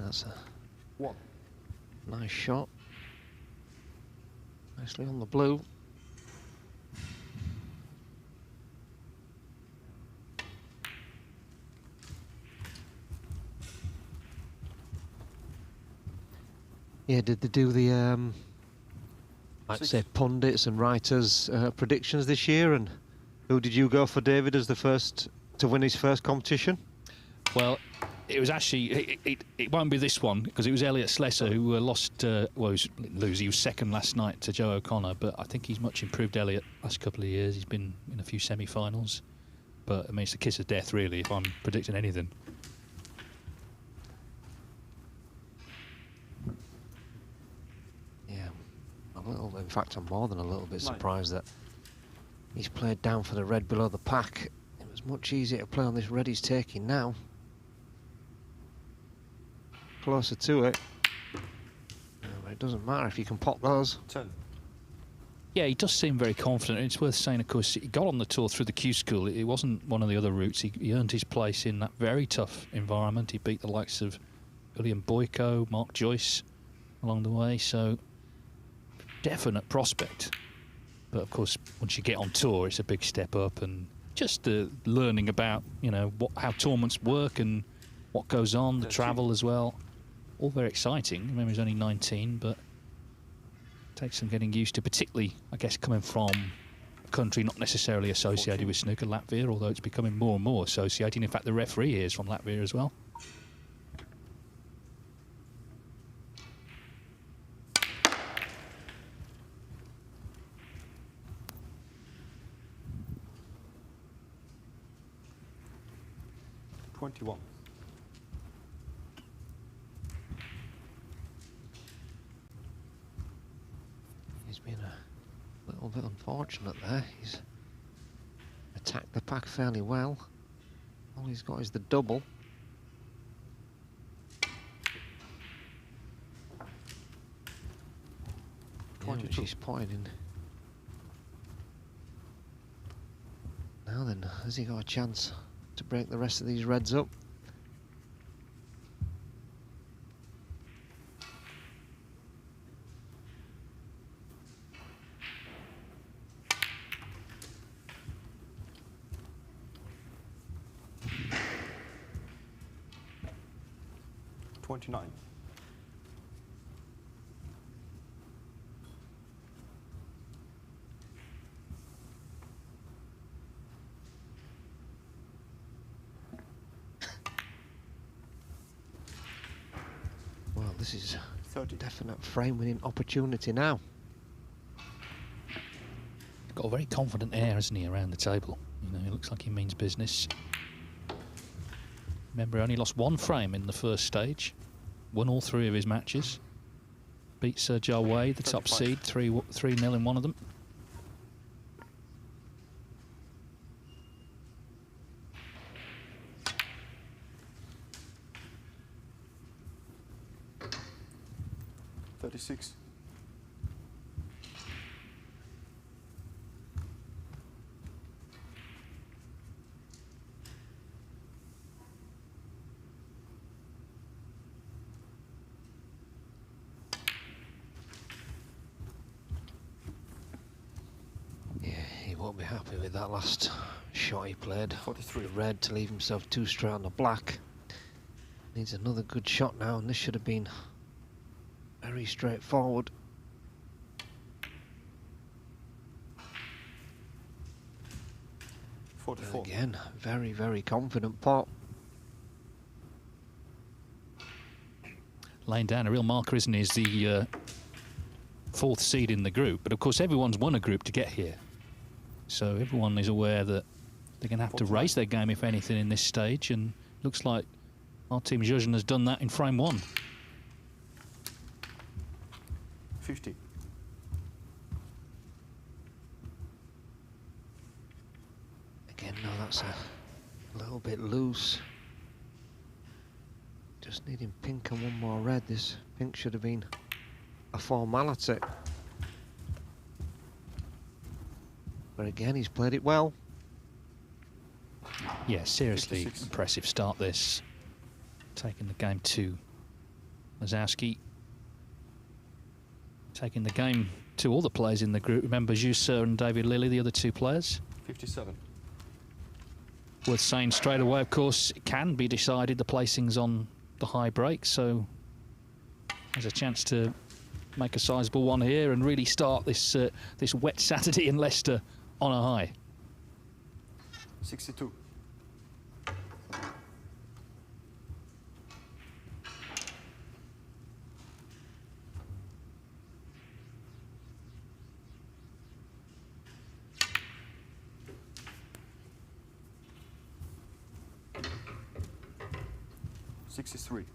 that's a nice shot. Nicely on the blue. Yeah, did they do the, I'd say, pundits and writers predictions this year? And who did you go for, David, as the first to win his first competition? Well, it was actually, it won't be this one, because it was Elliot Slessor who lost, well, he was second last night to Joe O'Connor, but I think he's much improved, Elliot, last couple of years. He's been in a few semi-finals. But, I mean, it's a kiss of death, really, if I'm predicting anything. In fact, I'm more than a little bit surprised that he's played down for the red below the pack. It was much easier to play on this red he's taking now. Closer to it. But it doesn't matter if you can pop those. 10. Yeah, he does seem very confident. It's worth saying, of course, he got on the tour through the Q School. It wasn't one of the other routes. He earned his place in that very tough environment. He beat the likes of William Boyko, Mark Joyce along the way. So, definite prospect. But of course, once you get on tour, it's a big step up, and just learning about, you know, how tournaments work and what goes on, the travel as well. All very exciting. I remember he's only 19, but takes some getting used to, particularly, I guess, coming from a country not necessarily associated with snooker, Latvia, although it's becoming more and more associated. In fact, the referee here is from Latvia as well. He's been a little bit unfortunate there. He's attacked the pack fairly well. All he's got is the double. Yeah, which he's pointing. Now then, has he got a chance to break the rest of these reds up? Well, this is a definite frame-winning opportunity now. He's got a very confident air, hasn't he, around the table? You know, he looks like he means business. Remember, he only lost one frame in the first stage. Won all 3 of his matches. Beat Sir Joe Wade, the top seed, 3-0 in one of them. Won't be happy with that last shot he played. 43 red to leave himself 2 straight on the black. Needs another good shot now, and this should have been very straightforward. Again, very, very confident pot. Laying down a real marker, isn't he? Is the 4th seed in the group, but of course everyone's won a group to get here. So everyone is aware that they're going to have to raise their game, if anything, in this stage. And looks like our team Zhuzhen has done that in frame 1. 50. Again, no, that's a little bit loose. Just needing pink and 1 more red. This pink should have been a formality. But again, he's played it well. Yeah, seriously impressive start this. Taking the game to Lazowski taking the game to all the players in the group. Remember, Jussa and David Lilly, the other two players. 57. Worth saying straight away, of course, it can be decided. The placing's on the high break, so there's a chance to make a sizable one here and really start this this wet Saturday in Leicester on a high. 62. $63.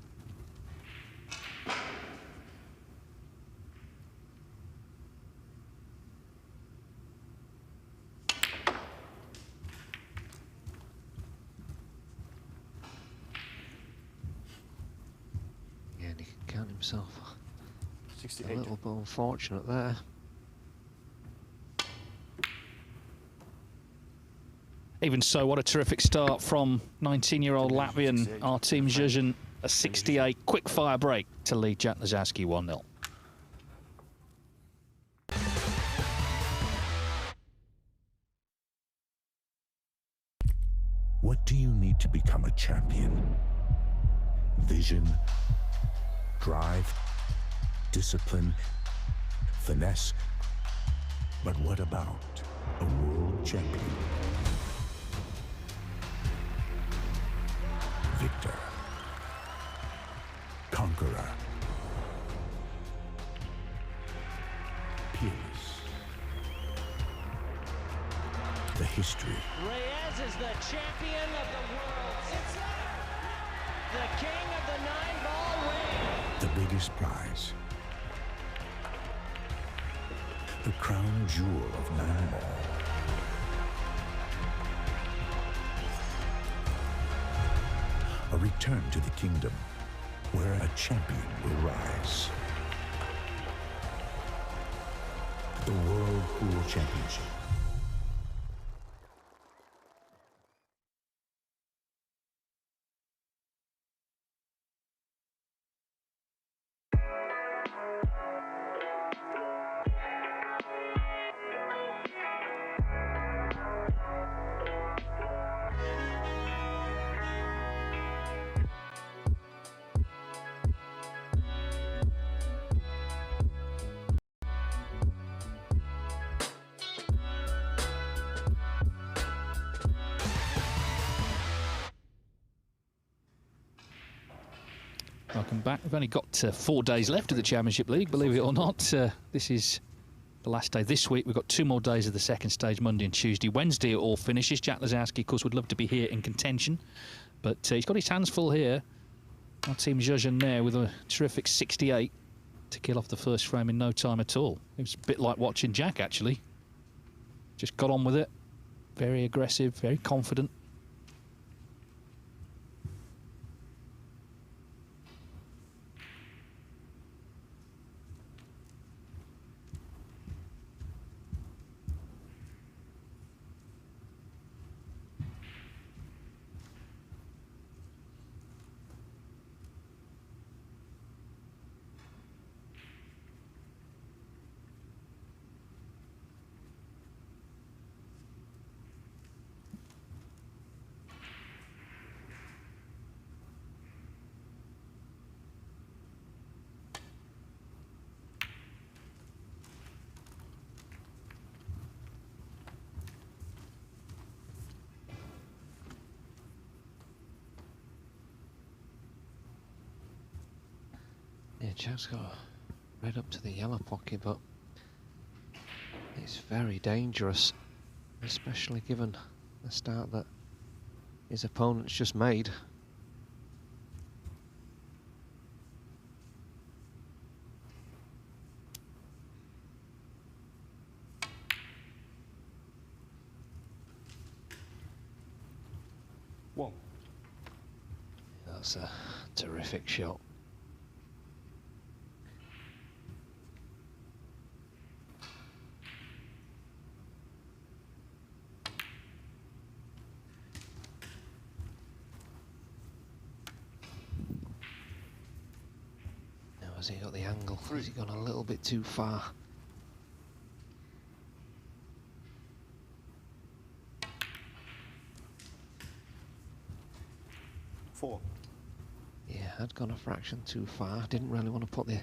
Yeah, and he can count himself. 68. A little bit unfortunate there. Even so, what a terrific start from 19-year-old Latvian Artem Zhuzhin. A 68 quick-fire break to lead Jack Lazowski 1-0. What do you need to become a champion? Vision, drive, discipline, finesse. But what about a world champion? Victor, conqueror, peerless. The history. Reyes is the champion of the world. It's the king of the 9-ball ring. The biggest prize. The crown jewel of 9-ball. A return to the kingdom where a champion will rise. The World Pool Championship. Welcome back. We've only got 4 days left of the Championship League, believe it or not. This is the last day this week. We've got 2 more days of the second stage, Monday and Tuesday. Wednesday it all finishes. Jack Lazowski, of course, would love to be here in contention, but he's got his hands full here. Our team Zhuzhin there with a terrific 68 to kill off the first frame in no time at all. It was a bit like watching Jack, actually. Just got on with it. Very aggressive, very confident. Yeah, Jack's got red up to the yellow pocket, but it's very dangerous, especially given the start that his opponent's just made. One. That's a terrific shot. has he got the angle? Has he gone a little bit too far? Four. Yeah, had gone a fraction too far. Didn't really want to put the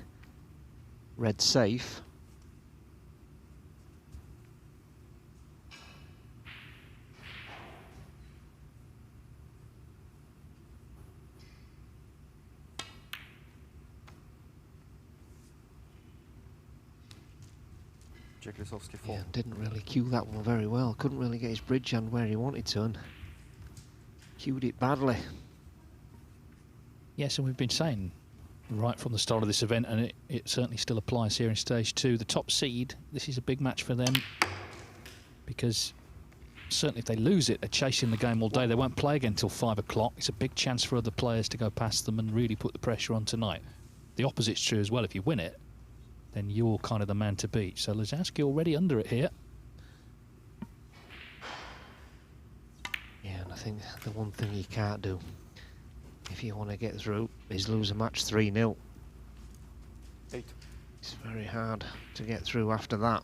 red safe. Jack Lisowski, 4. Yeah, didn't really cue that one very well. Couldn't really get his bridge hand where he wanted to, and cued it badly. Yes, and we've been saying right from the start of this event, and it certainly still applies here in stage 2. The top seed, this is a big match for them, because certainly if they lose it, they're chasing the game all day. They won't play again until 5 o'clock. It's a big chance for other players to go past them and really put the pressure on tonight. The opposite's true as well. If you win it, then you're kind of the man to beat. So Lisowski already under it here. Yeah, and I think the one thing you can't do if you want to get through is lose a match 3-0. 8. It's very hard to get through after that.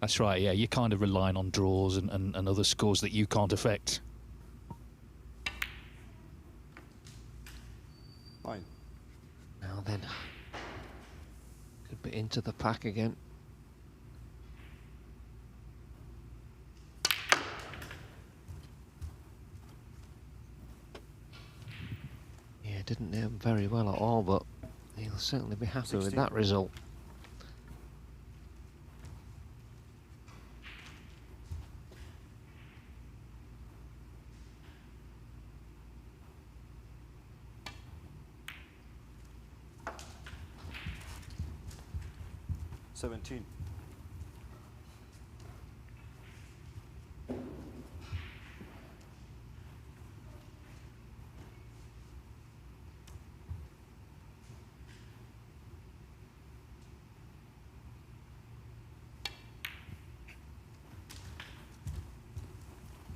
That's right, yeah. You're kind of relying on draws and other scores that you can't affect. 9. Now then, could be into the pack again. Yeah, didn't name him very well at all, but he'll certainly be happy 16. with that result. $17.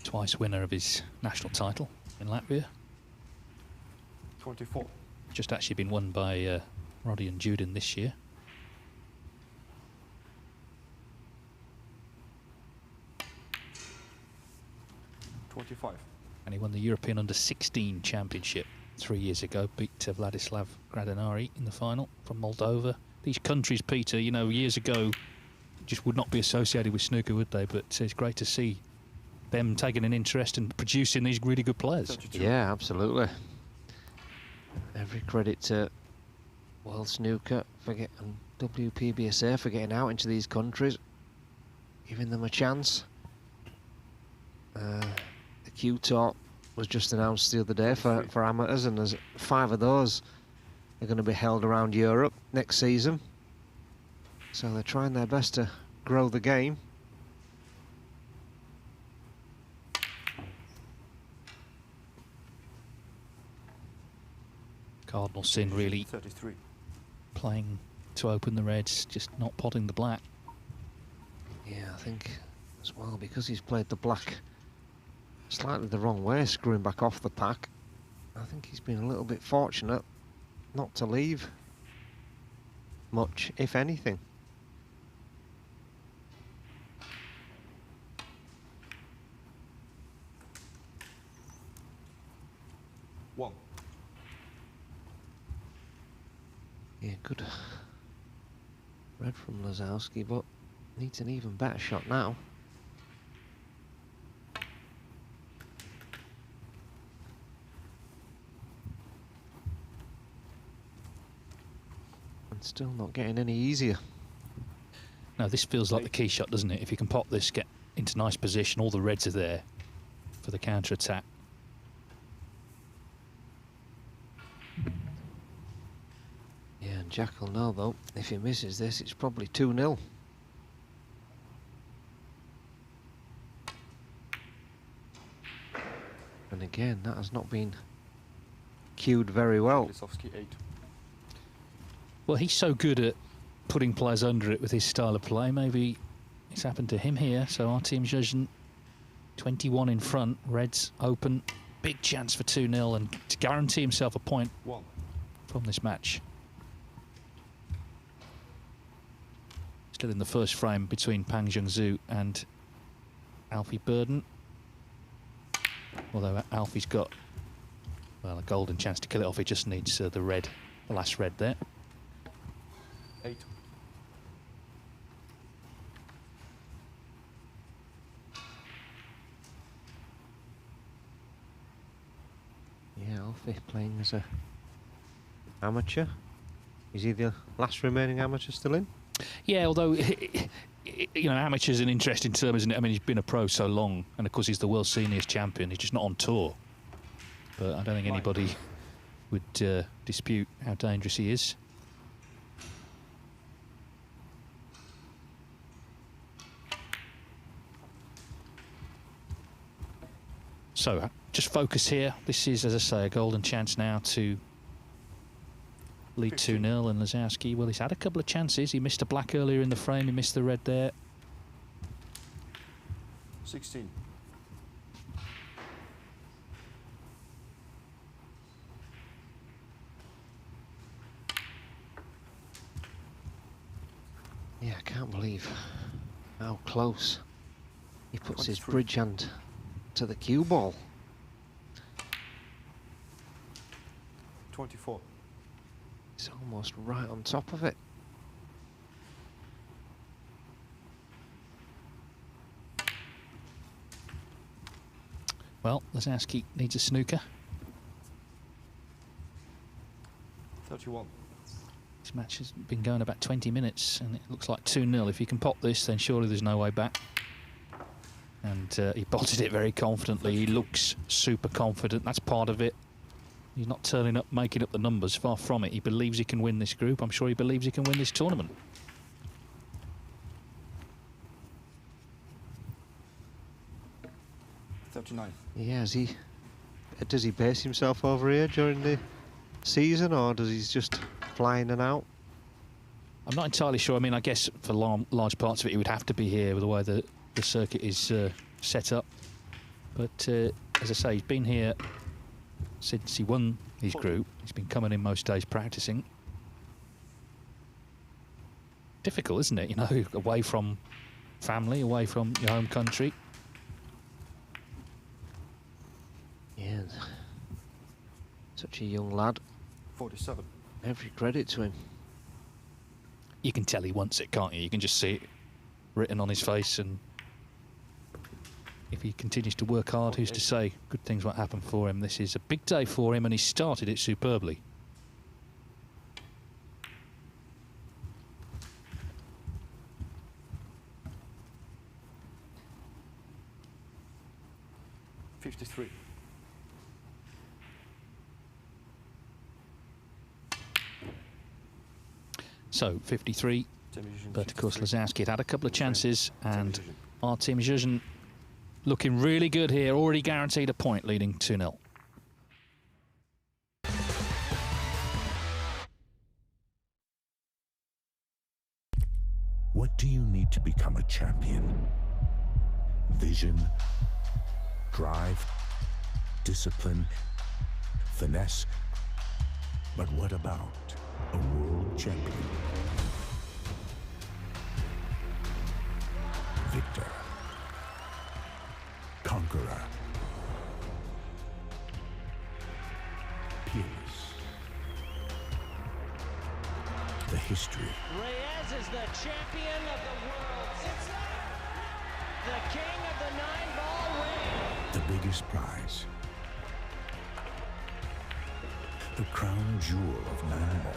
Twice winner of his national title in Latvia. 24. Just actually been won by Roddy and Judin this year. 25. And he won the European Under-16 Championship 3 years ago, beat Vladislav Gradanari in the final from Moldova. These countries, Peter, you know, years ago just would not be associated with snooker, would they? But it's great to see them taking an interest and producing these really good players. 32. Yeah, absolutely. Every credit to World Snooker and WPBSA for getting out into these countries, giving them a chance. The Q Talk was just announced the other day for amateurs, and there's 5 of those are going to be held around Europe next season. So they're trying their best to grow the game. Cardinal Sin really 33. playing to open the reds, just not potting the black. Yeah, I think as well, because he's played the black slightly the wrong way, screwing back off the pack. I think he's been a little bit fortunate not to leave much, if anything. One. Yeah, good red from Lisowski, but needs an even better shot now. And still not getting any easier. Now this feels like the key shot, doesn't it? If you can pop this, get into nice position, all the reds are there for the counter-attack. Yeah, and Jack will know though, if he misses this, it's probably 2-0. And again, that has not been cued very well. Lisowski, 8. Well, he's so good at putting players under it with his style of play. Maybe it's happened to him here. So our team's judging 21 in front, reds open, big chance for 2-0 and to guarantee himself a point 1. from this match. Still in the first frame between Pang Zhengzhou and Alfie Burden. Although Alfie's got, well, a golden chance to kill it off. He just needs the red, the last red there. 8. Yeah, Alfie playing as a amateur. Is he the last remaining amateur still in? Yeah, although, you know, amateur's an interesting term, isn't it? I mean, he's been a pro so long, and of course he's the world seniors champion. He's just not on tour. But I don't think anybody would dispute how dangerous he is. So, just focus here. This is, as I say, a golden chance now to lead 2-0, and Lazowski, well, he's had a couple of chances. He missed a black earlier in the frame. He missed the red there. 16. Yeah, I can't believe how close he puts his 23. bridge hand to the cue ball. 24. He's almost right on top of it. Well, Lazowski needs a snooker. 31. This match has been going about 20 minutes, and it looks like 2-0. If you can pop this, then surely there's no way back. And he botted it very confidently. He looks super confident. That's part of it. He's not turning up, making up the numbers. Far from it. He believes he can win this group. I'm sure he believes he can win this tournament. Yeah, does he base himself over here during the season, or does he just fly in and out? I'm not entirely sure. I mean, I guess for large parts of it, he would have to be here with the way the circuit is set up. But as I say, he's been here since he won his group. He's been coming in most days practicing. Difficult, isn't it? You know, away from family, away from your home country. Yeah, such a young lad. 47. Every credit to him. You can tell he wants it, can't you? You can just see it written on his face, and if he continues to work hard, who's to say good things won't happen for him. This is a big day for him, and he started it superbly. $53. So 53, but of course Lazowski had a couple of chances, and our team Zhuzhen looking really good here, already guaranteed a point, leading 2-0. What do you need to become a champion? Vision, drive, discipline, finesse. But what about a world champion? Victor, conqueror, peerless. The history. Reyes is the champion of the world. It's the king of the 9-ball ring. The biggest prize. The crown jewel of 9-ball.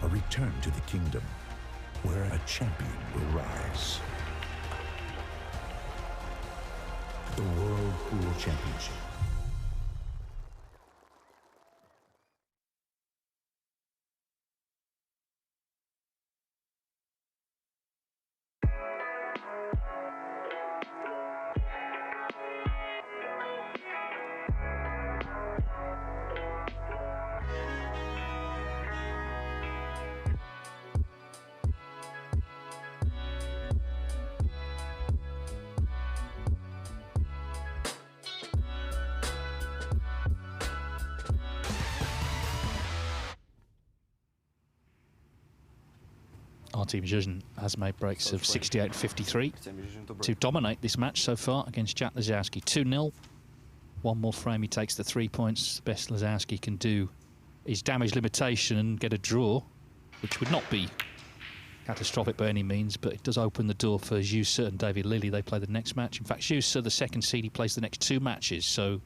A return to the kingdom where a champion will rise. The World Pool Championship. Martin Zhuzhin has made breaks of 68-53 Semi-decision to break. to dominate this match so far against Jack Lazowski. 2-0. One more frame, he takes the 3 points. The best Lazowski can do is damage limitation and get a draw, which would not be catastrophic by any means, but it does open the door for Zhusa and David Lilly. They play the next match. In fact, Zhusa, the second seed, he plays the next 2 matches, so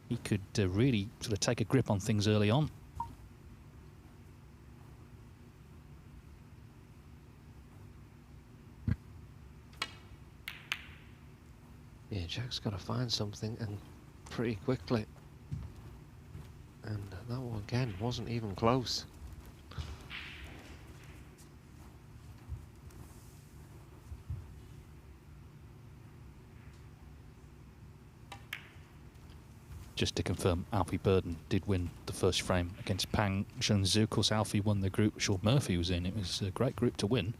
he could really sort of take a grip on things early on. Yeah, Jack's got to find something, and pretty quickly. And that one again wasn't even close. Just to confirm, Alfie Burden did win the first frame against Pang Zhenzhou. Of course, Alfie won the group Sean Murphy was in. It was a great group to win.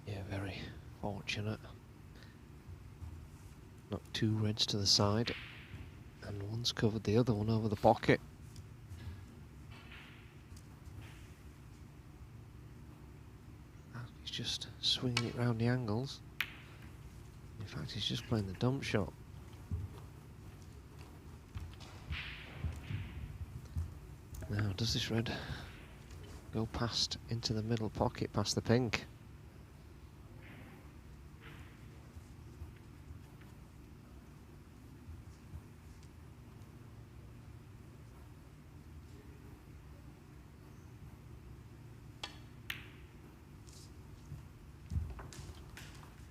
Yeah, very fortunate. Not 2 reds to the side, and one's covered the other one over the pocket. He's just swinging it round the angles. In fact, he's just playing the dump shot. Now, does this red go past into the middle pocket, past the pink?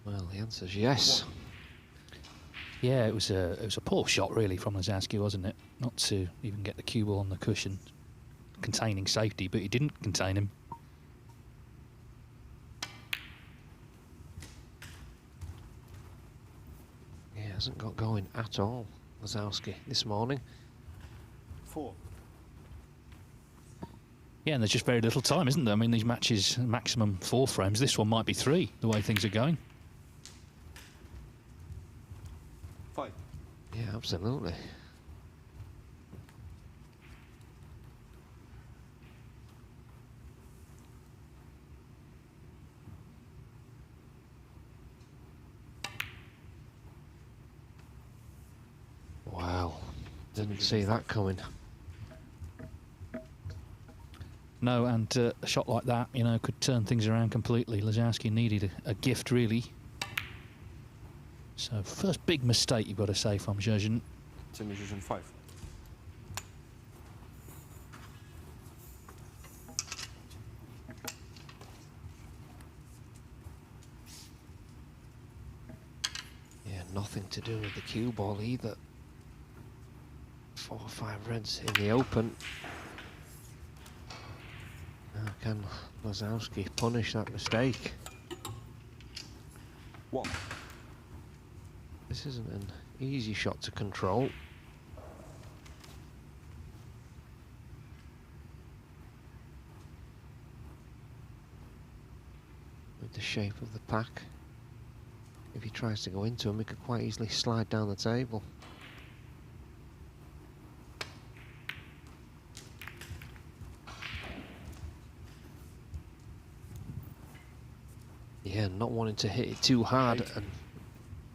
Well, the answer's yes. Yeah, it was a poor shot really from Lazowski, wasn't it? Not to even get the cue ball on the cushion, containing safety, but he didn't contain him. He hasn't got going at all, Lazowski, this morning. 4. Yeah, and there's just very little time, isn't there? I mean, these matches, maximum 4 frames. This one might be 3, the way things are going. 5. Yeah, absolutely. Wow, didn't see that coming. No, and a shot like that, you know, could turn things around completely. Lazowski needed a gift, really. So, first big mistake, you've got to say, from Zhuzhin. Semi-decision 5. Yeah, nothing to do with the cue ball either. 4 or 5 reds in the open. Now can Lazowski punish that mistake? 1. This isn't an easy shot to control. With the shape of the pack, if he tries to go into him, he could quite easily slide down the table. Yeah, not wanting to hit it too hard, and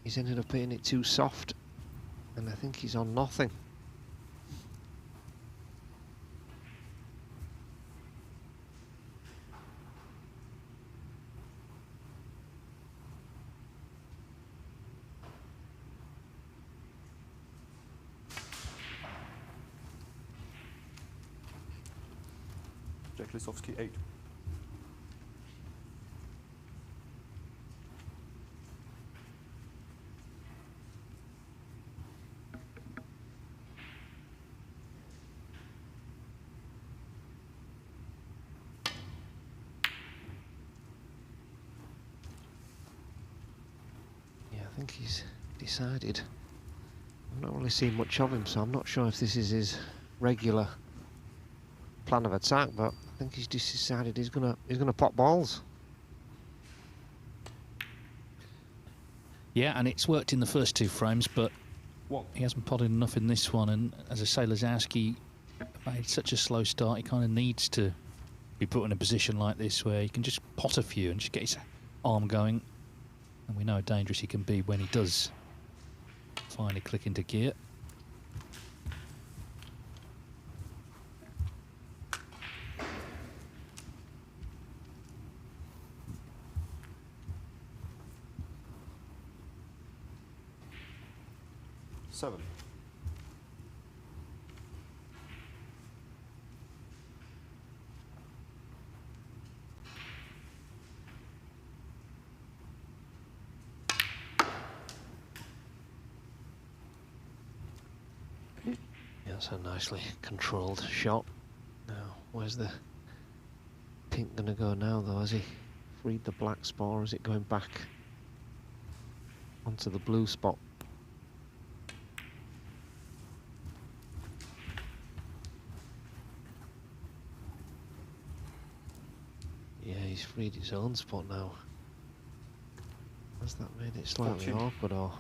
he's ended up hitting it too soft, and I think he's on nothing. Jack Lisowski 8. think he's decided. I've not really seen much of him, so I'm not sure if this is his regular plan of attack, but I think he's just decided he's gonna pop balls. Yeah, and it's worked in the first 2 frames, but he hasn't potted enough in this one. And as I say, Lazowski made such a slow start. He kind of needs to be put in a position like this where he can just pot a few and just get his arm going. And we know how dangerous he can be when he does finally click into gear. Seven. Yeah, that's a nicely controlled shot. Now, where's the pink going to go now, though? Has he freed the black spot, or is it going back onto the blue spot? Yeah, he's freed his own spot now. Has that made it slightly awkward, or...?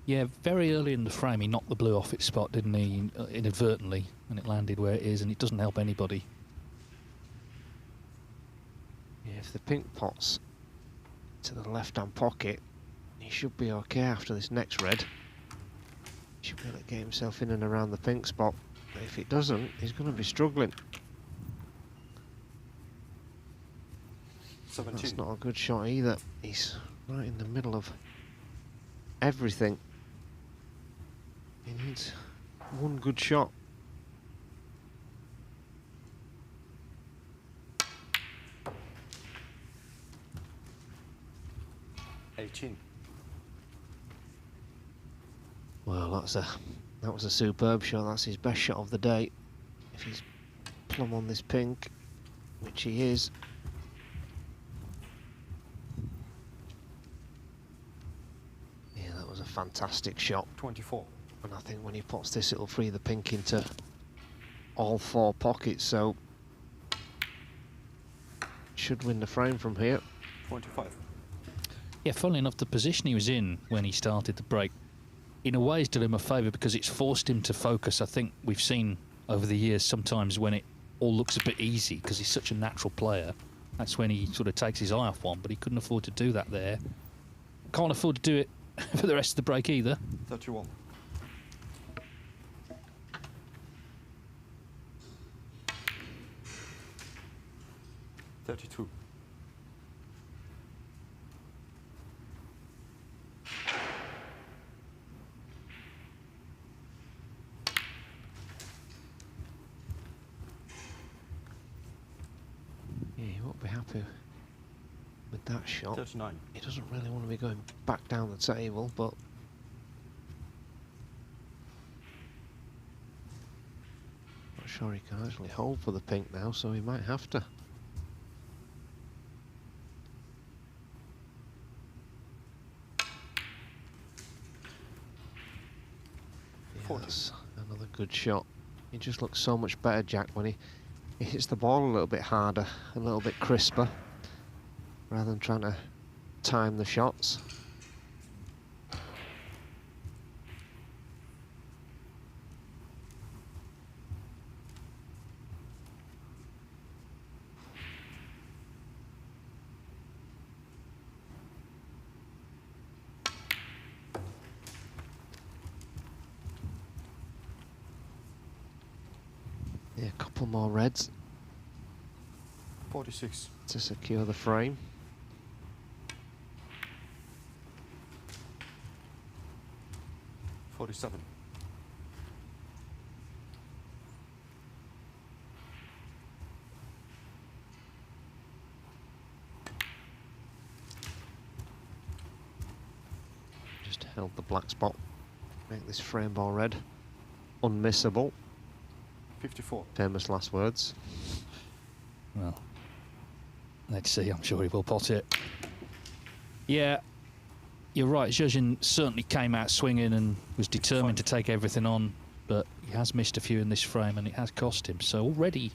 Yeah, very early in the frame he knocked the blue off its spot, didn't he, inadvertently, and it landed where it is, and it doesn't help anybody. Yeah, if the pink pots to the left-hand pocket, he should be okay after this next red. He should be able to get himself in and around the pink spot. But if it doesn't, he's going to be struggling. 17. That's not a good shot either. He's right in the middle of everything. He needs one good shot. Well, that was a superb shot. That's his best shot of the day. If he's plumb on this pink, which he is. Yeah, that was a fantastic shot. 24. And I think when he pots this, it'll free the pink into all 4 pockets, so should win the frame from here. 25. Yeah, funnily enough, the position he was in when he started the break, in a way, has done him a favour because it's forced him to focus. I think we've seen over the years sometimes when it all looks a bit easy because he's such a natural player, that's when he sort of takes his eye off one, but he couldn't afford to do that there. Can't afford to do it for the rest of the break either. 31. $32. Yeah, he won't be happy with that shot. 39. He doesn't really want to be going back down the table, but not sure he can actually hold for the pink now, so he might have to. Yeah, that's another good shot. He just looks so much better, Jack, when he hits the ball a little bit harder, a little bit crisper, rather than trying to time the shots. Yeah, a couple more reds 46. to secure the frame. $47. Just held the black spot. Make this frame ball red unmissable. 54. Famous last words. Well, let's see. I'm sure he will pot it. Yeah, you're right. Zhezhin certainly came out swinging and was determined to take everything on, but he has missed a few in this frame and it has cost him. So already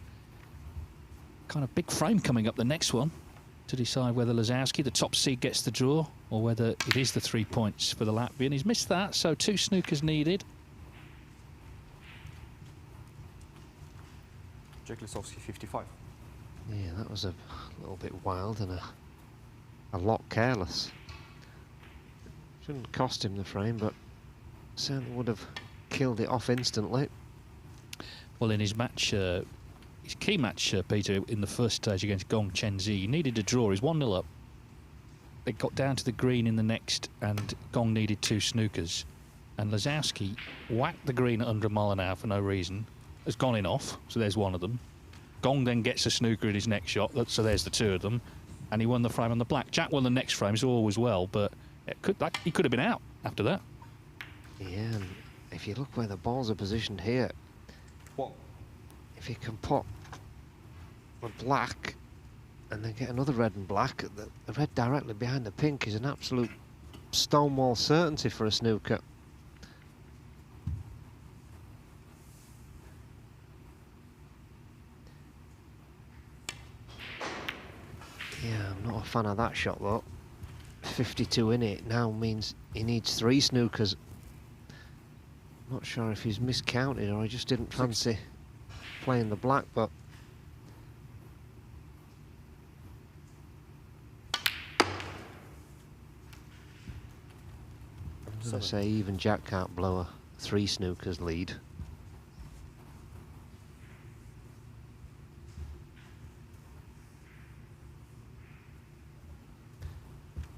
kind of big frame coming up the next one to decide whether Lazowski, the top seed, gets the draw or whether it is the 3 points for the Latvian. He's missed that, so 2 snookers needed. Jack Lisowski, 55. Yeah, that was a little bit wild and a lot careless. Shouldn't cost him the frame, but certainly would have killed it off instantly. Well, in his match, his key match, Peter, in the first stage against Gong Chenzi, he needed a draw. He's 1-0 up. They got down to the green in the next, and Gong needed 2 snookers. And Lazowski whacked the green at under a mile an hour for no reason. Has gone in off, so there's one of them. Gong then gets a snooker in his next shot, so there's the 2 of them. And he won the frame on the black. Jack won the next frame, so all was well, but he could have been out after that. Yeah, and if you look where the balls are positioned here, What? if you can put the black and then get another red and black, the red directly behind the pink is an absolute stonewall certainty for a snooker. Yeah, I'm not a fan of that shot though. 52 in it now means he needs 3 snookers. Not sure if he's miscounted or he just didn't fancy playing the black, but I'm going to say even Jack can't blow a 3 snookers lead.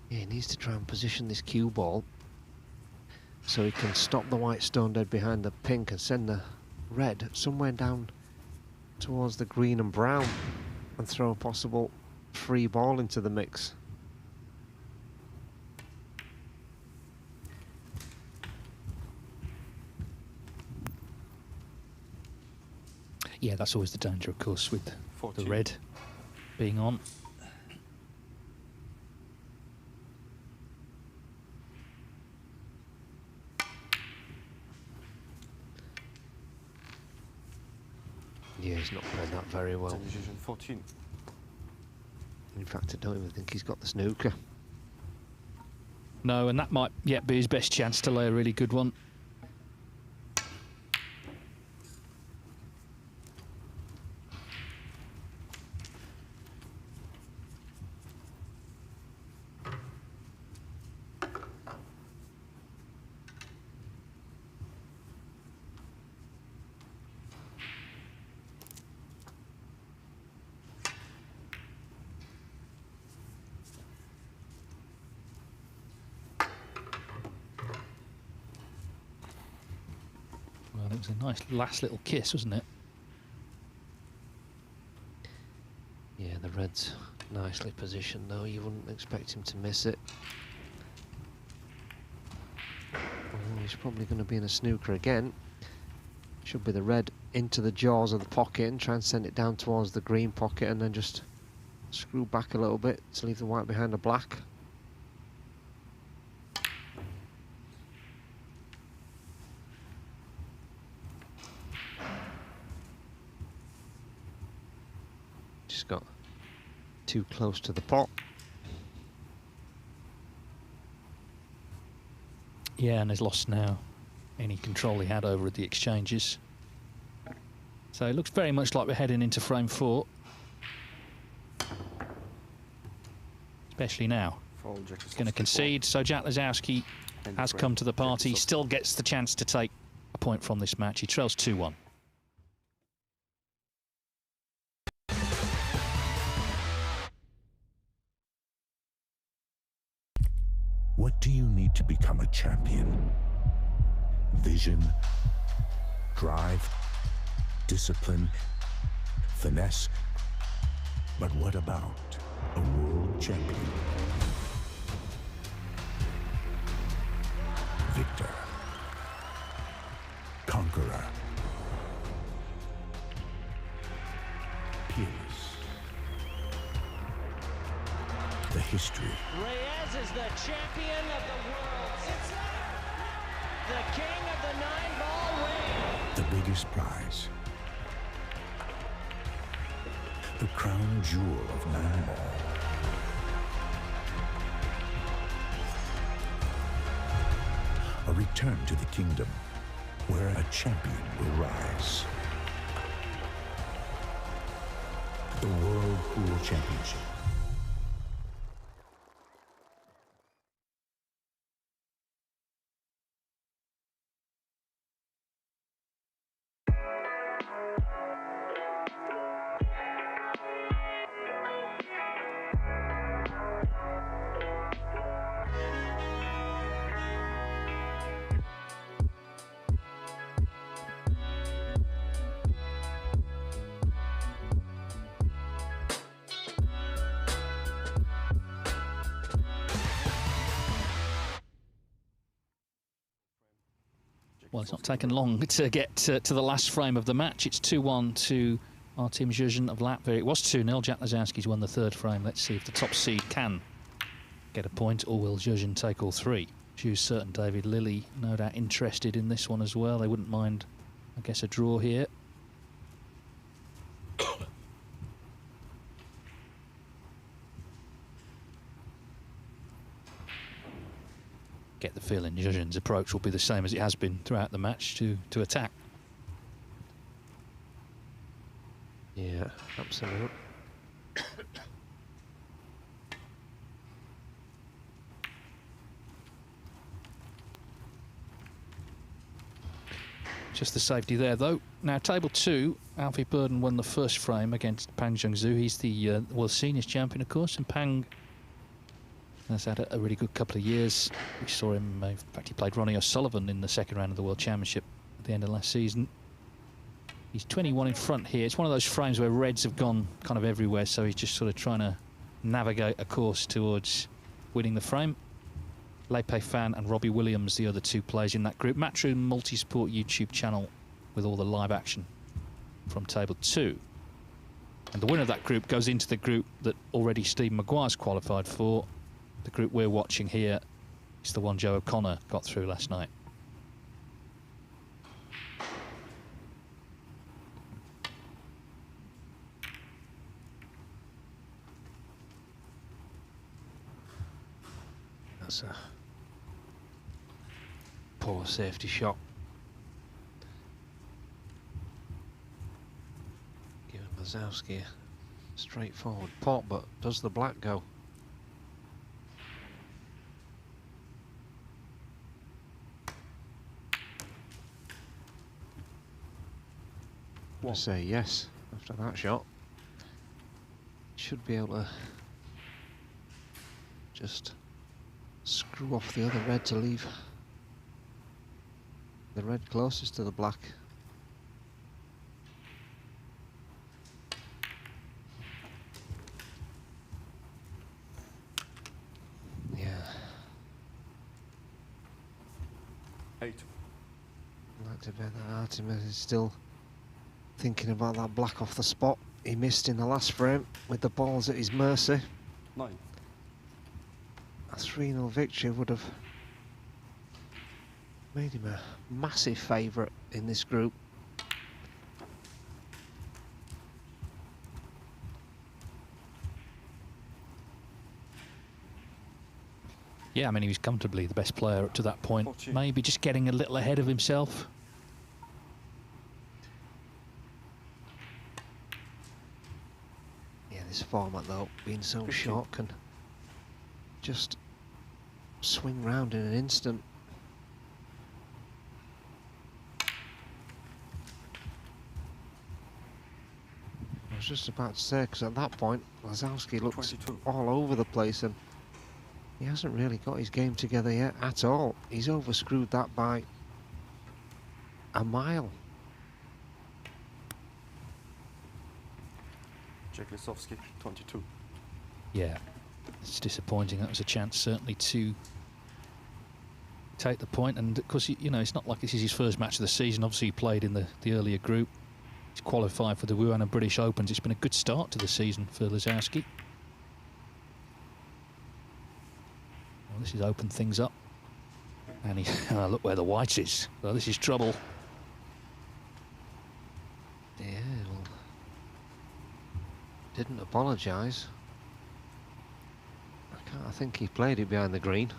Yeah, he needs to try and position this cue ball so he can stop the white stone dead behind the pink and send the red somewhere down towards the green and brown and throw a possible free ball into the mix. Yeah, that's always the danger, of course, with 14. the red being on. Yeah, he's not playing that very well. Division 14. In fact, I don't even think he's got the snooker. No, and that might yet be his best chance to lay a really good one. Well, it was a nice last little kiss, wasn't it? Yeah, the red's nicely positioned though. You wouldn't expect him to miss it. Oh, he's probably going to be in a snooker again. Should be the red into the jaws of the pocket and try and send it down towards the green pocket and then just screw back a little bit to leave the white behind the black. Just got too close to the pot. Yeah, and has lost now any control he had over the exchanges. So it looks very much like we're heading into frame 4. Especially now. He's going to concede, so Jack Lazowski has come to the party, still gets the chance to take a point from this match. He trails 2-1. What do you need to become a champion? Vision, drive, discipline, finesse. But what about a world champion? victor, conqueror, peerless. The history, Reyes is the champion of the world. It's the king of the 9-ball ring. the biggest prize, the crown jewel of 9-ball. A return to the kingdom where a champion will rise. The World Pool Championship. Well, it's not taken long to get to the last frame of the match. It's 2-1 to our team Zhuzhen of Latvia. It was 2-0. Jack Lazowski's won the third frame. Let's see if the top seed can get a point, or will Zhuzhen take all three? Hugh's certain David Lilly, no doubt interested in this one as well. They wouldn't mind, I guess, a draw here. Get the feeling Zhuzhen's approach will be the same as it has been throughout the match, to attack. Yeah, absolutely. Just the safety there, though. Now, table 2, Alfie Burden won the first frame against Pang Zhengzhou. He's the world seniors champion, of course, and Pang has had a really good couple of years. We saw him, in fact, he played Ronnie O'Sullivan in the second round of the World Championship at the end of last season. He's 21 in front here. It's one of those frames where reds have gone kind of everywhere, so he's just sort of trying to navigate a course towards winning the frame. Leipe Fan and Robbie Williams, the other two players in that group. Matchroom multi-sport YouTube channel with all the live action from table 2. And the winner of that group goes into the group that already Steve Maguire's qualified for. The group we're watching here is the one Joe O'Connor got through last night. That's a poor safety shot. Giving Lazowski a straightforward pot, but does the black go? I'm going to say yes after that shot. Should be able to just screw off the other red to leave the red closest to the black. Yeah. 8. I'd like to bet that Artemis is still thinking about that black off the spot he missed in the last frame with the balls at his mercy. 9. A 3-0 victory would have made him a massive favourite in this group. Yeah, I mean, he was comfortably the best player up to that point. 14. Maybe just getting a little ahead of himself. Yeah, this format though, being so 15. short, can just swing round in an instant. I was just about to say, because at that point, Lazowski looks 22. all over the place, and he hasn't really got his game together yet at all. He's overscrewed that by a mile. Jack Lisowski, 22. Yeah, it's disappointing. That was a chance, certainly, to take the point. And of course, you know, it's not like this is his first match of the season. Obviously, he played in the earlier group. He's qualified for the Wuhan British Opens. It's been a good start to the season for Lisowski. Well, this has opened things up. And he look where the white is. Well, this is trouble. Yeah, well, didn't apologise. I think he played it behind the green.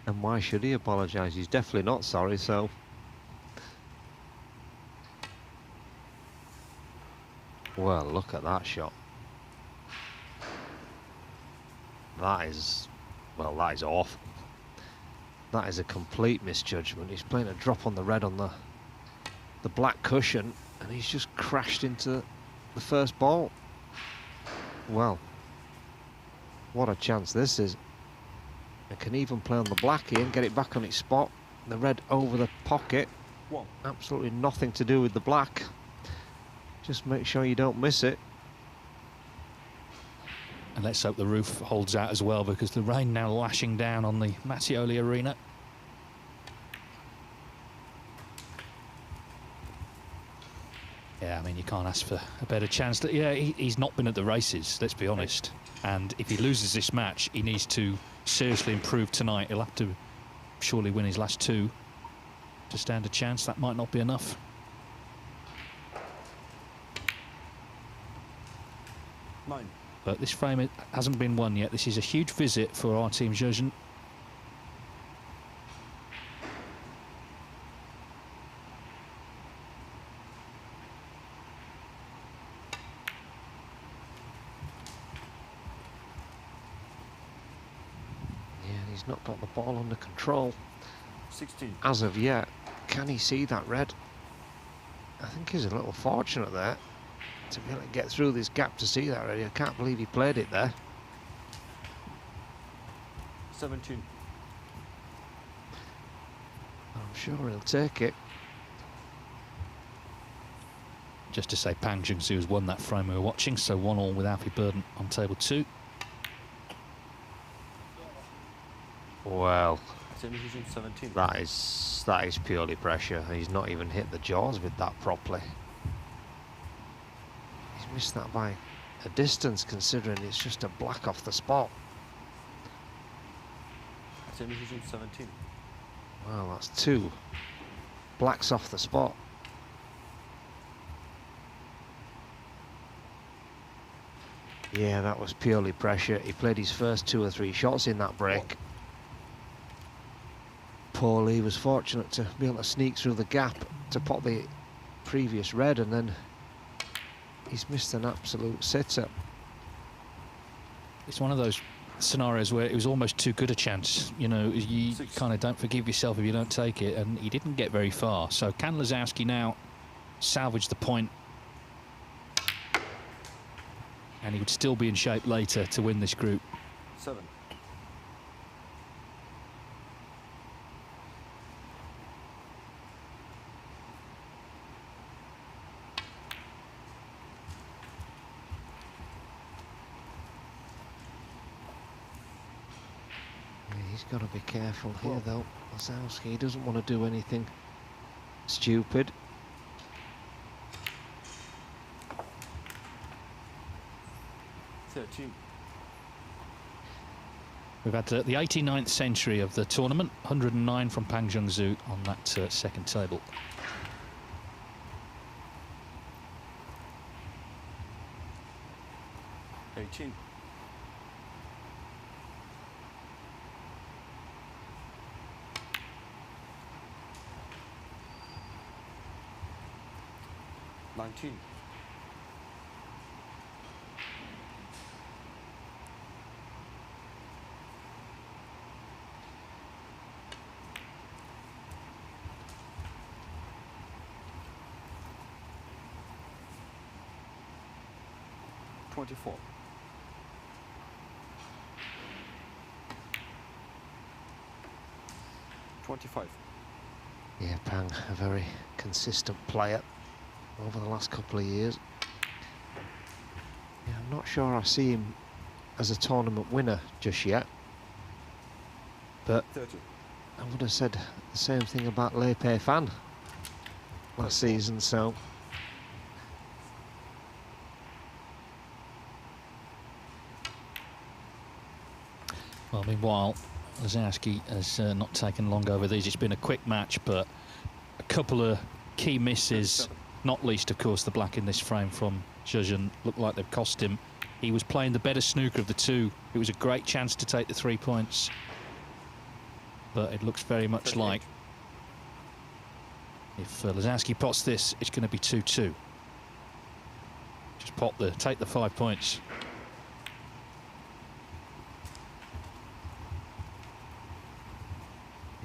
And why should he apologise? He's definitely not sorry, so... Well, look at that shot. That is... Well, that is awful. That is a complete misjudgment. He's playing a drop on the red on the black cushion, and he's just crashed into the first ball. Well, what a chance this is. It can even play on the black here and get it back on its spot. The red over the pocket. Absolutely nothing to do with the black. Just make sure you don't miss it. And let's hope the roof holds out as well, because the rain now lashing down on the Mattioli Arena. Yeah, I mean, you can't ask for a better chance. Yeah, he's not been at the races, let's be honest. And if he loses this match, he needs to seriously improve tonight. He'll have to surely win his last two to stand a chance. That might not be enough. But this frame hasn't been won yet. This is a huge visit for our team, Jurgen. He's not got the ball under control 16 as of yet. Can he see that red? I think he's a little fortunate there to be able to get through this gap to see that red. I can't believe he played it there. 17 I'm sure he'll take it. Just to say, Pang Junxu has won that frame we were watching, so 1-1 with Alfie Burden on table 2. Well, 17 that is purely pressure. He's not even hit the jaws with that properly. He's missed that by a distance, considering it's just a black off the spot. 17 Well, that's two blacks off the spot. Yeah, that was purely pressure. He played his first 2 or 3 shots in that break. Poor Lee was fortunate to be able to sneak through the gap to pot the previous red, and then he's missed an absolute sitter. It's one of those scenarios where it was almost too good a chance. You know, you kind of don't forgive yourself if you don't take it, and he didn't get very far. So can Lisowski now salvage the point? And he would still be in shape later to win this group. 7 He's got to be careful here, though. Lisowski doesn't want to do anything stupid. We've had the 89th century of the tournament, 109 from Pang Junxu on that second table. $18 19 24 25 Yeah, Pang, a very consistent player over the last couple of years. Yeah, I'm not sure I see him as a tournament winner just yet. But 30. I would have said the same thing about Lepe Fan last season, so Well, meanwhile, Lazowski has not taken long over these. It's been a quick match, but a couple of key misses, not least, of course, the black in this frame from Zhuzhen. Looked like they've cost him. He was playing the better snooker of the two. It was a great chance to take the 3 points, but it looks very much 38. like if Lazowski pots this, it's going to be 2-2. Just take the 5 points.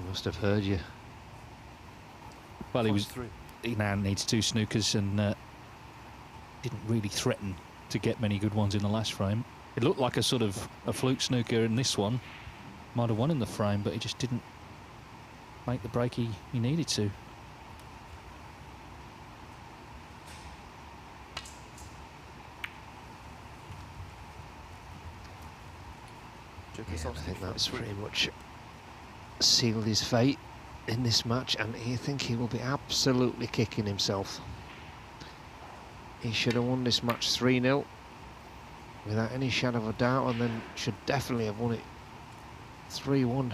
he must have heard you. Well, 43. he now needs 2 snookers and didn't really threaten to get many good ones in the last frame. It looked like a sort of a fluke snooker in this one. Might have won in the frame, but he just didn't make the break he needed to. Check Yeah, this I out. think that's pretty much sealed his fate in this match, and I think he will be absolutely kicking himself. He should have won this match 3-0 without any shadow of a doubt, and then should definitely have won it 3-1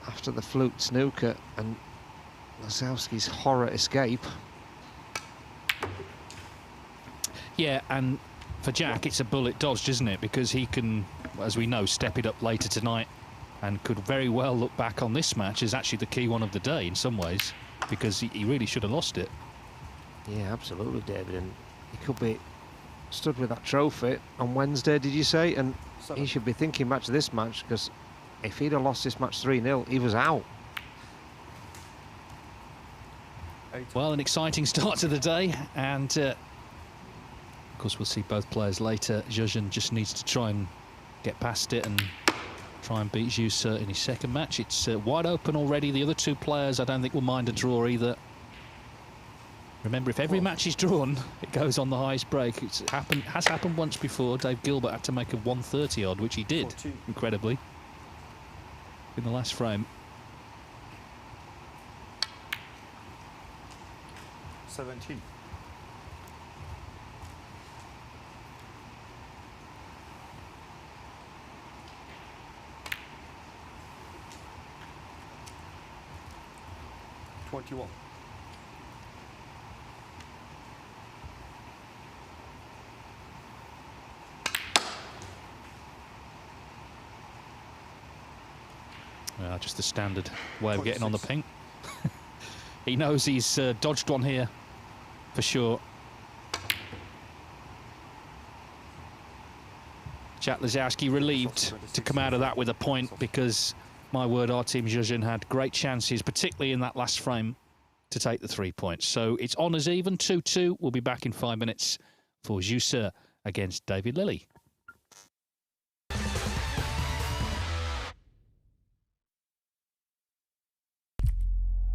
after the fluke snooker and Lazowski's horror escape. Yeah, and for Jack, it's a bullet dodged, isn't it? Because he can, as we know, step it up later tonight and could very well look back on this match as actually the key one of the day in some ways, because he really should have lost it. Yeah, absolutely, David, and he could be stood with that trophy on Wednesday, did you say? And he should be thinking back to this match, because if he'd have lost this match 3-0, he was out. 8. Well, an exciting start to the day, and of course we'll see both players later. Zhuzhen just needs to try and get past it and try and beat Zhuse in his second match. It's wide open already. The other 2 players I don't think will mind a draw either. Remember, if every match is drawn, it goes on the highest break. Has happened once before. Dave Gilbert had to make a 130 odd, which he did, 14. incredibly, in the last frame. 17. 21. Just the standard way of getting on the pink. He knows he's dodged one here, for sure. Jack Lazowski relieved to come out of that with a point, because, my word, our team Zhuzhen had great chances, particularly in that last frame, to take the 3 points. So it's on as even, 2-2. We'll be back in 5 minutes for Zhuse against David Lilley.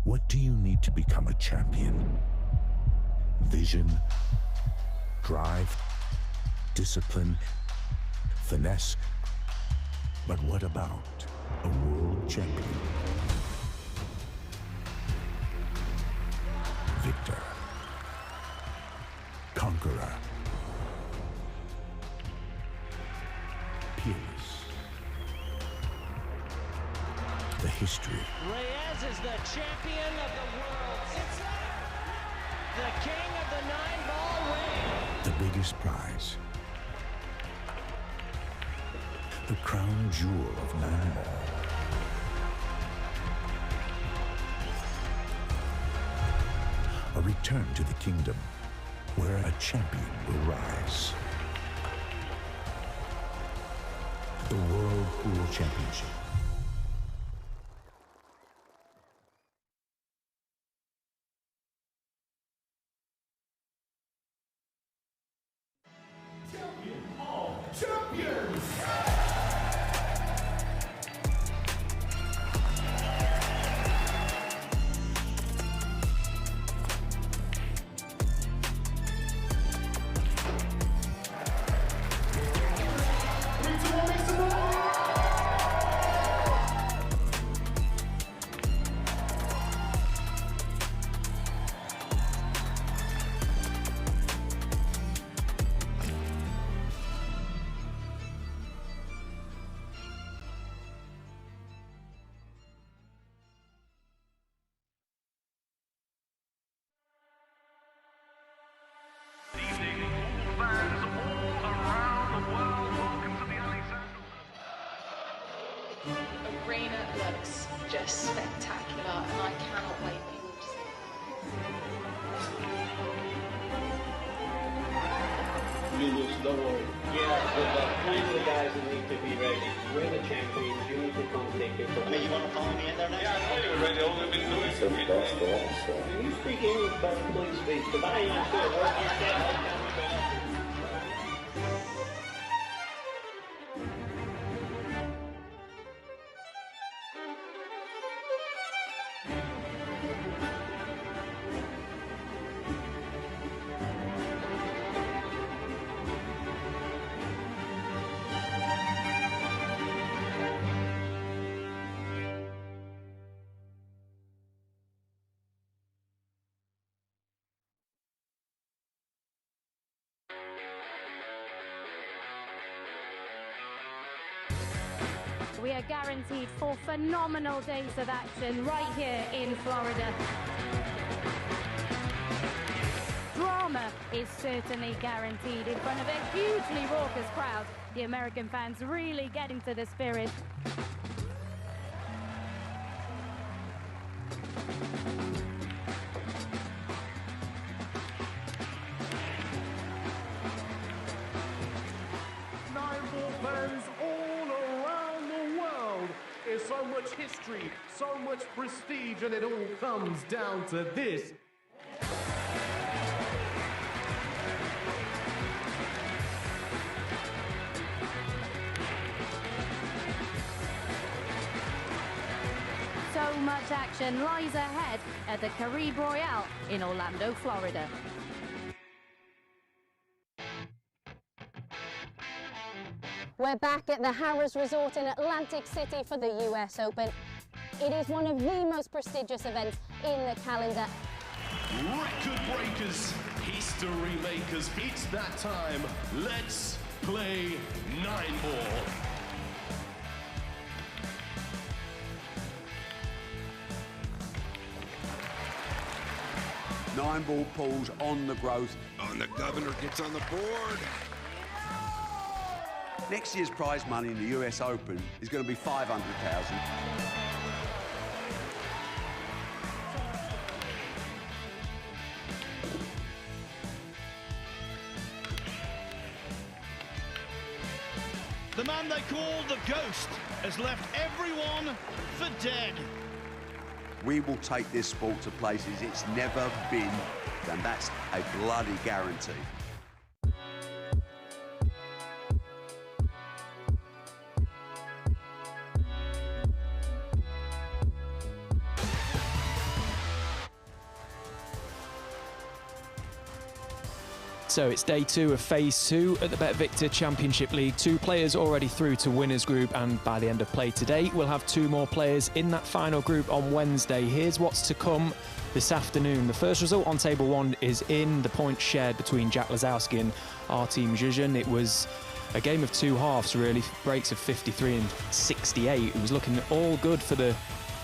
What do you need to become a champion? Vision, drive, discipline, finesse. But what about a world champion? Victor, conqueror, peerless. The history. Reyes is the champion of the world. It's the king of the 9-ball ring. The biggest prize. The crown jewel of 9-ball. A return to the kingdom where a champion will rise. The World Pool Championship. arena looks just spectacular, and I cannot wait for you all to see it. Julius, don't worry. Yeah, but plenty of the guys that need to be ready. We're the champions. You need to come take it. I mean, you want to follow me in there now? Yeah, I know you're ready. All we've been doing. Can you speak English, but please speak? Because I ain't understood what you said. We are guaranteed 4 phenomenal days of action right here in Florida. Drama is certainly guaranteed in front of a hugely raucous crowd. The American fans really getting to the spirit. So much history, so much prestige, and it all comes down to this. So much action lies ahead at the Caribe Royale in Orlando, Florida. We're back at the Harrah's Resort in Atlantic City for the US Open. It is one of the most prestigious events in the calendar. Record breakers, history makers, it's that time. Let's play 9-ball. Nine-ball pulls on the growth. And the governor gets on the board. Next year's prize money in the US Open is going to be $500,000. The man they call the Ghost has left everyone for dead. We will take this sport to places it's never been, and that's a bloody guarantee. So it's day 2 of phase 2 at the BetVictor Championship League. 2 players already through to winners group, and by the end of play today, we'll have 2 more players in that final group on Wednesday. Here's what's to come this afternoon. The first result on table 1 is in. The points shared between Jack Lazowski and Artem Zhuzhin. It was a game of 2 halves, really. Breaks of 53 and 68. It was looking all good for the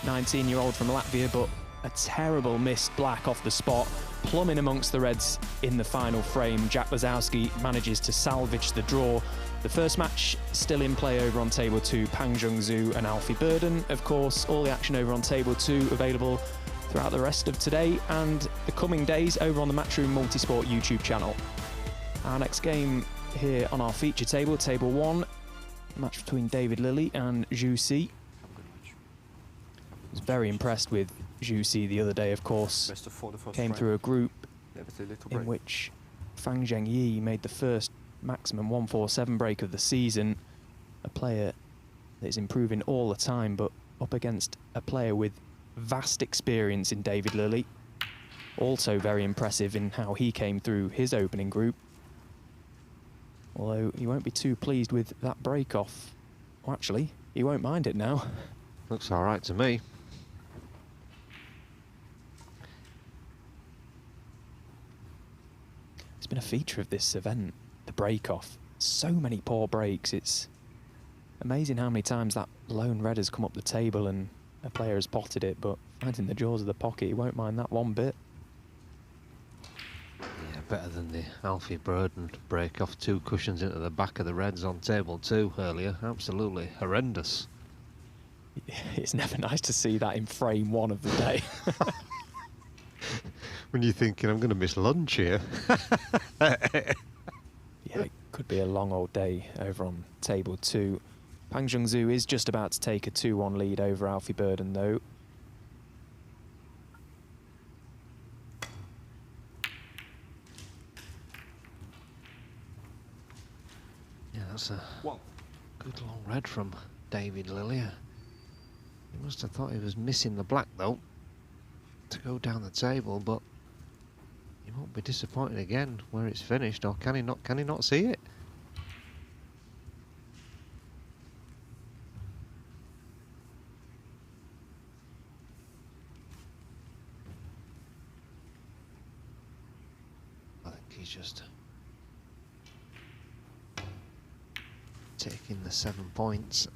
19-year-old from Latvia, but a terrible missed black off the spot, plumbing amongst the reds in the final frame. Jack Lazowski manages to salvage the draw. The first match still in play over on table 2, Pang Jung-Zhu and Alfie Burden. Of course, all the action over on table 2 available throughout the rest of today and the coming days over on the Matchroom Multisport YouTube channel. Our next game here on our feature table, table 1, a match between David Lilley and Zhu Si. I was very impressed with Zhu Si the other day, of course. Came through a group in which Fang Zhengyi made the first maximum 147 break of the season. A player that is improving all the time, but up against a player with vast experience in David Lilley. Also very impressive in how he came through his opening group. Although he won't be too pleased with that break off. Well, actually, he won't mind it now. Looks all right to me. It's been a feature of this event, the break-off. So many poor breaks. It's amazing how many times that lone red has come up the table and a player has potted it, but finding the jaws of the pocket, he won't mind that one bit. Yeah, better than the Alfie Burden break off 2 cushions into the back of the reds on table 2 earlier. Absolutely horrendous. It's never nice to see that in frame one of the day. When you're thinking, I'm going to miss lunch here. Yeah, it could be a long old day over on table 2. Pang Zhengzhou is just about to take a 2-1 lead over Alfie Burden, though. Yeah, that's a good long red from David Lillier. He must have thought he was missing the black, though, to go down the table, but he won't be disappointed again where it's finished, or can he not? Can he not see it? I think he's just taking the 7 points.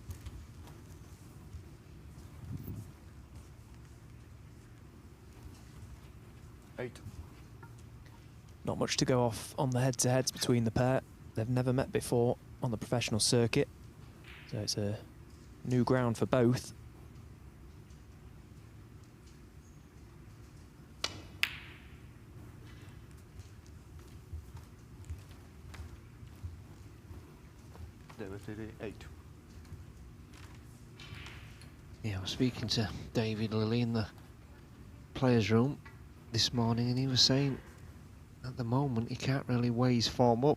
Not much to go off on the head-to-heads between the pair. They've never met before on the professional circuit, so it's a new ground for both. David 8. Yeah, I was speaking to David Lilly in the players' room this morning, and he was saying at the moment he can't really weigh his form up.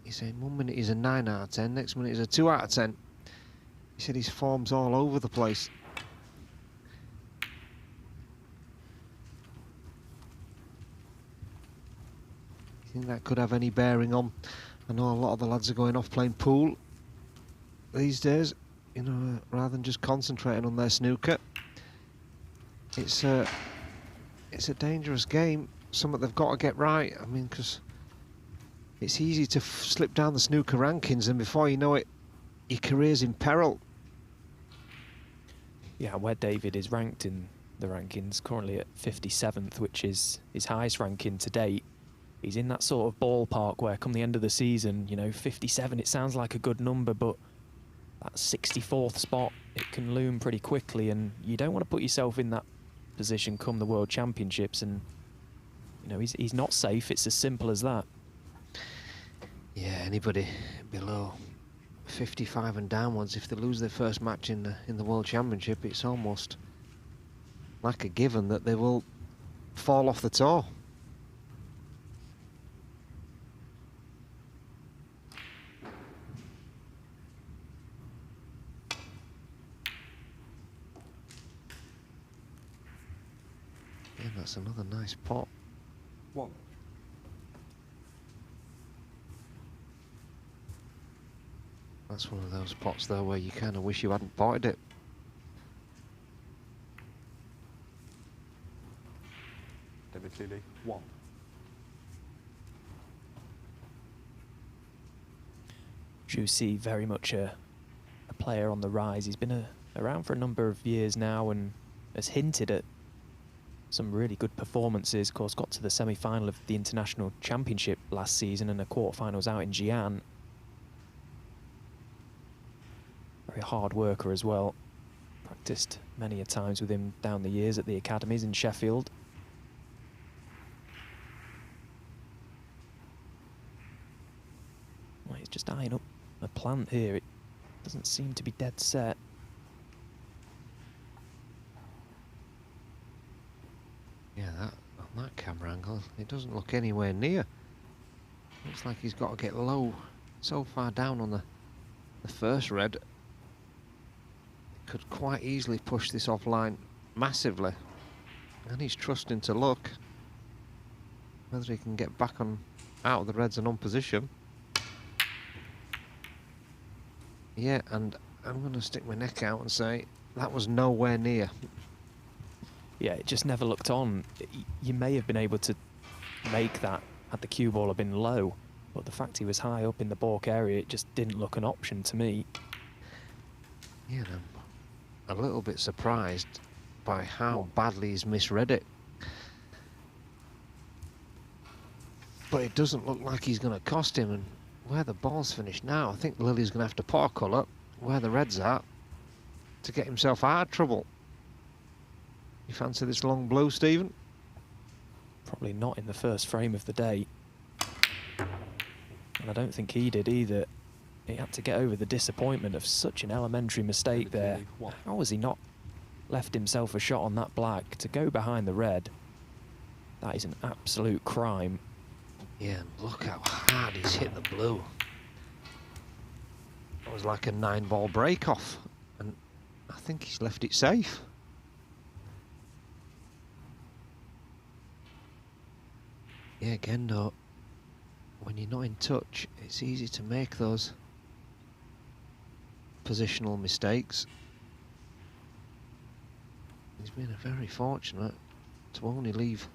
He's saying 1 minute he's a 9 out of 10, next minute he's a 2 out of 10. He said his form's all over the place. You think that could have any bearing on? I know a lot of the lads are going off playing pool these days, you know, rather than just concentrating on their snooker. It's a dangerous game, something they've got to get right. I mean, because it's easy to slip down the snooker rankings, and before you know it, your career's in peril. Yeah, where David is ranked in the rankings, currently at 57th, which is his highest ranking to date. He's in that sort of ballpark where come the end of the season, you know, 57, it sounds like a good number, but that 64th spot, it can loom pretty quickly, and you don't want to put yourself in that position come the World Championships, and, you know, he's not safe. It's as simple as that. Yeah, anybody below 55 and downwards, if they lose their first match in the World Championship, it's almost like a given that they will fall off the tour. Yeah, that's another nice pot. 1. That's one of those pots, though, where you kind of wish you hadn't potted it. David Lilly 1. Juicy, very much a player on the rise. He's been around for a number of years now and has hinted at some really good performances. Of course, got to the semi-final of the International Championship last season and a quarterfinals out in Xi'an. Very hard worker as well. Practiced many a times with him down the years at the academies in Sheffield. Well, he's just eyeing up a plant here. It doesn't seem to be dead set. Yeah, on that camera angle, it doesn't look anywhere near. Looks like he's got to get low, so far down on the first red. Could quite easily push this offline massively, and he's trusting to luck. Whether he can get back on out of the reds and on position. Yeah, and I'm going to stick my neck out and say that was nowhere near. Yeah, it just never looked on. You may have been able to make that had the cue ball have been low, but the fact he was high up in the balk area, it just didn't look an option to me. Yeah, I'm a little bit surprised by how badly he's misread it. But it doesn't look like he's going to cost him, and where the ball's finished now, I think Lily's going to have to pot a colour where the red's at. to get himself out of trouble. You fancy this long blue, Stephen? Probably not in the first frame of the day. And I don't think he did either. He had to get over the disappointment of such an elementary mistake there. How has he not left himself a shot on that black to go behind the red? That is an absolute crime. Yeah, and look how hard he's hit the blue. It was like a 9-ball break-off, and I think he's left it safe. Yeah, again though, when you're not in touch, it's easy to make those positional mistakes. He's been very fortunate to only leave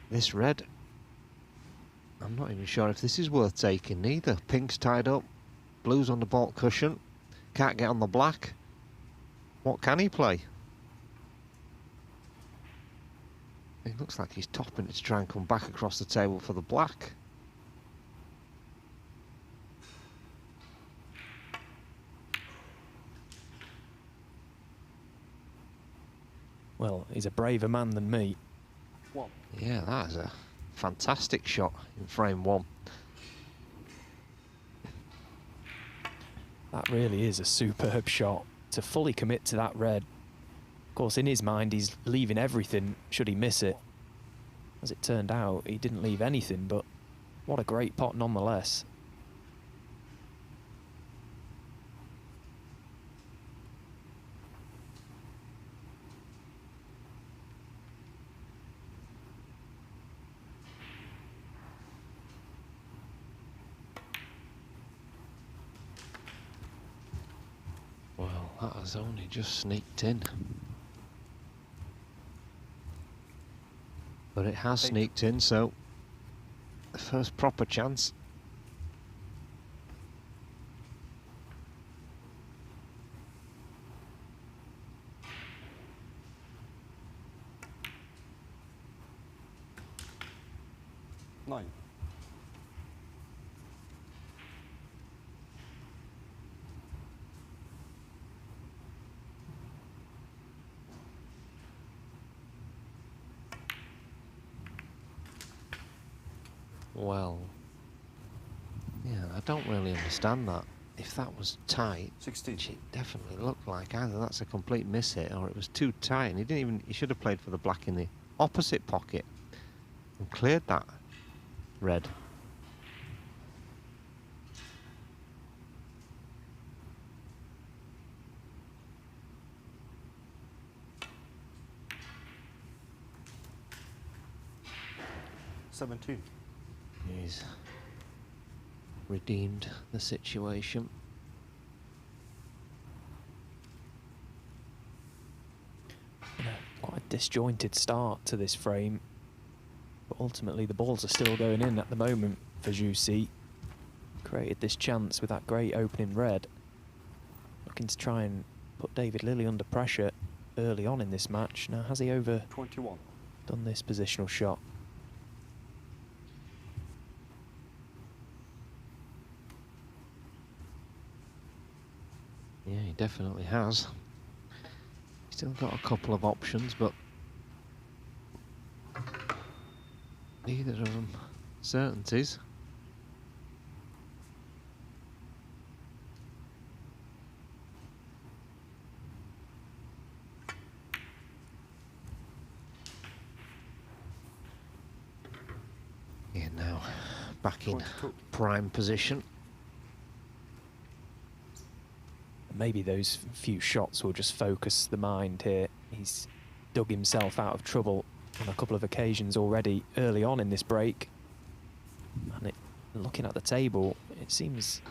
this red. I'm not even sure if this is worth taking neither. Pink's tied up, blue's on the baulk cushion, can't get on the black. What can he play? It looks like he's topping it to try and come back across the table for the black. Well, he's a braver man than me. Yeah, that is a fantastic shot in frame 1. That really is a superb shot to fully commit to that red. Of course, in his mind, he's leaving everything should he miss it. As it turned out, he didn't leave anything, but what a great pot nonetheless. Well, that has only just sneaked in. But it has sneaked in, so the first proper chance. Nine. Well, yeah, I don't really understand that. If that was tight, 16. which it definitely looked like, either that's a complete miss hit or it was too tight, and he should have played for the black in the opposite pocket and cleared that red. $17. He's redeemed the situation. Quite a disjointed start to this frame, but ultimately the balls are still going in at the moment for Jussi. Created this chance with that great opening red. Looking to try and put David Lilley under pressure early on in this match. Now, has he over 21 done this positional shot? Yeah, he definitely has. Still got a couple of options, but neither of them certainties. Yeah, now back in prime position. Maybe those few shots will just focus the mind here. He's dug himself out of trouble on a couple of occasions already early on in this break. And looking at the table, it seems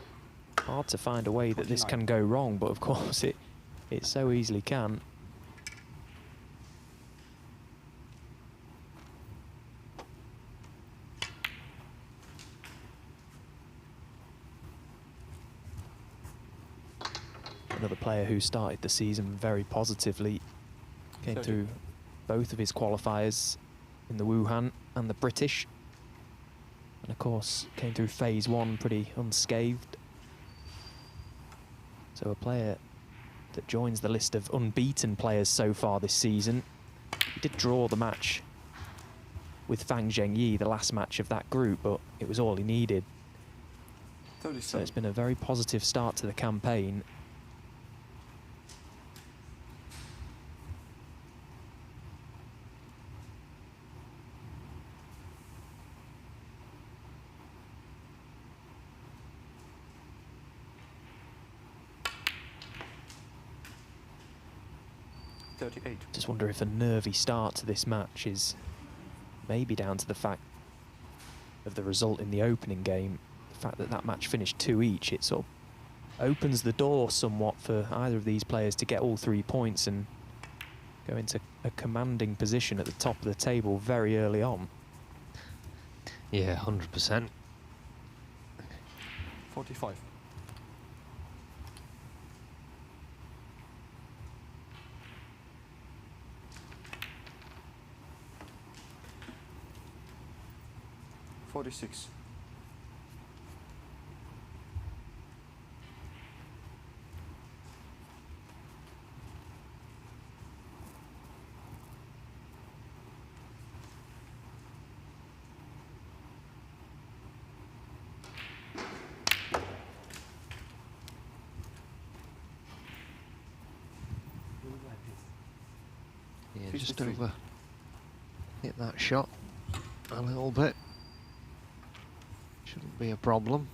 hard to find a way that this can go wrong, but of course it so easily can. Another player who started the season very positively, came through both of his qualifiers in the Wuhan and the British, and of course came through phase 1 pretty unscathed. So a player that joins the list of unbeaten players so far this season. He did draw the match with Fang Zhengyi, the last match of that group, but it was all he needed. So it's been a very positive start to the campaign. Just wonder if a nervy start to this match is maybe down to the fact of the result in the opening game. The fact that that match finished 2 each, it sort of opens the door somewhat for either of these players to get all 3 points and go into a commanding position at the top of the table very early on. Yeah, 100%. 45. $46. Yeah, just over. Hit that shot a little bit. Shouldn't be a problem.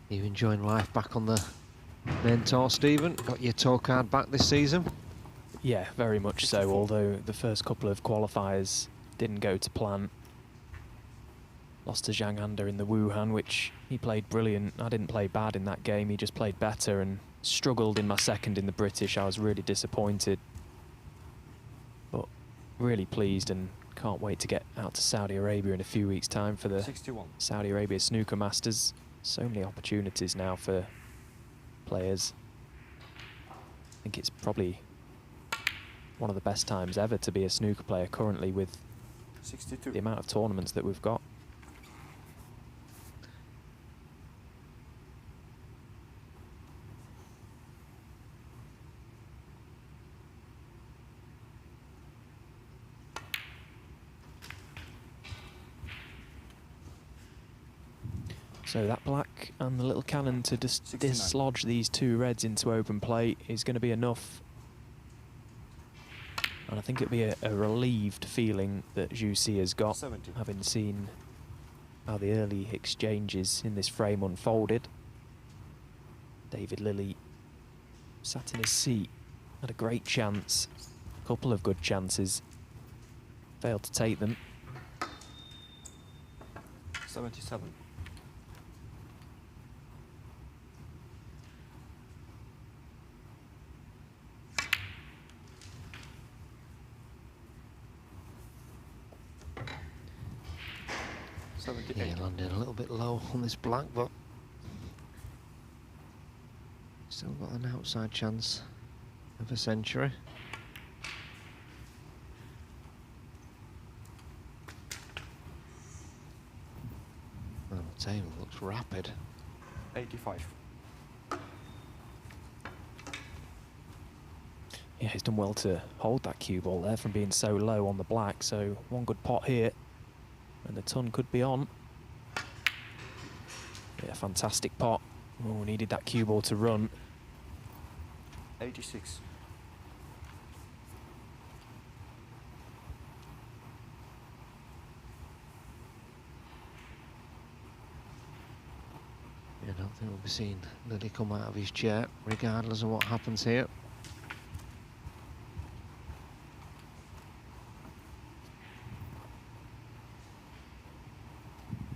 You enjoying life back on the main tour, Stephen? Got your tour card back this season? Yeah, very much so, although the first couple of qualifiers didn't go to plan. Lost to Zhang Anda in the Wuhan, which he played brilliant. I didn't play bad in that game, he just played better and struggled in my second in the British. I was really disappointed, but really pleased and can't wait to get out to Saudi Arabia in a few weeks' time for the 61. Saudi Arabia Snooker Masters. So many opportunities now for players. I think it's probably one of the best times ever to be a snooker player currently with 62. The amount of tournaments that we've got. So that black and the little cannon to just 69. dislodge these two reds into open play is going to be enough. And I think it'll be a relieved feeling that Zhu Si has got, 70. having seen how the early exchanges in this frame unfolded. David Lilley sat in his seat, had a great chance, a couple of good chances, failed to take them. 77. Yeah, landed a little bit low on this black, but still got an outside chance of a century. Well, the table looks rapid. 85. Yeah, he's done well to hold that cue ball there from being so low on the black, so one good pot here. And the ton could be on. Yeah, fantastic pot. Oh, needed that cue ball to run. 86. Yeah, I don't think we'll be seeing Lilley come out of his chair, regardless of what happens here.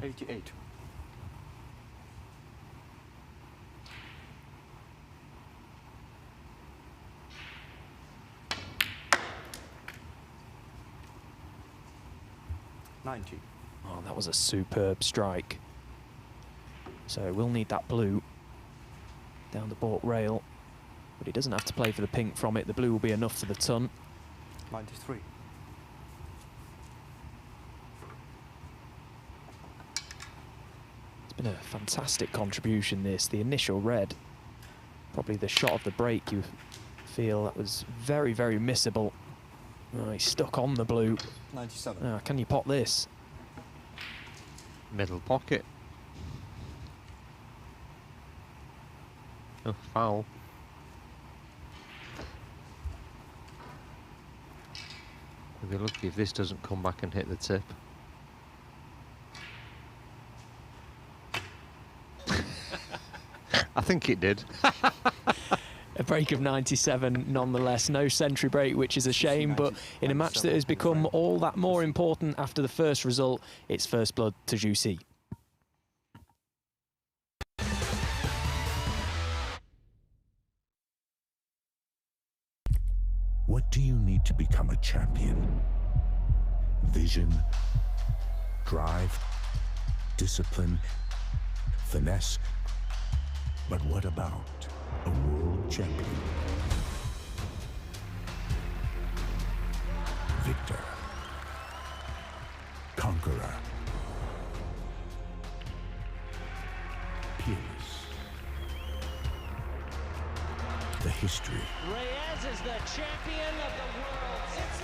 $88. $90. Oh, that was a superb strike. So we'll need that blue down the baulk rail, but he doesn't have to play for the pink from it. The blue will be enough for the ton. 93. It's been a fantastic contribution, this. The initial red, probably the shot of the break, you feel that was very, very missable. Oh, he's stuck on the blue. 97. Oh, can you pot this? Middle pocket. Oh, foul. We'll be lucky if this doesn't come back and hit the tip. I think it did. A break of 97 nonetheless. No century break, which is a shame, but in a match that has become all that more important after the first result, it's first blood to Jussi. What do you need to become a champion? Vision, drive, discipline, finesse. But what about a world champion? Victor, conqueror, peerless. The history. Reyes is the champion of the world. It's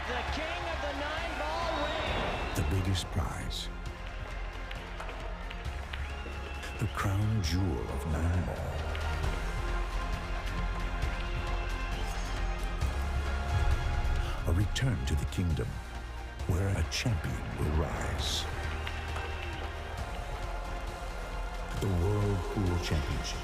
the king of the 9-ball ring. The biggest prize. The crown jewel of 9-ball. A return to the kingdom where a champion will rise. The World Pool Championship.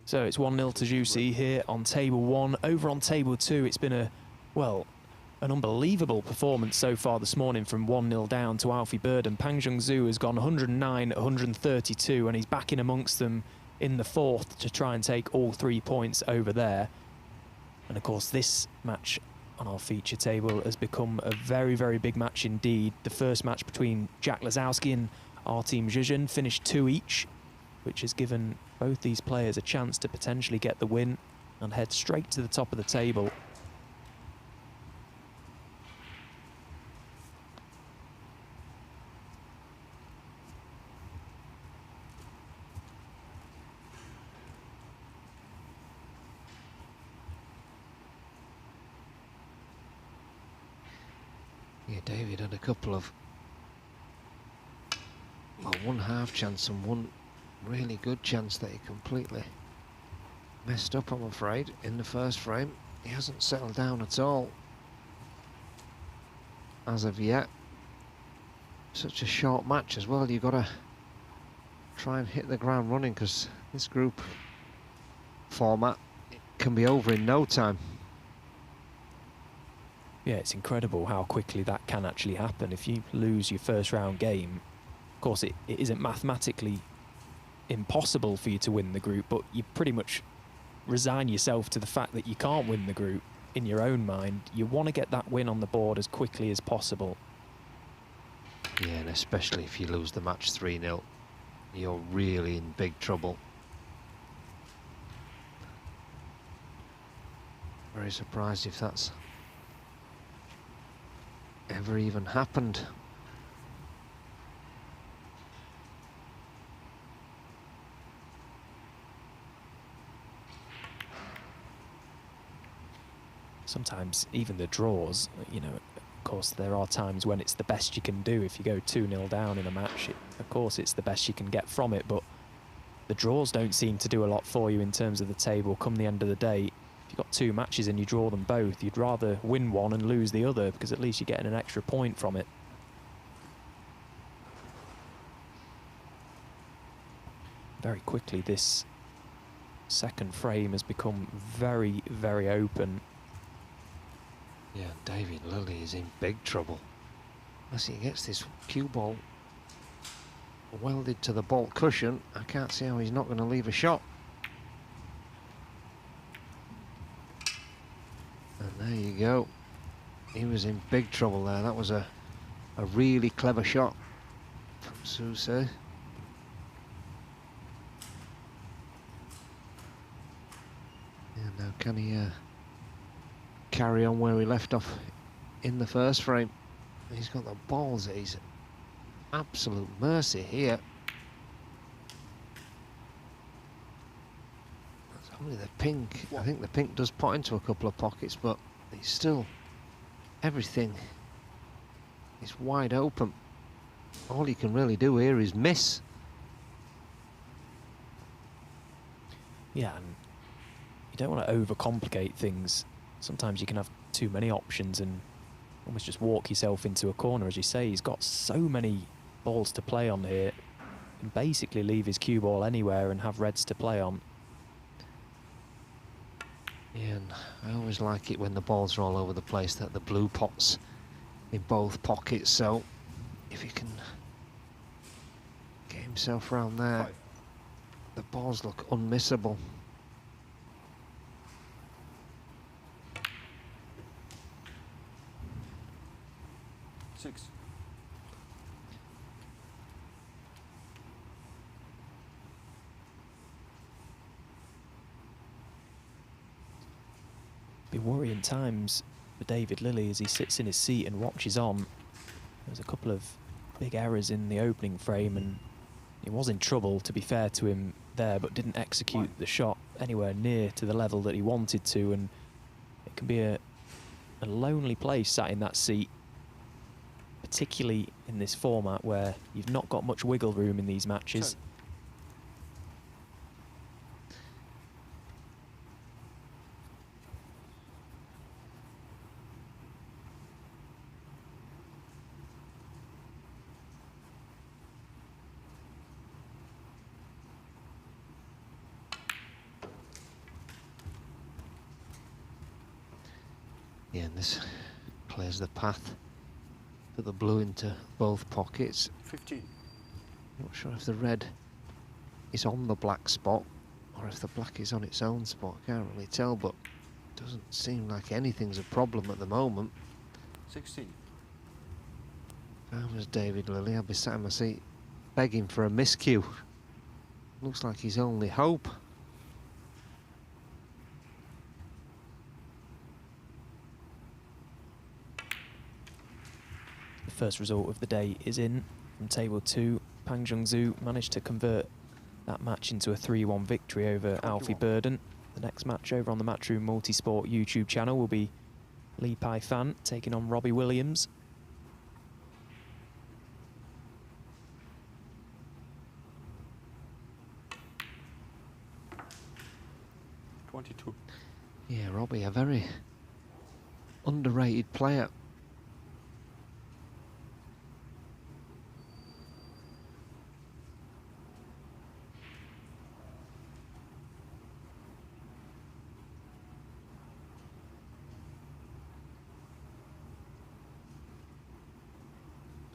So it's 1-0 to Jussi here on table 1. Over on table 2, it's been an unbelievable performance so far this morning from 1-0 down to Alfie Bird, and Pang Jung-Soo has gone 109, 132, and he's back in amongst them in the 4th to try and take all 3 points over there. And of course, this match on our feature table has become a very, very big match indeed. The first match between Jack Lazowski and our team Zhejian finished 2 each, which has given both these players a chance to potentially get the win and head straight to the top of the table. Yeah, David had a couple of, well, one half chance and one really good chance that he completely messed up, I'm afraid, in the first frame. He hasn't settled down at all as of yet. Such a short match as well. You've got to try and hit the ground running, because this group format can be over in no time. Yeah, it's incredible how quickly that can actually happen. If you lose your first round game, of course it isn't mathematically impossible for you to win the group, but you pretty much resign yourself to the fact that you can't win the group in your own mind. You want to get that win on the board as quickly as possible. Yeah, and especially if you lose the match 3-0, you're really in big trouble. Very surprised if that's ever even happened. Sometimes even the draws, you know, of course there are times when it's the best you can do. If you go 2-0 down in a match, of course it's the best you can get from it, but the draws don't seem to do a lot for you in terms of the table come the end of the day. If you've got 2 matches and you draw them both, you'd rather win one and lose the other, because at least you're getting an extra point from it. Very quickly, this second frame has become very, very open. Yeah, David Lilley is in big trouble. Unless he gets this cue ball welded to the ball cushion, I can't see how he's not going to leave a shot. And there you go. He was in big trouble there. That was a really clever shot from Sousa. And now can he carry on where he left off in the first frame? He's got the balls at his absolute mercy here. That's only the pink. I think the pink does pot into a couple of pockets, but he's still, everything is wide open. All he can really do here is miss. Yeah, and you don't want to overcomplicate things. Sometimes you can have too many options and almost just walk yourself into a corner. As you say, he's got so many balls to play on here. He can basically leave his cue ball anywhere and have reds to play on. Yeah, and I always like it when the balls are all over the place, that the blue pot's in both pockets, so if he can get himself around there, the balls look unmissable. Be worrying times for David Lilley as he sits in his seat and watches on. There's a couple of big errors in the opening frame, and he was in trouble, to be fair to him there, but didn't execute the shot anywhere near to the level that he wanted to, and it can be a lonely place sat in that seat, particularly in this format where you've not got much wiggle room in these matches. Yeah, and this clears the path for the blue into both pockets. 15. Not sure if the red is on the black spot or if the black is on its own spot. Can't really tell, but doesn't seem like anything's a problem at the moment. 16. If I was David Lilley, I'd be sat in my seat begging for a miscue. Looks like his only hope. First result of the day is in from table 2. Pang Jung-Zhu managed to convert that match into a 3-1 victory over Alfie Burden. The next match over on the Matchroom Multisport YouTube channel will be Li Pai Fan taking on Robbie Williams. Yeah, Robbie, a very underrated player.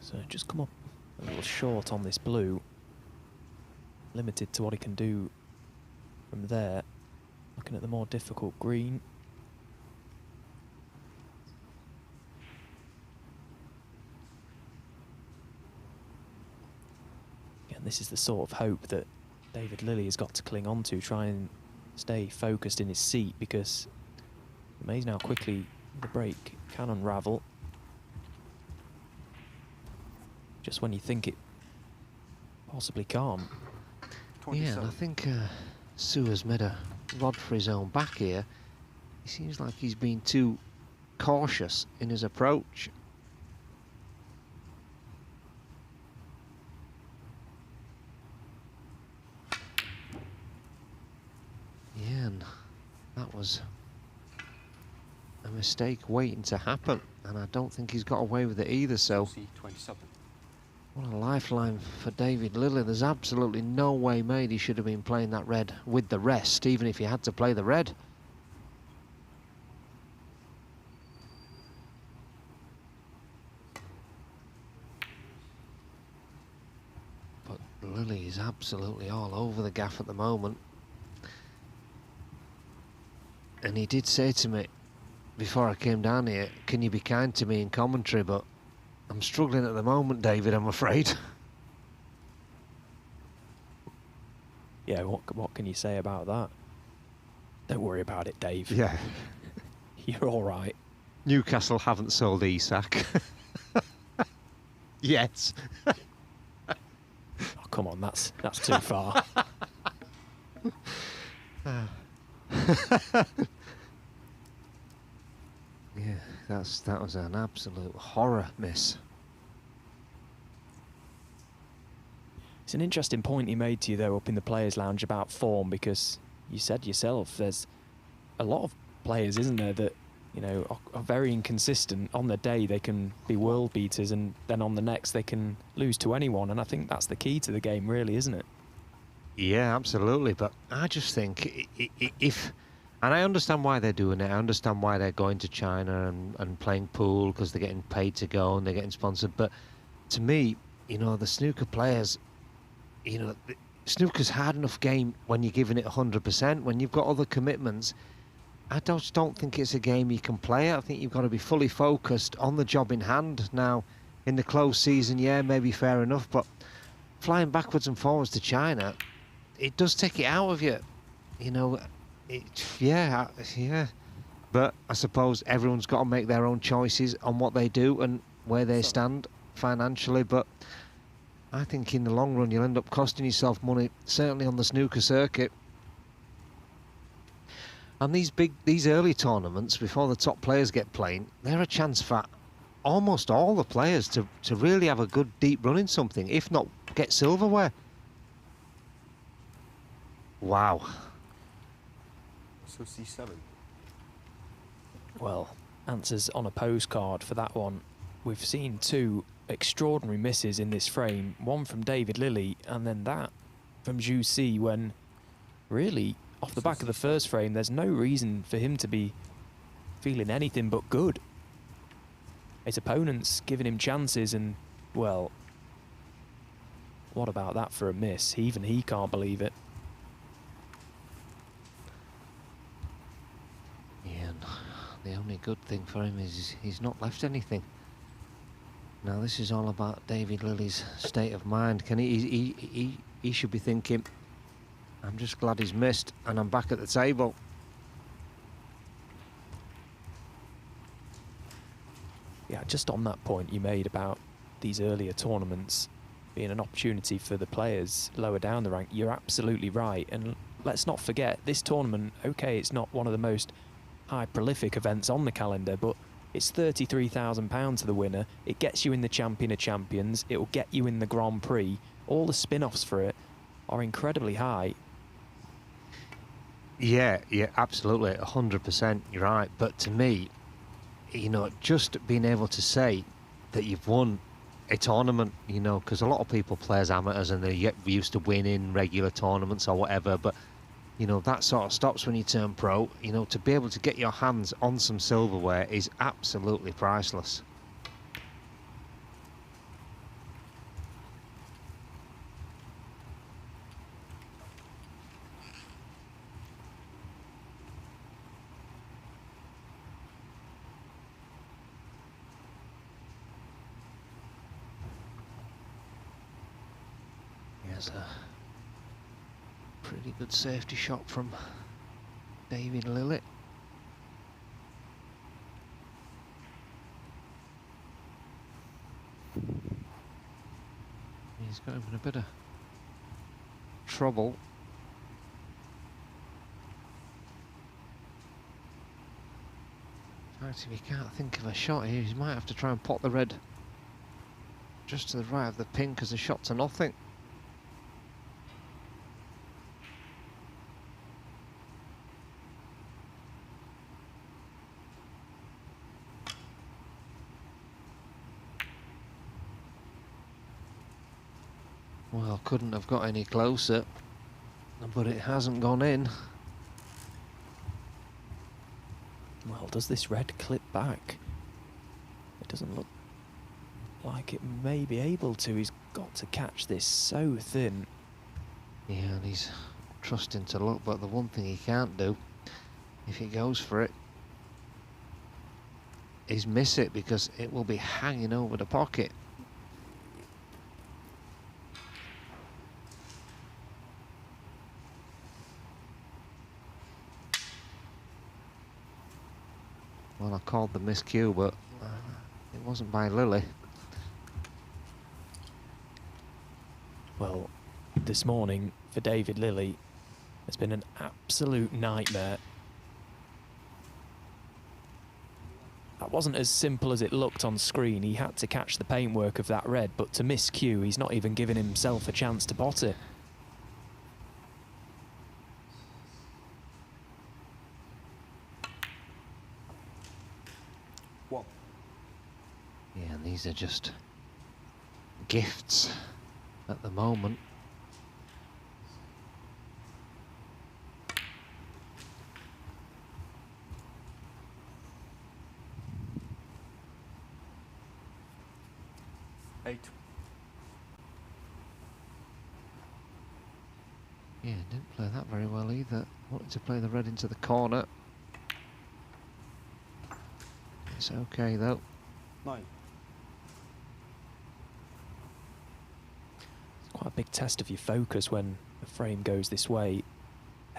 So just come up a little short on this blue. Limited to what he can do from there. Looking at the more difficult green. Again, this is the sort of hope that David Lilley has got to cling on to, try and stay focused in his seat, because amazing how quickly the break can unravel. Just when you think it possibly can't. Yeah, and I think Su has made a rod for his own back here. He seems like he's been too cautious in his approach. Yeah, and that was mistake waiting to happen, and I don't think he's got away with it either. So, 27. what a lifeline for David Lilley. There's absolutely no way made he should have been playing that red with the rest, even if he had to play the red. But Lilley is absolutely all over the gaff at the moment. And he did say to me before I came down here, can you be kind to me in commentary? But I'm struggling at the moment, David, I'm afraid. Yeah, what can you say about that? Don't worry about it, Dave. Yeah. You're all right. Newcastle haven't sold Isak. Yet. Oh, come on, that's too far. Yeah, that was an absolute horror miss. It's an interesting point he made to you, though, up in the Players' Lounge about form, because you said yourself there's a lot of players, isn't there, that, you know, are very inconsistent. On the day they can be world beaters, and then on the next they can lose to anyone, and I think that's the key to the game, really, isn't it? Yeah, absolutely. But I just think if... And I understand why they're doing it. I understand why they're going to China and playing pool, because they're getting paid to go and they're getting sponsored. But to me, you know, the snooker players, you know, snooker's hard enough game when you're giving it 100%. When you've got other commitments, I just don't think it's a game you can play. I think you've got to be fully focused on the job in hand. Now, in the closed season, yeah, maybe fair enough, but flying backwards and forwards to China, it does take it out of you, you know. Yeah. But I suppose everyone's got to make their own choices on what they do and where they stand financially. But I think in the long run, you'll end up costing yourself money, certainly on the snooker circuit. And these early tournaments, before the top players get playing, they're a chance for almost all the players to really have a good deep run in something, if not get silverware. Wow. So C7. Well, answers on a postcard for that one. We've seen two extraordinary misses in this frame. One from David Lilley, and then that from Zhu Si, when really, off the back of the first frame, there's no reason for him to be feeling anything but good. His opponent's giving him chances, and, well, what about that for a miss? Even he can't believe it. The only good thing for him is he's not left anything. Now this is all about David Lilley's state of mind. He should be thinking, I'm just glad he's missed and I'm back at the table. Yeah, just on that point you made about these earlier tournaments being an opportunity for the players lower down the rank, you're absolutely right. And let's not forget, this tournament, okay, it's not one of the most high prolific events on the calendar, but it's £33,000 to the winner. It gets you in the Champion of Champions. It will get you in the Grand Prix. All the spin-offs for it are incredibly high. Yeah, absolutely, 100%. You're right. But to me, you know, just being able to say that you've won a tournament, you know, because a lot of people play as amateurs and they get used to winning regular tournaments or whatever, but you know, that sort of stops when you turn pro. You know, to be able to get your hands on some silverware is absolutely priceless. Here's a pretty good safety shot from David Lilley. He's got him in a bit of trouble. In fact, if he can't think of a shot here, he might have to try and pot the red just to the right of the pin, because the shot's a nothing. Well, couldn't have got any closer, but it hasn't gone in. Well, does this red clip back? It doesn't look like it may be able to. He's got to catch this so thin. Yeah, and he's trusting to luck, but the one thing he can't do, if he goes for it, is miss it, because it will be hanging over the pocket. Well, I called the miscue, but it wasn't by Lily. Well, this morning for David Lilly has been an absolute nightmare. That wasn't as simple as it looked on screen. He had to catch the paintwork of that red, but to miscue, he's not even giving himself a chance to pot it. One. Yeah, and these are just gifts at the moment. Eight. Yeah, didn't play that very well either. Wanted to play the red into the corner. It's okay though. 9. It's quite a big test of your focus when the frame goes this way.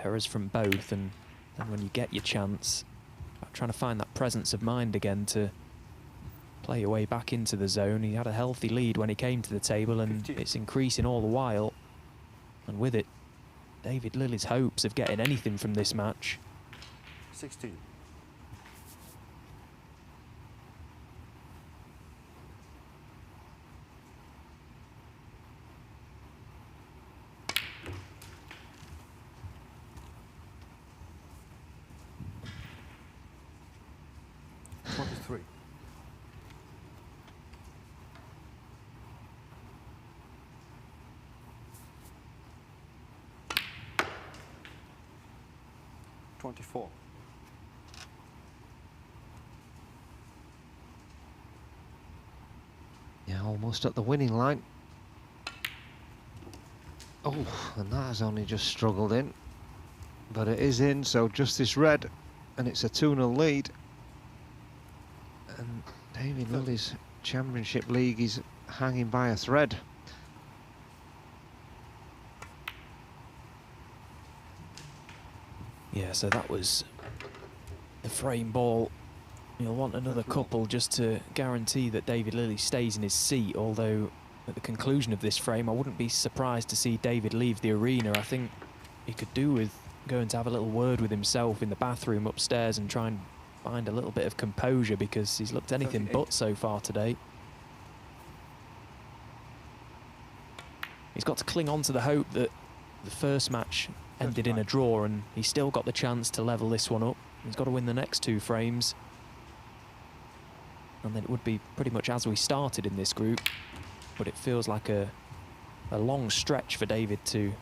Errors from both, and then when you get your chance, trying to find that presence of mind again to play your way back into the zone. He had a healthy lead when he came to the table, and 15. It's increasing all the while. And with it, David Lilly's hopes of getting anything from this match. 16. Three. $24. Yeah, almost at the winning line. Oh, and that has only just struggled in. But it is in, so just this red, and it's a 2-0 lead. And David Lilly's Championship League is hanging by a thread. Yeah, so that was the frame ball. You'll want another couple just to guarantee that David Lilly stays in his seat, although at the conclusion of this frame I wouldn't be surprised to see David leave the arena. I think he could do with going to have a little word with himself in the bathroom upstairs and try and find a little bit of composure, because he's looked anything but so far today. He's got to cling on to the hope that the first match ended in a draw, and he's still got the chance to level this one up. He's got to win the next 2 frames, and then it would be pretty much as we started in this group, but it feels like a long stretch for David to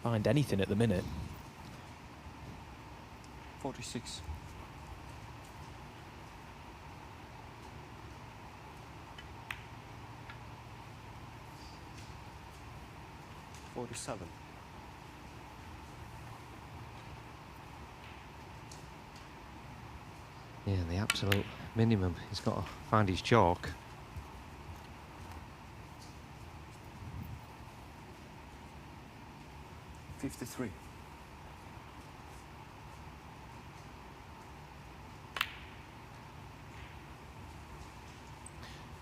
find anything at the minute. 46. 47. Yeah, the absolute minimum. He's got to find his chalk. $53.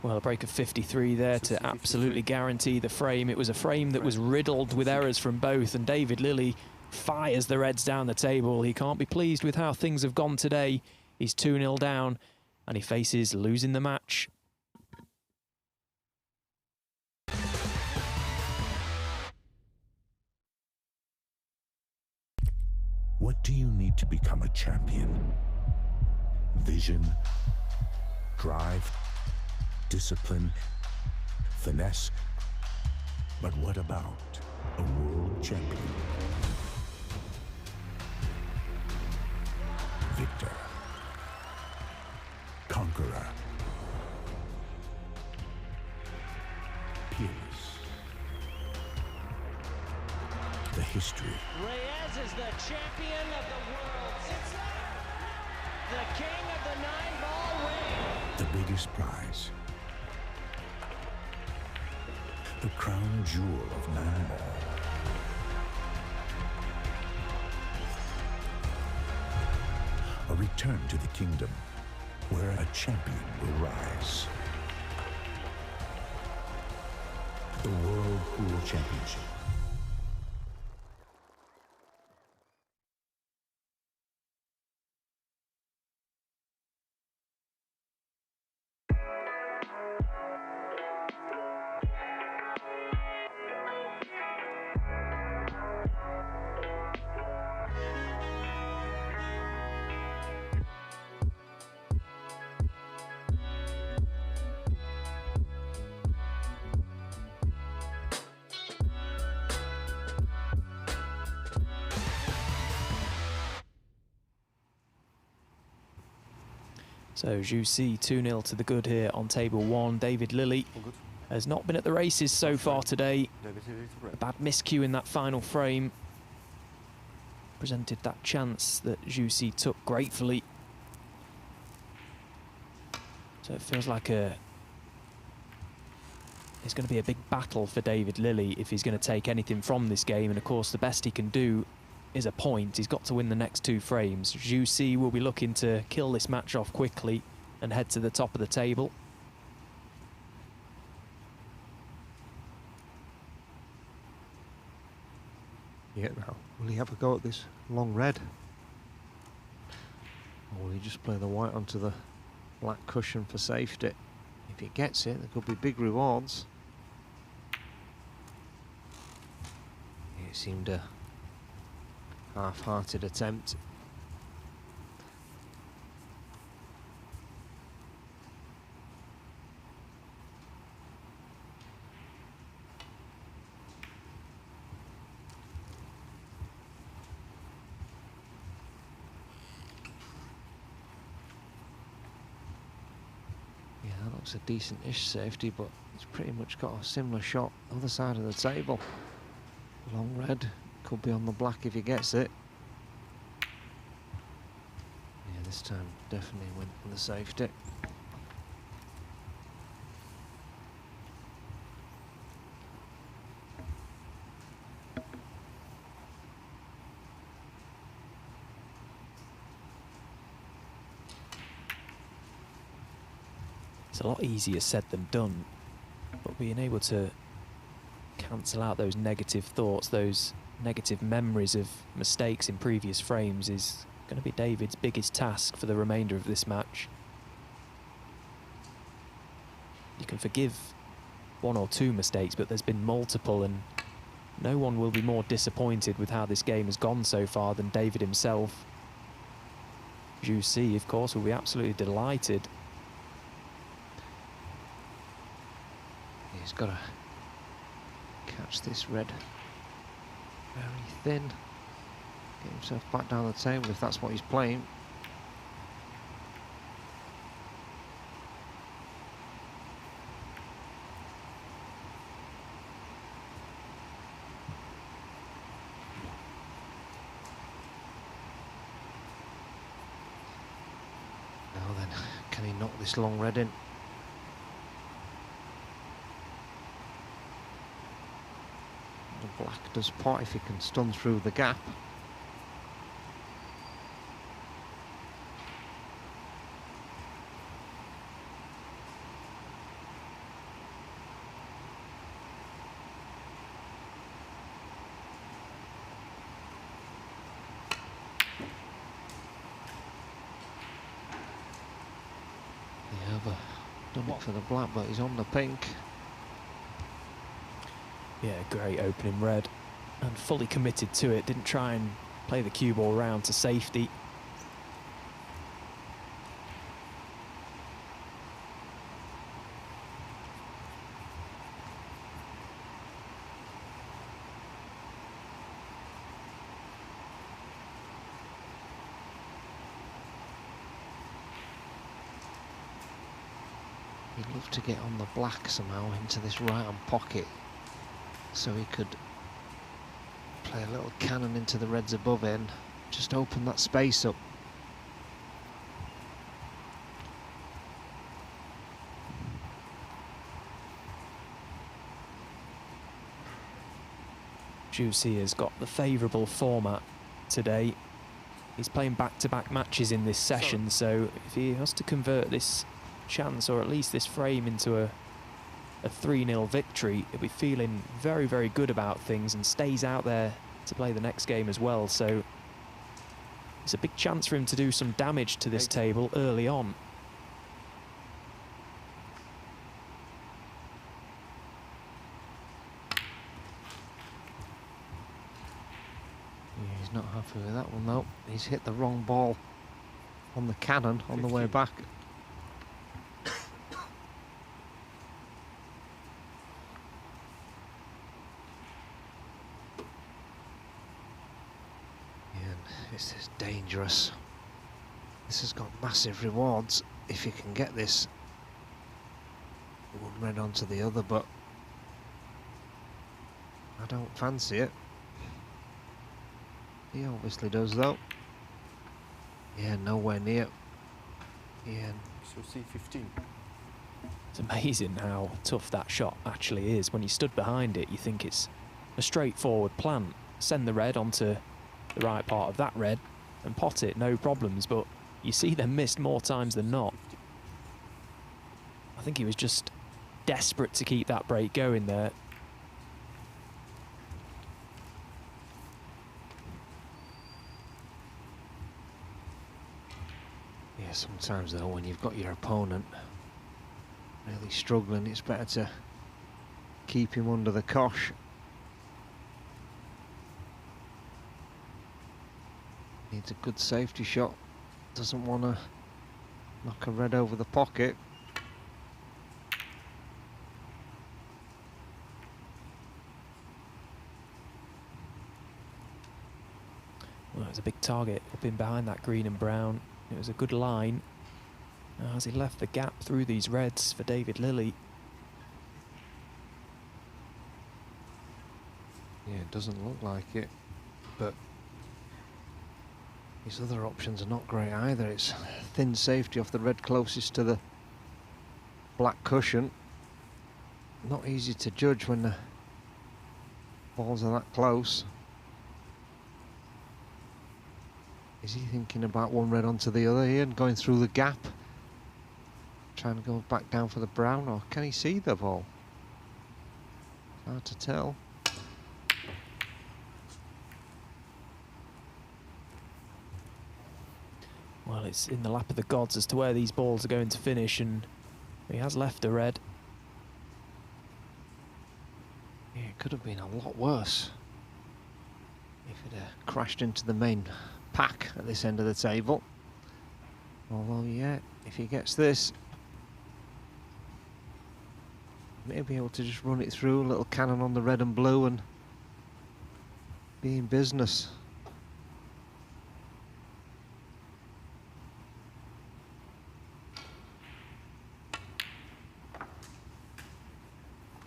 Well, a break of 53 there to absolutely guarantee the frame. It was a frame that was riddled with errors from both, and David Lilly fires the reds down the table. He can't be pleased with how things have gone today. He's 2-0 down, and he faces losing the match. What do you need to become a champion? Vision, drive, discipline, finesse. But what about a world champion? Victor. Conqueror. Peerless. The history. Reyes is the champion of the world. It's the king of the 9-ball ring. The biggest prize. The crown jewel of 9-ball. A return to the kingdom where a champion will rise. The World Pool Championship. So Juicy 2-0 to the good here on table 1. David Lilley has not been at the races so far today. A bad miscue in that final frame presented that chance that Juicy took gratefully. So it feels like it's going to be a big battle for David Lilley if he's going to take anything from this game. And of course the best he can do is a point. He's got to win the next 2 frames. Juicy will be looking to kill this match off quickly and head to the top of the table. Yeah, now, will he have a go at this long red? Or will he just play the white onto the black cushion for safety? If he gets it, there could be big rewards. It seemed a half-hearted attempt. Yeah, that looks a decent-ish safety, but it's pretty much got a similar shot other side of the table. Long red. Could be on the black if he gets it. Yeah, this time definitely went for the safety. It's a lot easier said than done, but being able to cancel out those negative thoughts, those negative memories of mistakes in previous frames is going to be David's biggest task for the remainder of this match. You can forgive 1 or 2 mistakes, but there's been multiple, and no one will be more disappointed with how this game has gone so far than David himself. Juicy, of course, will be absolutely delighted. He's got to catch this red very thin, get himself back down the table if that's what he's playing. Now then, can he knock this long red in? The black does pot if he can stun through the gap. Yeah, done it for the black, but he's on the pink. Yeah, great opening red and fully committed to it. Didn't try and play the cue ball round to safety. He'd love to get on the black somehow into this right-hand pocket so he could play a little cannon into the reds above it and just open that space up. Juicy has got the favourable format today. He's playing back-to-back matches in this session, so if he has to convert this chance, or at least this frame, into a 3-0 victory, he'll be feeling very, very good about things and stays out there to play the next game as well. So it's a big chance for him to do some damage to this table early on. He's not happy with that one though. He's hit the wrong ball on the cannon on the way back. This is dangerous. This has got massive rewards if you can get this one red onto the other, but I don't fancy it. He obviously does though. Yeah, nowhere near. Yeah. So C15. It's amazing how tough that shot actually is. When you stood behind it, you think it's a straightforward plan. Send the red onto the right part of that red and pot it, no problems, but you see them missed more times than not. I think he was just desperate to keep that break going there. Yeah, sometimes though, when you've got your opponent really struggling, it's better to keep him under the cosh. Needs a good safety shot. Doesn't want to knock a red over the pocket. Well, it was a big target up in behind that green and brown. It was a good line. Now, as he left the gap through these reds for David Lilley. Yeah, it doesn't look like it, but his other options are not great either. It's thin safety off the red closest to the black cushion. Not easy to judge when the balls are that close. Is he thinking about one red onto the other here and going through the gap? Trying to go back down for the brown, or can he see the ball? Hard to tell. Well, it's in the lap of the gods as to where these balls are going to finish, and he has left a red. Yeah, it could have been a lot worse if it had crashed into the main pack at this end of the table. Although, yeah, if he gets this, may be able to just run it through, a little cannon on the red and blue, and be in business.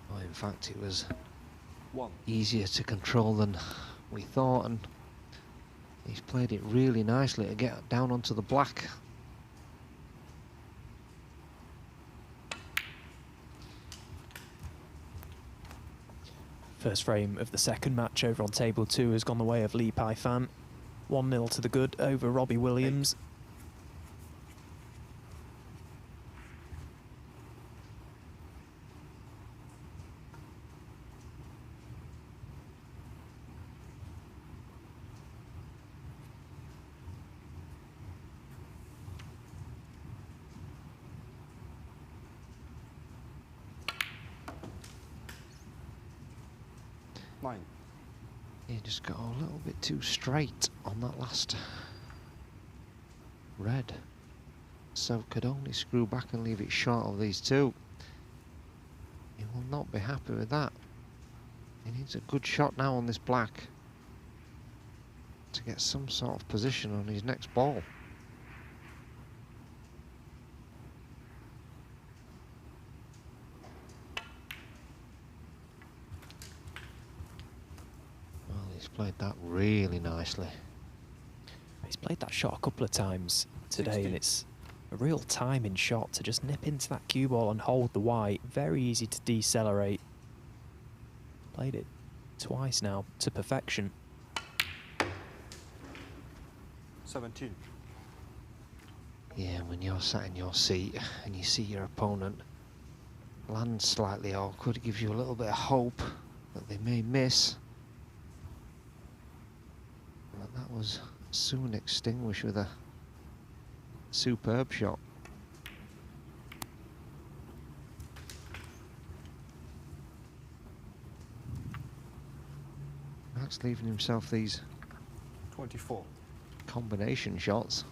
Well, in fact, it was easier to control than we thought, and he's played it really nicely to get down onto the black. First frame of the second match over on table 2 has gone the way of Lee Pai Fan. 1-0 to the good over Robbie Williams. Mine. He just got a little bit too straight on that last red, so could only screw back and leave it short of these two. He will not be happy with that. He needs a good shot now on this black to get some sort of position on his next ball. played that really nicely. He's played that shot a couple of times today, and it's a real timing shot to just nip into that cue ball and hold the white. Very easy to decelerate. Played it twice now to perfection. 17. Yeah, when you're sat in your seat and you see your opponent land slightly awkward, it gives you a little bit of hope that they may miss. But that was soon extinguished with a superb shot. Max leaving himself these 24. combination shots.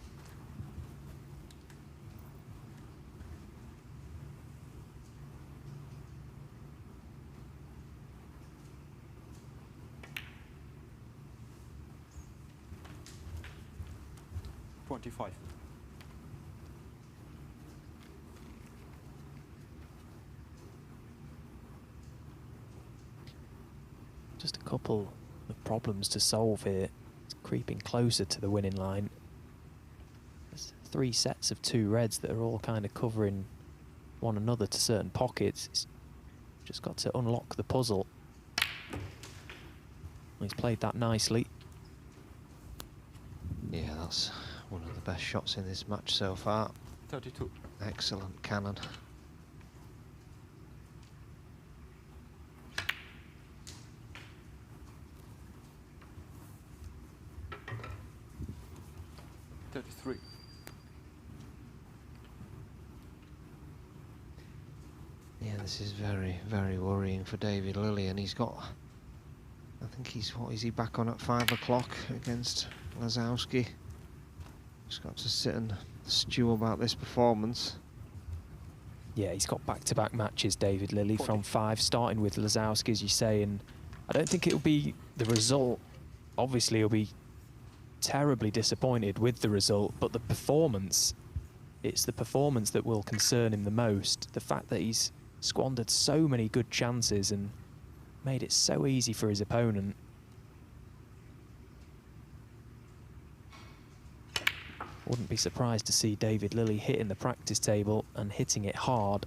Just a couple of problems to solve here. It's creeping closer to the winning line. There's 3 sets of 2 reds that are all kind of covering one another to certain pockets. It's just got to unlock the puzzle. He's played that nicely. Yeah, that's one of the best shots in this match so far. 32. Excellent cannon. Yeah, this is very, very worrying for David Lilley, and he's got, I think he's, what is he back on at 5 o'clock against Lazowski? Just got to sit and stew about this performance. Yeah, he's got back-to-back matches, David Lilley, from 5, starting with Lazowski, as you say, and I don't think it'll be the result. Obviously, he'll be terribly disappointed with the result, but the performance, it's the performance that will concern him the most. The fact that he's squandered so many good chances and made it so easy for his opponent. Wouldn't be surprised to see David Lilley hitting the practice table and hitting it hard.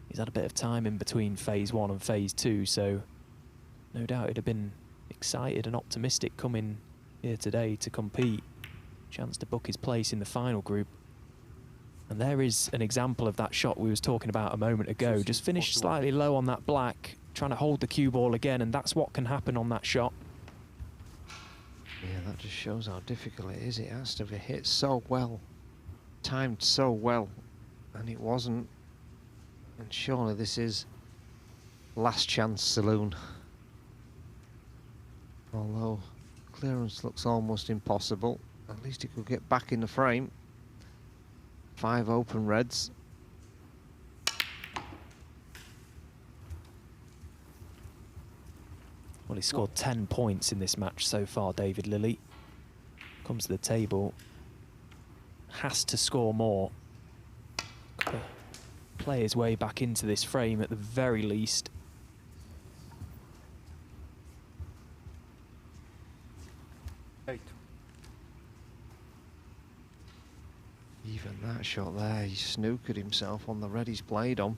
He's had a bit of time in between phase 1 and phase 2, so no doubt he'd have been excited and optimistic coming here today to compete. Chance to book his place in the final group. And there is an example of that shot we was talking about a moment ago. Just finished slightly low on that black, trying to hold the cue ball again, and that's what can happen on that shot. Yeah, that just shows how difficult it is. It has to be hit so well, timed so well, and it wasn't. And surely this is last chance saloon. Although clearance looks almost impossible, at least he could get back in the frame. 5 open reds. Well, he scored 10 points in this match so far, David Lilley. Comes to the table, has to score more. Got to play his way back into this frame at the very least. Even that shot there, he snookered himself on the red he's played on.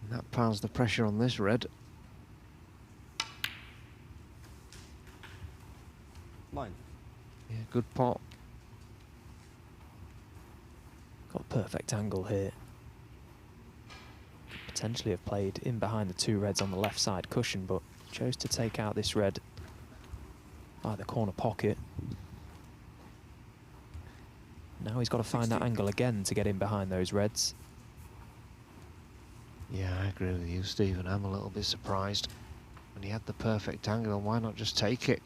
And that piles the pressure on this red. 9. Yeah, good pot. Got a perfect angle here. Could potentially have played in behind the 2 reds on the left side cushion, but chose to take out this red by the corner pocket. Now he's got to find that angle again to get in behind those reds. Yeah, I agree with you, Stephen. I'm a little bit surprised. When he had the perfect angle, why not just take it?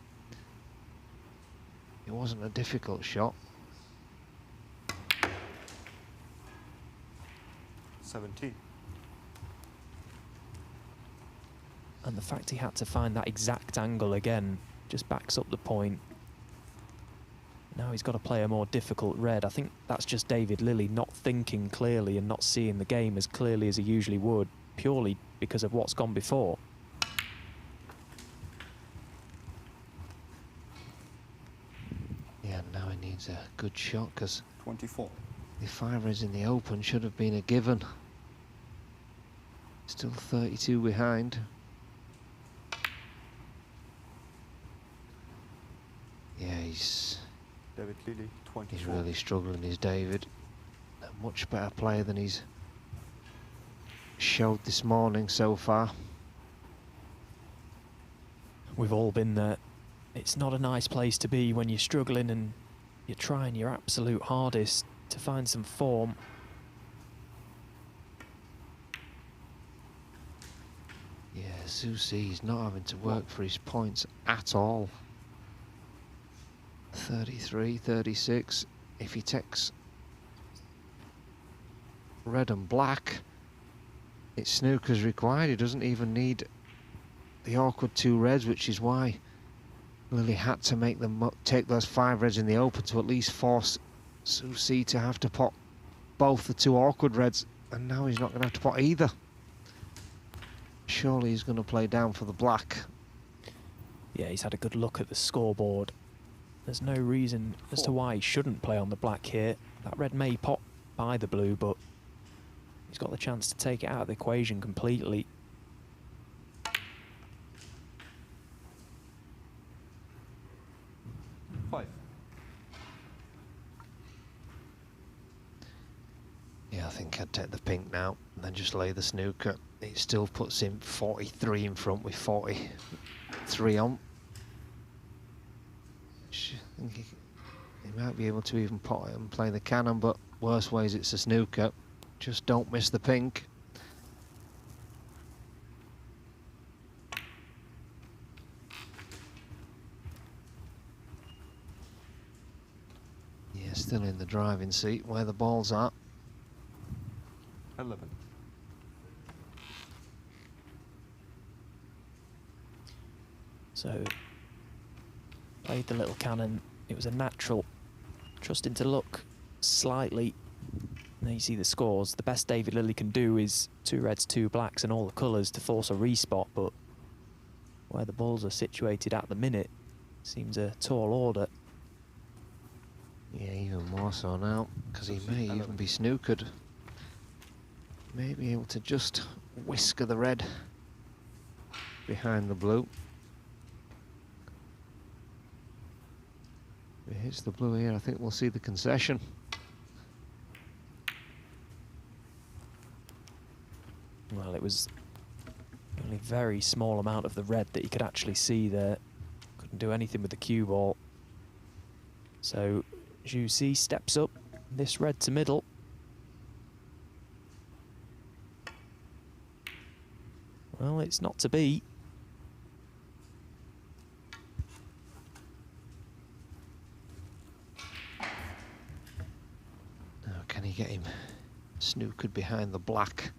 It wasn't a difficult shot. 17. And the fact he had to find that exact angle again just backs up the point. Now he's got to play a more difficult red. I think that's just David Lilley not thinking clearly and not seeing the game as clearly as he usually would, purely because of what's gone before. Yeah, now he needs a good shot because 24. the 5 reds in the open should have been a given. Still 32 behind. Yeah, he's David Lilley, 24. He's really struggling, is David. A much better player than he's showed this morning so far. We've all been there. It's not a nice place to be when you're struggling and you're trying your absolute hardest to find some form. Yeah, Susi's not having to work for his points at all. 33, 36. If he takes red and black, it's snooker's required. He doesn't even need the awkward 2 reds, which is why Lilley had to make them take those 5 reds in the open to at least force Susi to have to pot both the 2 awkward reds, and now he's not going to have to pot either. Surely he's going to play down for the black. Yeah, he's had a good look at the scoreboard. There's no reason as to why he shouldn't play on the black here. That red may pop by the blue, but he's got the chance to take it out of the equation completely. Yeah, I think I'd take the pink now and then just lay the snooker. It still puts him 43 in front with 43 on. I think he might be able to even pot it and play the cannon, but worst ways it's a snooker. Just don't miss the pink. Yeah, still in the driving seat where the ball's at. 11. So, played the little cannon. It was a natural. Trusting to look slightly. And there you see the scores. The best David Lilley can do is 2 reds, 2 blacks, and all the colours to force a respot. But where the balls are situated at the minute, seems a tall order. Yeah, even more so now, because he may even be snookered. May be able to just whisker the red behind the blue. If it hits the blue here, I think we'll see the concession. Well, it was only a very small amount of the red that you could actually see there. Couldn't do anything with the cue ball. So, Juicy steps up, this red to middle. Well, it's not to be. Now, can he get him snookered behind the black?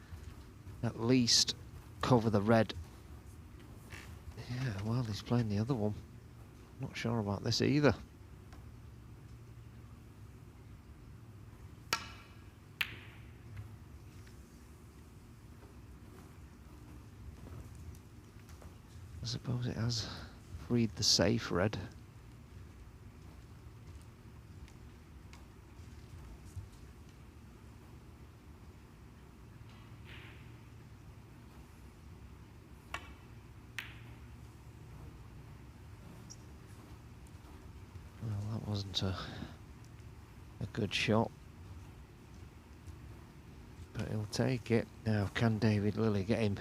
At least cover the red. Yeah, well, he's playing the other one. Not sure about this either. I suppose it has freed the safe red. Well, that wasn't a good shot, but he'll take it. Now, can David Lilley get him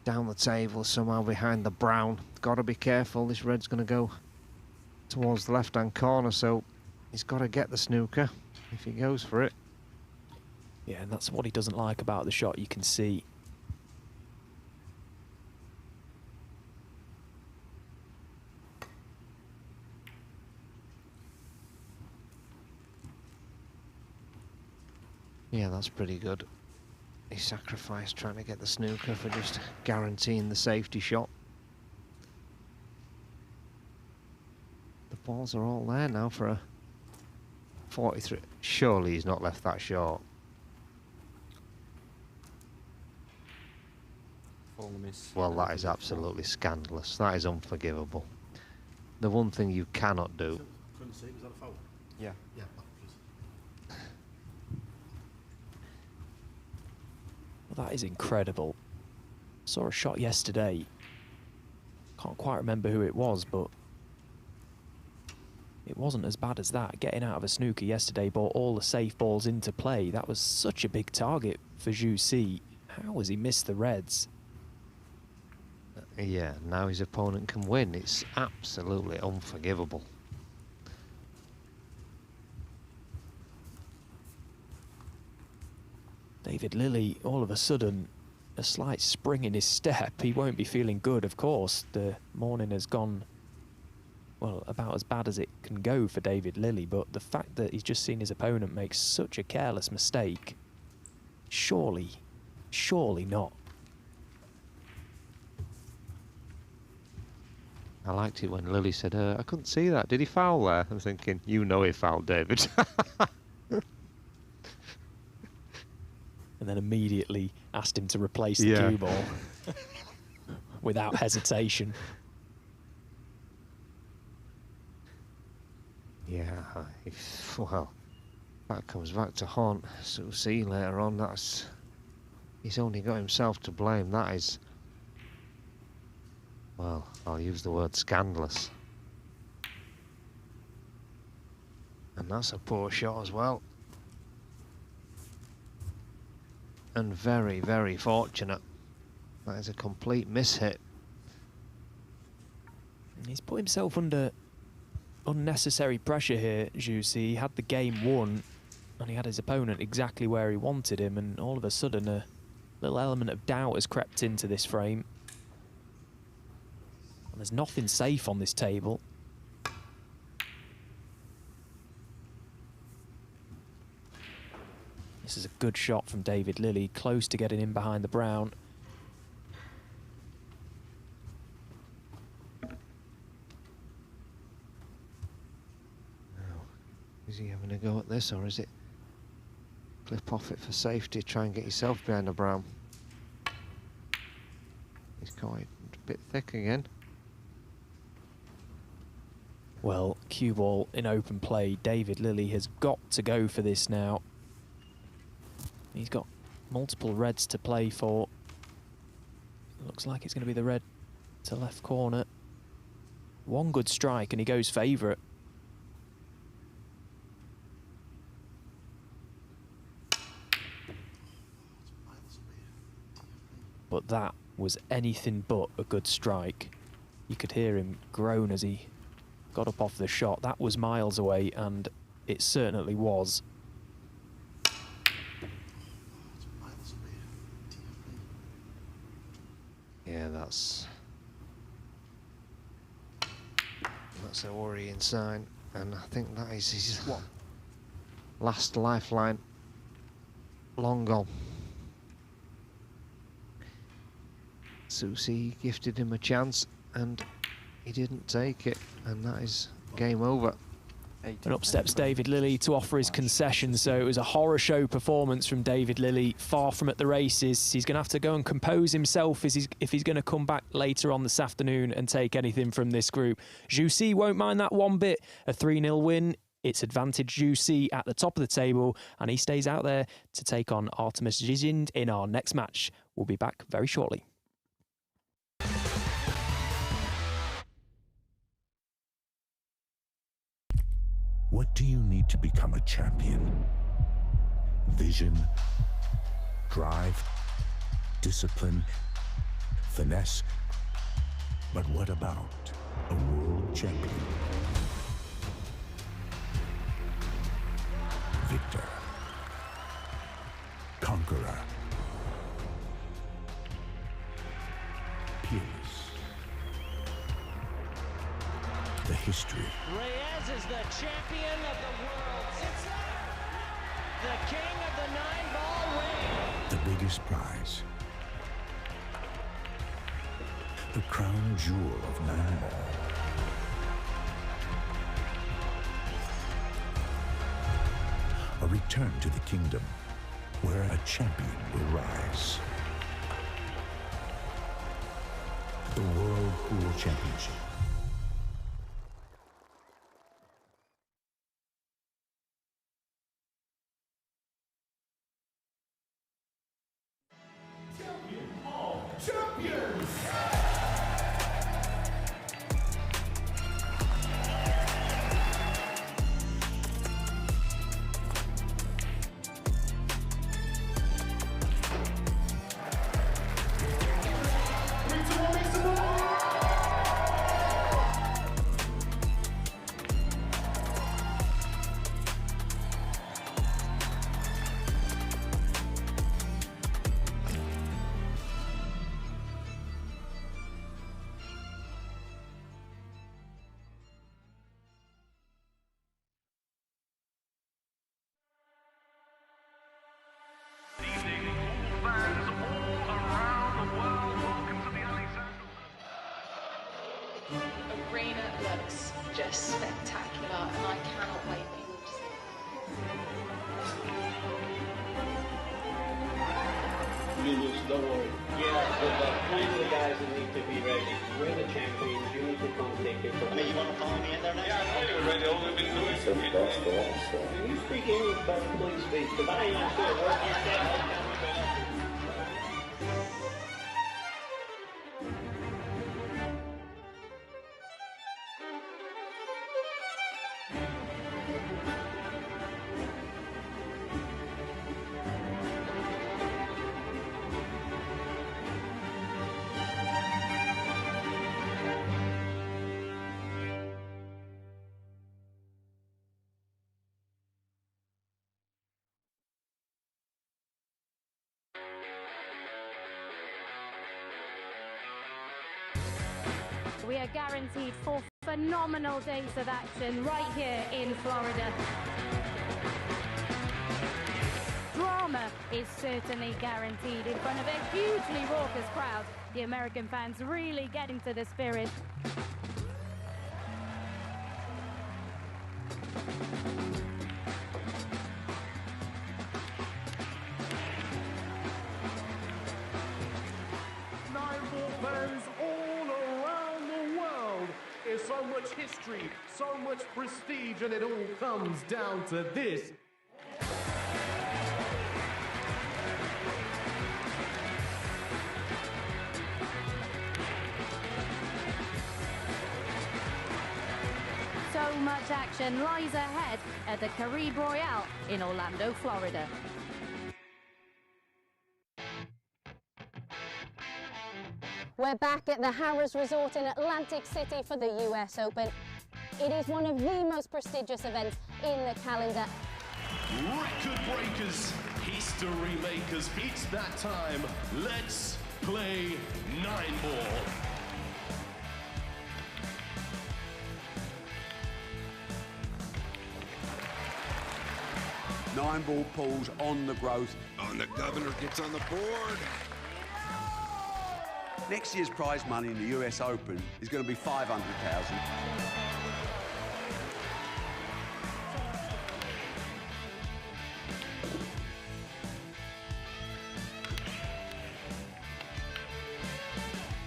down the table somehow behind the brown? Got to be careful, this red's going to go towards the left-hand corner, so he's got to get the snooker if he goes for it. Yeah, and that's what he doesn't like about the shot, you can see. Yeah, that's pretty good. He sacrificed trying to get the snooker for just guaranteeing the safety shot. The balls are all there now for a 43. Surely he's not left that short. Well, that is absolutely scandalous. That is unforgivable. The one thing you cannot do. Couldn't see, was that a foul? Yeah. Yeah. Well, that is incredible. Saw a shot yesterday. Can't quite remember who it was, but it wasn't as bad as that. Getting out of a snooker yesterday brought all the safe balls into play. That was such a big target for Zhu Si. How has he missed the reds? Yeah, now his opponent can win. It's absolutely unforgivable. David Lilley, all of a sudden, a slight spring in his step. He won't be feeling good, of course. The morning has gone, well, about as bad as it can go for David Lilley, but the fact that he's just seen his opponent make such a careless mistake, surely not. I liked it when Lily said, I couldn't see that. Did he foul there? I'm thinking, you know he fouled, David. And then immediately asked him to replace the cue ball without hesitation. Yeah, well, that comes back to haunt Zhu Si later on. He's only got himself to blame. That is, well, I'll use the word scandalous. And that's a poor shot as well. And very, very fortunate. That is a complete mishit. He's put himself under unnecessary pressure here, Zhu Si. He had the game won, and he had his opponent exactly where he wanted him, and all of a sudden a little element of doubt has crept into this frame. And there's nothing safe on this table. This is a good shot from David Lilley, close to getting in behind the brown. Is he having a go at this, or is it clip off it for safety, try and get yourself behind the brown? He's quite a bit thick again. Well, cue ball in open play. David Lilley has got to go for this now. He's got multiple reds to play for. Looks like it's going to be the red to left corner. One good strike and he goes favourite. But that was anything but a good strike. You could hear him groan as he got up off the shot. That was miles away, and it certainly was. Yeah, that's a worrying sign, and I think that is his last lifeline. Long gone. Zhu Si gifted him a chance, and he didn't take it, and that is game over. And up steps David Lilley to offer his concession. So it was a horror show performance from David Lilley, far from at the races. He's going to have to go and compose himself if he's going to come back later on this afternoon and take anything from this group. Zhu Si won't mind that one bit. A 3-0 win. It's advantage Zhu Si at the top of the table, and he stays out there to take on Artemis Gizind in our next match. We'll be back very shortly. What do you need to become a champion? Vision, drive, discipline, finesse. But what about a world champion? Victor, conqueror, peerless. The history. Reyes is the champion of the world. It's the king of the 9-ball ring. The biggest prize. The crown jewel of 9-ball. return to the kingdom where a champion will rise. The World Pool Championship. Champions! Arena looks just spectacular, and I cannot wait for you all to see it. Lulus, don't worry. Yeah, good luck. Plenty of the guys that need to be ready. We're the champions. You need to come take it from me. You want to follow me in there now? Yeah, I know you're ready. All we've been doing is Can you speak English, but please speak? Because I ain't sure what you said. We are guaranteed 4 phenomenal days of action right here in Florida. Drama is certainly guaranteed in front of a hugely raucous crowd. The American fans really get into the spirit. So much history, so much prestige, and it all comes down to this. So much action lies ahead at the Caribe Royale in Orlando, Florida. We're back at the Harrah's Resort in Atlantic City for the US Open. It is one of the most prestigious events in the calendar. Record breakers, history makers, it's that time. Let's play 9-ball. Nine-ball pools on the growth. And the governor gets on the board. Next year's prize money in the US Open is going to be $500,000.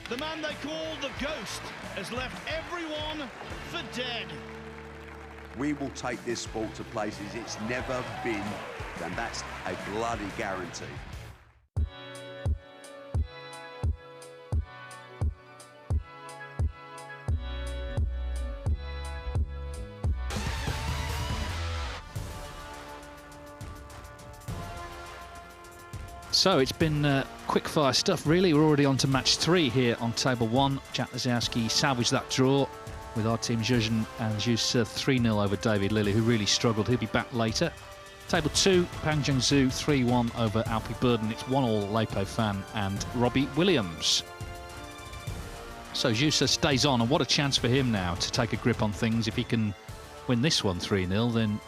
The man they call the Ghost has left everyone for dead. We will take this sport to places it's never been, and that's a bloody guarantee. So it's been quick fire stuff really. We're already on to match 3 here on table 1. Jack Lisowski salvaged that draw with our team Zhuzhen and Zhus 3-0 over David Lilly, who really struggled. He'll be back later. Table 2, Pang Zhengzhou 3-1 over Alpi Burden. It's 1-all Lepo Fan and Robbie Williams. So Zhus stays on, and what a chance for him now to take a grip on things. If he can win this one 3-0, then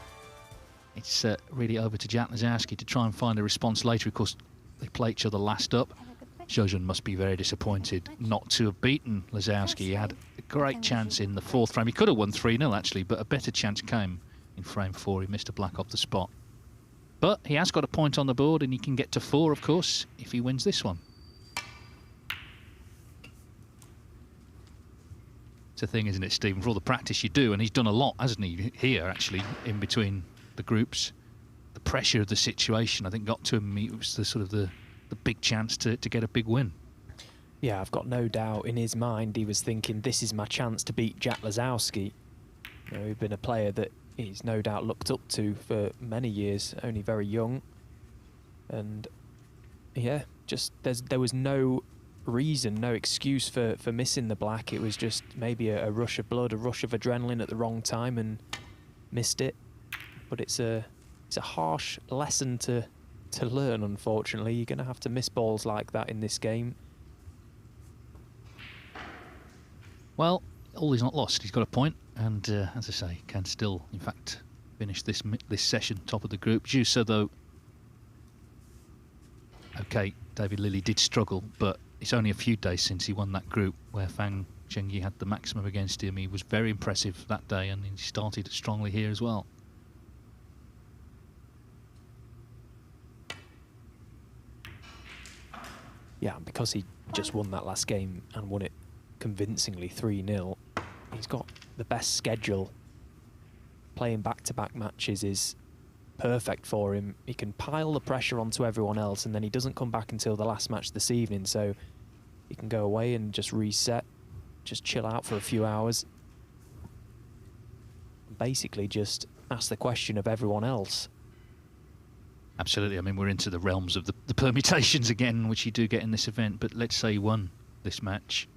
it's really over to Jack Lisowski to try and find a response later. Of course, they play each other last up. Zhuzhen must be very disappointed not to have beaten Lisowski. He had a great chance in the 4th frame. He could have won 3-0 actually, but a better chance came in frame 4. He missed a black off the spot. But he has got a point on the board, and he can get to 4, of course, if he wins this one. It's a thing, isn't it, Stephen, for all the practice you do, and he's done a lot, hasn't he, here, actually, in between the groups. The pressure of the situation, I think, got to him. It was the sort of the big chance to get a big win. Yeah, I've got no doubt in his mind he was thinking, this is my chance to beat Jack Lazowski. You know, he'd been a player that he's no doubt looked up to for many years, only very young. And yeah, just there was no reason, no excuse for missing the black. It was just maybe a rush of blood, a rush of adrenaline at the wrong time, and missed it. But it's a harsh lesson to learn, unfortunately. You're going to have to miss balls like that in this game. Well, all is not lost. He's got a point, and as I say, can still, in fact, finish this session top of the group. Juicer, though, okay, David Lilley did struggle, but it's only a few days since he won that group where Fang Chengyi had the maximum against him. He was very impressive that day, and he started strongly here as well. Yeah, because he just won that last game and won it convincingly 3-0, he's got the best schedule. Playing back-to-back matches is perfect for him. He can pile the pressure onto everyone else, and then he doesn't come back until the last match this evening, so he can go away and just reset, just chill out for a few hours, basically just ask the question of everyone else. Absolutely. I mean, we're into the realms of the permutations again, which you do get in this event. But let's say he won this match,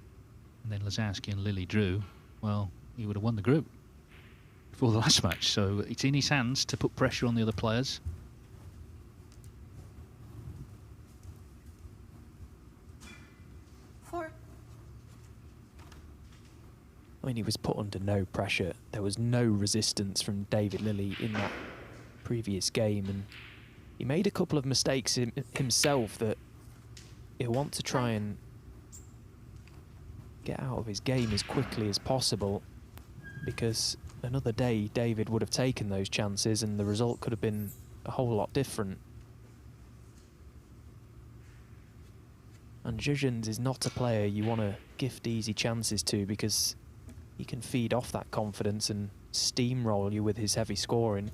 and then Lazowski and Lilley drew. Well, he would have won the group before the last match. So it's in his hands to put pressure on the other players. Four. I mean, he was put under no pressure. There was no resistance from David Lilley in that previous game, and he made a couple of mistakes himself that he'll want to try and get out of his game as quickly as possible, because another day David would have taken those chances and the result could have been a whole lot different. And Zhuzhens is not a player you want to gift easy chances to, because he can feed off that confidence and steamroll you with his heavy scoring.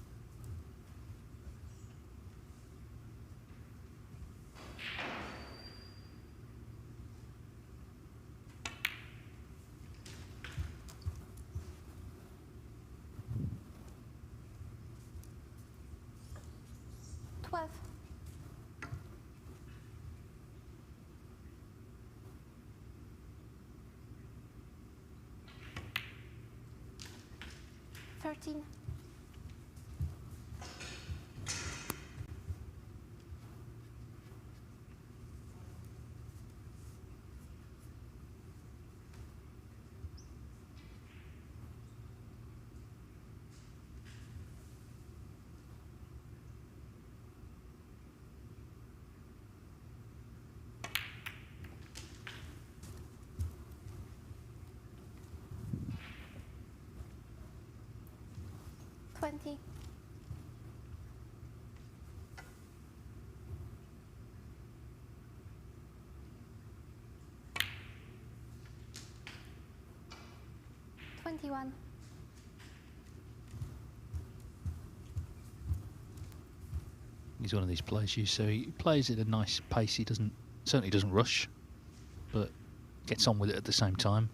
$20. $21. He's one of these players, so he plays at a nice pace. He certainly doesn't rush, but gets on with it at the same time.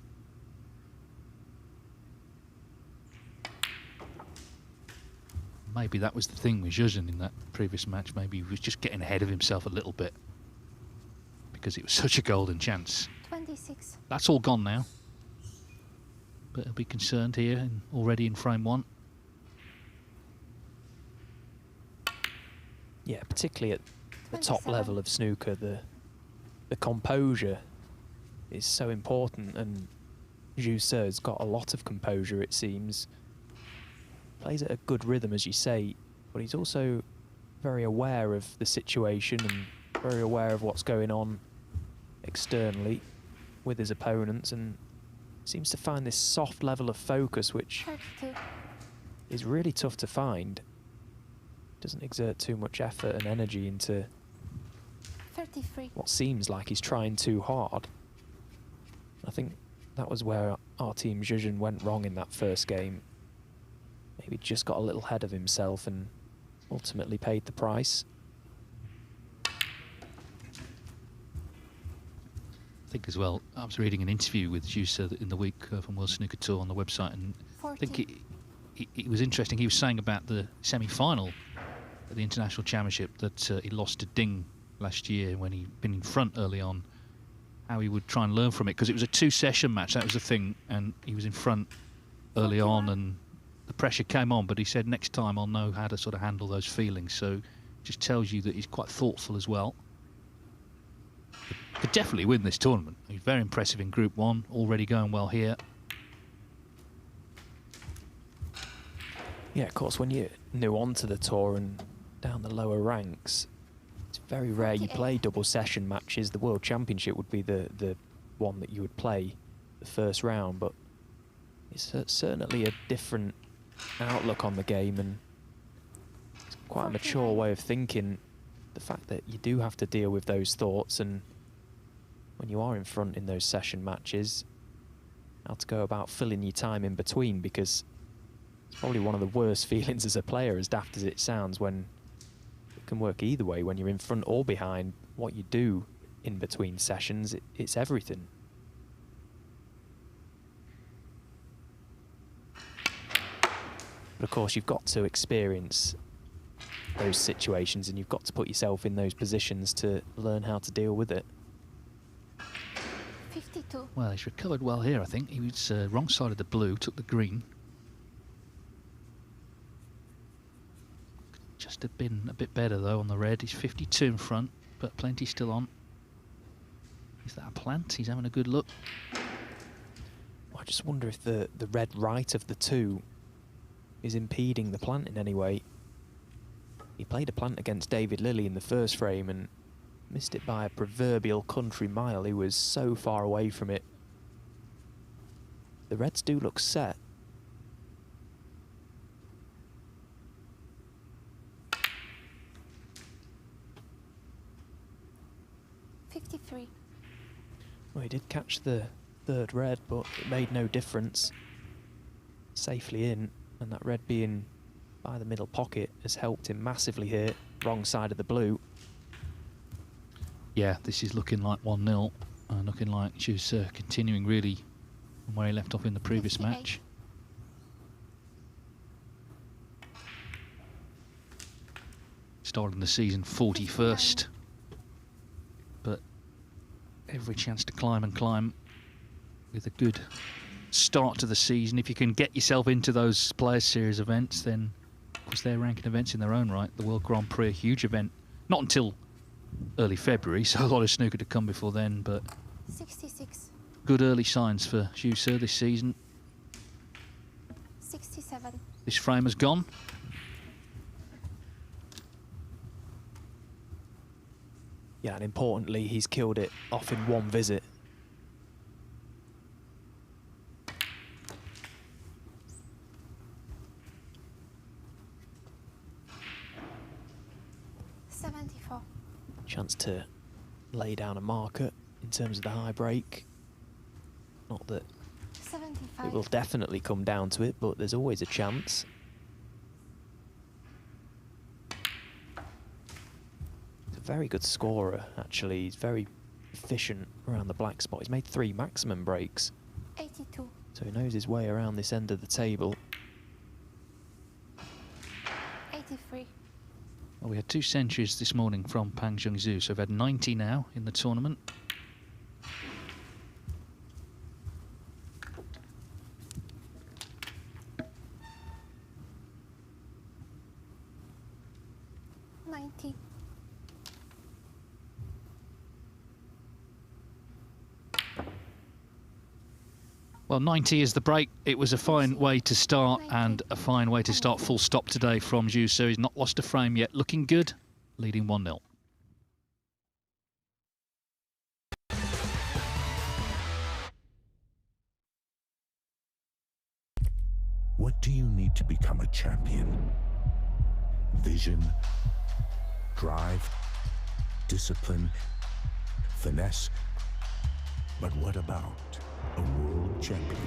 Maybe that was the thing with Zhuzhen in that previous match. Maybe he was just getting ahead of himself a little bit because it was such a golden chance. 26. That's all gone now. But he'll be concerned here and already in frame one. Yeah, particularly at the top level of snooker, the composure is so important, and Zhu Se's got a lot of composure, it seems. Plays at a good rhythm, as you say, but he's also very aware of the situation and very aware of what's going on externally with his opponents, and seems to find this soft level of focus, which is really tough to find. doesn't exert too much effort and energy into 33. what seems like he's trying too hard. I think that was where our team Zhuzhen went wrong in that first game. Maybe just got a little ahead of himself and ultimately paid the price. I think as well, I was reading an interview with Juicer in the week from World Snooker Tour on the website, and 40. I think it was interesting. He was saying about the semi-final at the International Championship that he lost to Ding last year when he'd been in front early on, how he would try and learn from it, because it was a 2-session match, that was the thing, and he was in front early on and the pressure came on, but he said next time I'll know how to sort of handle those feelings. So it just tells you that he's quite thoughtful as well. Could definitely win this tournament. He's very impressive in Group 1, already going well here. Yeah, of course, when you're new onto the tour and down the lower ranks, it's very rare you play double session matches. The World Championship would be the one that you would play the first round, but it's certainly a different outlook on the game, and it's quite a mature way of thinking. The fact that you do have to deal with those thoughts, and when you are in front in those session matches, how to go about filling your time in between, because it's probably one of the worst feelings as a player, as daft as it sounds, when it can work either way, when you're in front or behind. What you do in between sessions, it's everything. But of course, you've got to experience those situations, and you've got to put yourself in those positions to learn how to deal with it. 52. Well, he's recovered well here, I think. He was wrong side of the blue, took the green. Just have been a bit better, though, on the red. He's 52 in front, but plenty still on. Is that a plant? He's having a good look. I just wonder if the red right of the two is impeding the plant in any way. He played a plant against David Lilley in the first frame and missed it by a proverbial country mile. He was so far away from it. The reds do look set. Well, he did catch the third red, but it made no difference. Safely in, and that red being by the middle pocket has helped him massively here. Wrong side of the blue. Yeah, this is looking like 1-0, looking like she was continuing really from where he left off in the previous match. Starting the season 41st, but every chance to climb and climb with a good start to the season. If you can get yourself into those Players Series events, then of course they're ranking events in their own right. The World Grand Prix, a huge event, not until early February, so a lot of snooker to come before then, but 66. Good early signs for Juicer this season. 67. This frame has gone. Yeah, and importantly, he's killed it off in one visit. Chance to lay down a marker in terms of the high break. Not that 75. it will definitely come down to it, but there's always a chance. He's a very good scorer, actually. He's very efficient around the black spot. He's made 3 maximum breaks. 82. So he knows his way around this end of the table. 83. Well, we had 2 centuries this morning from Pang Zhengzhou, so we've had 90 now in the tournament. Well, 90 is the break. It was a fine way to start and a fine way to start full stop today from Zhu. So he's not lost a frame yet. Looking good, leading 1-0. What do you need to become a champion? vision, drive, discipline, finesse. But what about a world champion?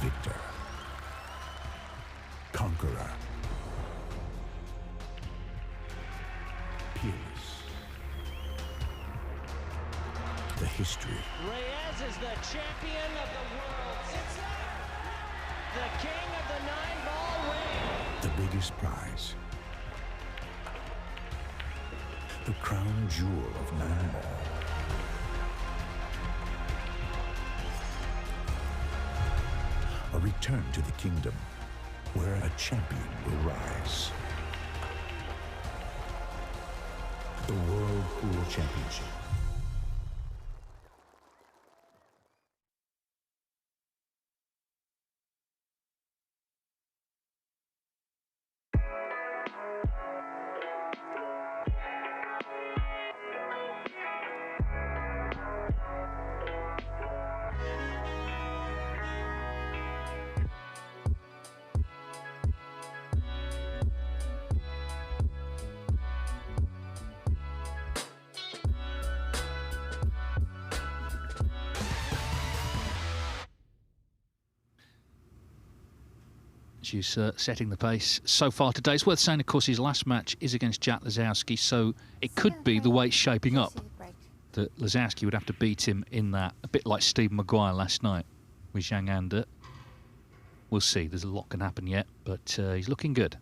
Victor, conqueror, peerless. The history. Reyes is the champion of the world. It's the king of the 9-ball ring. The biggest prize. The crown jewel of 9-ball. A return to the kingdom where a champion will rise. The World Pool Championship. She's setting the pace so far today. It's worth saying, of course, his last match is against Jack Lisowski, so it could be the way it's shaping up that Lisowski would have to beat him in that, a bit like Stephen Maguire last night with Zhang Anda. We'll see. There's a lot can happen yet, but he's looking good.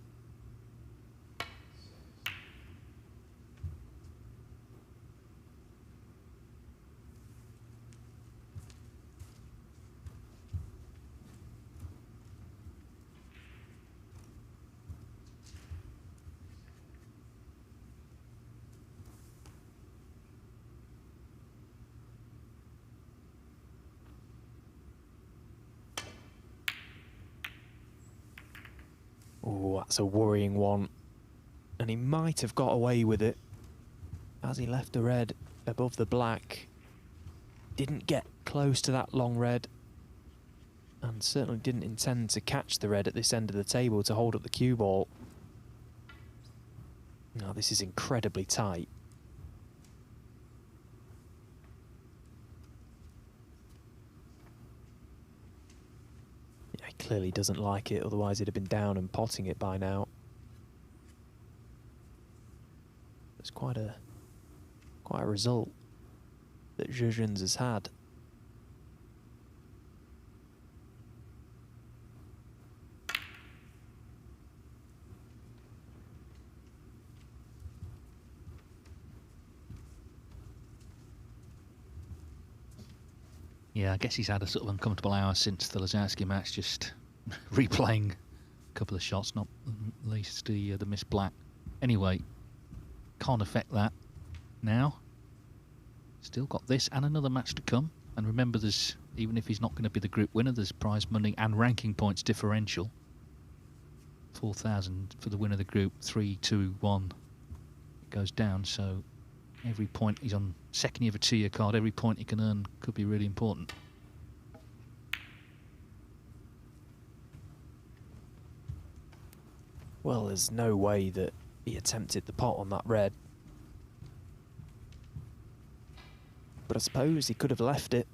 Oh, that's a worrying one. And he might have got away with it as he left the red above the black. Didn't get close to that long red and certainly didn't intend to catch the red at this end of the table to hold up the cue ball. Now this is incredibly tight. He clearly doesn't like it, otherwise he'd have been down and potting it by now. It's quite a result that Zhuzhens has had. Yeah, I guess he's had a sort of uncomfortable hour since the Lisowski match, just replaying a couple of shots, not least the missed black. Anyway, can't affect that now. Still got this and another match to come. And remember, there's, even if he's not going to be the group winner, there's prize money and ranking points differential. 4,000 for the winner of the group, 3, 2, 1. It goes down, so every point he's on second year of a 2-year card, every point he can earn could be really important. Well, there's no way that he attempted the pot on that red. But I suppose he could have left it.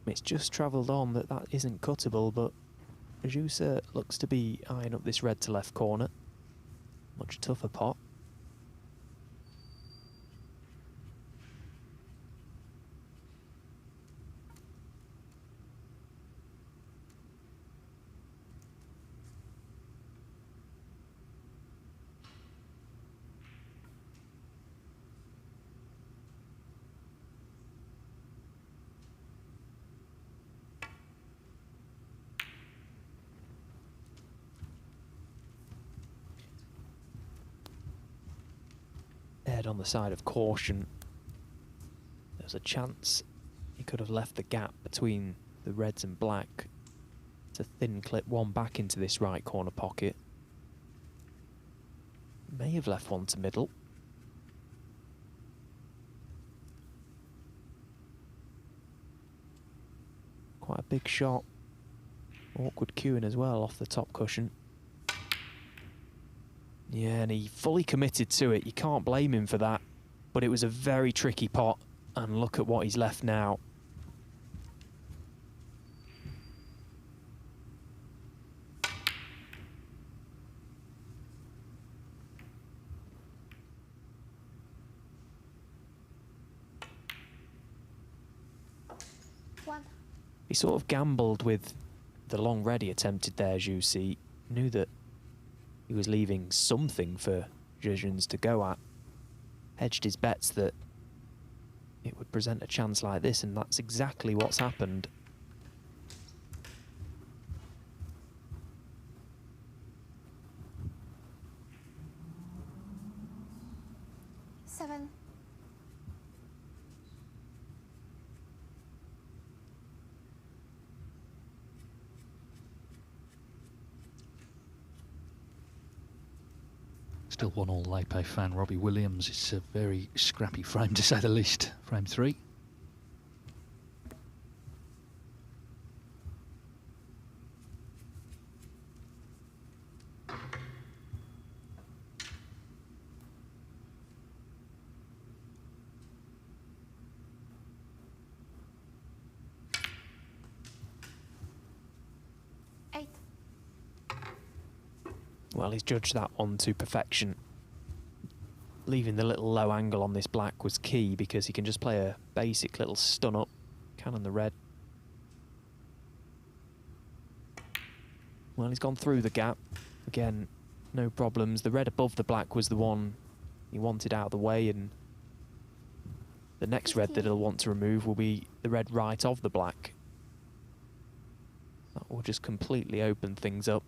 It's just travelled on that isn't cuttable, but Zhusa looks to be eyeing up this red to left corner. Much tougher pot. Head on the side of caution. There's a chance he could have left the gap between the reds and black to thin clip one back into this right corner pocket. May have left one to middle. Quite a big shot. Awkward cueing as well off the top cushion. Yeah, and he fully committed to it. You can't blame him for that. But it was a very tricky pot, and look at what he's left now. He sort of gambled with the long red he attempted there, Jussi. Knew that he was leaving something for Zhizhens to go at. Hedged his bets that it would present a chance like this, and that's exactly what's happened. Seven. Still 1-1 Leipzig fan Robbie Williams. It's a very scrappy frame, to say the least. Frame 3. Well, he's judged that one to perfection. Leaving the little low angle on this black was key because he can just play a basic little stun up, cannon the red. Well, he's gone through the gap. Again, no problems. The red above the black was the one he wanted out of the way, and the next red that he'll want to remove will be the red right of the black. That will just completely open things up.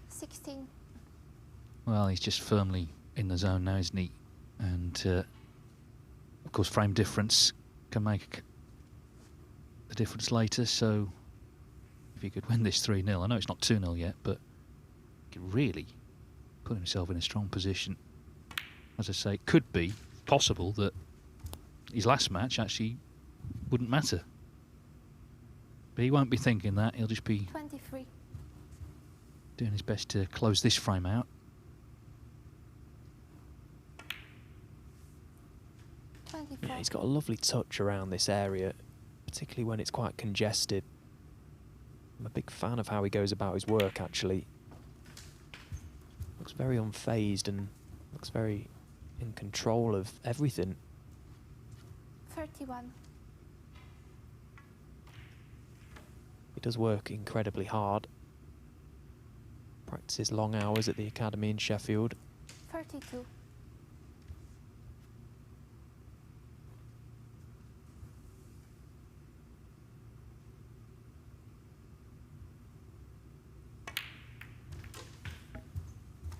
16. Well, he's just firmly in the zone now, isn't he? And, of course, frame difference can make the difference later, so if he could win this 3-0, I know it's not 2-0 yet, but he could really put himself in a strong position. As I say, it could be possible that his last match actually wouldn't matter. But he won't be thinking that, he'll just be 23. doing his best to close this frame out. 24. Yeah, he's got a lovely touch around this area, particularly when it's quite congested. I'm a big fan of how he goes about his work, actually. Looks very unfazed and looks very in control of everything. 31. He does work incredibly hard. Practices long hours at the academy in Sheffield. 32.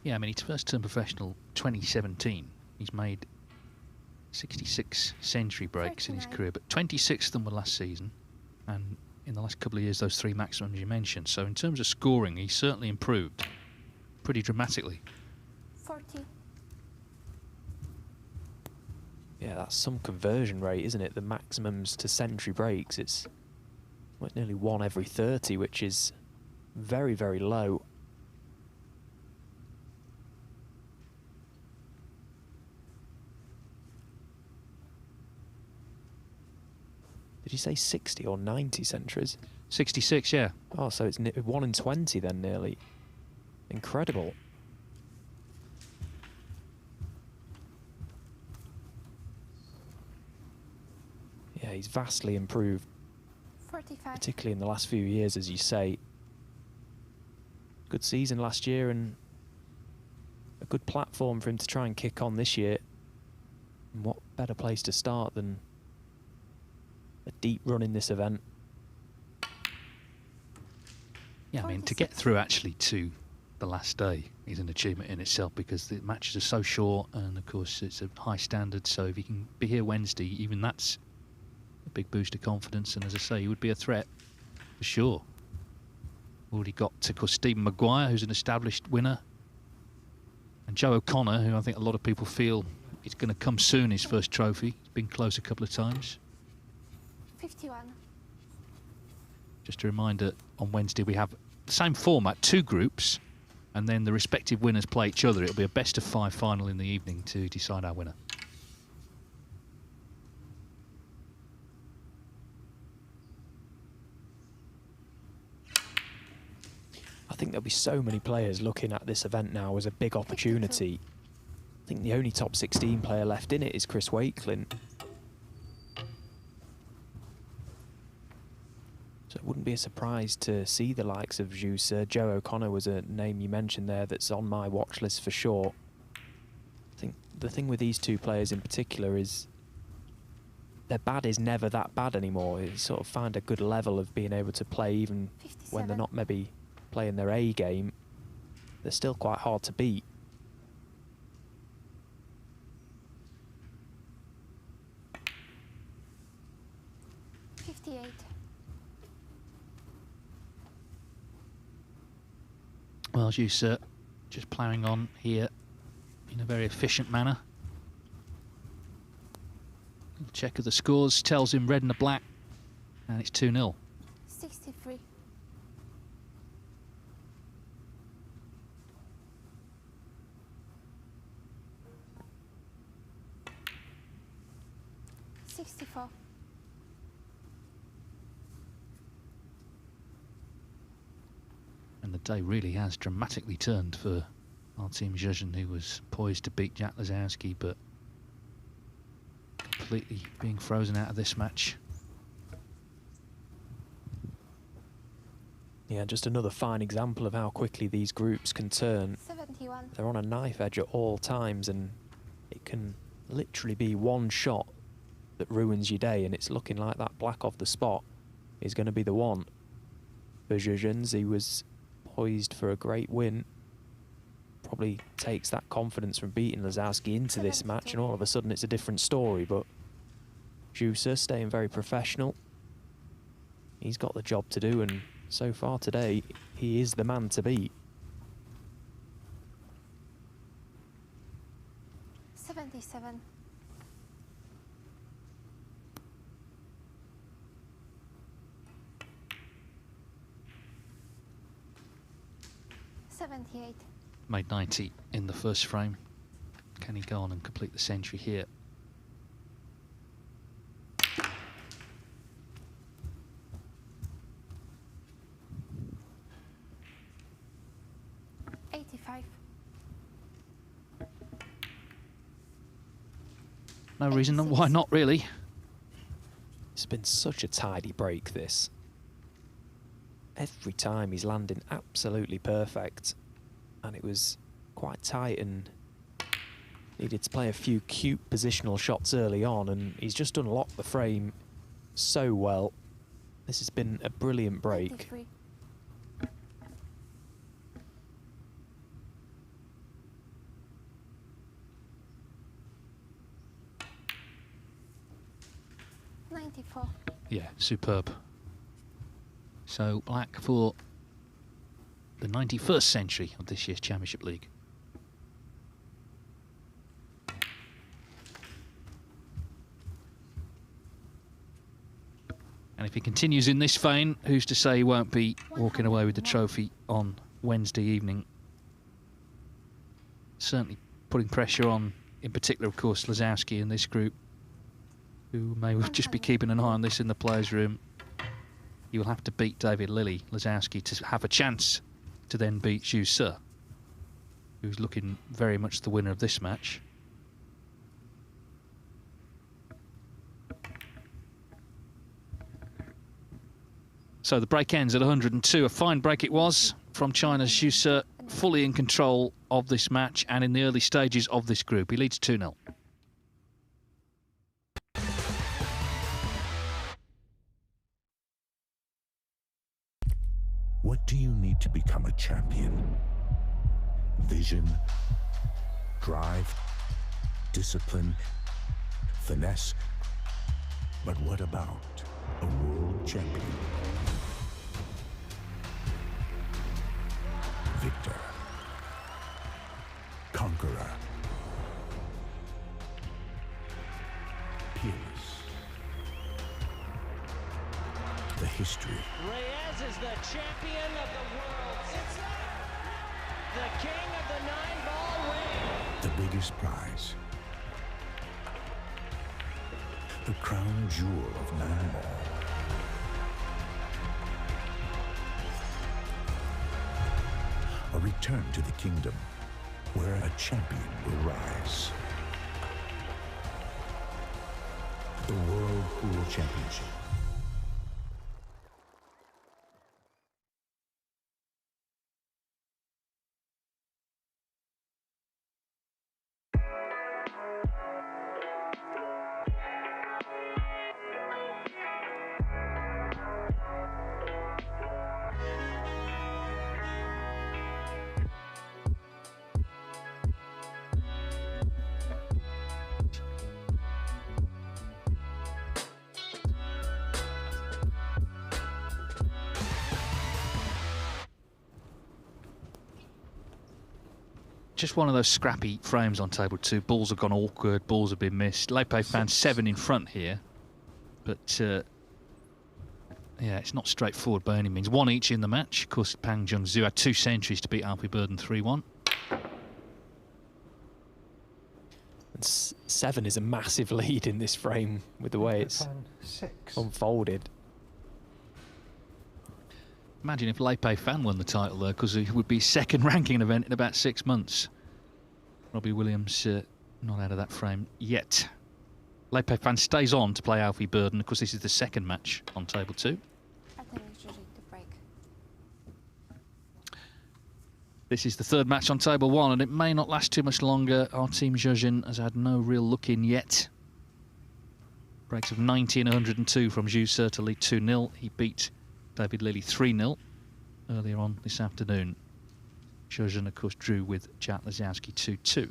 Yeah, I mean, he's first turned professional 2017. He's made 66 century breaks in his career, but 26 of them were last season, and in the last couple of years, those 3 maximums you mentioned. So in terms of scoring, he's certainly improved pretty dramatically. 40. Yeah, that's some conversion rate, isn't it? The maximums to century breaks, it's like nearly 1 every 30, which is very, very low. Did you say 60 or 90 centuries? 66, yeah. Oh, so it's 1 in 20 then, nearly. Incredible. Yeah, he's vastly improved. 45. Particularly in the last few years, as you say. Good season last year and a good platform for him to try and kick on this year. And what better place to start than a deep run in this event? Yeah, I mean, to get through actually to the last day is an achievement in itself, because the matches are so short and, of course, it's a high standard. So if you can be here Wednesday, even that's a big boost of confidence. And as I say, he would be a threat for sure. Already got, of course, Stephen Maguire, who's an established winner, and Joe O'Connor, who I think a lot of people feel is going to come soon, his first trophy. He's been close a couple of times. 51. Just a reminder, on Wednesday we have the same format, 2 groups, and then the respective winners play each other. It'll be a best-of-5 final in the evening to decide our winner. I think there'll be so many players looking at this event now as a big opportunity. I think the only top 16 player left in it is Chris Wakelin. So it wouldn't be a surprise to see the likes of Juicer. Joe O'Connor was a name you mentioned there that's on my watch list for sure. I think the thing with these 2 players in particular is their bad is never that bad anymore. It's sort of found a good level of being able to play even 57. when they're not maybe playing their A game. They're still quite hard to beat. Well, Juicer just ploughing on here in a very efficient manner. Check of the scores tells him red and the black, and it's 2-0. 63. 64. And the day really has dramatically turned for Artem Zhuzhin, who was poised to beat Jack Lazowski, but completely being frozen out of this match. Yeah, just another fine example of how quickly these groups can turn. 71. They're on a knife edge at all times, and it can literally be one shot that ruins your day, and it's looking like that black off the spot is going to be the one. For Zhuzhin, he was poised for a great win. Probably takes that confidence from beating Lazowski into this match, and all of a sudden it's a different story. But Juicer staying very professional. He's got the job to do, and so far today, he is the man to beat. 77. 78. Made 90 in the first frame. Can he go on and complete the century here? No reason why not, really. It's been such a tidy break, this. Every time he's landing absolutely perfect, and it was quite tight and needed to play a few cute positional shots early on, and he's just unlocked the frame so well. This has been a brilliant break. 93. 94. Yeah, superb. So black for the 91st century of this year's Championship League. And if he continues in this vein, who's to say he won't be walking away with the trophy on Wednesday evening? Certainly putting pressure on, in particular, of course, Lazowski in this group, who may just be keeping an eye on this in the players' room. You will have to beat David Lilley, Lazowski, to have a chance to then beat Zhu Se, who's looking very much the winner of this match. So the break ends at 102. A fine break it was from China's Zhu Se, fully in control of this match and in the early stages of this group. He leads 2-0. What do you need to become a champion? Vision, drive, discipline, finesse. But what about a world champion? Victor, conqueror, peerless, the history. Reyes is the champion of the world. It's the king of the 9-ball ring. The biggest prize. The crown jewel of 9-ball. A return to the kingdom where a champion will rise. The World Pool Championship. Just one of those scrappy frames on table 2. Balls have gone awkward, balls have been missed. Lepe found 7 in front here, but yeah, it's not straightforward by any means. 1 each in the match. Of course, Pang Jung-Zhu had 2 centuries to beat Alfie Burden 3-1. And 7 is a massive lead in this frame with the way it's unfolded. Imagine if Lepe Fan won the title there, because he would be second ranking event in about 6 months. Robbie Williams not out of that frame yet. Lepe Fan stays on to play Alfie Burden. Of course, this is the second match on table 2. This is the third match on table 1, and it may not last too much longer. Our team Zhejian has had no real look in yet. Breaks of 90 and 102 from Zhu Certainly 2-0. He beat David Lilly 3-0 earlier on this afternoon. Zhejian, of course, drew with Jack Lazowski 2-2.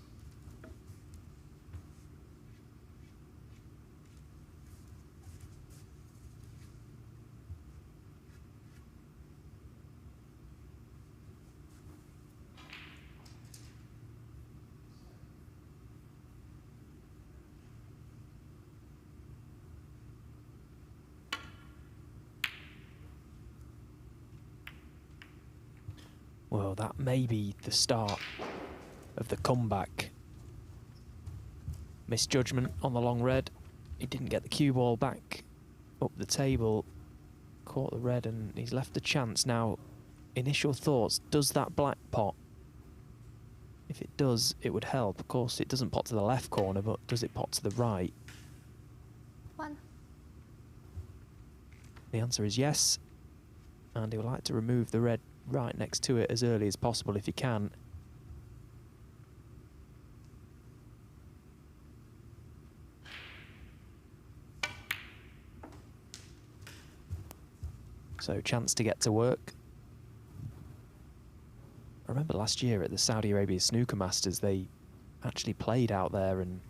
Well, that may be the start of the comeback. Misjudgment on the long red. He didn't get the cue ball back up the table. Caught the red and he's left a chance. Now, initial thoughts, does that black pot? If it does, it would help. Of course, it doesn't pot to the left corner, but does it pot to the right? 1. The answer is yes. And he would like to remove the red right next to it as early as possible if he can. So chance to get to work. I remember last year at the Saudi Arabia Snooker Masters they actually played out there, and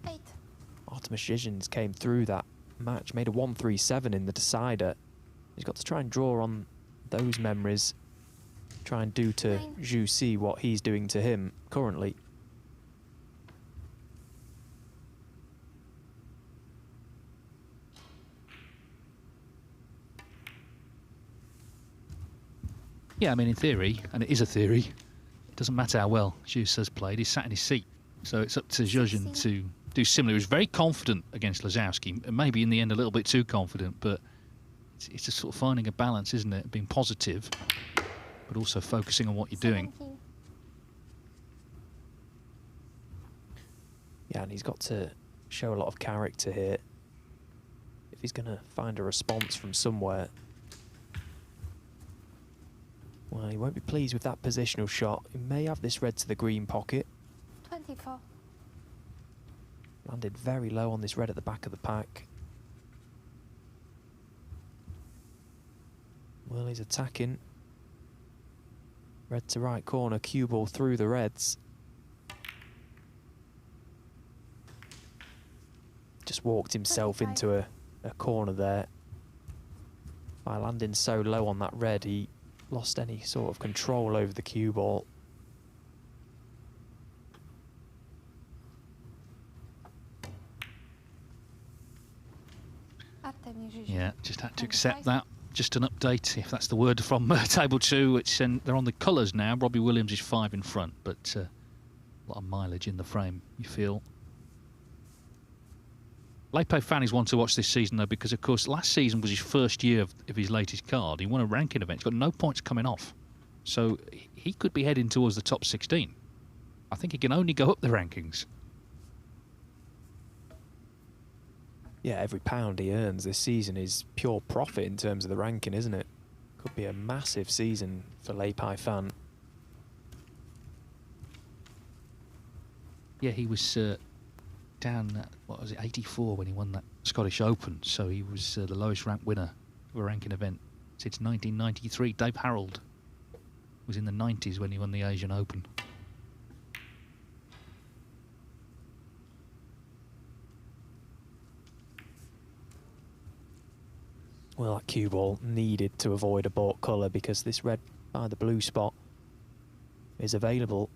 8. Artemis Zhejian came through that match, made a 1-3-7 in the decider. He's got to try and draw on those memories, try and do to Zhu Si what he's doing to him currently. Yeah, I mean, in theory, and it is a theory, it doesn't matter how well Zhu has played, he's sat in his seat. So it's up to Zhejian to do similar. He was very confident against Lazowski, and maybe in the end a little bit too confident, but it's just sort of finding a balance, isn't it? Being positive, but also focusing on what you're doing. Yeah, and he's got to show a lot of character here if he's going to find a response from somewhere. Well, he won't be pleased with that positional shot. He may have this red to the green pocket. 24. Landed very low on this red at the back of the pack. Well, he's attacking. Red to right corner, cue ball through the reds. Just walked himself into a corner there. By landing so low on that red, he lost any sort of control over the cue ball. Yeah, just had to accept that. just an update, if that's the word, from table 2. They're on the colours now. Robbie Williams is 5 in front, but a lot of mileage in the frame, you feel. Lepe Fan is one to watch this season, though, because, of course, last season was his first year of his latest card. He won a ranking event. He's got no points coming off. So he could be heading towards the top 16. I think he can only go up the rankings. Yeah, every pound he earns this season is pure profit in terms of the ranking, isn't it? Could be a massive season for Lepe Fan. Yeah, he was down at, what was it, 84 when he won that Scottish Open. So he was the lowest ranked winner of a ranking event since 1993. Dave Harold was in the 90s when he won the Asian Open. Well, that cue ball needed to avoid a baulk colour because this red by the blue spot is available.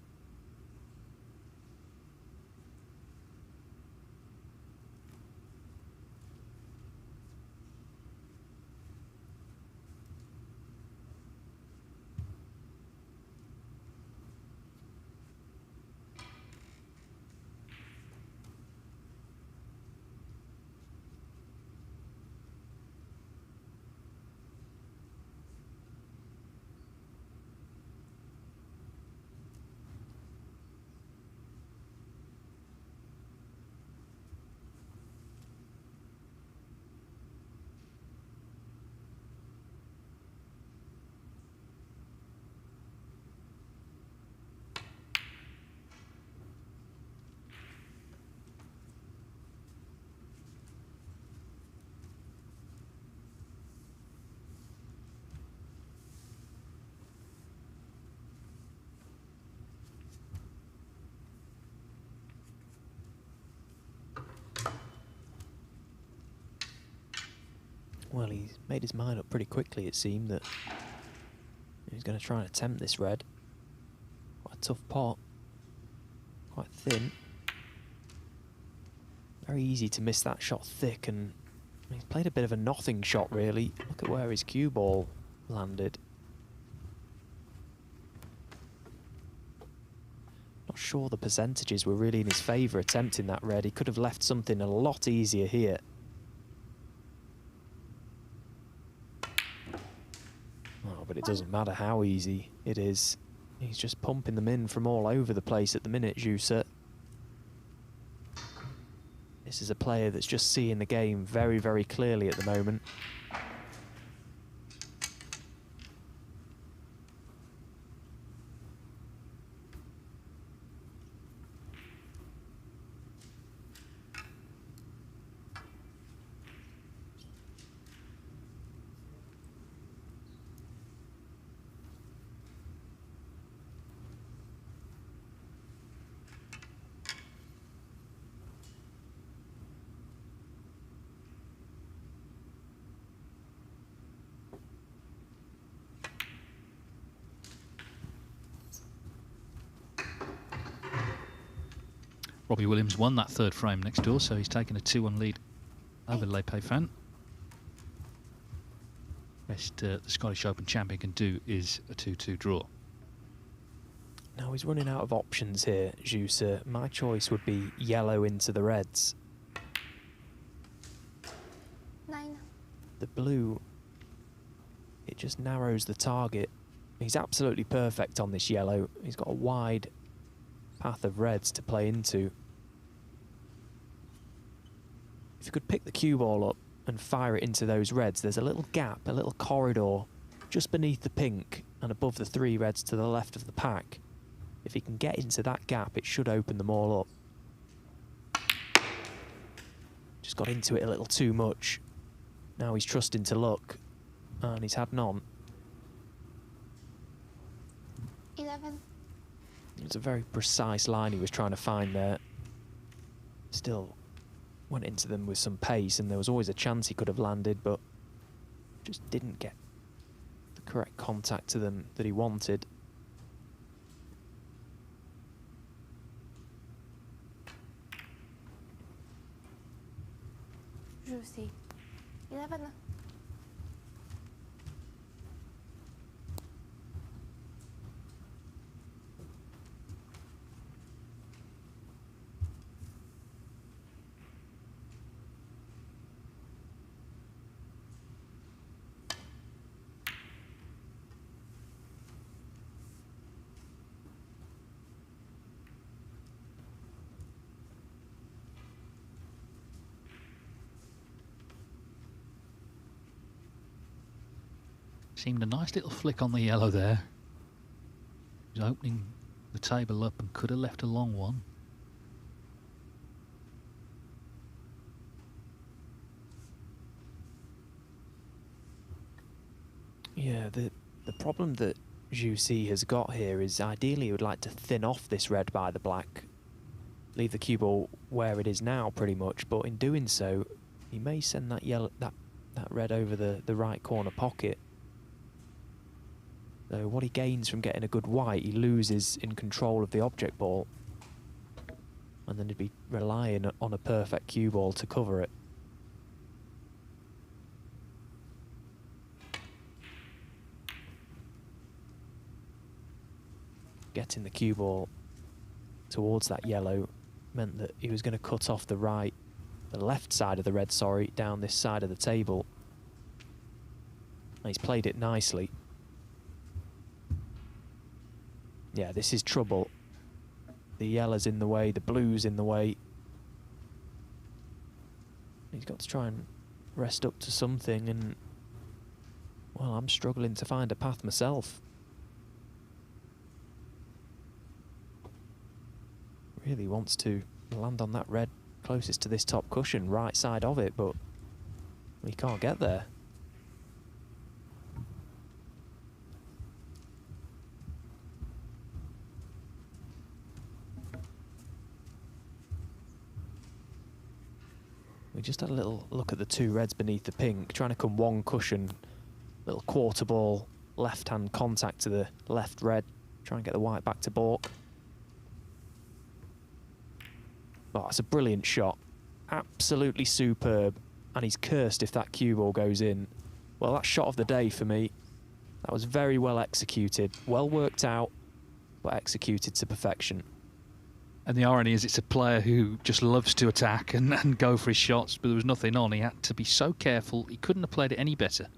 Well, he's made his mind up pretty quickly, it seemed, that he's going to try and attempt this red. Quite a tough pot. Quite thin. Very easy to miss that shot thick, and he's played a bit of a nothing shot, really. Look at where his cue ball landed. Not sure the percentages were really in his favour attempting that red. He could have left something a lot easier here. Oh, but it doesn't matter how easy it is. He's just pumping them in from all over the place at the minute, Juicer. This is a player that's just seeing the game very, very clearly at the moment. Robbie Williams won that third frame next door, so he's taken a 2-1 lead over Lepe Fan. Best the Scottish Open champion can do is a 2-2 draw. Now he's running out of options here, Juicer. My choice would be yellow into the reds. 9. The blue, it just narrows the target. He's absolutely perfect on this yellow. He's got a wide path of reds to play into. If you could pick the cue ball up and fire it into those reds, there's a little gap, a little corridor just beneath the pink and above the 3 reds to the left of the pack. If he can get into that gap, it should open them all up. Just got into it a little too much. Now he's trusting to luck, and he's had none. 11. It's a very precise line he was trying to find there. Still went into them with some pace, and there was always a chance he could have landed, but just didn't get the correct contact to them that he wanted. Juicy. 11. Seemed a nice little flick on the yellow there. He was opening the table up and could have left a long one. Yeah, the problem that Jussi has got here is ideally he would like to thin off this red by the black, leave the cue ball where it is now pretty much, but in doing so he may send that yellow, that red over the right corner pocket. So what he gains from getting a good white, he loses in control of the object ball, and then he'd be relying on a perfect cue ball to cover it. Getting the cue ball towards that yellow meant that he was going to cut off the left side of the red, sorry, down this side of the table. And he's played it nicely. Yeah, this is trouble. The yellow's in the way, the blue's in the way. He's got to try and rest up to something, and well, I'm struggling to find a path myself. Really wants to land on that red closest to this top cushion, right side of it, but we can't get there. We just had a little look at the two reds beneath the pink, trying to come one cushion, little quarter ball, left-hand contact to the left red, try and get the white back to balk. Oh, it's a brilliant shot. Absolutely superb. And he's cursed if that cue ball goes in. Well, that's shot of the day for me. That was very well executed. Well worked out, but executed to perfection. And the irony is it's a player who just loves to attack and go for his shots, but there was nothing on. He had to be so careful. He couldn't have played it any better.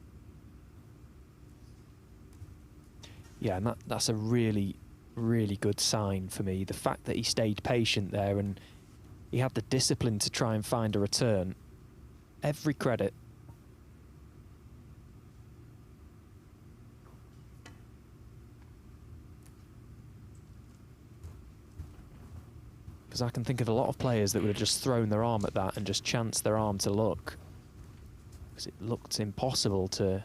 Yeah, and that's a really, really good sign for me. The fact that he stayed patient there and he had the discipline to try and find a return. Every credit. Because I can think of a lot of players that would have just thrown their arm at that and just chanced their arm to look. Because it looked impossible to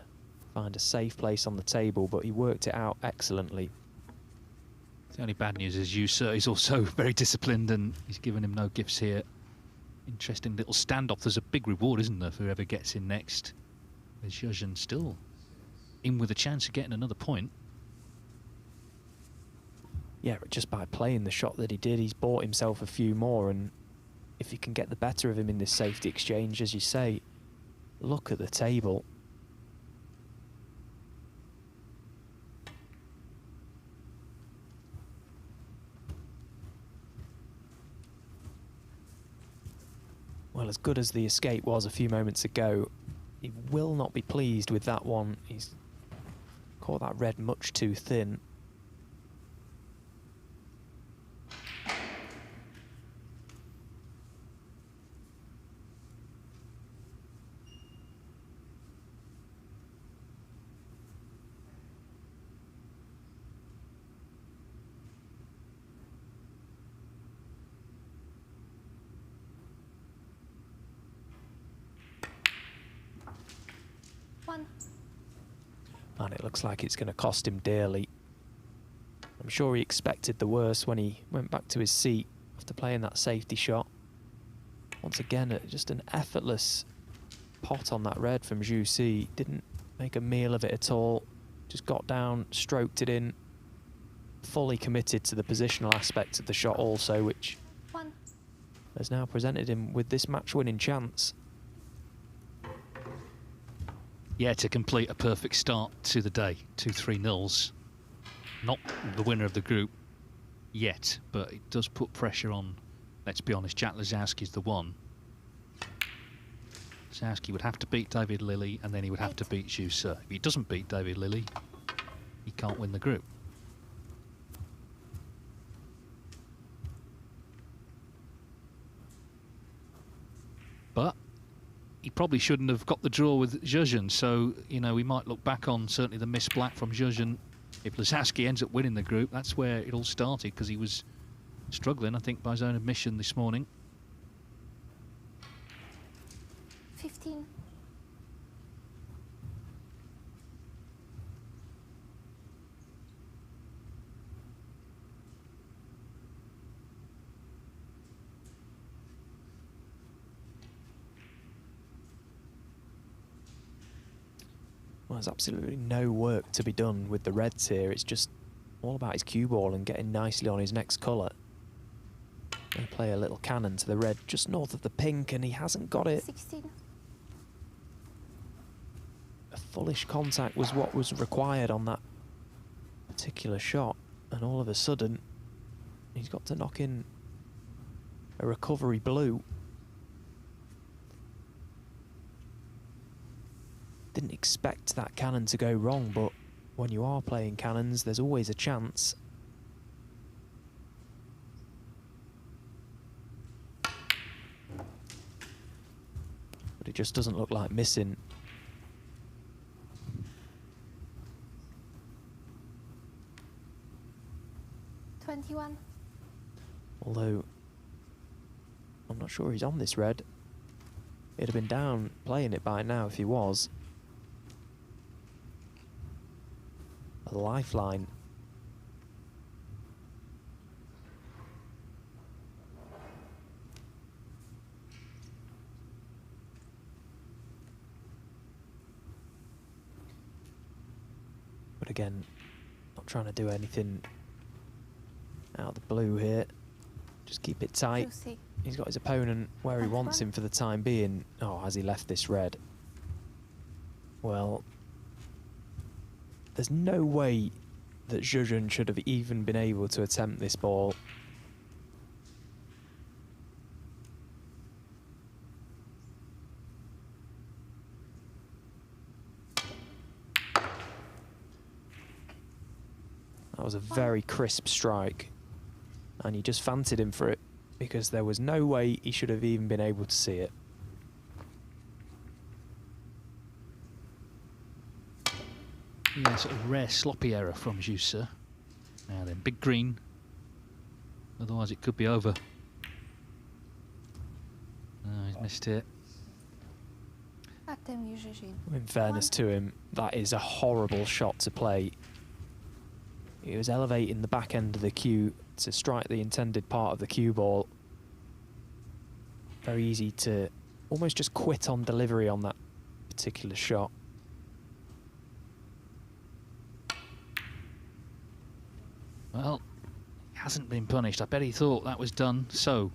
find a safe place on the table, but he worked it out excellently. The only bad news is Jussi is also very disciplined and he's given him no gifts here. Interesting little standoff. There's a big reward, isn't there, for whoever gets in next. With Zhuzhen still in with a chance of getting another point. Yeah, just by playing the shot that he did, he's bought himself a few more, and if you can get the better of him in this safety exchange, as you say, look at the table. Well, as good as the escape was a few moments ago, he will not be pleased with that one. He's caught that red much too thin. And it looks like it's going to cost him dearly. I'm sure he expected the worst when he went back to his seat after playing that safety shot. Once again, just an effortless pot on that red from Jussi. Didn't make a meal of it at all. Just got down, stroked it in. Fully committed to the positional aspect of the shot also, which has now presented him with this match-winning chance. Yeah, to complete a perfect start to the day. 2-3-0s. Not the winner of the group yet, but it does put pressure on, let's be honest, Jack Lisowski's the one. Lisowski would have to beat David Lilley, and then he would have to beat Jussi. If he doesn't beat David Lilley, he can't win the group. But he probably shouldn't have got the draw with Zhuzhan. So, you know, we might look back on certainly the missed black from Zhuzhan. If Lasaski ends up winning the group, that's where it all started, because he was struggling, I think, by his own admission this morning. 15. Well, there's absolutely no work to be done with the reds here. It's just all about his cue ball and getting nicely on his next colour. Going to play a little cannon to the red just north of the pink, and he hasn't got it. 16. A fullish contact was what was required on that particular shot, and all of a sudden he's got to knock in a recovery blue. Didn't expect that cannon to go wrong, but when you are playing cannons, there's always a chance. But it just doesn't look like missing. $21. Although I'm not sure he's on this red. He'd have been down playing it by now if he was. A lifeline. But again, not trying to do anything out of the blue here. Just keep it tight. Juicy. He's got his opponent where he wants him for the time being. Oh, has he left this red? Well, there's no way that Zhuzhan should have even been able to attempt this ball. That was a very crisp strike, and he just fancied him for it because there was no way he should have even been able to see it. Yeah, sort of rare sloppy error from Jussa. Now then, big green. Otherwise it could be over. Oh, he's missed it. In fairness to him, that is a horrible shot to play. He was elevating the back end of the cue to strike the intended part of the cue ball. Very easy to almost just quit on delivery on that particular shot. Well, he hasn't been punished. I bet he thought that was done. So,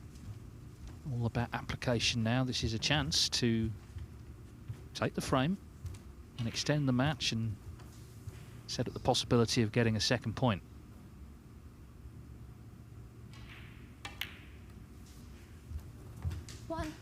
all about application now. This is a chance to take the frame and extend the match and set up the possibility of getting a second point. One.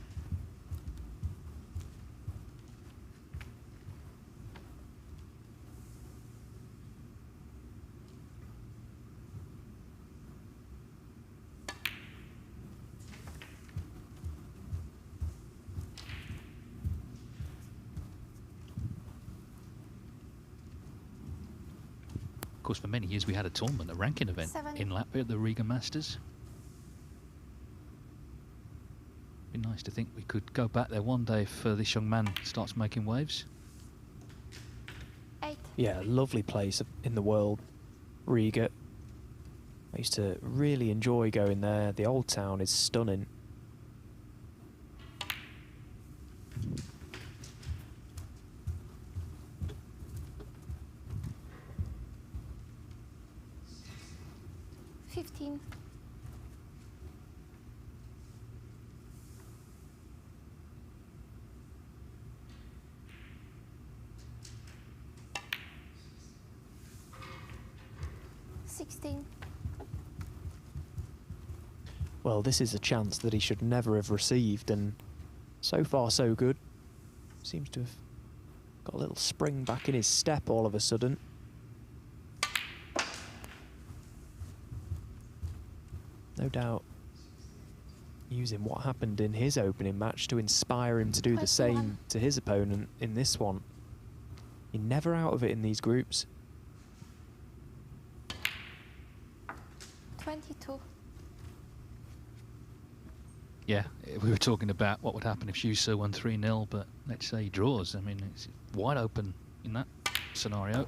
Of course, for many years we had a tournament, a ranking event in Latvia, the Riga Masters. Be nice to think we could go back there one day if this young man starts making waves. 8. Yeah, lovely place in the world, Riga. I used to really enjoy going there. The old town is stunning. Well, this is a chance that he should never have received, and so far so good. Seems to have got a little spring back in his step all of a sudden. No doubt using what happened in his opening match to inspire him to do the same to his opponent in this one. You're never out of it in these groups. 22. Yeah, we were talking about what would happen if Schuster won 3-0, but let's say he draws. I mean, it's wide open in that scenario.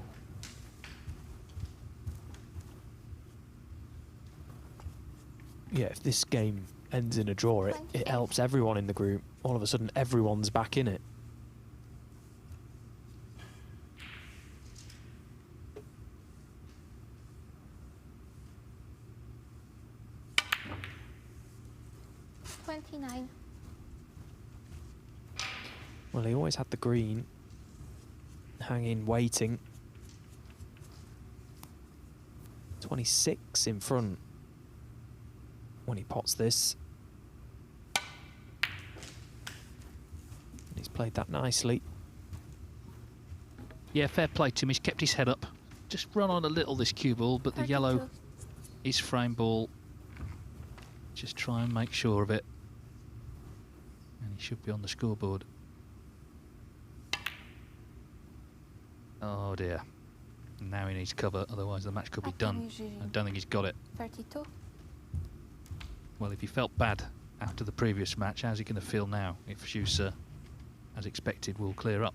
Yeah, if this game ends in a draw, it helps everyone in the group. All of a sudden, everyone's back in it. Well, he always had the green hanging, waiting. 26 in front when he pots this. And he's played that nicely. Yeah, fair play to him. He's kept his head up. Just run on a little, this cue ball, but the yellow is frame ball. Just try and make sure of it. And he should be on the scoreboard. Oh dear. Now he needs cover, otherwise the match could be done. I don't think he's got it. 32. Well, if he felt bad after the previous match, how's he going to feel now if Schuster, as expected, will clear up?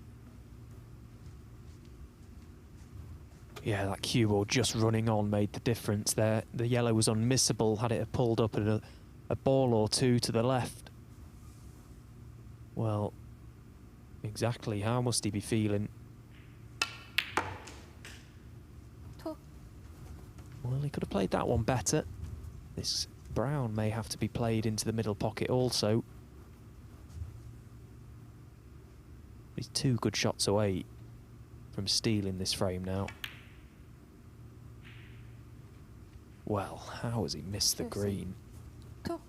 Yeah, that cue ball just running on made the difference there. The yellow was unmissable had it pulled up at a ball or two to the left. Well, exactly how must he be feeling? Well, he could have played that one better. This brown may have to be played into the middle pocket also. He's 2 good shots away from stealing this frame now. Well, how has he missed the green? Well,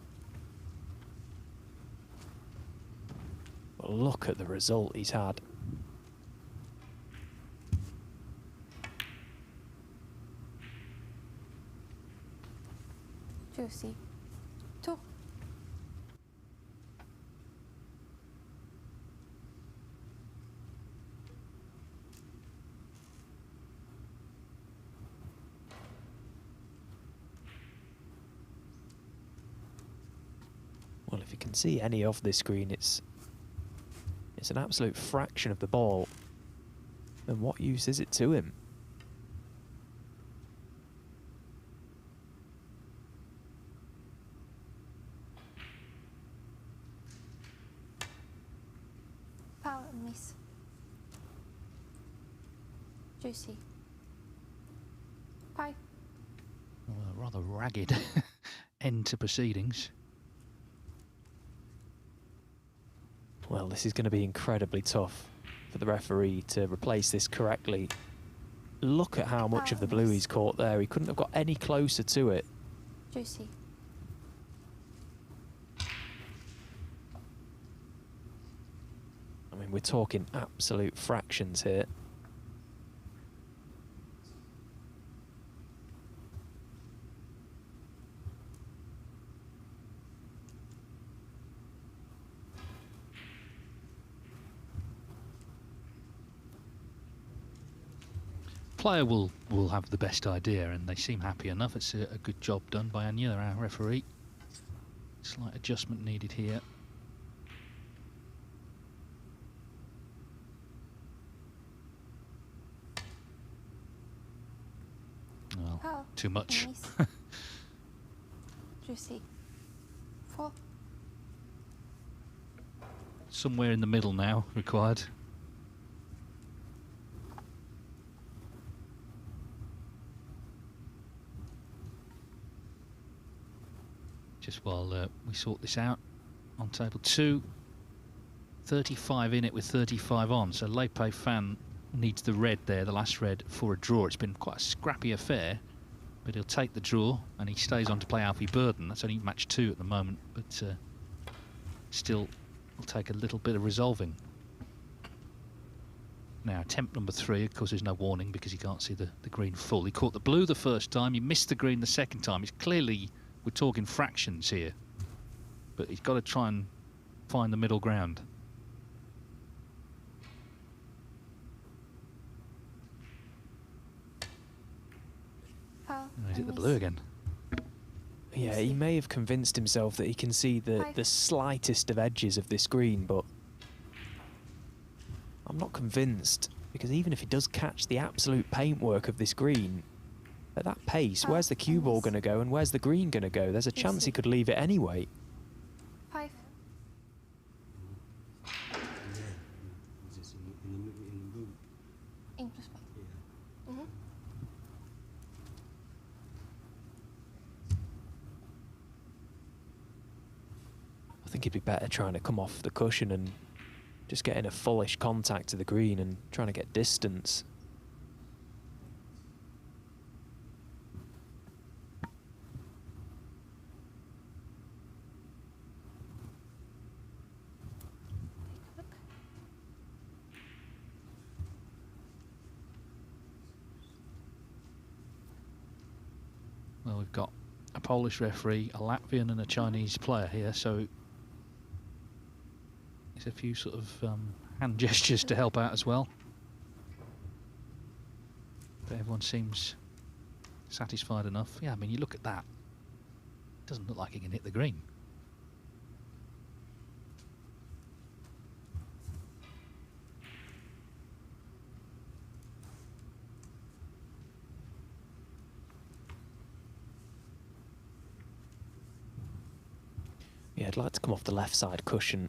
look at the result he's had. Juicy. 2. Well, if you can see any of this green, it's an absolute fraction of the ball. Then what use is it to him? Power miss. Juicy. 5. Well, a rather ragged end to proceedings. Well, this is going to be incredibly tough for the referee to replace this correctly. Look at how much of the blue he's caught there. He couldn't have got any closer to it. Juicy. I mean, we're talking absolute fractions here. Player will have the best idea, and they seem happy enough. It's a good job done by Anya, our referee. Slight adjustment needed here. Well, too much. Nice. Juicy. 4. Somewhere in the middle now required. Just while we sort this out on table 2. 35 in it with 35 on, so Lepe Fan needs the red there, the last red, for a draw. It's been quite a scrappy affair, but he'll take the draw and he stays on to play Alfie Burden. That's only match 2 at the moment, but still will take a little bit of resolving. Now, attempt number 3, of course, there's no warning because he can't see the green full. He caught the blue the first time, he missed the green the second time. It's clearly, we're talking fractions here but he's got to try and find the middle ground. He's hit the blue again. Yeah, he may have convinced himself that he can see the slightest of edges of this green, but I'm not convinced, because even if he does catch the absolute paintwork of this green, at that pace, where's the cue ball going to go and where's the green going to go? There's a chance he could leave it anyway. 5. In plus 5. Mhm. I think he'd be better trying to come off the cushion and just getting a fullish contact to the green and trying to get distance. Well, we've got a Polish referee, a Latvian and a Chinese player here, so there's a few sort of hand gestures to help out as well. But everyone seems satisfied enough. Yeah, I mean, you look at that. It doesn't look like he can hit the green. Yeah, I'd like to come off the left side cushion,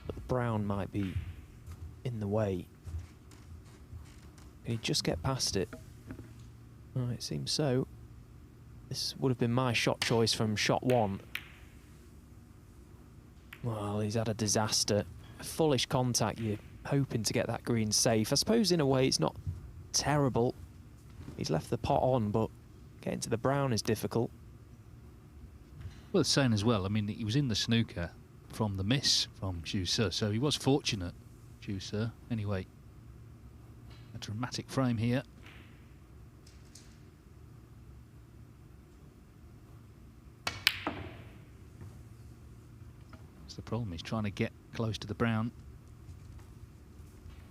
but the brown might be in the way. Can he just get past it? Oh, it seems so. This would have been my shot choice from shot 1. Well, he's had a disaster. A fullish contact, you're hoping to get that green safe. I suppose in a way it's not terrible. He's left the pot on, but getting to the brown is difficult. Well, it's saying as well, I mean, he was in the snooker from the miss from Zhu Se, so he was fortunate, Zhu Se. Anyway, a dramatic frame here. That's the problem, he's trying to get close to the brown.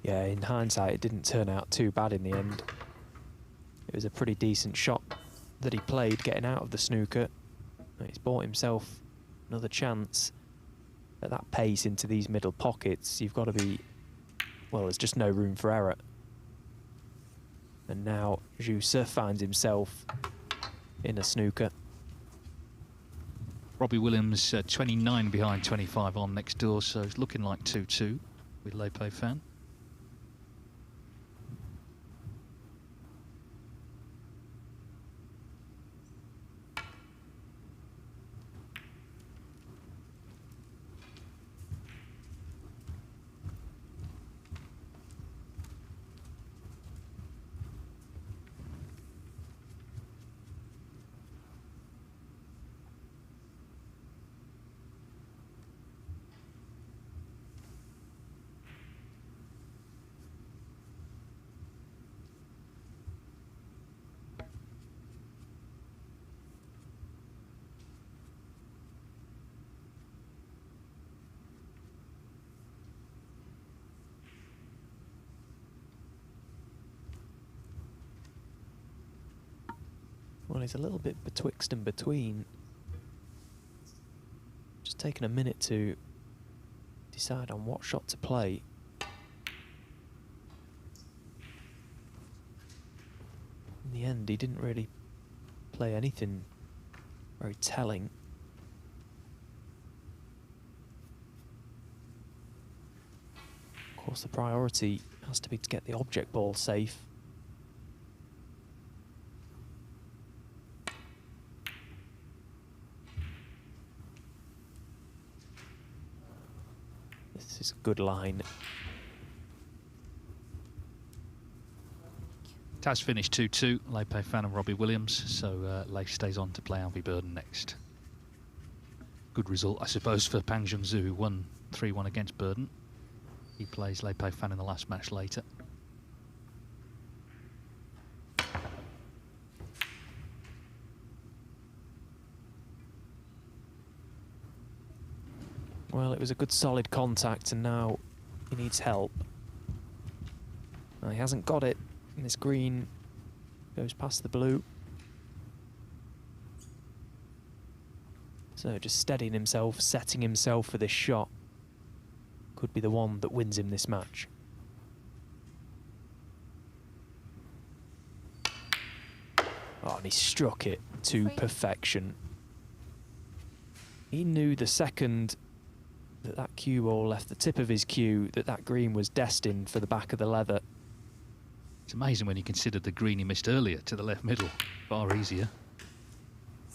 Yeah, in hindsight, it didn't turn out too bad in the end. It was a pretty decent shot that he played getting out of the snooker. He's bought himself another chance. At that pace into these middle pockets, you've got to be... Well, there's just no room for error. And now Zhu Se finds himself in a snooker. Robbie Williams, 29 behind, 25 on next door, so it's looking like 2-2 with Lepe Fan. Well, he's a little bit betwixt and between. Just taking a minute to decide on what shot to play. In the end, he didn't really play anything very telling. Of course, the priority has to be to get the object ball safe. This is a good line. It has finished 2-2, Lepe Fan and Robbie Williams, so Leif stays on to play Alfie Burden next. Good result, I suppose, for Pang Zhengzhu, who won 3-1 against Burden. He plays Lepe Fan in the last match later. Well, it was a good solid contact, and now he needs help. Well, he hasn't got it, and this green goes past the blue. So just steadying himself, setting himself for this shot. Could be the one that wins him this match. Oh, and he struck it to perfection. He knew the second that cue ball left the tip of his cue that green was destined for the back of the leather. It's amazing when you consider the green he missed earlier to the left middle. Far easier.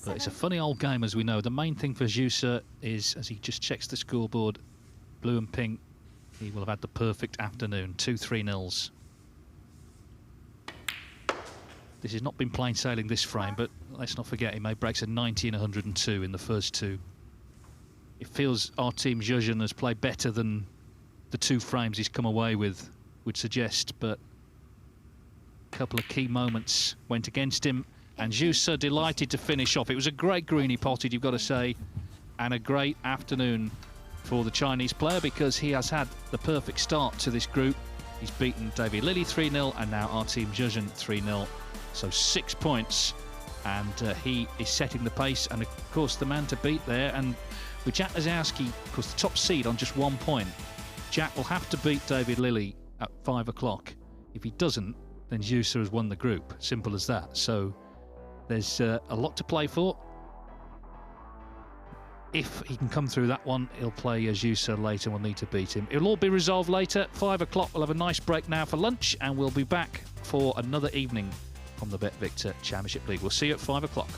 But it's a funny old game, as we know. The main thing for Jussa is, as he just checks the scoreboard, blue and pink, he will have had the perfect afternoon. 2-3-0s. This has not been plain sailing this frame, but let's not forget he made breaks of 90 and 102 in the first two. It feels our team Zhuzhan has played better than the two frames he's come away with would suggest, but a couple of key moments went against him, and Jussa delighted to finish off. It was a great green he potted, you've got to say, and a great afternoon for the Chinese player, because he has had the perfect start to this group. He's beaten David Lilley 3-0, and now our team Zhuzhan 3-0. So 6 points, and he is setting the pace, and of course the man to beat there. And with Jack Lazowski, of course, the top seed on just 1 point, Jack will have to beat David Lilley at 5 o'clock. If he doesn't, then Jussa has won the group. Simple as that. So there's a lot to play for. If he can come through that one, he'll play Jussa later. We'll need to beat him. It'll all be resolved later. 5 o'clock, we'll have a nice break now for lunch, and we'll be back for another evening from the BetVictor Championship League. We'll see you at 5 o'clock.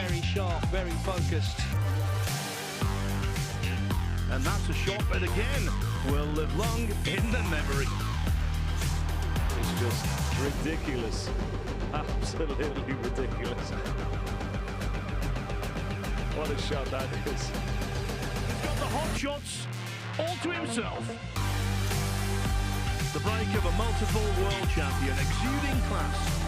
very sharp, very focused. And that's a shot that again will live long in the memory. It's just ridiculous. Absolutely ridiculous. What a shot that is. Got the hot shots all to himself. The break of a multiple world champion, exuding class.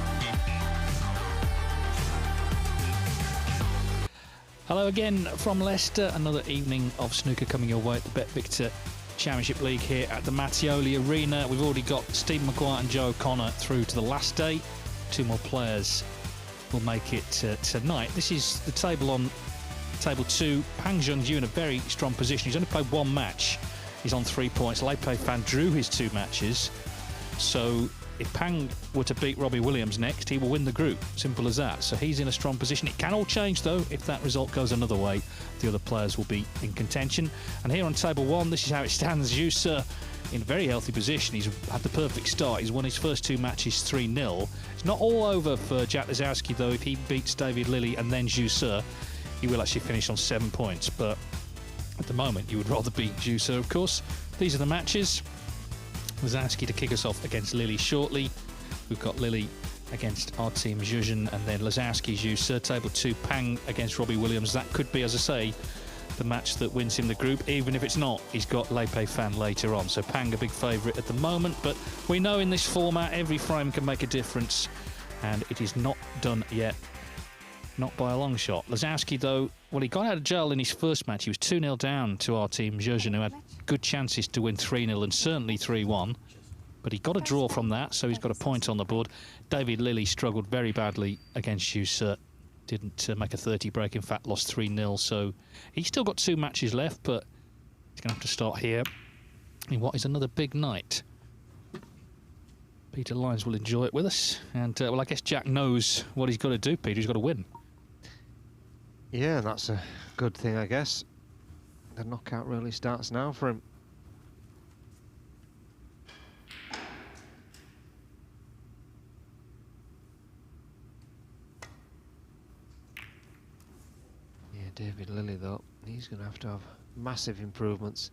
Hello again from Leicester. Another evening of snooker coming your way at the BetVictor Championship League here at the Mattioli Arena. We've already got Steve Maguire and Joe O'Connor through to the last day. Two more players will make it tonight. This is the table on table 2. Pang Junju in a very strong position. He's only played one match. He's on 3 points. Lei Pei Fan drew his 2 matches. So if Pang were to beat Robbie Williams next, he will win the group. Simple as that. So he's in a strong position. It can all change, though. If that result goes another way, the other players will be in contention. And here on table 1, this is how it stands. Zhu Se in a very healthy position. He's had the perfect start. He's won his first 2 matches 3-0. It's not all over for Jack Lisowski, though. If he beats David Lilley and then Zhu Se, he will actually finish on 7 points. But at the moment, you would rather beat Zhu Se, of course. These are the matches. Lisowski to kick us off against Lilley shortly. We've got Lilley against our team Zhuzhen, and then Lisowski, Zhu Se. Table 2, Pang against Robbie Williams. That could be, as I say, the match that wins him the group. Even if it's not, he's got Lei Pei Fan later on. So Pang a big favourite at the moment, but we know in this format every frame can make a difference, and it is not done yet. Not by a long shot. Lisowski, though, well, he got out of jail in his first match. He was 2-0 down to our team, Zhuzhen, who had good chances to win 3-0 and certainly 3-1. But he got a draw from that, so he's got a point on the board. David Lilley struggled very badly against Zhu Se. Didn't make a 30 break, in fact, lost 3-0. So he's still got 2 matches left, but he's going to have to start here in what is another big night. Peter Lyons will enjoy it with us. And, well, I guess Jack knows what he's got to do, Peter. He's got to win. Yeah, that's a good thing, I guess. The knockout really starts now for him. Yeah, David Lilley, though, he's going to have massive improvements.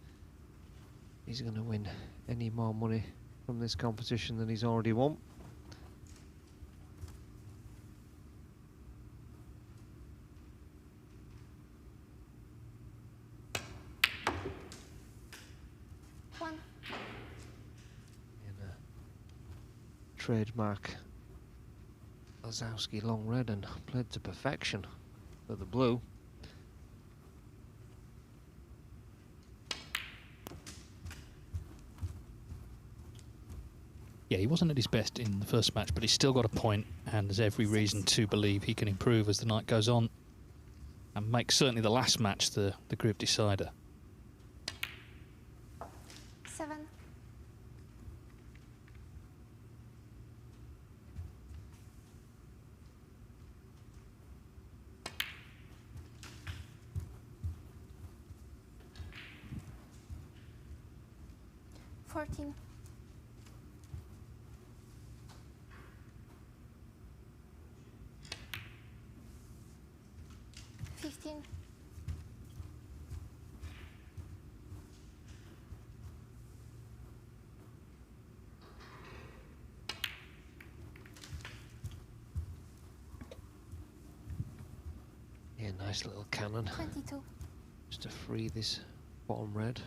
He's going to win any more money from this competition than he's already won. Trademark Lisowski long red and played to perfection for the blue. Yeah, he wasn't at his best in the first match, but he's still got a point, and there's every reason to believe he can improve as the night goes on and make certainly the last match the group decider. 7. $14. 15. Yeah, nice little cannon. 22. Just to free this bottom red.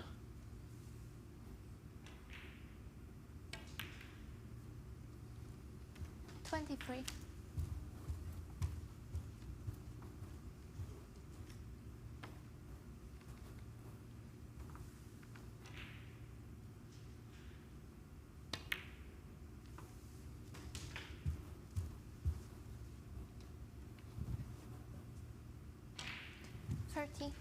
23. 30.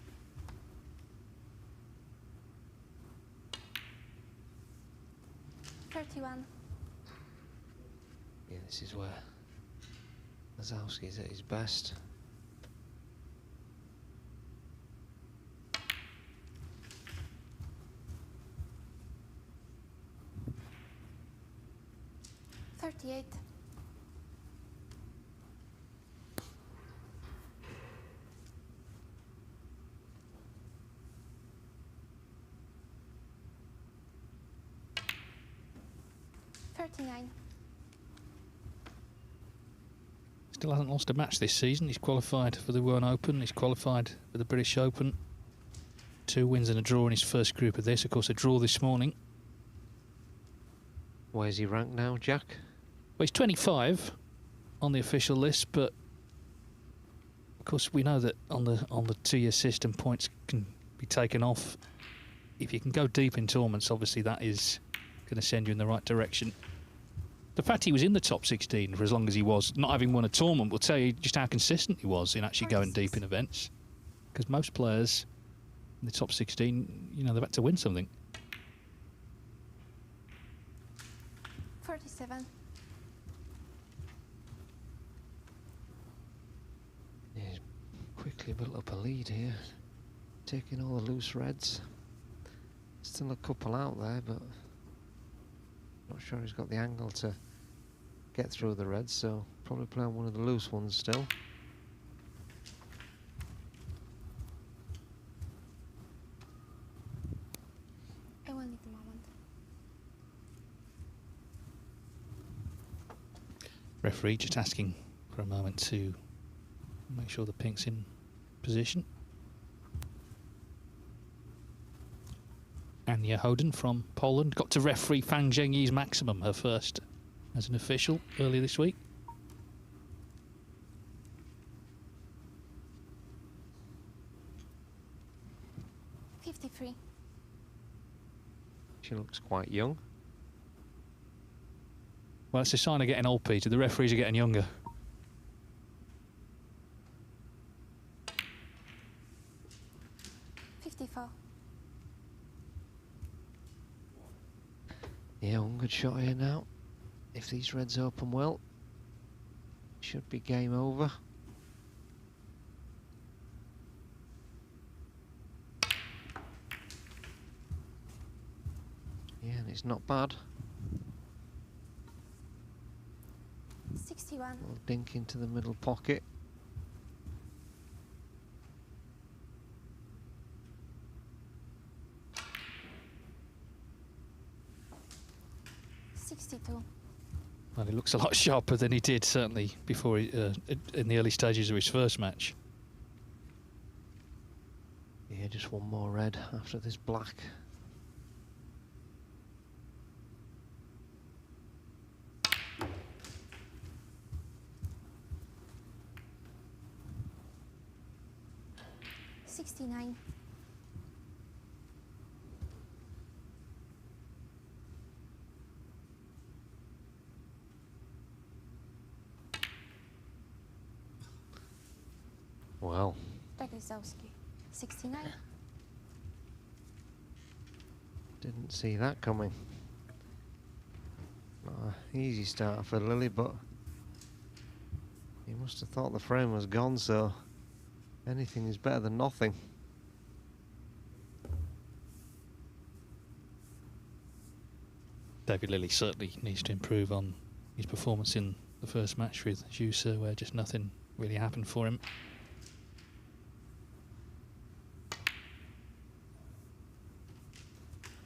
31. Yeah, this is where Lisowski's at his best. 39. Still hasn't lost a match this season. He's qualified for the World Open. He's qualified for the British Open. 2 wins and a draw in his first group of this. Of course, a draw this morning. Where's he ranked now, Jack? Well, he's 25 on the official list, but of course we know that on the 2-year system, points can be taken off. If you can go deep in tournaments, obviously that is going to send you in the right direction. The fact he was in the top 16 for as long as he was, not having won a tournament, will tell you just how consistent he was in actually going deep in events. Because most players in the top 16, you know, they've had to win something. 47. He's quickly built up a lead here, taking all the loose reds. Still a couple out there, but not sure he's got the angle to get through the reds, so probably play on one of the loose ones still. I will need a moment. Referee just asking for a moment to make sure the pink's in position. Anya Hoden from Poland got to referee Fang Zhengyi's maximum, her first as an official, earlier this week. $53. She looks quite young. Well, it's a sign of getting old, Peter. The referees are getting younger. $54. Yeah, one good shot here now. If these reds open well, should be game over. Yeah, and it's not bad. 61. Little dink into the middle pocket. Well, he looks a lot sharper than he did, certainly, before he, in the early stages of his first match. Yeah, just one more red after this black. $69. Well. Dagozowski. 69. Didn't see that coming. Not an easy start for Lily, but he must have thought the frame was gone, so anything is better than nothing. David Lilley certainly needs to improve on his performance in the first match with Jusa, where just nothing really happened for him.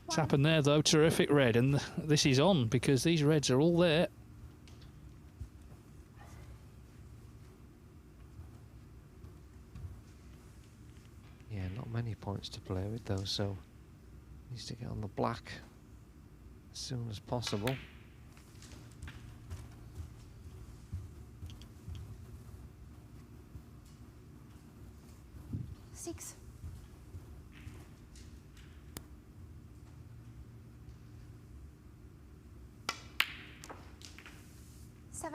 What's happened there, though? Terrific red, and this is on because these reds are all there. Yeah, not many points to play with though, so needs to get on the black as soon as possible. $6. $7.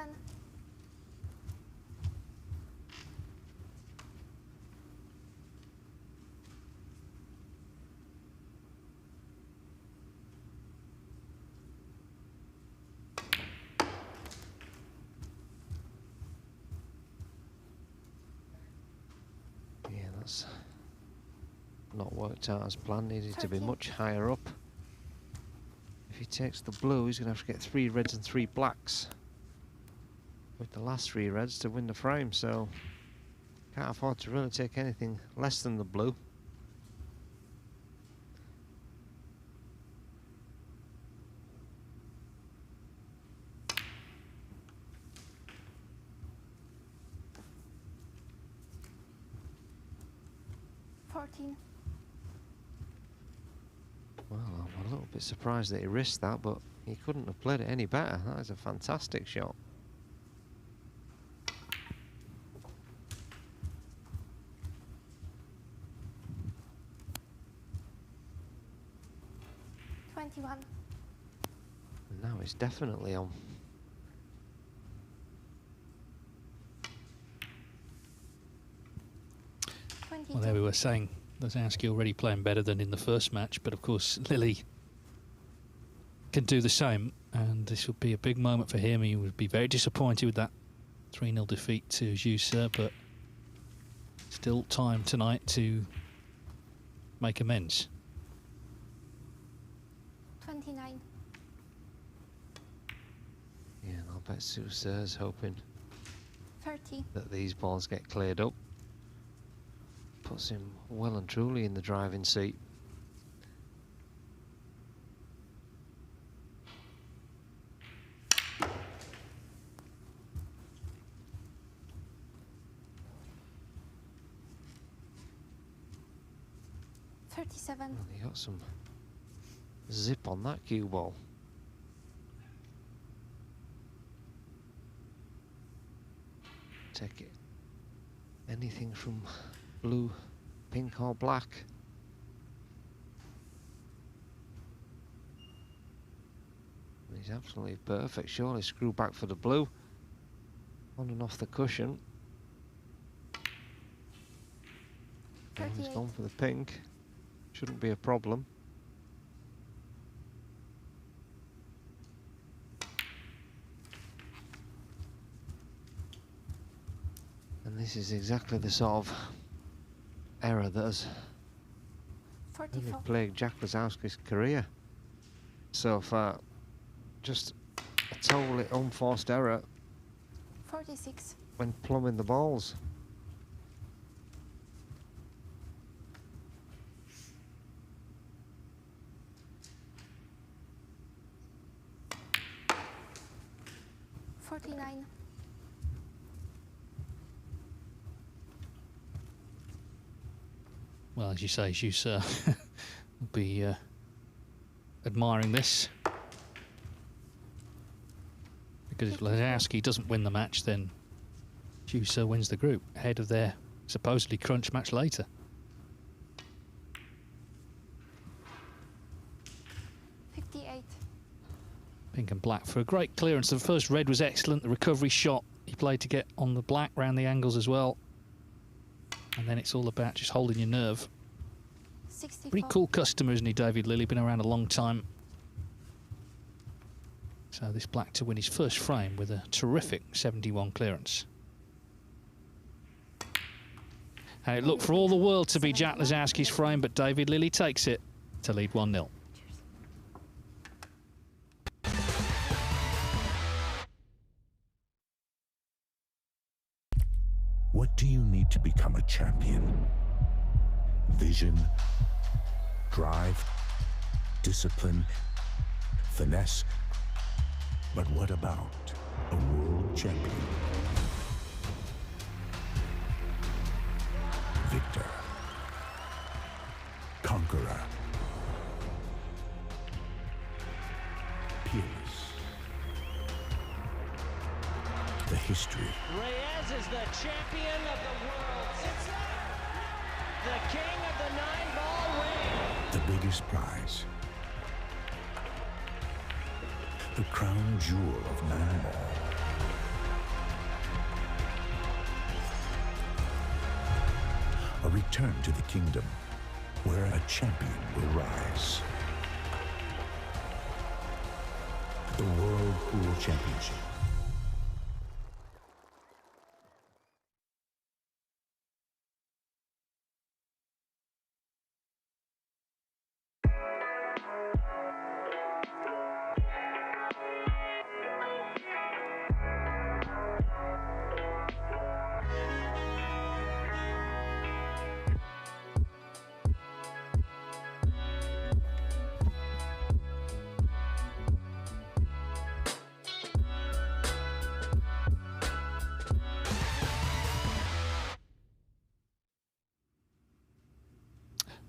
Yeah, that's not worked out as planned. Needed to be much higher up. If he takes the blue, he's going to have to get 3 reds and 3 blacks with the last 3 reds to win the frame, so can't afford to really take anything less than the blue. 14. Well, I'm a little bit surprised that he risked that, but he couldn't have played it any better. That is a fantastic shot. And now it's definitely on. Well, there we were saying Lozowski already playing better than in the first match, but of course Lily can do the same, and this would be a big moment for him. He would be very disappointed with that 3-0 defeat to Jussa, but still time tonight to make amends. 29. Yeah, and I'll bet Jussa's hoping 30. that these balls get cleared up. Puts him well and truly in the driving seat. Well, he got some zip on that cue ball. Take it. Anything from blue, pink or black. He's absolutely perfect. Surely screw back for the blue. On and off the cushion. And he's gone for the pink. Shouldn't be a problem. And this is exactly the sort of error that has really plagued Jack Lozowski's career so far. Just a totally unforced error 46. when plumbing the balls. Well, as you say, Jussa will be admiring this. Because if Lozowski doesn't win the match, then Jussa wins the group ahead of their supposedly crunch match later. Pink and black for a great clearance. The first red was excellent. The recovery shot he played to get on the black round the angles as well. And then it's all about just holding your nerve. 64. Pretty cool customer, isn't he, David Lilley? Been around a long time. So this black to win his first frame with a terrific 71 clearance. And it looked for all the world to be Jack Lozowski's frame, but David Lilley takes it to lead 1-0. What do you need to become a champion? Vision, drive, discipline, finesse. But what about a world champion? Victor, conqueror, peerless. The history. Reyes is the champion of the world. It's the king of the 9-ball ring. The biggest prize. The crown jewel of 9-ball. A return to the kingdom where a champion will rise. The World Pool Championship.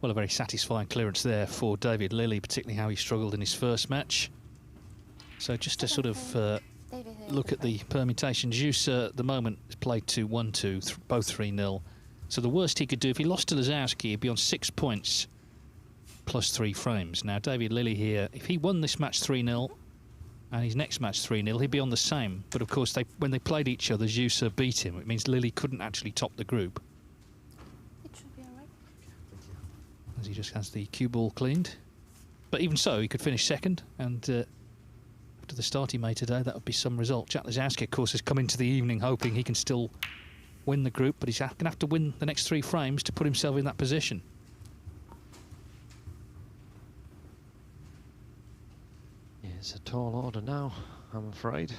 Well, a very satisfying clearance there for David Lilley, particularly how he struggled in his first match. So just to sort of look at the permutations, Juicer at the moment is played to 1-2, both 3-0. So the worst he could do, if he lost to Lazowski, he'd be on 6 points plus 3 frames. Now, David Lilley here, if he won this match 3-0 and his next match 3-0, he'd be on the same. But of course, when they played each other, Juicer beat him. It means Lilley couldn't actually top the group. It should be alright. As he just has the cue ball cleaned. But even so, he could finish second, and after the start he made today, that would be some result. Jack Lazowski, of course, has come into the evening hoping he can still win the group, but he's going to have to win the next 3 frames to put himself in that position. Yeah, it's a tall order now, I'm afraid.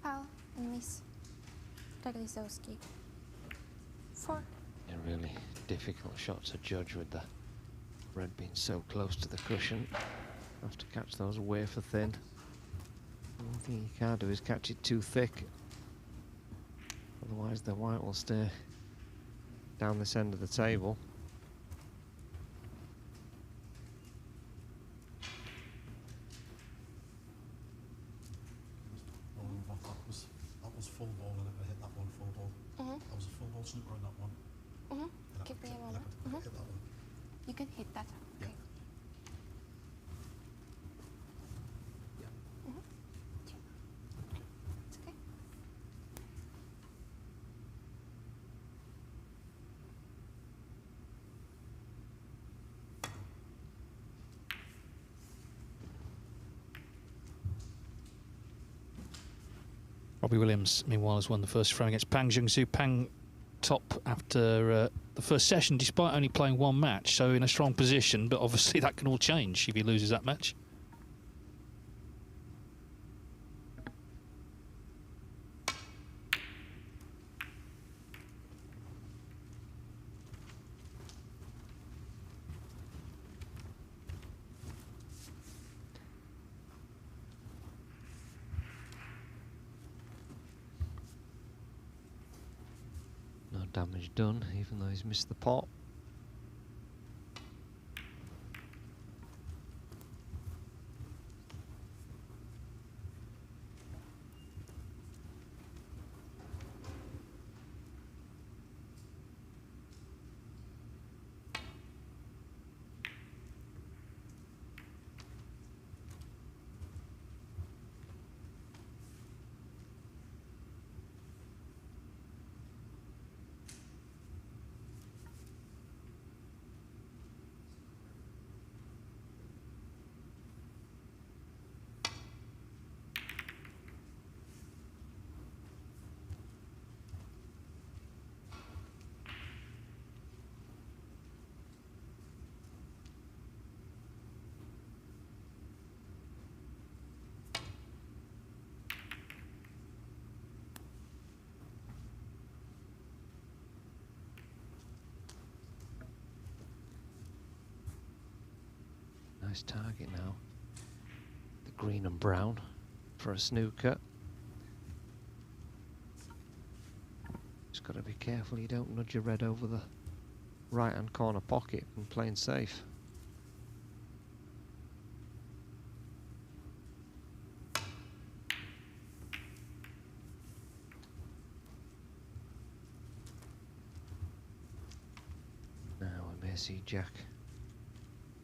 Foul and miss. Radlizowski. 4. Yeah, really difficult shot to judge with the red being so close to the cushion. Have to catch those wafer thin. One thing you can't do is catch it too thick. Otherwise the white will stay down this end of the table. That was full ball and I hit that one full ball. That was a full ball snooker on that one. Give me a moment. Hit that one. You can hit that. Yeah. Okay. It's okay. Robbie Williams, meanwhile, has won the first frame against Pang Jung-soo. Pang top after the first session, despite only playing 1 match, so in a strong position, but obviously that can all change if he loses that match. No damage done, even though he's missed the pot. Nice target now. The green and brown for a snooker. Just got to be careful you don't nudge your red over the right hand corner pocket and playing safe. Yeah, see Jack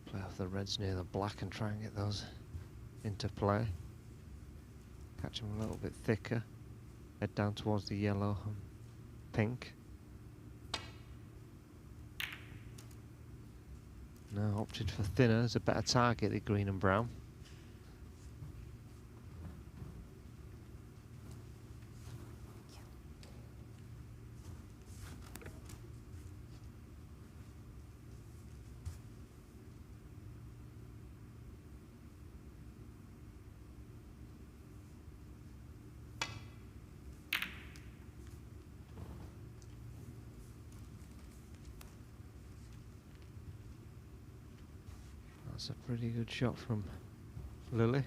play off the reds near the black and try and get those into play. Catch them a little bit thicker. Head down towards the yellow and pink. Now opted for thinner as a better target, the green and brown. That's a pretty good shot from Lily.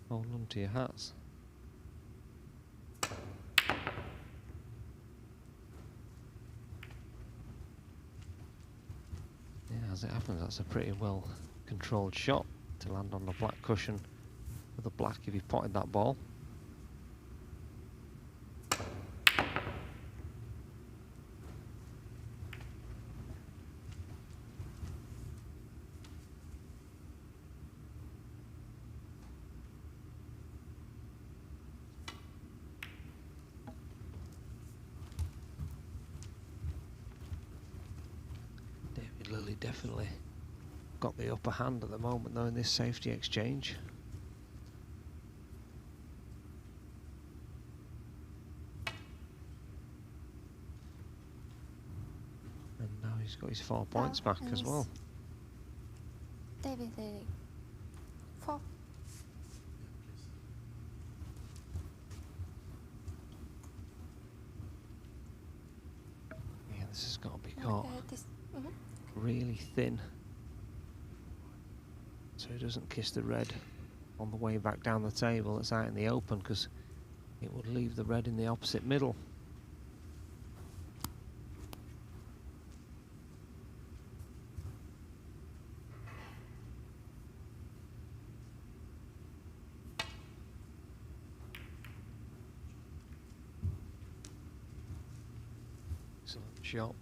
Hold on to your hats. Yeah, as it happens, that's a pretty well controlled shot to land on the black cushion with the black if he potted that ball. Lily definitely got the upper hand at the moment though in this safety exchange. And now he's got his 4 points back as well. David Lily. 4. Yeah, this has got to be caught really thin so he doesn't kiss the red on the way back down the table that's out in the open, because it would leave the red in the opposite middle. Excellent shot.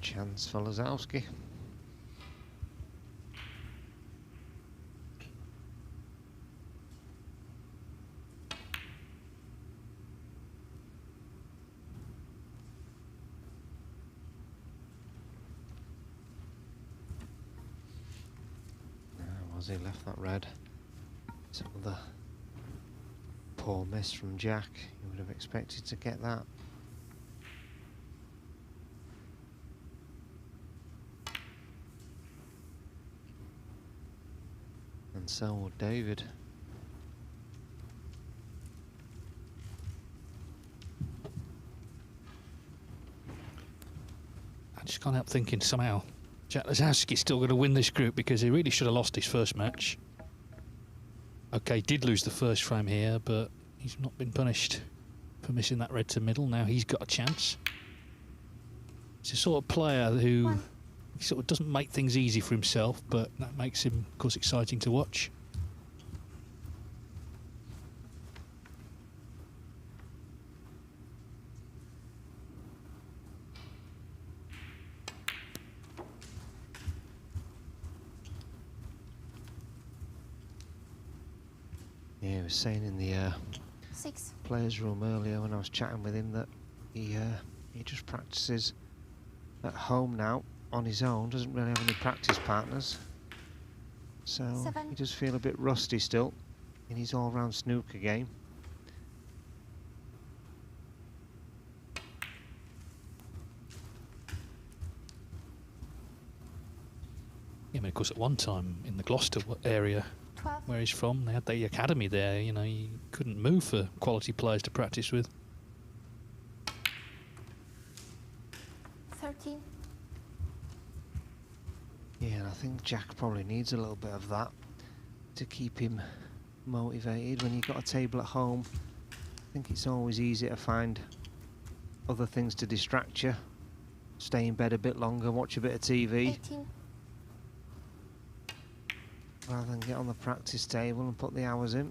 Chance for Lazowski. Was he left that red? Some other poor miss from Jack. You would have expected to get that. And so would David. I just can't help thinking somehow Jack Lazowski's still going to win this group, because he really should have lost his first match. Okay, did lose the first frame here, but he's not been punished for missing that red to middle. Now he's got a chance. He's a sort of player who sort of doesn't make things easy for himself, but that makes him, of course, exciting to watch. Yeah, he was saying in the 6 players' room earlier when I was chatting with him that he just practices at home now on his own, doesn't really have any practice partners. So 7. he does feel a bit rusty still in his all-round snooker game. Yeah, I mean, of course, at one time in the Gloucester area, where he's from. They had the academy there. You know, you couldn't move for quality players to practice with. 13. Yeah, and I think Jack probably needs a little bit of that to keep him motivated. When you've got a table at home, I think it's always easy to find other things to distract you. Stay in bed a bit longer, watch a bit of TV. 18. Rather than get on the practice table and put the hours in.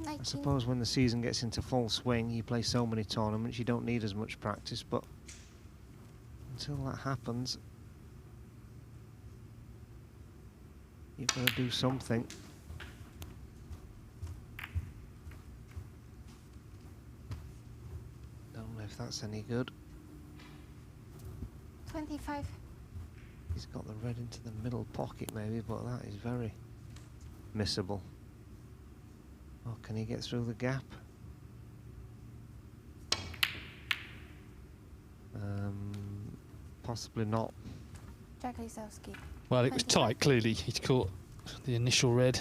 19. I suppose when the season gets into full swing, you play so many tournaments, you don't need as much practice, but until that happens, you've got to do something. Don't know if that's any good. 25. He's got the red into the middle pocket maybe, but that is very missable. Oh, can he get through the gap? Possibly not. Jack Lisowski. Well, it was tight, clearly. He'd caught the initial red.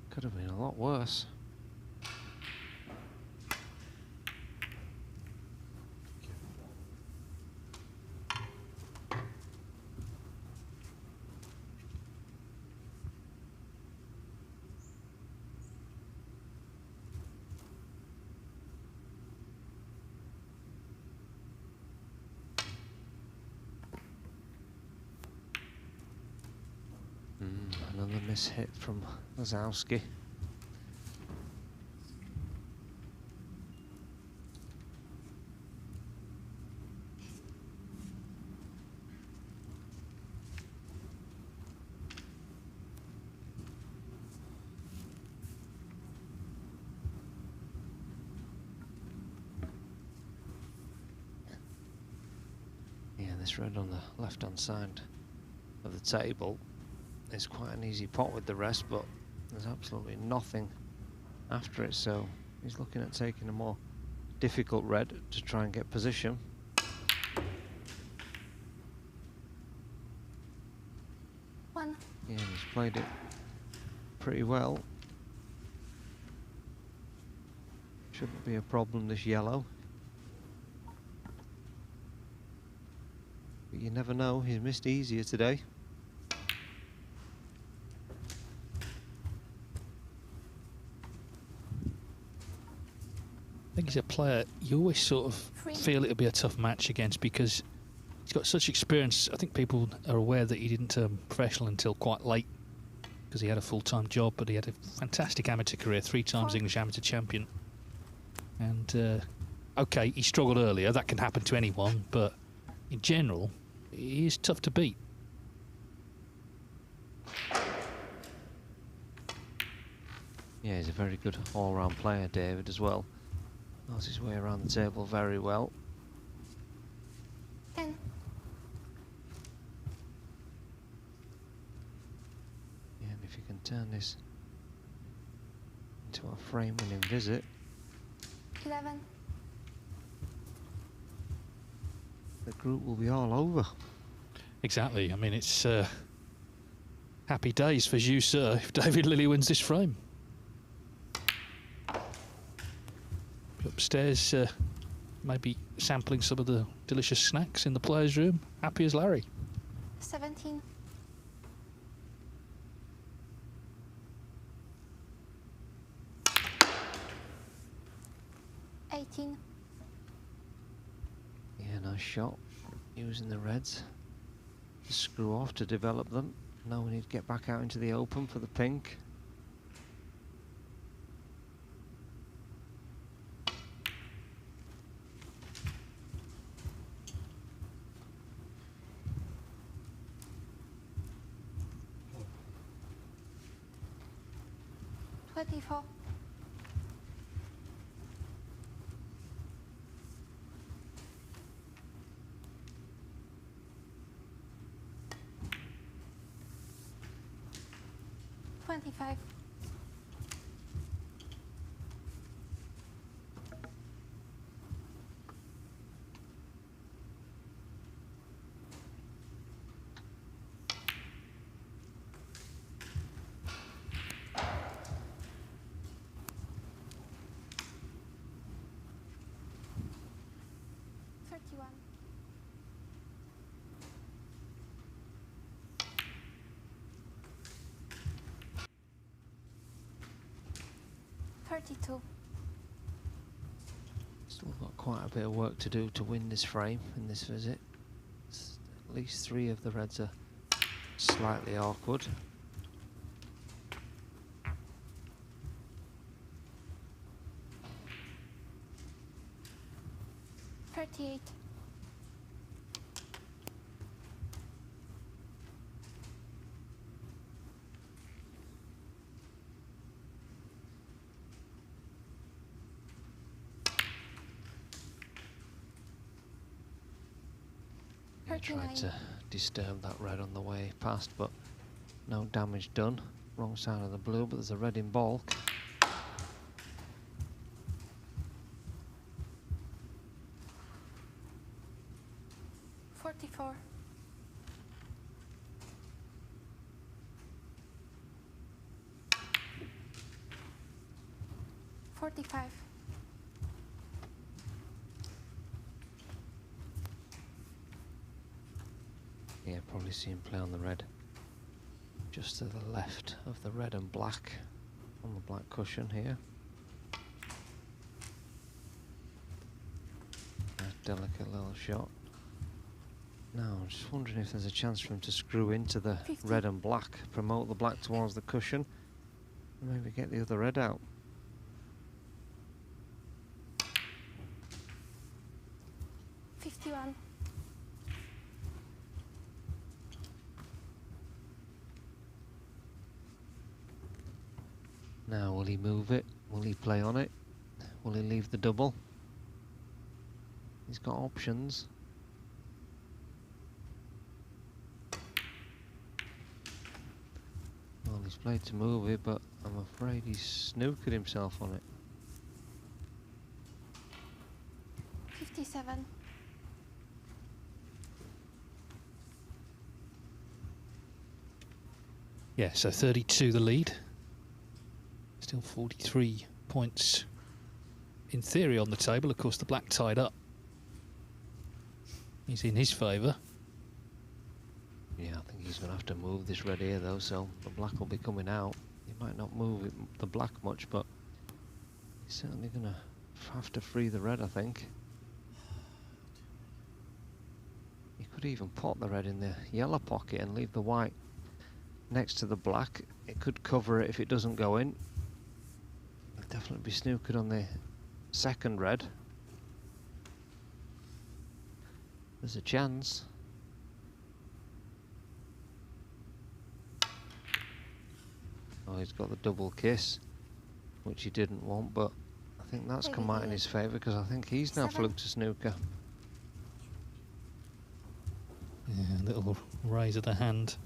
Could have been a lot worse. Another mishit from Lisowski. Yeah, this red on the left-hand side of the table is quite an easy pot with the rest, but there's absolutely nothing after it, so he's looking at taking a more difficult red to try and get position. One. Yeah, he's played it pretty well. Shouldn't be a problem, this yellow. But you never know, he's missed easier today. I think he's a player you always sort of feel it'll be a tough match against because he's got such experience. I think people are aware that he didn't turn professional until quite late because he had a full-time job, but he had a fantastic amateur career, 3 times English amateur champion. And, okay, he struggled earlier. That can happen to anyone, but in general, he is tough to beat. Yeah, he's a very good all-round player, David, as well. Knows his way around the table very well. 10. Yeah, and if you can turn this into a frame-winning visit. 11. The group will be all over. Exactly. I mean, it's happy days for you, sir, if David Lilley wins this frame. Upstairs, maybe sampling some of the delicious snacks in the players' room. Happy as Larry. 17. 18. Yeah, nice shot. Using the reds to screw off to develop them. Now we need to get back out into the open for the pink. Twenty-four. 25. 32. Still got quite a bit of work to do to win this frame in this visit. At least 3 of the reds are slightly awkward. $38. I tried to disturb that red on the way past, but no damage done. Wrong side of the blue, but there's a red in balk. $44. $45. Yeah, probably see him play on the red. Just to the left of the red and black on the black cushion here. A delicate little shot. Now, I'm just wondering if there's a chance for him to screw into the 50. red and black, promote the black towards the cushion, and maybe get the other red out. $51. Now, will he move it? Will he play on it? Will he leave the double? He's got options. Well, he's played to move it, but I'm afraid he's snookered himself on it. 57. Yeah, so 32 the lead. Still 43 points in theory on the table. Of course, the black tied up. He's in his favour. Yeah, I think he's going to have to move this red here, though, so the black will be coming out. He might not move it, the black much, but he's certainly going to have to free the red, I think. He could even pot the red in the yellow pocket and leave the white next to the black. It could cover it if it doesn't go in. He'll definitely be snookered on the second red. There's a chance. Oh, he's got the double kiss, which he didn't want, but I think that's come out in his favour because I think he's now fluked a snooker. Yeah, a little raise of the hand.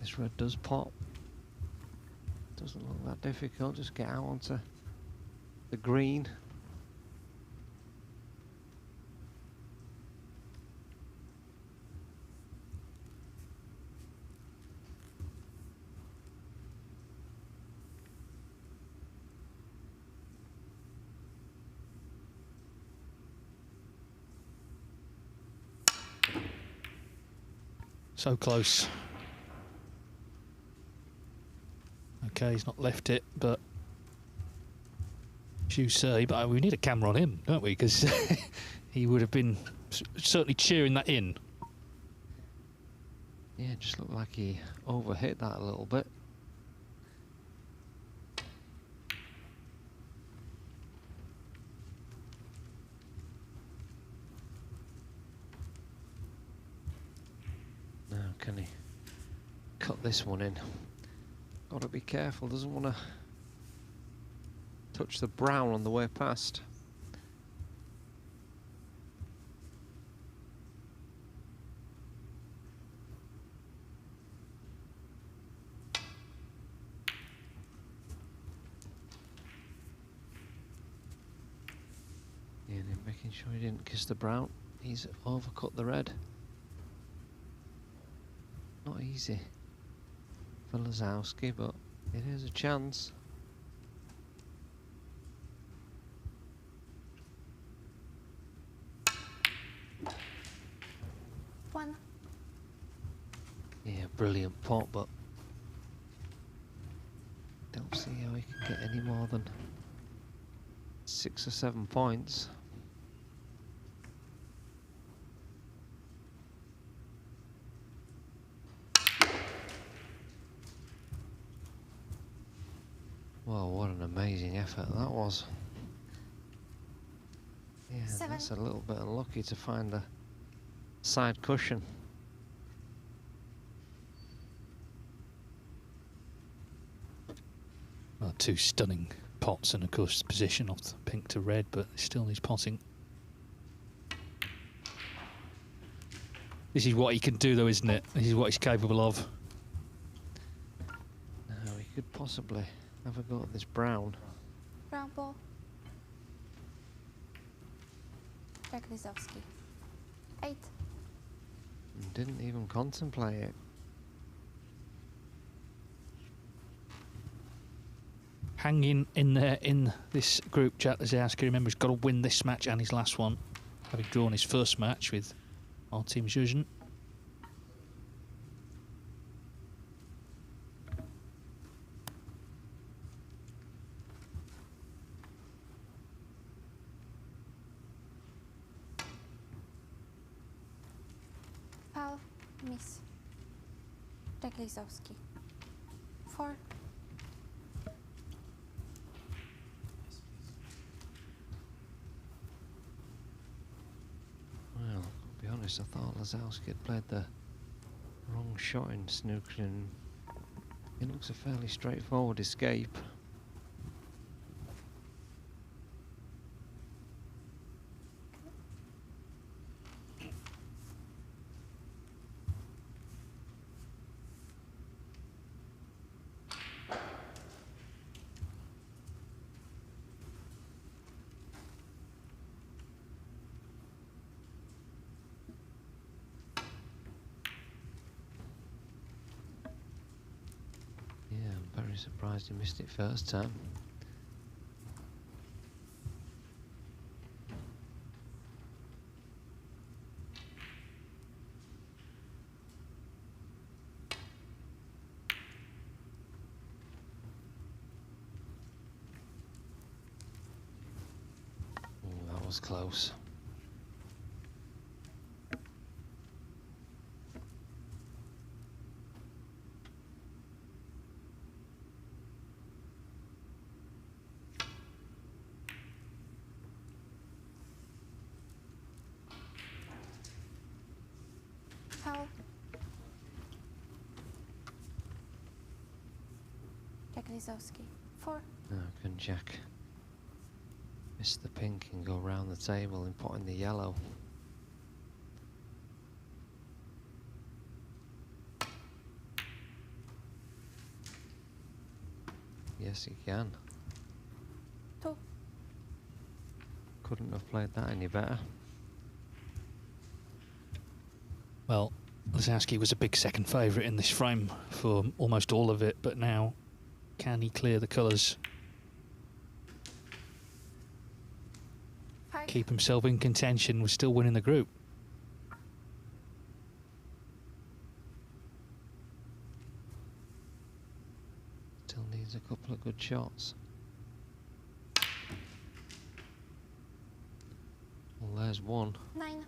This red does pop. Doesn't look that difficult, just get out onto the green. So close. Okay, he's not left it, but as you say, but we need a camera on him, don't we? Because he would have been certainly cheering that in. Yeah, it just looked like he overhit that a little bit. Now, can he cut this one in? Got to be careful, doesn't want to touch the brown on the way past. Yeah, Making sure he didn't kiss the brown. He's overcut the red. Not easy for Lazowski, but it is a chance. One. Yeah, brilliant pot, but don't see how he can get any more than 6 or 7 points. Well, what an amazing effort that was. Yeah, that's a little bit unlucky to find the side cushion. Well, 2 stunning pots and of course position off the pink to red, but still needs potting. This is what he can do though, isn't it? This is what he's capable of. Now we could possibly have a go at this brown. Brown ball. Jack Lizowski. 8. And didn't even contemplate it. Hanging in there in this group, Jack Lizowski, remember, he's got to win this match and his last one, having drawn his first match with our team Zuzan. Foul. Miss. Jack Lizowski. 4. Well, I'll be honest, I thought Lazowski had played the wrong shot in snooker, and it looks a fairly straightforward escape. Surprised he missed it first time. Ooh, that was close. Jack Lizowski. 4. Now can Jack miss the pink and go round the table and pot in the yellow? Yes, he can. 2. Couldn't have played that any better. Well, Lizowski was a big second favourite in this frame for almost all of it, but now can he clear the colours? 5. Keep himself in contention, was still winning the group. Still needs a couple of good shots. Well, there's one. 9.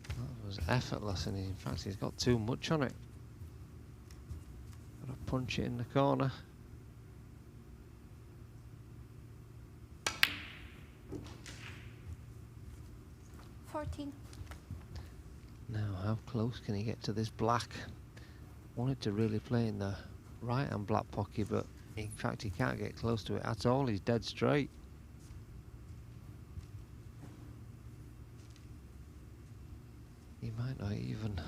That was effortless, and in fact he's got too much on it. Got to punch it in the corner. Now, how close can he get to this black? Wanted to really play in the right-hand black pocket, but in fact he can't get close to it at all. He's dead straight. He might not even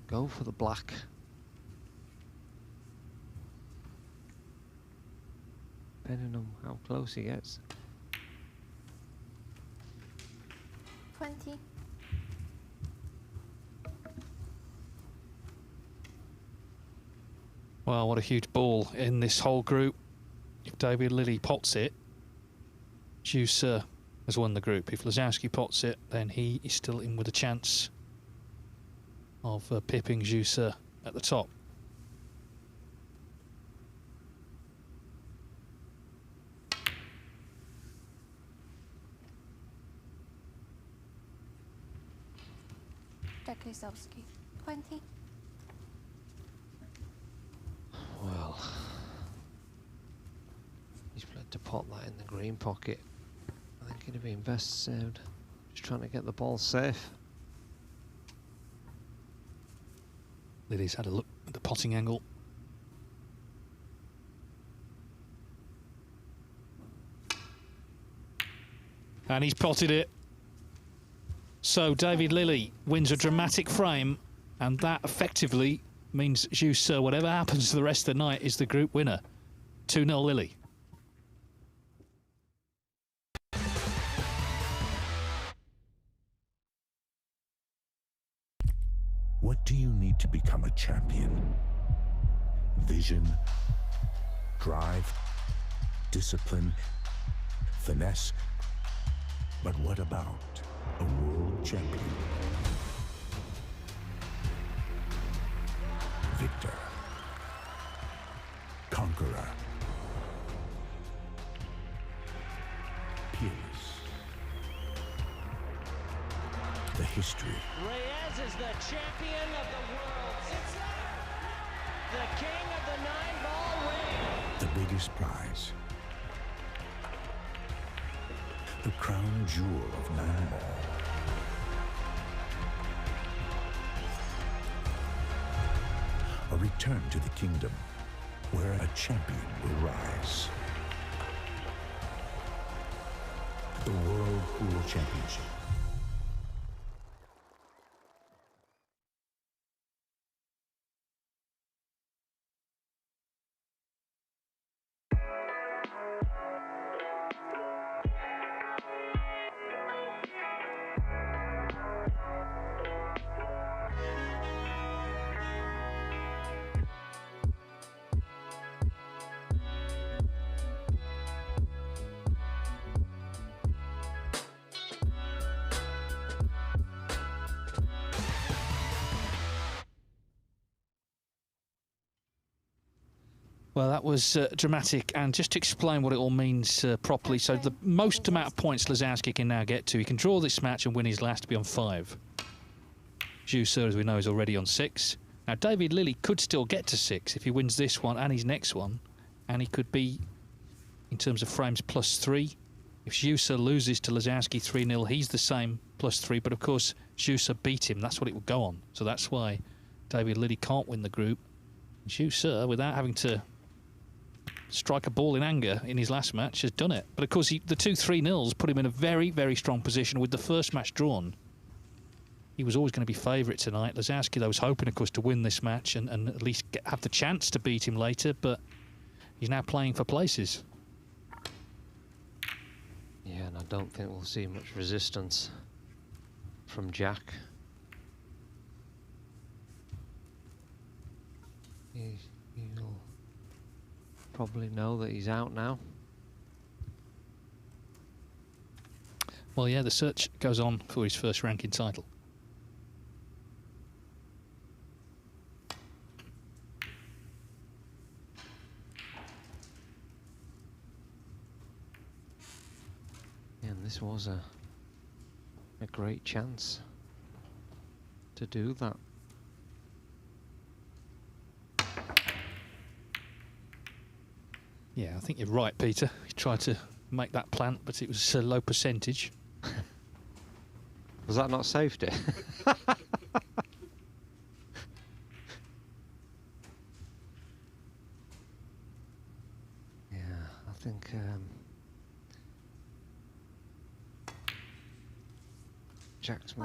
go for the black. Depending on how close he gets. 20. Well, what a huge ball in this whole group. If David Lilley pots it, Juicer has won the group. If Lazowski pots it, then he is still in with a chance of pipping Juicer at the top. Lisowski, 20. Well, he's played to pot that in the green pocket. I think it'd be best served just trying to get the ball safe. Lilley's had a look at the potting angle. And he's potted it. So David Lilley wins a dramatic frame, and that effectively means Juicer, whatever happens to the rest of the night, is the group winner. 2-0 Lilley. What do you need to become a champion? Vision, drive, discipline, finesse. But what about a world champion? Victor, conqueror, peerless. The history. Reyes is the champion of the world. It's the king of the 9-ball ring. The biggest prize. The crown jewel of 9-ball. A return to the kingdom where a champion will rise. The World Pool Championship. Well, that was dramatic, and just to explain what it all means properly, so the most amount of points Lazowski can now get to, he can draw this match and win his last to be on 5. Juicer, as we know, is already on 6. Now, David Lilley could still get to 6 if he wins this one and his next one, and he could be, in terms of frames, +3. If Juicer loses to Lazowski 3-0, he's the same, +3, but of course, Juicer beat him. That's what it would go on. So that's why David Lilley can't win the group. Juicer, without having to strike a ball in anger in his last match, has done it. But of course, the 2 3-0s put him in a very, very strong position with the first match drawn. He was always going to be favourite tonight. Lazowski, though, was hoping, of course, to win this match and at least have the chance to beat him later, but he's now playing for places. Yeah, and I don't think we'll see much resistance from Jack. He'll probably know that he's out now. Well, yeah, the search goes on for his first ranking title. Yeah, and this was a great chance to do that. Yeah, I think you're right, Peter. He tried to make that plant, but it was a low percentage. Was that not safety? Yeah, I think Jack's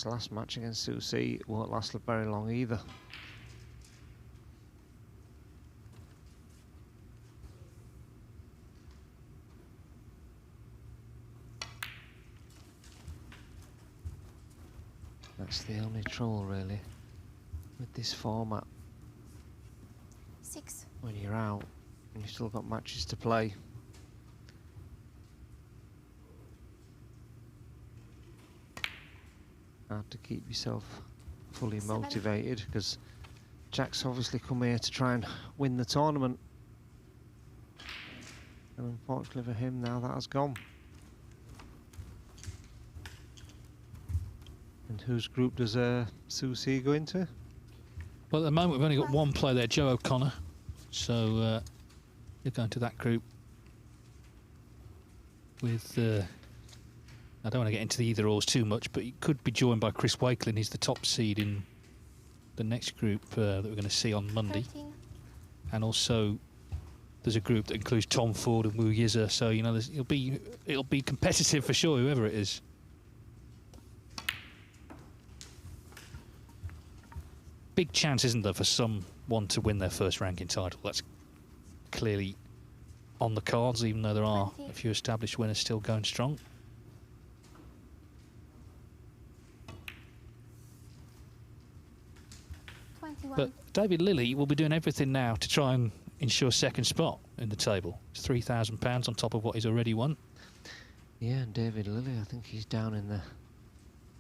last match against Susie won't last very long either. That's the only trouble, really, with this format. 6. When you're out and you've still got matches to play. Hard to keep yourself fully 7. motivated, because Jack's obviously come here to try and win the tournament. And unfortunately for him, now that has gone. And whose group does Susie go into? Well, at the moment, we've only got one player there, Joe O'Connor. So you're going to that group with... I don't want to get into the either-ors too much, but he could be joined by Chris Wakelin. He's the top seed in the next group that we're going to see on Monday. 13. And also, there's a group that includes Tom Ford and Wu Yiza. So, you know, it'll be competitive for sure, whoever it is. Big chance, isn't there, for someone to win their first ranking title? That's clearly on the cards, even though there are a few established winners still going strong. But David Lilly will be doing everything now to try and ensure second spot in the table. It's £3,000 on top of what he's already won. Yeah, and David Lilly, I think he's down in the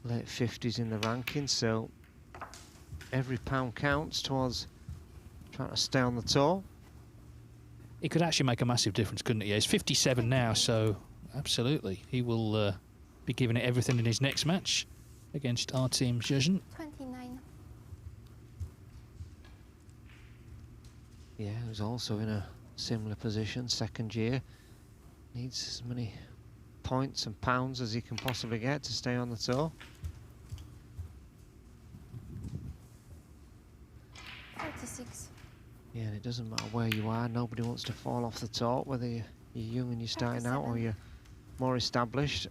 late 50s in the rankings, so every pound counts towards trying to stay on the tour. He could actually make a massive difference, couldn't he? He's 57 now, so absolutely. He will be giving it everything in his next match against our team, Zhejian. 29. Yeah, who's also in a similar position, second year. Needs as many points and pounds as he can possibly get to stay on the tour. 46. Yeah, and it doesn't matter where you are. Nobody wants to fall off the top, whether you're young and you're starting out or you're more established.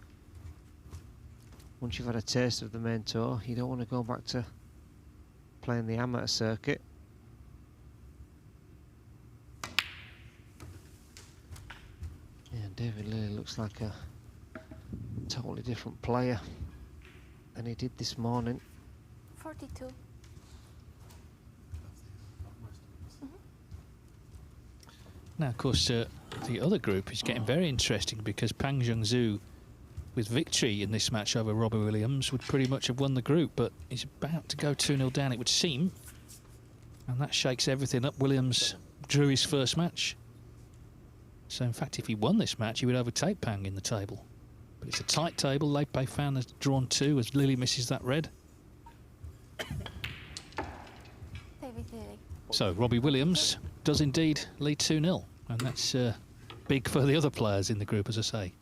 Once you've had a taste of the main tour, you don't want to go back to playing the amateur circuit. Yeah, David Lilly looks like a totally different player than he did this morning. 42. Now, of course, the other group is getting very interesting because Pang Zhengzhou, with victory in this match over Robbie Williams, would pretty much have won the group, but he's about to go 2-0 down, it would seem. And that shakes everything up. Williams drew his first match. So, in fact, if he won this match, he would overtake Pang in the table. But it's a tight table. Lei Pei Fan has drawn 2 as Lilly misses that red. David Lilly. So, Robbie Williams does indeed lead 2-0. And that's big for the other players in the group, as I say.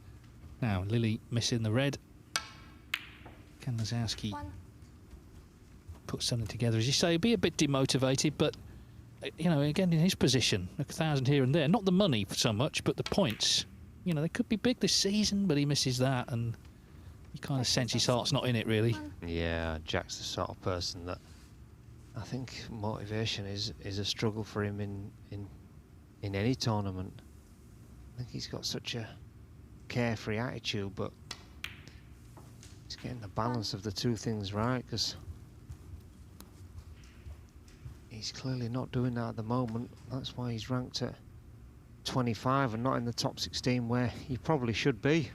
Now, Lilly missing the red. Can Lazowski put something together? As you say, be a bit demotivated, but, you know, again, in his position, 1,000 here and there. Not the money so much, but the points. You know, they could be big this season, but he misses that, and you kind of sense his heart's not in it, really. Yeah, Jack's the sort of person that I think motivation is a struggle for him in any tournament. I think he's got such a carefree attitude, but he's getting the balance of the two things right, because he's clearly not doing that at the moment. That's why he's ranked at 25 and not in the top 16 where he probably should be.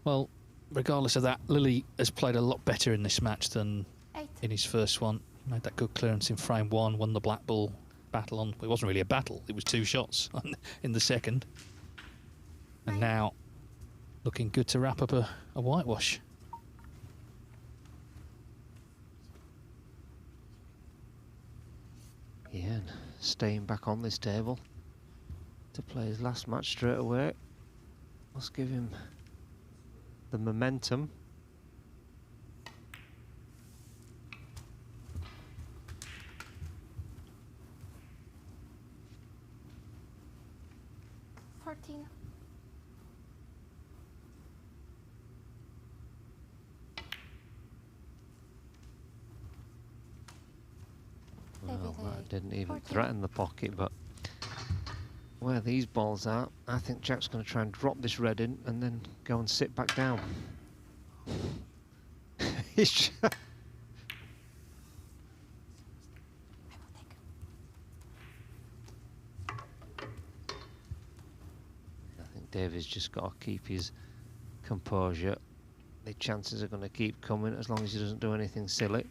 Well, regardless of that, Lilly has played a lot better in this match than in his first one. Made that good clearance in frame 1, won the black ball battle on. It wasn't really a battle, it was 2 shots in the second. And now looking good to wrap up a whitewash. Yeah, and staying back on this table to play his last match straight away must give him the momentum. Well, Didn't even threaten the pocket, but where these balls are, I think Jack's going to try and drop this red in and then go and sit back down. He's just I think David's just got to keep his composure. The chances are going to keep coming as long as he doesn't do anything silly.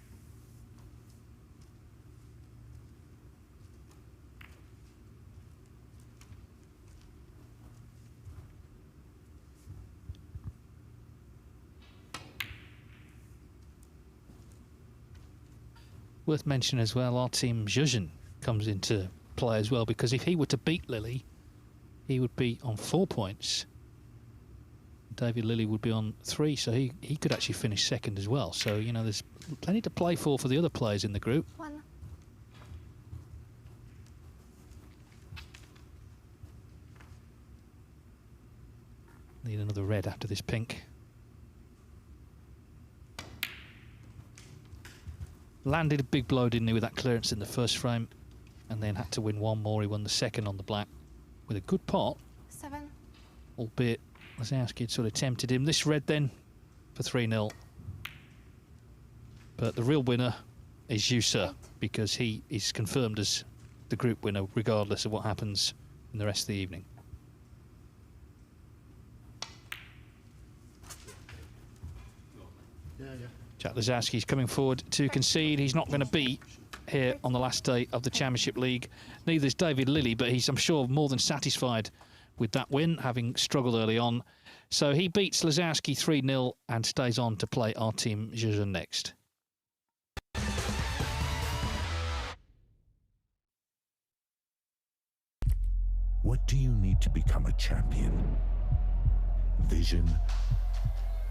Worth mentioning as well, our team Zhuzhen comes into play as well, because if he were to beat Lilly, he would be on 4 points. David Lilly would be on 3, so he could actually finish second as well. So, you know, there's plenty to play for the other players in the group. Need another red after this pink. Landed a big blow, didn't he, with that clearance in the first frame, and then had to win one more. He won the second on the black with a good pot. 7. Albeit Lazowski had sort of tempted him. This red then for 3-0. But the real winner is you, sir, because he is confirmed as the group winner regardless of what happens in the rest of the evening. Jack Lazowski's coming forward to concede. He's not going to be here on the last day of the Championship League. Neither is David Lilly, but he's, I'm sure, more than satisfied with that win, having struggled early on. So he beats Lazowski 3-0 and stays on to play our team Zhuzhen next. What do you need to become a champion? Vision,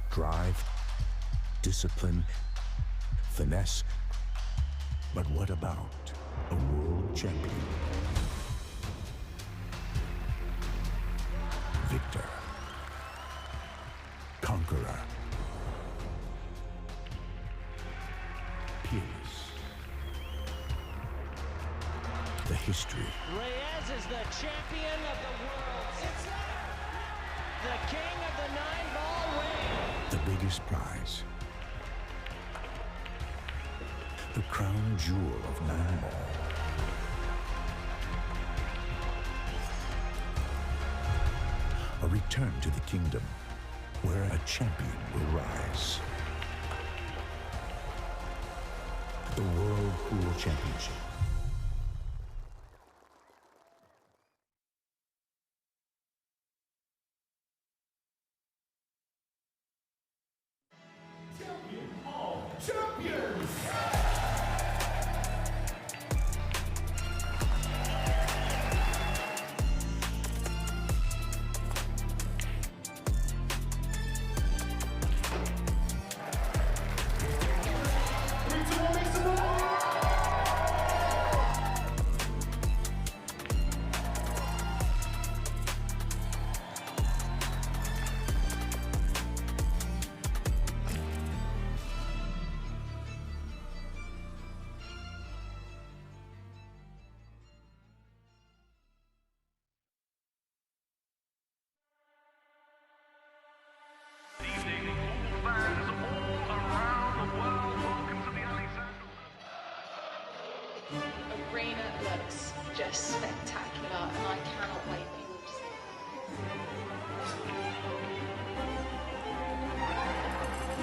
drive, discipline, finesse. But what about a world champion? Victor, conqueror, peerless. The history. Reyes is the champion of the world. It's the king of the 9-ball ring. The biggest prize. The crown jewel of 9-ball. A return to the kingdom where a champion will rise. The World Pool Championship. Arena looks just spectacular, and I cannot wait for you all to see it.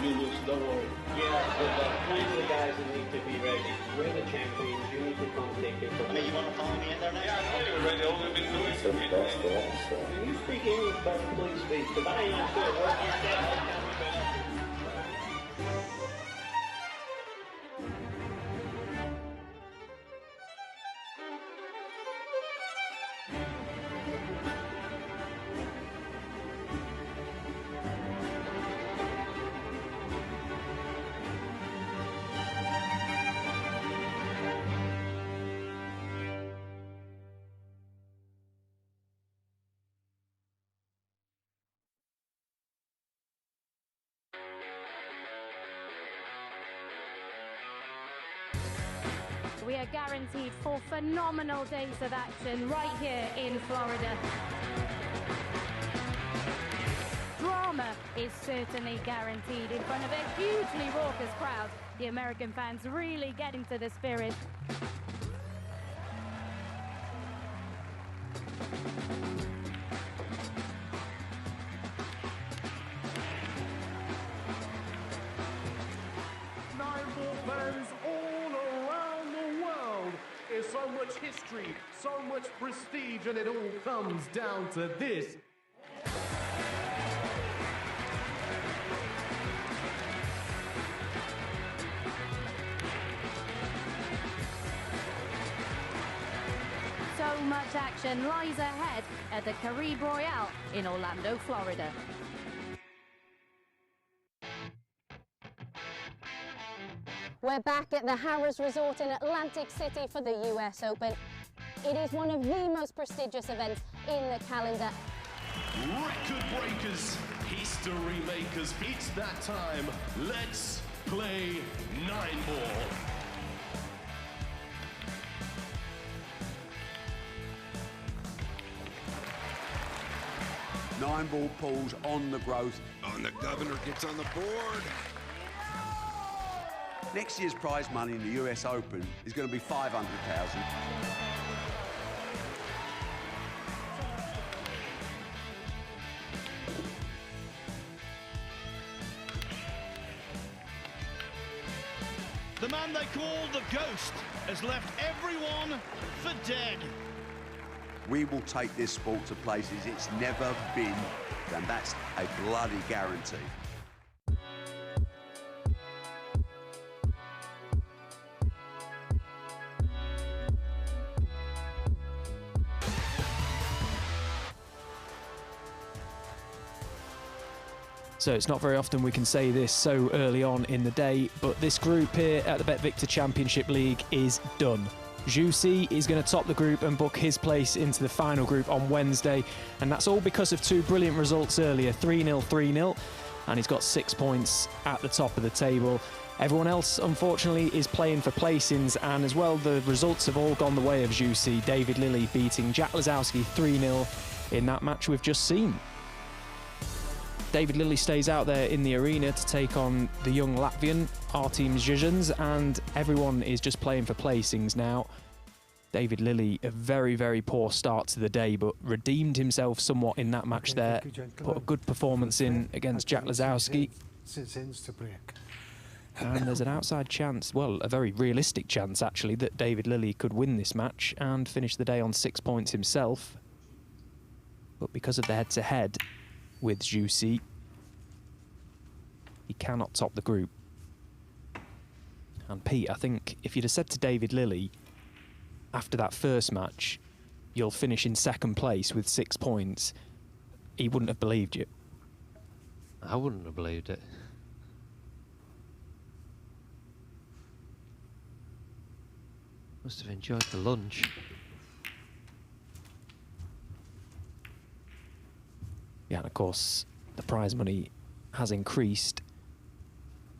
Lulus, don't worry. Yeah, but plenty of guys that need to be ready. We're the champions. You need to come take your place. You want to follow me in there now? Yeah, I know you're ready. All we've been doing. Can you speak English, but please speak? Because I ain't understood what you said. We are guaranteed 4 phenomenal days of action right here in Florida. Drama is certainly guaranteed in front of a hugely raucous crowd. The American fans really get into the spirit. Nine-ball fans all around the world. There's so much history, so much prestige, and it all comes down to this. So much action lies ahead at the Caribe Royale in Orlando, Florida. We're back at the Harrah's Resort in Atlantic City for the US Open. It is one of the most prestigious events in the calendar. Record breakers, history makers, it's that time. Let's play 9-ball. Nine-ball pulls on the growth. And the governor gets on the board. Next year's prize money in the US Open is going to be $500,000. The man they call the Ghost has left everyone for dead. We will take this sport to places it's never been, and that's a bloody guarantee. So it's not very often we can say this so early on in the day, but this group here at the BetVictor Championship League is done. Zhu Si is going to top the group and book his place into the final group on Wednesday, and that's all because of 2 brilliant results earlier, 3-0, 3-0, and he's got 6 points at the top of the table. Everyone else, unfortunately, is playing for placings, and as well, the results have all gone the way of Zhu Si. David Lilley beating Jack Lazowski 3-0 in that match we've just seen. David Lilley stays out there in the arena to take on the young Latvian, Artem Zizans, and everyone is just playing for placings now. David Lilley, a very, very poor start to the day, but redeemed himself somewhat in that match there. Put a good performance in against Jack Lazowski. And there's an outside chance, well, a very realistic chance actually, that David Lilley could win this match and finish the day on 6 points himself. But because of the head-to-head with Zhu Si, he cannot top the group. And Pete, I think if you'd have said to David Lilley after that first match, you'll finish in 2nd place with 6 points, he wouldn't have believed you. I wouldn't have believed it. Must have enjoyed the lunch. Yeah, and of course, the prize money has increased.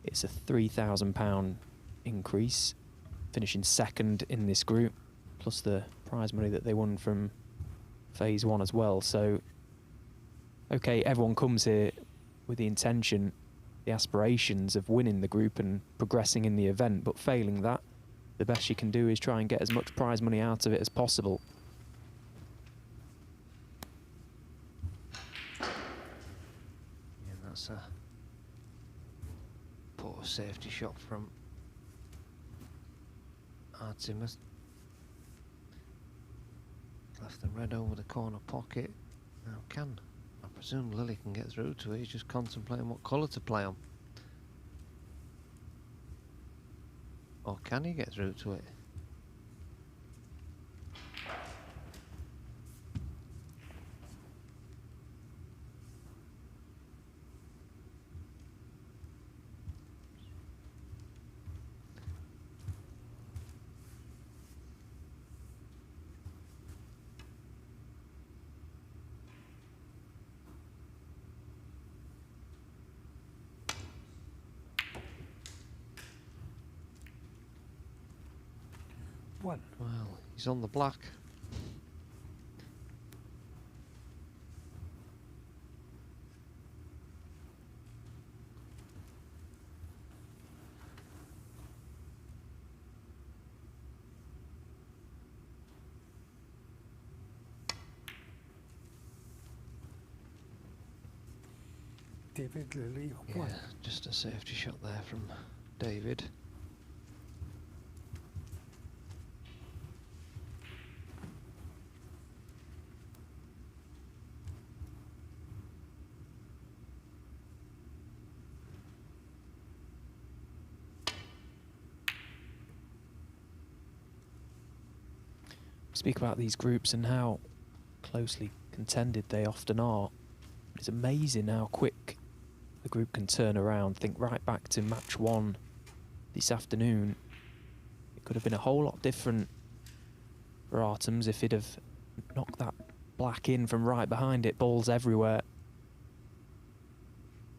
It's a £3,000 increase, finishing 2nd in this group, plus the prize money that they won from phase 1 as well. So, okay, everyone comes here with the intention, the aspirations of winning the group and progressing in the event, but failing that, the best you can do is try and get as much prize money out of it as possible. That's a poor safety shot from Artemis. Left the red over the corner pocket. Now I presume Lilley can get through to it. He's just contemplating what colour to play on. Or can he get through to it? Well, he's on the black. David Lilly, yeah, just a safety shot there from David. Speak about these groups and how closely contended they often are. It's amazing how quick the group can turn around. Think right back to match 1 this afternoon. It could have been a whole lot different for Artems if he'd have knocked that black in from right behind it. Balls everywhere.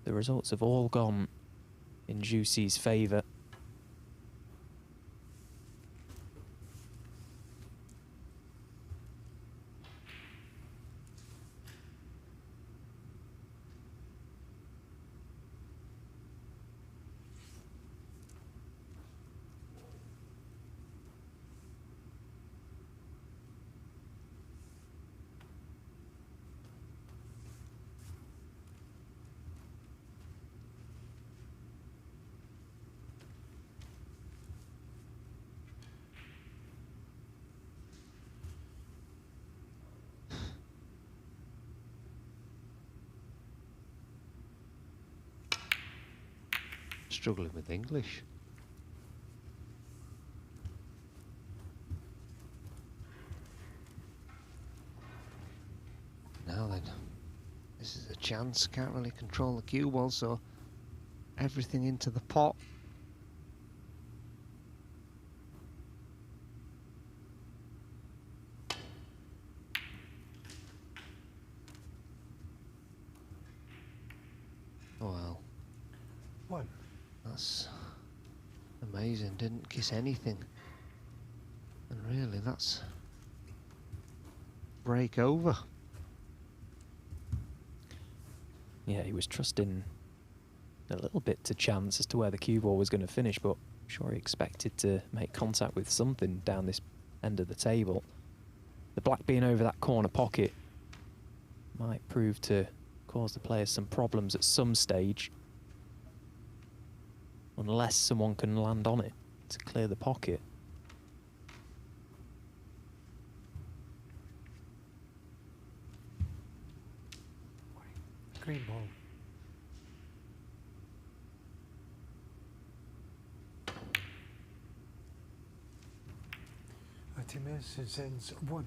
The results have all gone in Juicy's favour. Struggling with English. Now then, this is a chance. Can't really control the cue ball, so everything into the pot. Oh well. One. That's amazing. Didn't kiss anything. And really, that's break over. Yeah, he was trusting a little bit to chance as to where the cue ball was going to finish, but I'm sure he expected to make contact with something down this end of the table. The black being over that corner pocket might prove to cause the players some problems at some stage, unless someone can land on it to clear the pocket. Green ball. Artemis sends 1.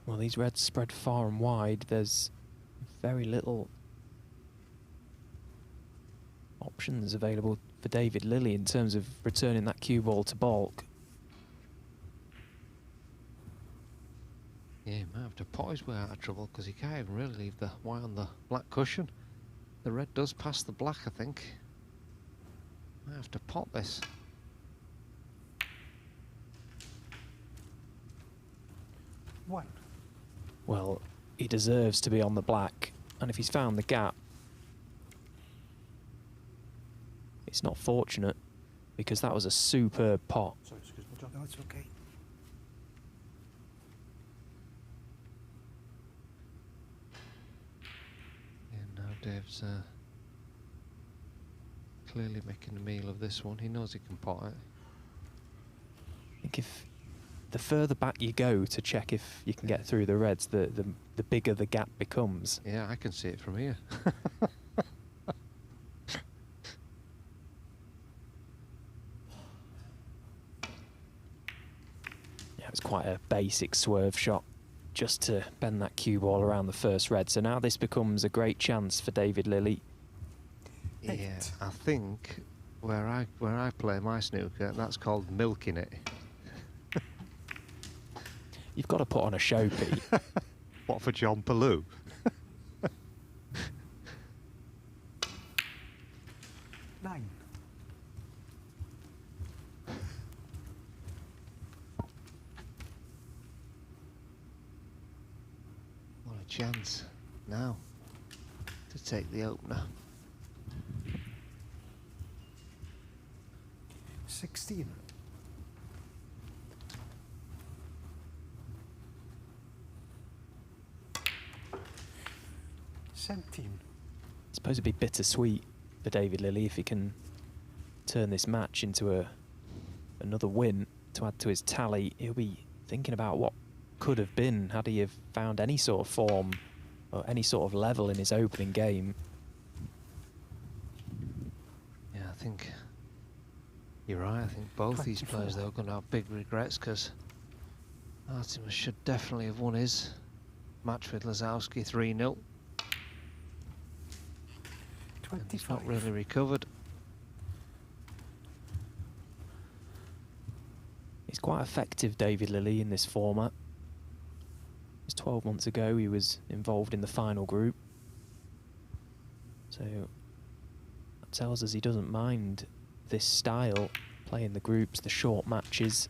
Well, these reds spread far and wide. There's very little options available for David Lilly in terms of returning that cue ball to baulk. Yeah, he might have to pot his way out of trouble because he can't even really leave the white on the black cushion. The red does pass the black, I think. Might have to pot this. One. Well, he deserves to be on the black, and if he's found the gap, it's not fortunate, because that was a superb pot. Sorry, excuse me, John. No, it's okay. Yeah, now Dave's clearly making a meal of this one. He knows he can pot it. I think if the further back you go to check if you can get through the reds, the bigger the gap becomes. Yeah, I can see it from here. It's quite a basic swerve shot just to bend that cue ball around the first red. So now this becomes a great chance for David Lilley. Yeah, I think where I play my snooker, that's called milking it. You've got to put on a show, Pete. What, for John Palou? 9. What a chance now to take the opener. 16. 17. It's supposed to be bittersweet for David Lilley if he can turn this match into another win to add to his tally. He'll be thinking about what could have been had he have found any sort of form or any sort of level in his opening game. Yeah, I think you're right. I think both these players, though, are going to have big regrets because Artemis should definitely have won his match with Lazowski 3-0. He's not really recovered. He's quite effective, David Lilley, in this format. Just 12 months ago, he was involved in the final group. So that tells us he doesn't mind this style, playing the groups, the short matches.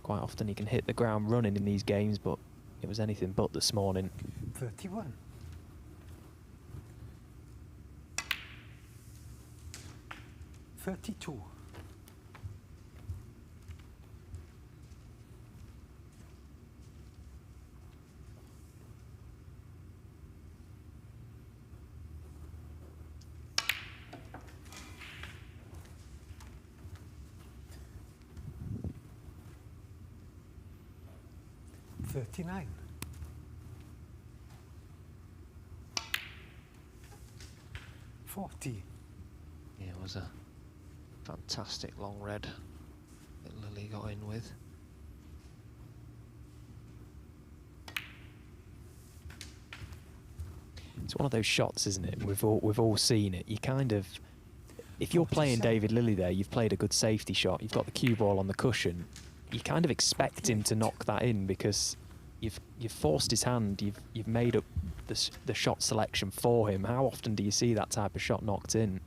Quite often he can hit the ground running in these games, but it was anything but this morning. 31. 32. 39. 40. Yeah, it was a fantastic long red that Lilley got in with. It's one of those shots, isn't it? We've all seen it. You kind of, if you're playing David Lilley there, you've played a good safety shot. You've got the cue ball on the cushion. You kind of expect him to knock that in because you've forced his hand. You've made up the shot selection for him. How often do you see that type of shot knocked in?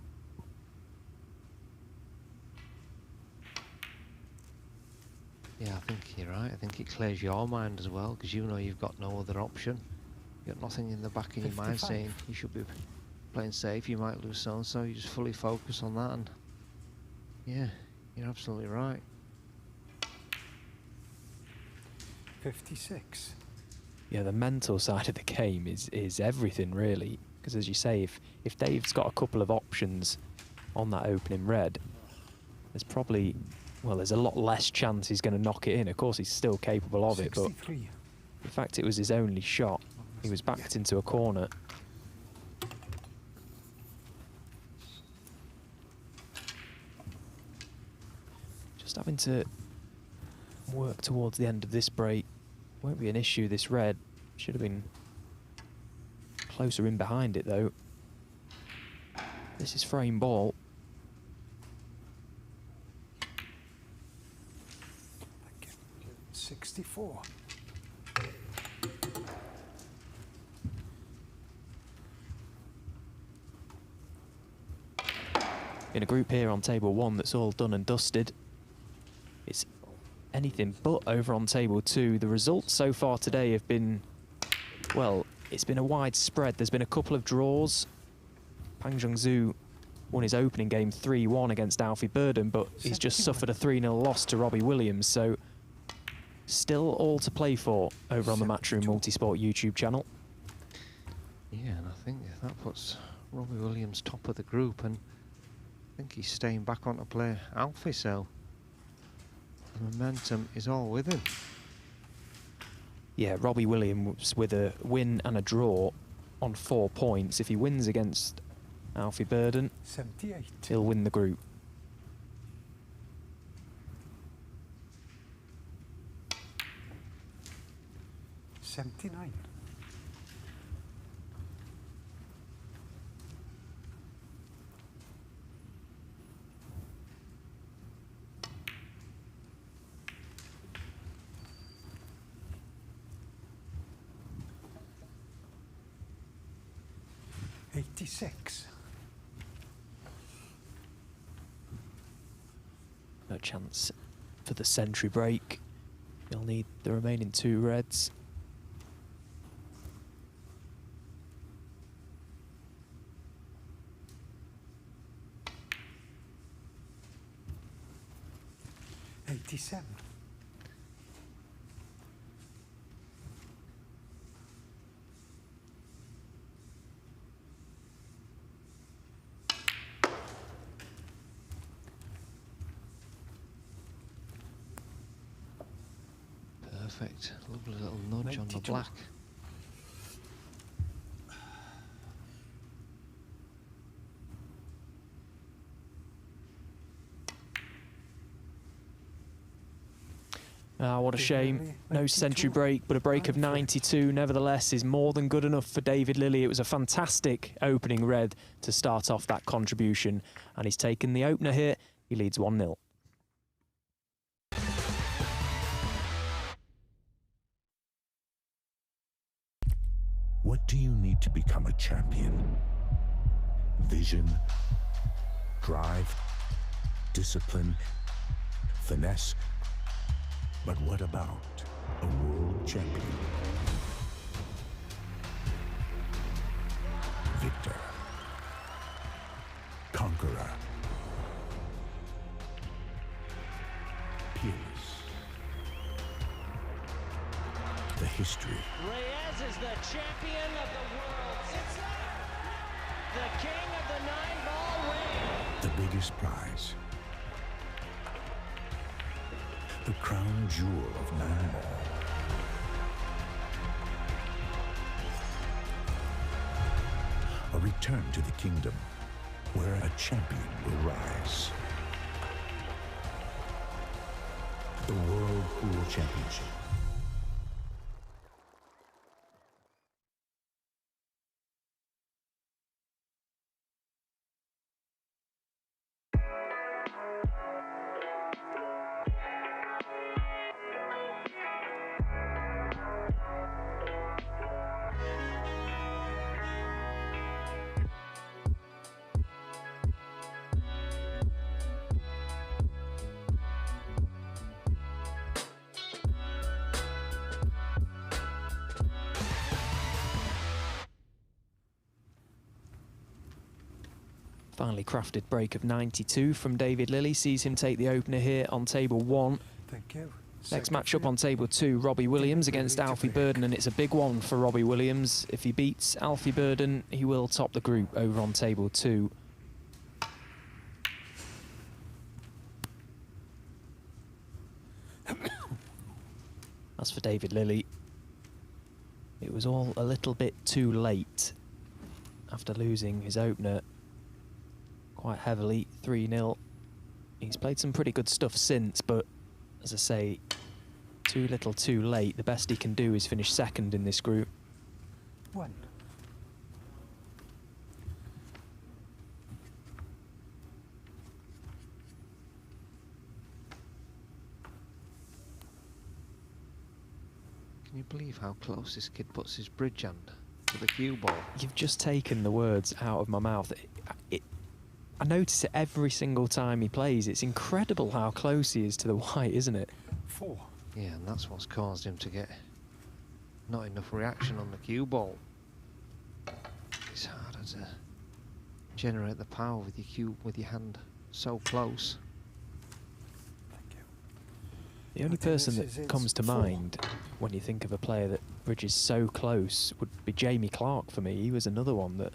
Yeah, I think you're right. I think it clears your mind as well because you know you've got no other option. You've got nothing in the back of your mind saying you should be playing safe, you might lose so-and-so. You just fully focus on that, and yeah, you're absolutely right. 56. Yeah, the mental side of the game is everything, really. Because as you say, if Dave's got a couple of options on that opening red, there's probably, well, there's a lot less chance he's going to knock it in. Of course, he's still capable of 63. it, but the fact it was his only shot, he was backed into a corner. Just having to work towards the end of this break. Won't be an issue, this red. Should have been closer in behind it, though. This is frame ball. Thank you. 64. In a group here on table 1 that's all done and dusted. It's anything but over on table 2. The results so far today have been, well, it's been a wide spread. There's been a couple of draws. Pang Zhengzhou won his opening game 3-1 against Alfie Burden, but he's just suffered a 3-0 loss to Robbie Williams. So still all to play for over on the Matchroom Multisport YouTube channel. Yeah, and I think that puts Robbie Williams top of the group, and I think he's staying back on to play Alfie, so the momentum is all with him. Yeah, Robbie Williams with a win and a draw on 4 points. If he wins against Alfie Burden, 78. He'll win the group. 79. $86. No chance for the century break. You'll need the remaining 2 reds. $87. Perfect. Lovely little nudge on the 92. black. Ah, what a shame. No century break, but a break of 92 nevertheless is more than good enough for David Lilley. It was a fantastic opening red to start off that contribution, and he's taken the opener here. He leads 1-0. What do you need to become a champion? Vision, drive, discipline, finesse. But what about a world champion? Victor, conqueror, peerless. The history. Reyes is the champion of the world. It's the king of the 9-ball ring. The biggest prize. The crown jewel of 9-ball. A return to the kingdom where a champion will rise. The World Pool Championship. Finely crafted break of 92 from David Lilley sees him take the opener here on table 1. Thank you. Next matchup on table 2, Robbie Williams against Alfie Burden, and it's a big one for Robbie Williams. If he beats Alfie Burden, he will top the group over on table 2. As for David Lilley, it was all a little bit too late after losing his opener quite heavily, 3-0. He's played some pretty good stuff since, but as I say, too little too late. The best he can do is finish second in this group. 1. Can you believe how close this kid puts his bridge hand to the cue ball? You've just taken the words out of my mouth. I notice it every single time he plays. It's incredible how close he is to the white, isn't it? 4. Yeah, and that's what's caused him to get not enough reaction on the cue ball. It's harder to generate the power with your cue, with your hand so close. The only person that comes to mind when you think of a player that bridges so close would be Jamie Clark for me. He was another one that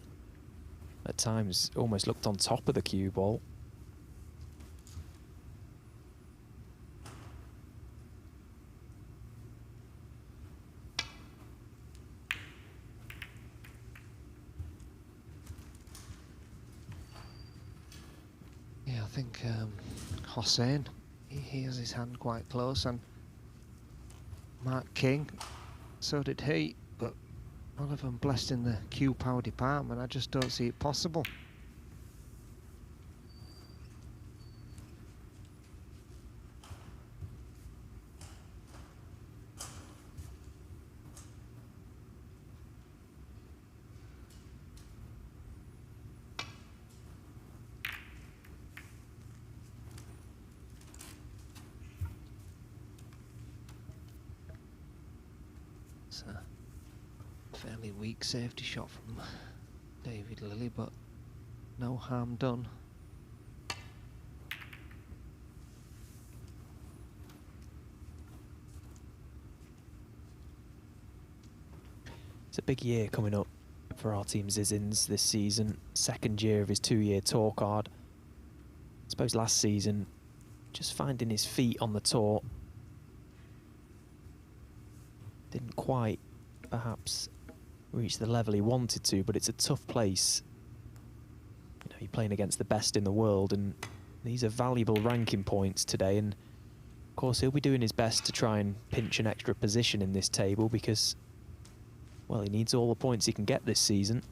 at times almost looked on top of the cue ball. Yeah, I think Hossein, he has his hand quite close, and Mark King So did he, but none of them blessed in the Q power department. I just don't see it possible. It's a fairly weak safety shot from David Lilly, but no harm done. It's a big year coming up for our team Zizins this season. Second year of his 2-year tour card. I suppose last season, just finding his feet on the tour. Didn't quite, perhaps, reach the level he wanted to, but it's a tough place. You know, you're playing against the best in the world, and these are valuable ranking points today. And of course, he'll be doing his best to try and pinch an extra position in this table because, well, he needs all the points he can get this season.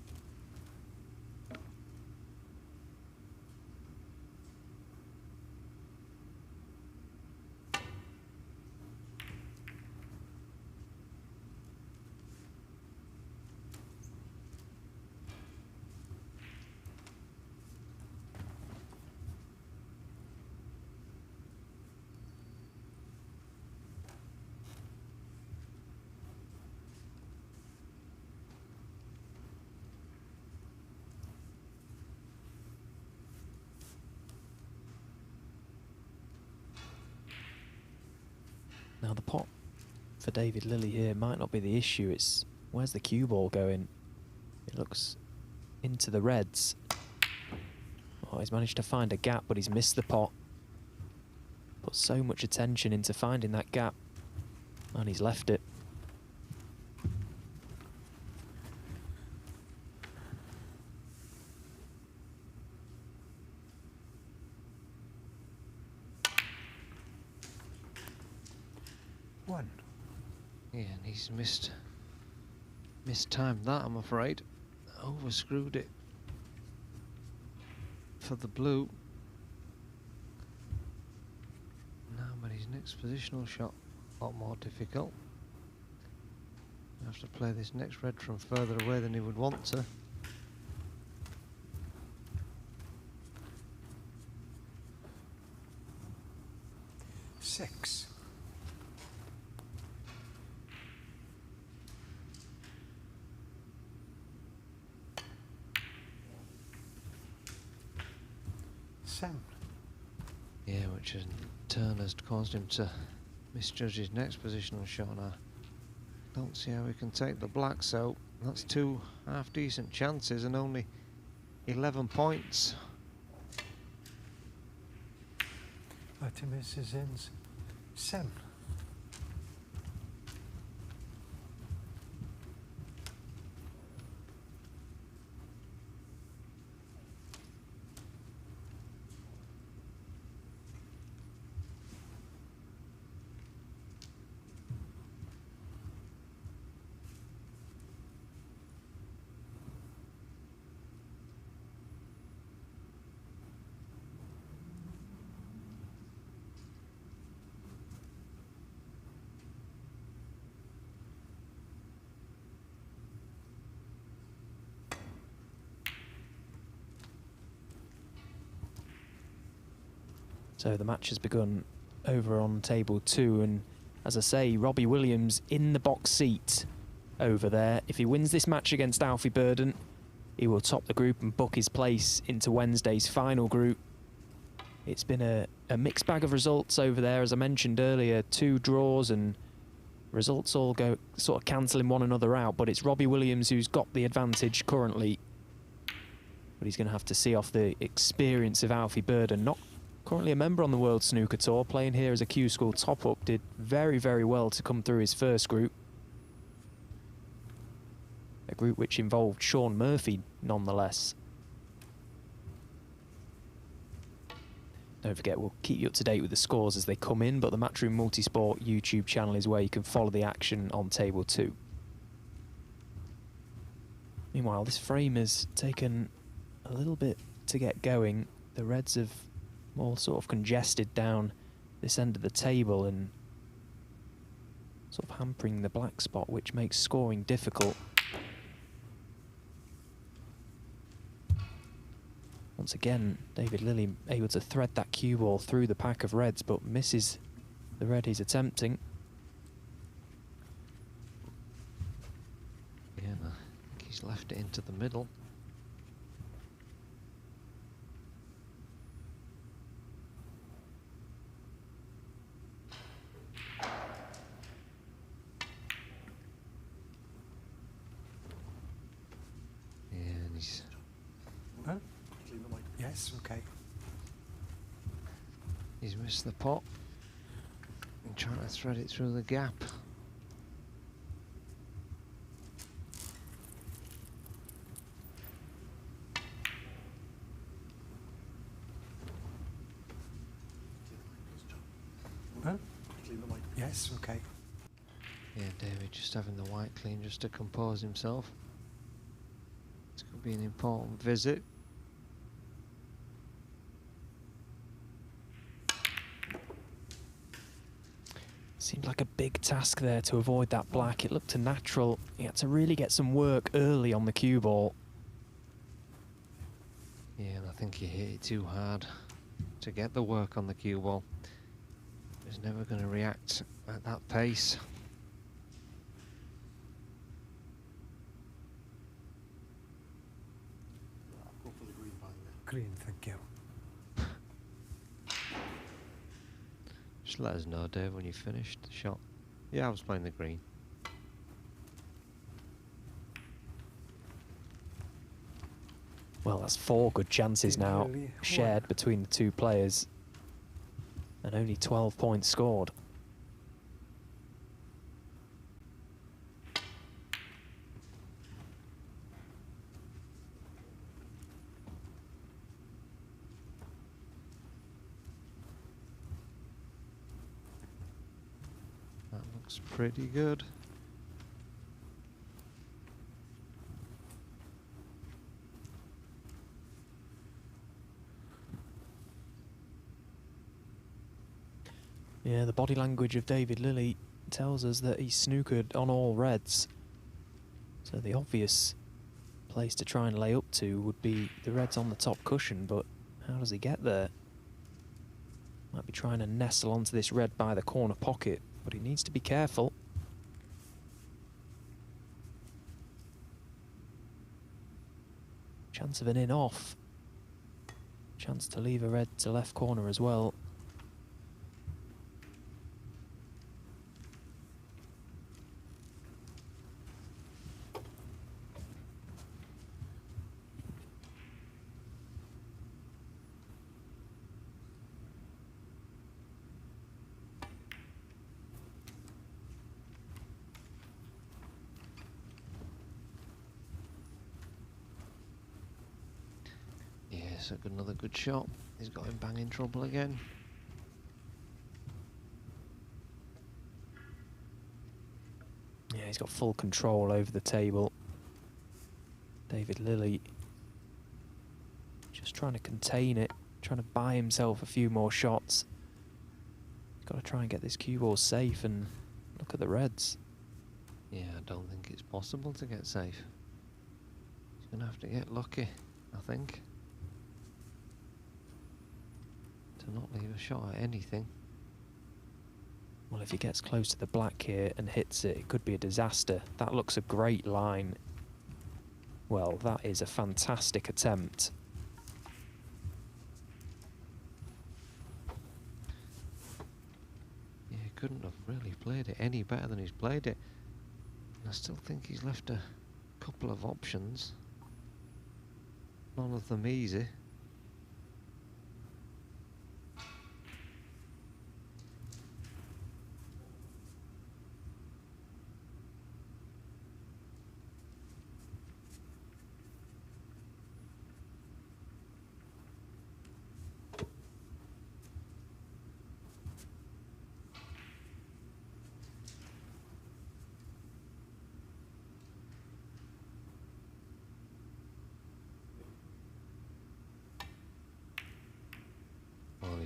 Now the pot for David Lilly here might not be the issue, it's where's the cue ball going? It looks into the reds. Oh, he's managed to find a gap, but he's missed the pot. Put so much attention into finding that gap, and he's left it. One. Yeah, and he's mistimed that, I'm afraid. Overscrewed it for the blue. Now, but his next positional shot a lot more difficult. Have to play this next red from further away than he would want to. Six. Seven. Yeah, which in turn has caused him to misjudge his next positional shot. I don't see how he can take the black, so that's two half-decent chances and only 11 points. Artemis is in 7. So the match has begun over on table 2, and as I say, Robbie Williams in the box seat over there. If he wins this match against Alfie Burden, he will top the group and book his place into Wednesday's final group. It's been a mixed bag of results over there, as I mentioned earlier, 2 draws and results all go sort of cancelling one another out, but it's Robbie Williams who's got the advantage currently. But he's going to have to see off the experience of Alfie Burden, not currently a member on the World Snooker Tour, playing here as a Q School top-up, did very, very well to come through his first group. A group which involved Sean Murphy, nonetheless. Don't forget, we'll keep you up to date with the scores as they come in, but the Matchroom Multisport YouTube channel is where you can follow the action on table 2. Meanwhile, this frame has taken a little bit to get going. The Reds have more sort of congested down this end of the table and sort of hampering the black spot, which makes scoring difficult. Once again, David Lilley able to thread that cue ball through the pack of Reds, but misses the red he's attempting. Yeah, I think he's left it into the middle. And he's... Huh? Yes, okay. He's missed the pot and trying to thread it through the gap. Huh? Yes, okay. Yeah, David just having the white clean just to compose himself. It's going to be an important visit. Seemed like a big task there to avoid that black. It looked too natural. He had to really get some work early on the cue ball. Yeah, and I think he hit it too hard to get the work on the cue ball. He's never going to react at that pace. Go for the green, by the way. Green, thank you. Just let us know, Dave, when you finished the shot. Yeah, I was playing the green. Well, that's 4 good chances now shared between the two players. And only 12 points scored. That looks pretty good. Yeah, the body language of David Lilley tells us that he's snookered on all Reds. So the obvious place to try and lay up to would be the Reds on the top cushion, but how does he get there? Might be trying to nestle onto this red by the corner pocket, but he needs to be careful. Chance of an in off. Chance to leave a red to left corner as well. Yes, another good shot. He's got him bang in trouble again. Yeah, he's got full control over the table. David Lilley just trying to contain it, trying to buy himself a few more shots. He's got to try and get this cue ball safe, and look at the Reds. Yeah, I don't think it's possible to get safe. He's going to have to get lucky, I think, to not leave a shot at anything. Well, if he gets close to the black here and hits it, it could be a disaster. That looks a great line. Well, that is a fantastic attempt. Yeah, he couldn't have really played it any better than he's played it. And I still think he's left a couple of options. None of them easy.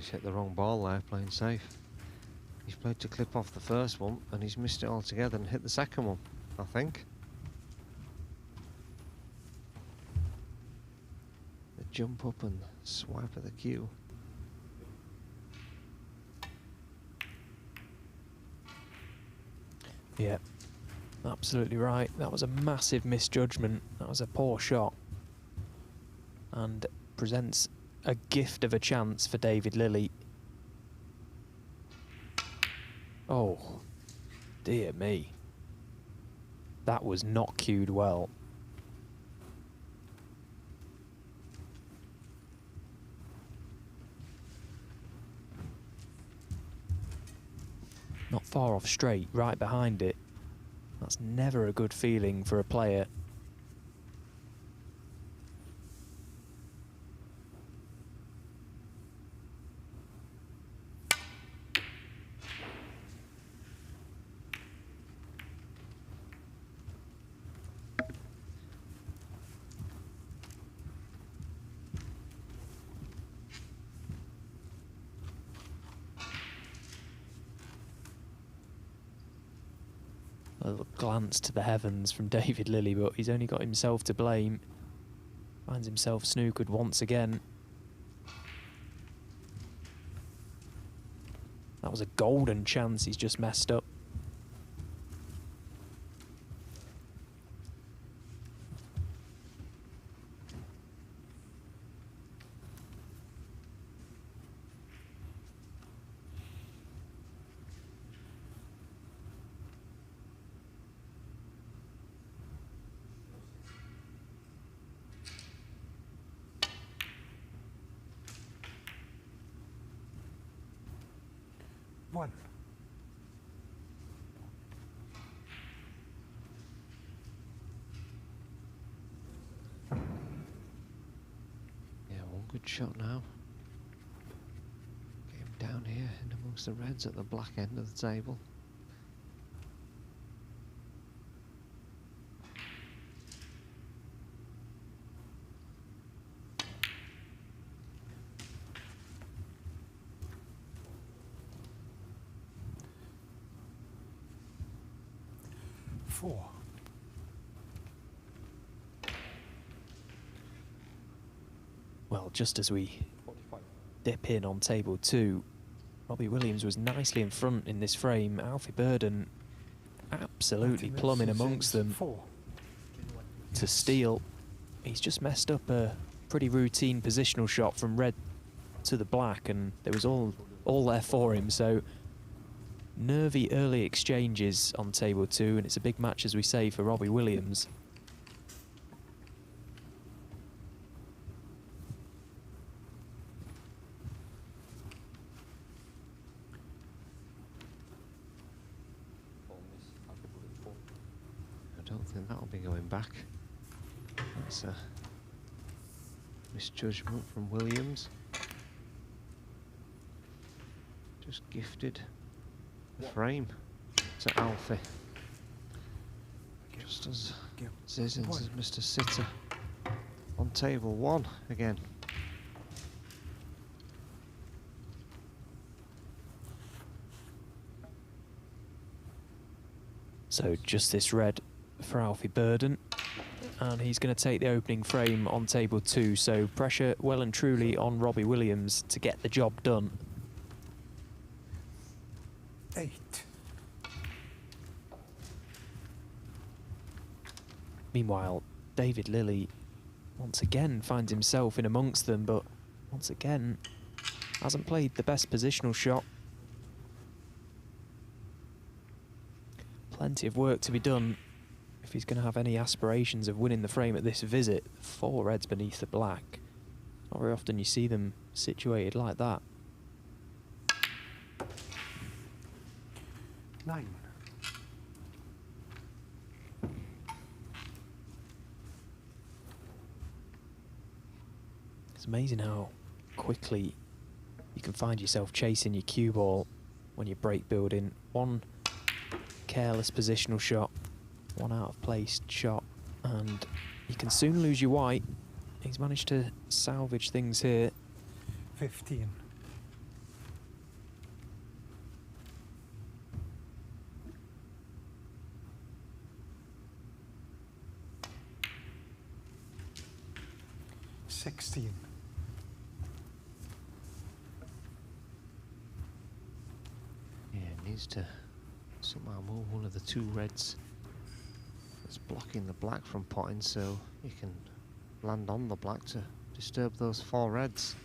he's hit the wrong ball there, playing safe. He's played to clip off the first one, and he's missed it altogether and hit the second one, I think. The jump up and swipe at the cue. Yeah, absolutely right. That was a massive misjudgment. That was a poor shot. And presents a gift of a chance for David Lilley. Oh, dear me. That was not cued well. Not far off straight, right behind it. That's never a good feeling for a player. A little glance to the heavens from David Lilley, but he's only got himself to blame. Finds himself snookered once again. That was a golden chance he's just messed up. One. Yeah, one good shot now. Get him down here in amongst the reds at the black end of the table. Four. Well, just as we dip in on table 2, Robbie Williams was nicely in front in this frame. Alfie Burden absolutely plumbing amongst them to steal. He's just messed up a pretty routine positional shot from red to the black, and there was all there for him. So nervy early exchanges on table 2, and it's a big match, as we say, for Robbie Williams. I don't think that'll be going back. That's a misjudgment from Williams. Just gifted the frame to Alfie. Just as Zizins as Mr. Sitter on table 1 again. So just this red for Alfie Burden, and he's going to take the opening frame on table 2, so pressure well and truly on Robbie Williams to get the job done. 8. Meanwhile, David Lilley once again finds himself in amongst them, but once again hasn't played the best positional shot. Plenty of work to be done if he's going to have any aspirations of winning the frame at this visit. 4 reds beneath the black. Not very often you see them situated like that. 9. It's amazing how quickly you can find yourself chasing your cue ball when you're break building. One careless positional shot, one out of place shot, and you can soon lose your white. He's managed to salvage things here. 15. 16. Yeah, needs to somehow move one of the two reds that's blocking the black from potting, so he can land on the black to disturb those 4 reds.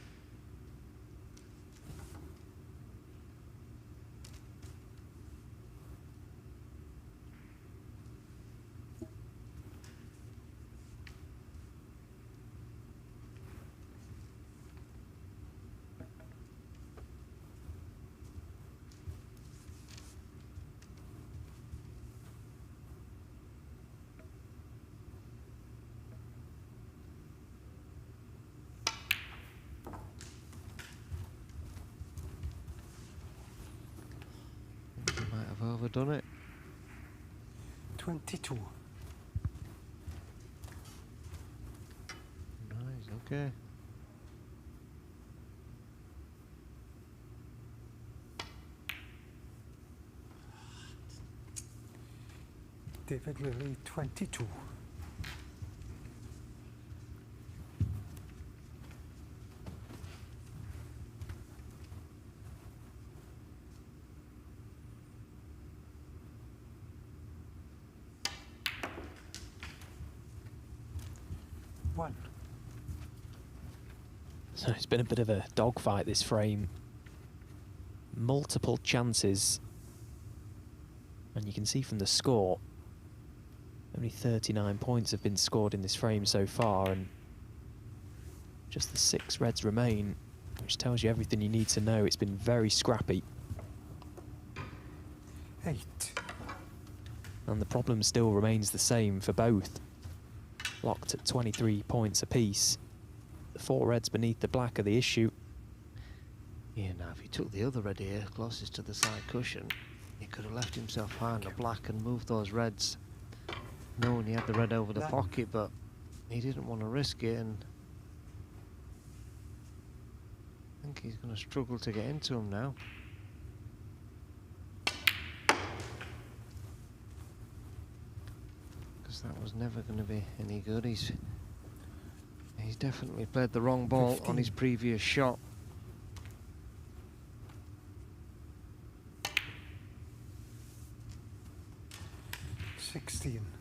Overdone it. 22. Nice, okay. David Lilly, 22. So it's been a bit of a dogfight, this frame. Multiple chances. And you can see from the score, only 39 points have been scored in this frame so far, and just the 6 reds remain, which tells you everything you need to know. It's been very scrappy. 8. And the problem still remains the same for both. Locked at 23 points apiece. The 4 reds beneath the black are the issue. Yeah, now if he took the other red here closest to the side cushion, he could have left himself high on the black and moved those reds, knowing he had the red over the pocket, but he didn't want to risk it, and I think he's going to struggle to get into him now. Because that was never going to be any good. He's definitely played the wrong ball 15. on his previous shot.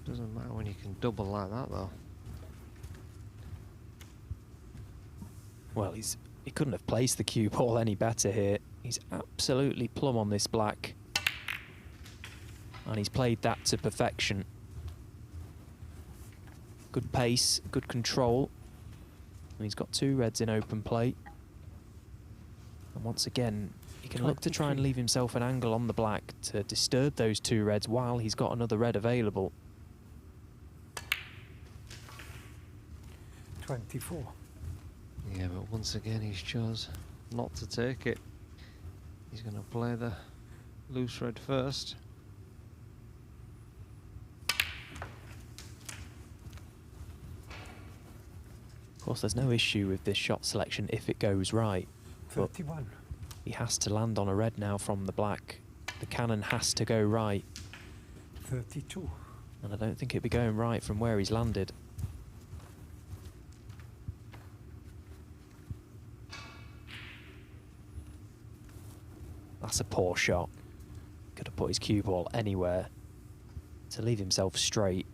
Doesn't matter when you can double like that, though. Well, he couldn't have placed the cue ball any better here. He's absolutely plumb on this black. And he's played that to perfection. Good pace, good control. And he's got 2 reds in open play. And once again, he can look to try and leave himself an angle on the black to disturb those 2 reds while he's got another red available. 24. Yeah, but once again he's chose not to take it. He's going to play the loose red first. Of course, there's no issue with this shot selection if it goes right. 31. He has to land on a red now from the black. The cannon has to go right. 32. And I don't think it'd be going right from where he's landed. That's a poor shot. Could have put his cue ball anywhere to leave himself straight.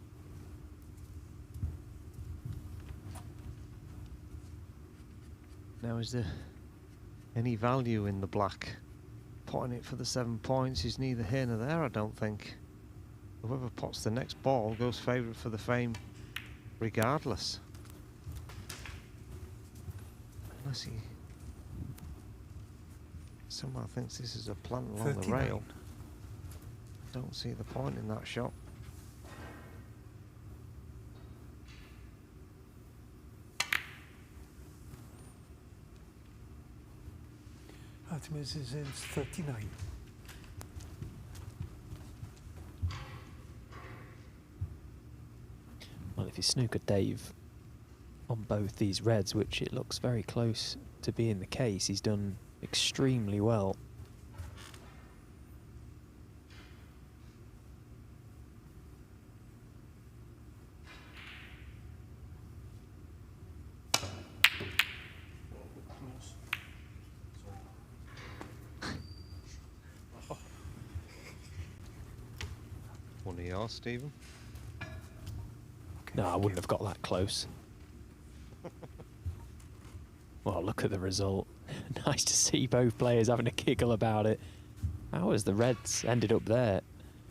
Now, is there any value in the black? Potting it for the 7 points is neither here nor there, I don't think. Whoever pots the next ball goes favourite for the fame regardless. Unless he somehow thinks this is a plant along 39. the rail. Don't see the point in that shot. Artemis is in 39. Well, if you snooker Dave on both these reds, which it looks very close to being the case, he's done extremely well. of yours, Stephen? No, I wouldn't have got that close. Well, look at the result. Nice to see both players having a giggle about it. How has the Reds ended up there?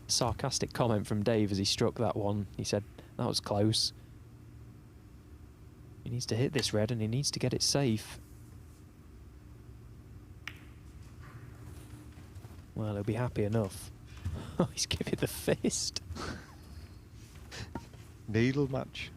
Sarcastic comment from Dave as he struck that one. He said, that was close. He needs to hit this red and he needs to get it safe. Well, he'll be happy enough. Oh, he's giving the fist. Needle match.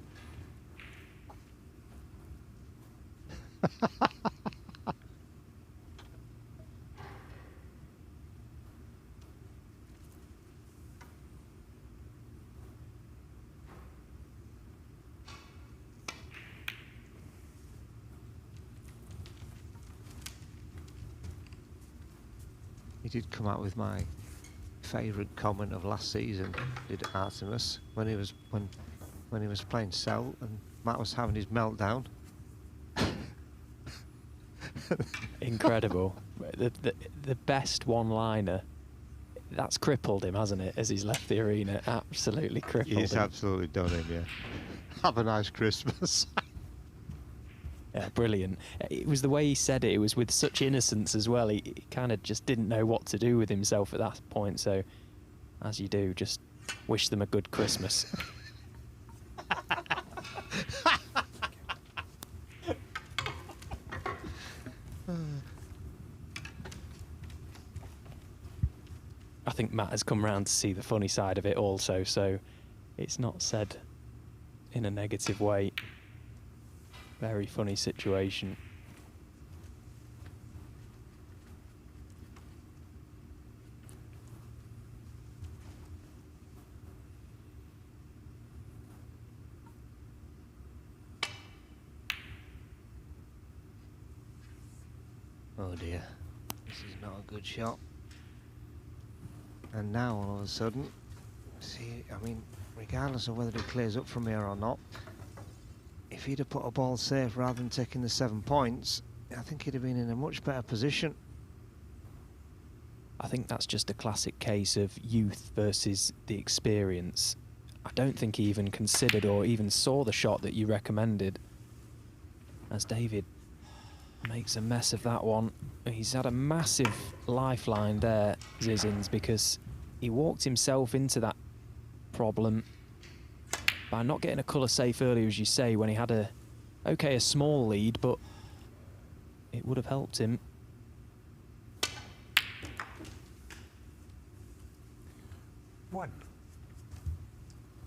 He did come out with my favourite comment of last season, did Artemis, when he was playing Cell and Matt was having his meltdown. Incredible. The best one-liner. That's crippled him, hasn't it, as he's left the arena? Absolutely crippled He's him. absolutely done him, yeah. Have a nice Christmas. Yeah, brilliant. It was the way he said it. It was with such innocence as well. He kind of just didn't know what to do with himself at that point. So, as you do, just wish them a good Christmas. I think Matt has come round to see the funny side of it also, so it's not said in a negative way. Very funny situation. Oh dear, this is not a good shot. And now all of a sudden, see, I mean, regardless of whether it clears up from here or not, if he'd have put a ball safe rather than taking the 7 points, I think he'd have been in a much better position. I think that's just a classic case of youth versus the experience. I don't think he even considered or even saw the shot that you recommended. As David makes a mess of that one. He's had a massive lifeline there, Zizins, because he walked himself into that problem by not getting a colour safe earlier, as you say, when he had a small lead, but it would have helped him. One.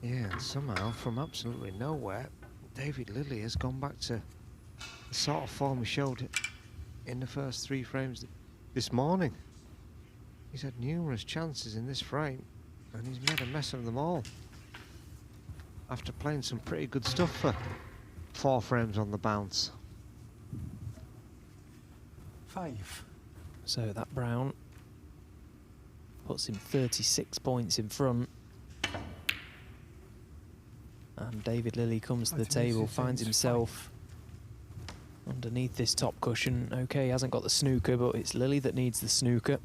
Yeah, and somehow, from absolutely nowhere, David Lilley has gone back to the sort of form he showed in the first 3 frames this morning. He's had numerous chances in this frame, and he's made a mess of them all. After playing some pretty good stuff for 4 frames on the bounce. 5. So that Brown puts him 36 points in front. And David Lilley comes to the table, finds himself underneath this top cushion. Okay, he hasn't got the snooker, but it's Lilley that needs the snooker.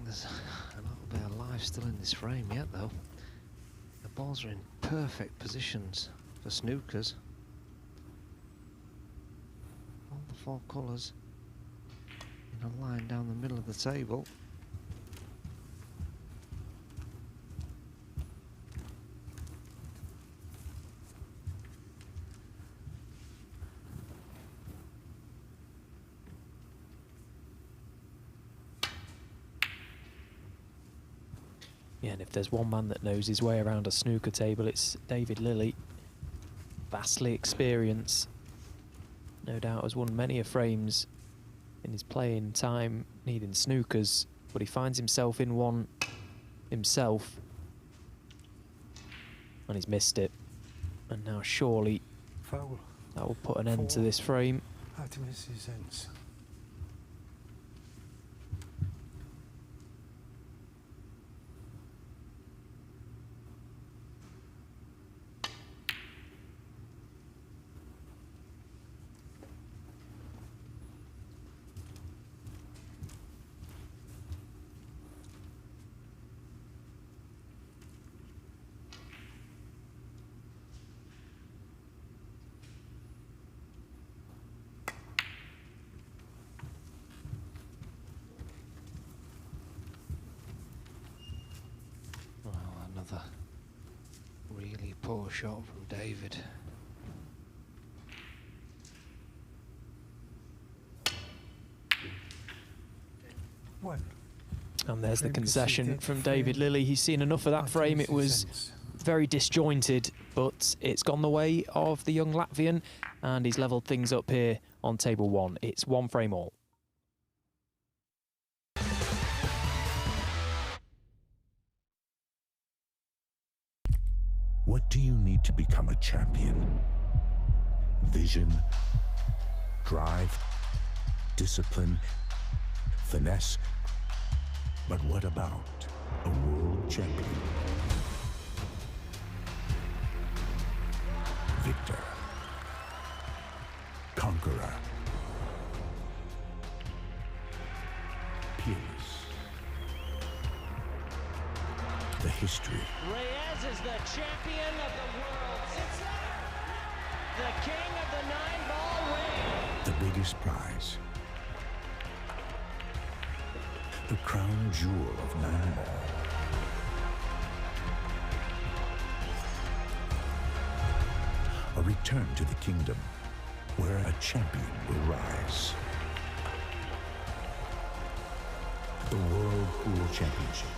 There's a little bit of life still in this frame yet, though. The balls are in perfect positions for snookers. All the 4 colours in a line down the middle of the table. Yeah, and if there's one man that knows his way around a snooker table, it's David Lilley. Vastly experienced. No doubt has won many a frames in his playing time needing snookers, but he finds himself in one himself. And he's missed it. And now surely Foul. that will put an end to this frame. Artemis' sense. Another really poor shot from David. One. And there's the concession from David Lilley. He's seen enough of that frame. It was very disjointed, but it's gone the way of the young Latvian, and he's levelled things up here on table one. It's one frame all. What do you need to become a champion? Vision, drive, discipline, finesse. But what about a world champion? Victor, conqueror, peerless. The history. Reyes is the champion of the world. It's the king of the 9-ball ring. The biggest prize. The crown jewel of 9-ball. A return to the kingdom where a champion will rise. The World Pool Championship.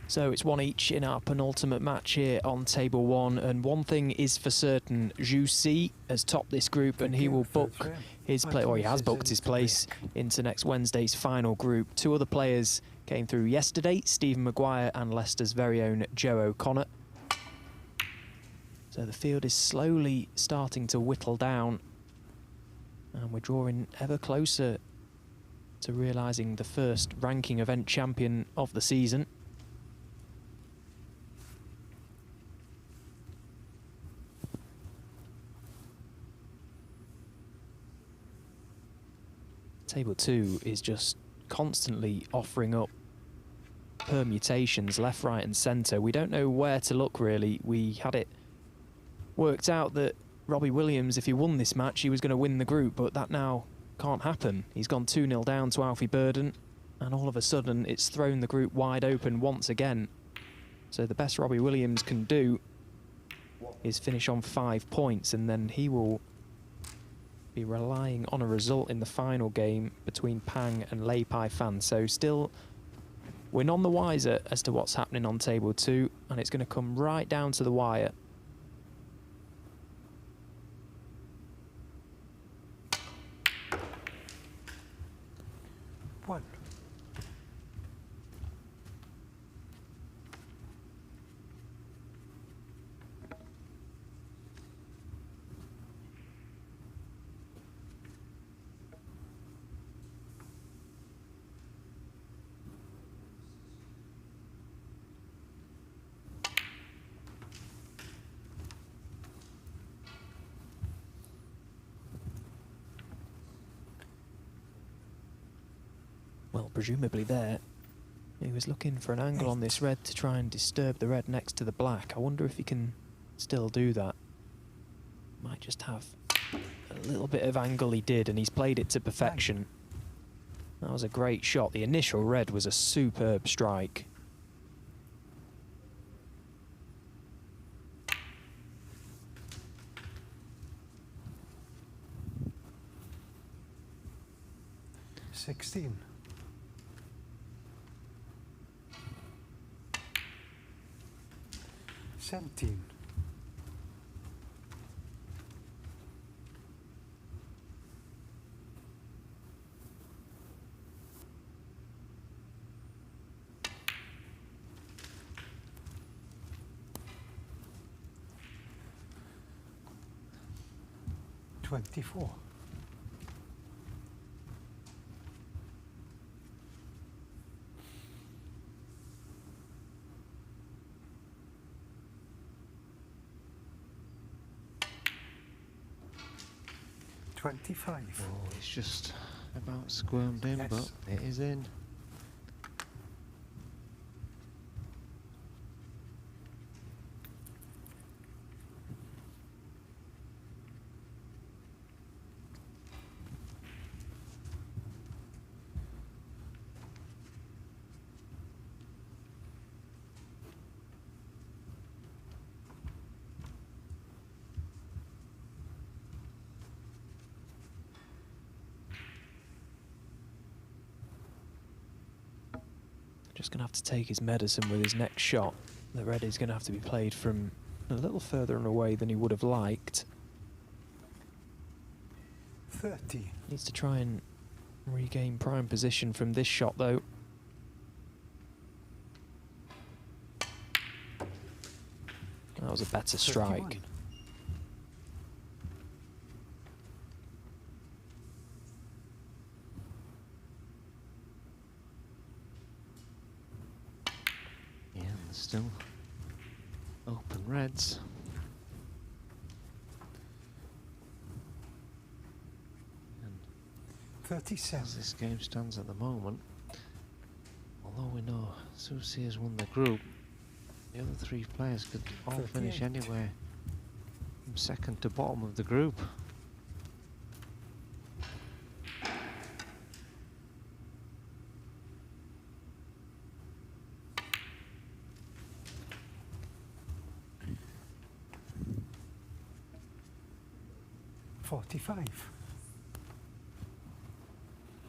So it's one each in our penultimate match here on table one, and one thing is for certain: Zhu Si has topped this group, and he will book his place, or he has booked his place into next Wednesday's final group. Two other players came through yesterday: Stephen Maguire and Leicester's very own Joe O'Connor. So the field is slowly starting to whittle down, and we're drawing ever closer to realising the first ranking event champion of the season. Table 2 is just constantly offering up permutations left, right and centre. We don't know where to look, really. We had it worked out that Robbie Williams, if he won this match, he was going to win the group, but that now can't happen. He's gone 2-0 down to Alfie Burden, and all of a sudden it's thrown the group wide open once again. So the best Robbie Williams can do is finish on 5 points, and then he will be relying on a result in the final game between Pang and Leipai Fan. So still, we're none the wiser as to what's happening on table 2, and it's going to come right down to the wire. One. Well, presumably there. He was looking for an angle on this red to try and disturb the red next to the black. I wonder if he can still do that. Might just have a little bit of angle. He did, and he's played it to perfection. That was a great shot. The initial red was a superb strike. $16. 17. 24. 25. Oh, it's just about squirmed in, but it is in. Just going to have to take his medicine with his next shot. The red is going to have to be played from a little further away than he would have liked. 30. Needs to try and regain prime position from this shot, though. That was a better strike. 31. Still open reds. And 37. as this game stands at the moment, although we know Susie has won the group, the other three players could all finish 38. anywhere from second to bottom of the group.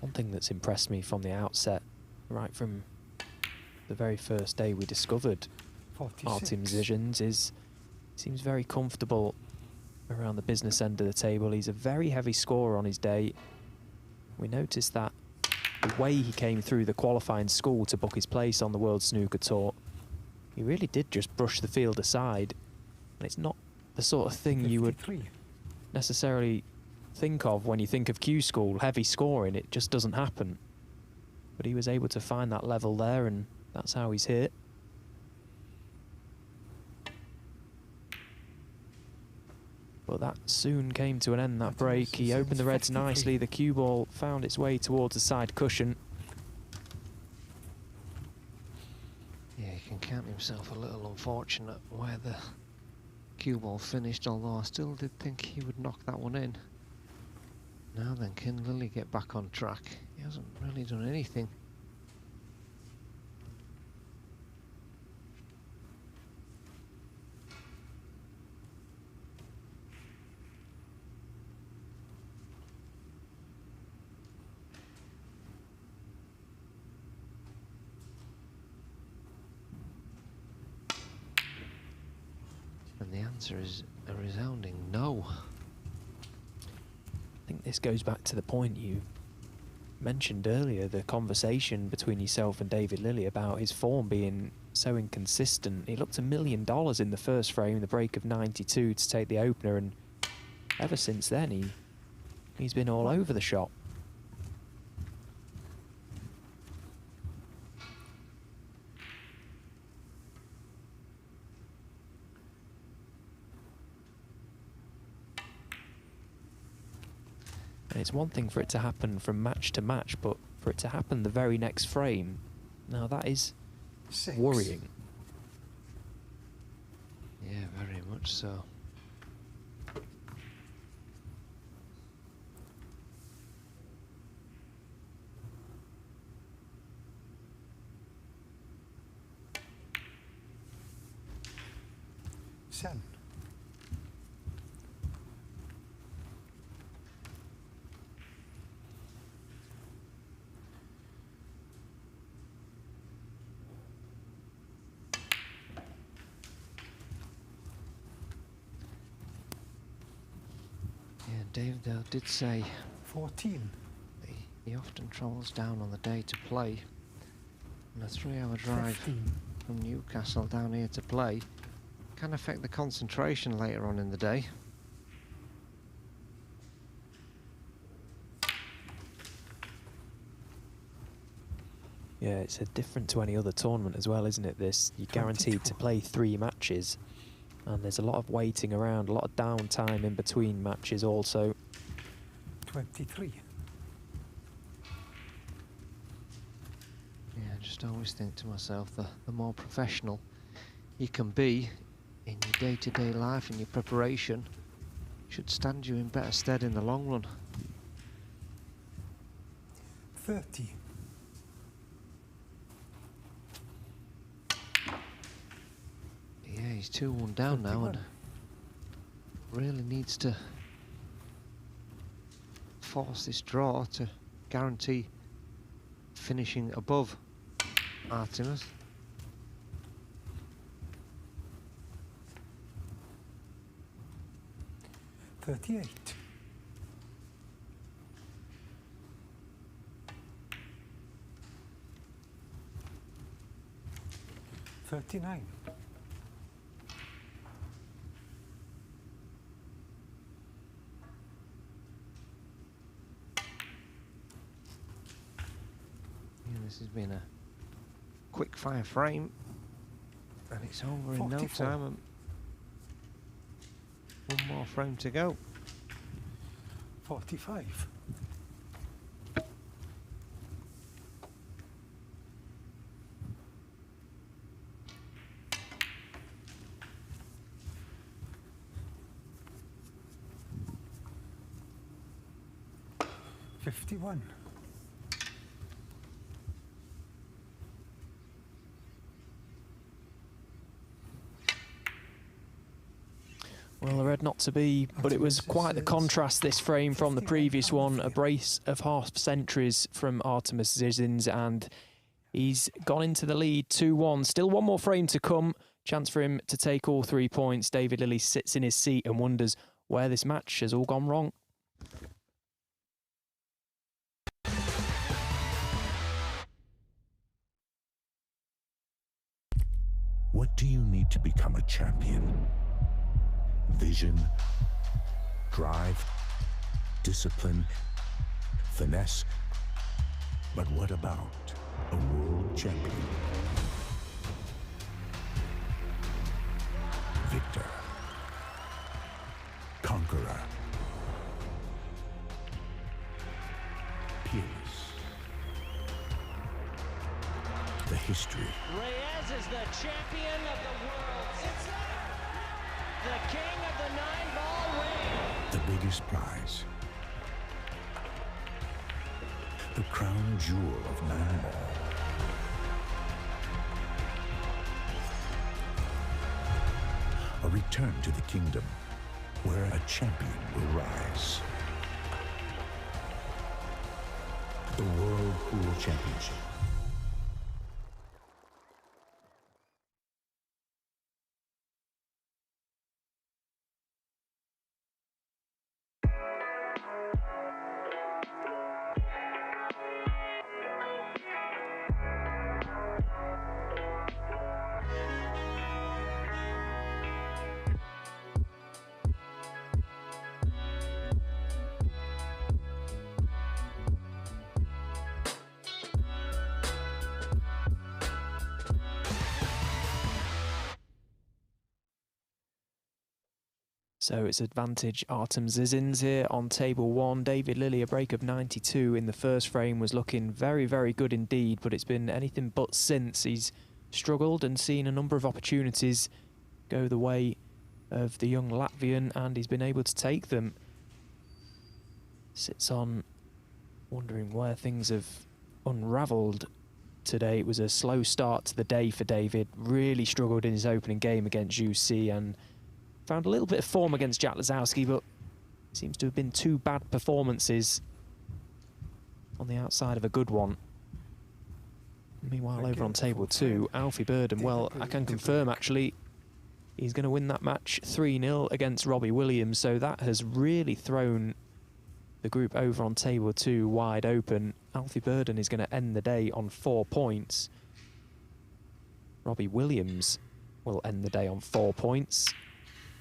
One thing that's impressed me from the outset, right from the very first day we discovered Artem Zizhins, is he seems very comfortable around the business end of the table. He's a very heavy scorer on his day. We noticed that the way he came through the qualifying school to book his place on the World Snooker Tour, he really did just brush the field aside. And it's not the sort of thing you would necessarily think of when you think of Q School, heavy scoring. It just doesn't happen. But he was able to find that level there, and that's how he's hit. But that soon came to an end, that break. He opened the reds nicely. The cue ball found its way towards the side cushion. Yeah, he can count himself a little unfortunate where the cue ball finished, although I still did think he would knock that one in. Now then, can Lily get back on track? He hasn't really done anything. And the answer is a resounding no. I think this goes back to the point you mentioned earlier, the conversation between yourself and David Lilly about his form being so inconsistent. He looked $1 million in the first frame, the break of 92 to take the opener, and ever since then he's been all over the shop. And it's one thing for it to happen from match to match, but for it to happen the very next frame. Now that is 6. worrying. Yeah, very much so. Sen. Yeah, Dave did say 14. he often travels down on the day to play. And a 3-hour drive 15. from Newcastle down here to play can affect the concentration later on in the day. Yeah, it's different to any other tournament as well, isn't it, this? You're guaranteed to play 3 matches, and there's a lot of waiting around, a lot of downtime in between matches also. 23. Yeah, I just always think to myself, the more professional you can be in your day-to-day life and your preparation should stand you in better stead in the long run. 30. Yeah, he's 2-1 down 31. now and really needs to force this draw to guarantee finishing above Artemis. 38. 39. 'This has been a quick fire frame, and it's over in no 44. time. And one more frame to go. 45. 51. Well, the red not to be, but it was quite the contrast, this frame from the previous one. A brace of half centuries from Artemis Zizins, and he's gone into the lead 2-1. Still one more frame to come. Chance for him to take all 3 points. David Lilley sits in his seat and wonders where this match has all gone wrong. What do you need to become a champion? Vision, drive, discipline, finesse. But what about a world champion? Victor, conqueror, peerless. The history. Reyes is the champion of the world. It's the king of the 9-ball ring. The biggest prize. The crown jewel of 9-ball. A return to the kingdom where a champion will rise. The World Pool Championship. So it's advantage Artem Zizins here on table 1. David Lilley, a break of 92 in the first frame, was looking very, very good indeed, but it's been anything but since. He's struggled and seen a number of opportunities go the way of the young Latvian, and he's been able to take them. Sits on wondering where things have unravelled today. It was a slow start to the day for David. Really struggled in his opening game against Zhu Si and found a little bit of form against Jack Lazowski, but seems to have been 2 bad performances on the outside of a good one. Meanwhile, over on table 2, Alfie Burden, well, I can confirm actually, he's going to win that match 3-0 against Robbie Williams, so that has really thrown the group over on table 2 wide open. Alfie Burden is going to end the day on 4 points. Robbie Williams will end the day on 4 points.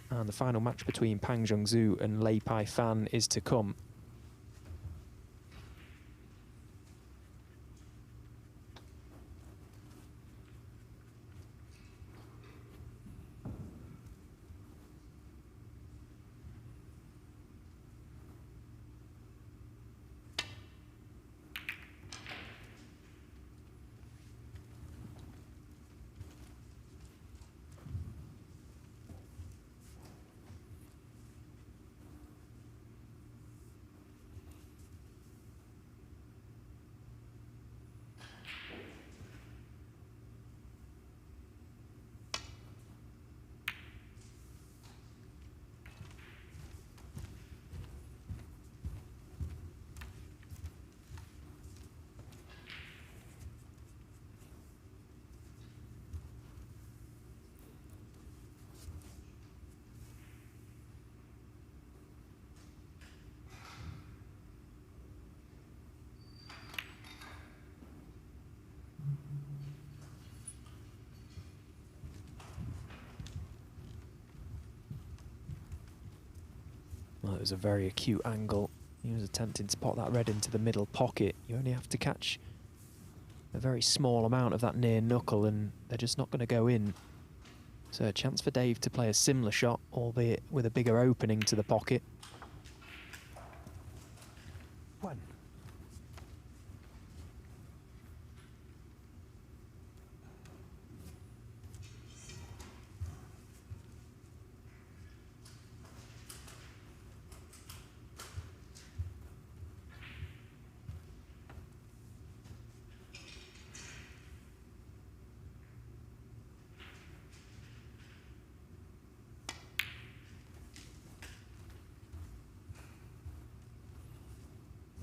And the final match between Pang Zhengzhou and Lei Pai Fan is to come. Well, it was a very acute angle. He was attempting to pop that red into the middle pocket. You only have to catch a very small amount of that near knuckle and they're just not going to go in. So a chance for Dave to play a similar shot, albeit with a bigger opening to the pocket. 1.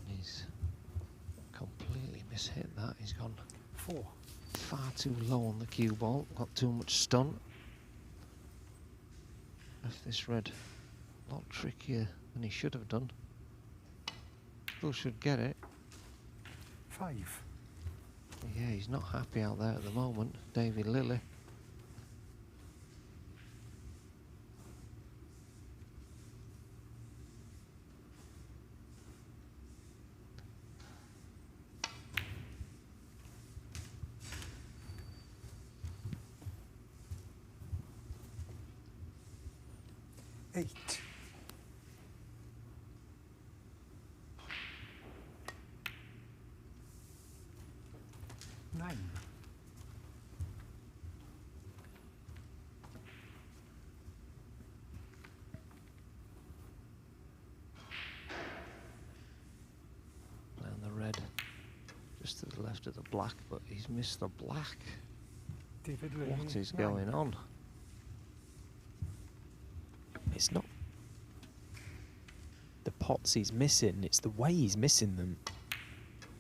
He's completely mishit that. He's gone 4. Far too low on the cue ball. Got too much stunt. Left this red a lot trickier than he should have done. Still should get it. 5. Yeah, he's not happy out there at the moment, David Lilley. Eight. 9. Playing the red just to the left of the black, but he's missed the black. David What is going on? It's not the pots he's missing, it's the way he's missing them.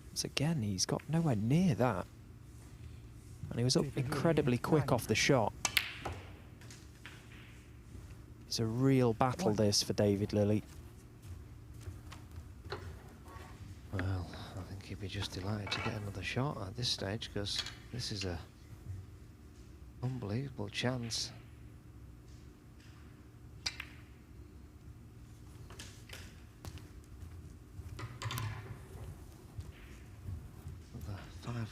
Once again, he's got nowhere near that. And he was up incredibly quick off the shot. It's a real battle this for David Lilley. Well, I think he'd be just delighted to get another shot at this stage, because this is a unbelievable chance. Another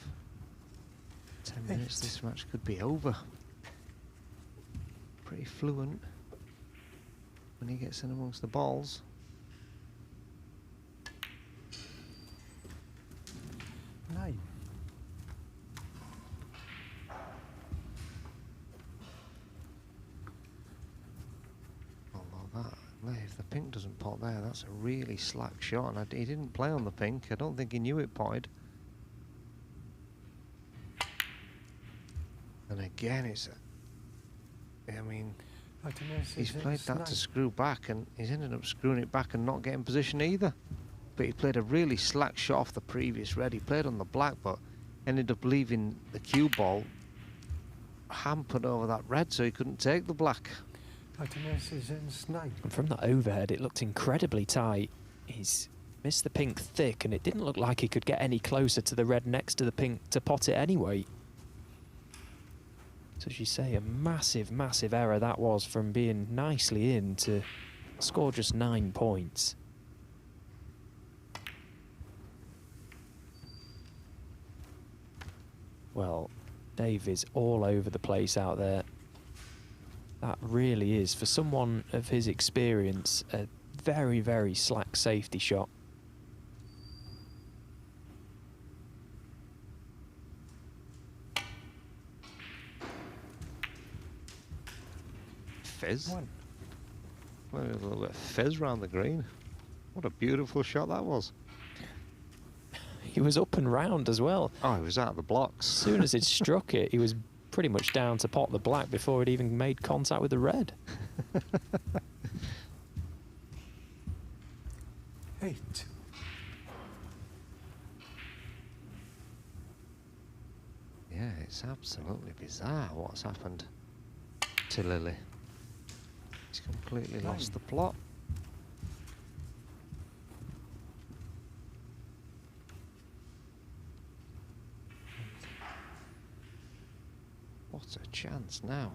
5-10 minutes, this match could be over. Pretty fluent. when he gets in amongst the balls. Nine. Although if the pink doesn't pot there, that's a really slack shot, and he didn't play on the pink. I don't think he knew it potted. And again, I mean, he's played that to screw back, and he's ended up screwing it back and not getting position either. But he played a really slack shot off the previous red. He played on the black, but ended up leaving the cue ball hampered over that red, so he couldn't take the black. And from that overhead, it looked incredibly tight. He's missed the pink thick, and it didn't look like he could get any closer to the red next to the pink to pot it anyway. So as you say, a massive, massive error that was, from being nicely in to score just 9 points. Well, Dave is all over the place out there. That really is, for someone of his experience, a very, very slack safety shot. Fizz. Well, a little bit of fizz round the green. What a beautiful shot that was. He was up and round as well. Oh, he was out of the blocks. As soon as it struck it, he was pretty much down to pot the black before it even made contact with the red. 8. Yeah, it's absolutely bizarre what's happened to Lily. He's completely lost the plot. What a chance now.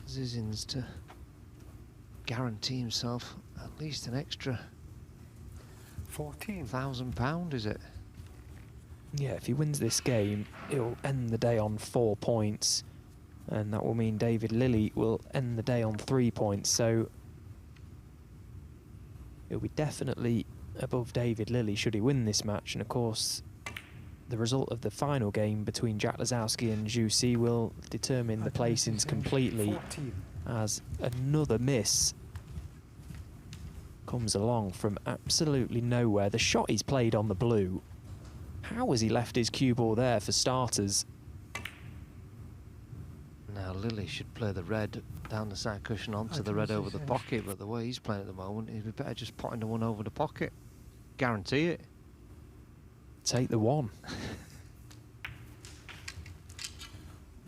Zizins to guarantee himself at least an extra £14,000, is it? Yeah, if he wins this game, he'll end the day on 4 points, and that will mean David Lilley will end the day on 3 points, so he'll be definitely above David Lilley should he win this match. And of course, the result of the final game between Jack Lazowski and Zhu Si will determine the placings completely, as another miss comes along from absolutely nowhere. The shot he's played on the blue, how has he left his cue ball there for starters? Now Lily should play the red down the side cushion onto the red over the pocket, but the way he's playing at the moment, he'd be better just potting the one over the pocket. Guarantee it. Take the one.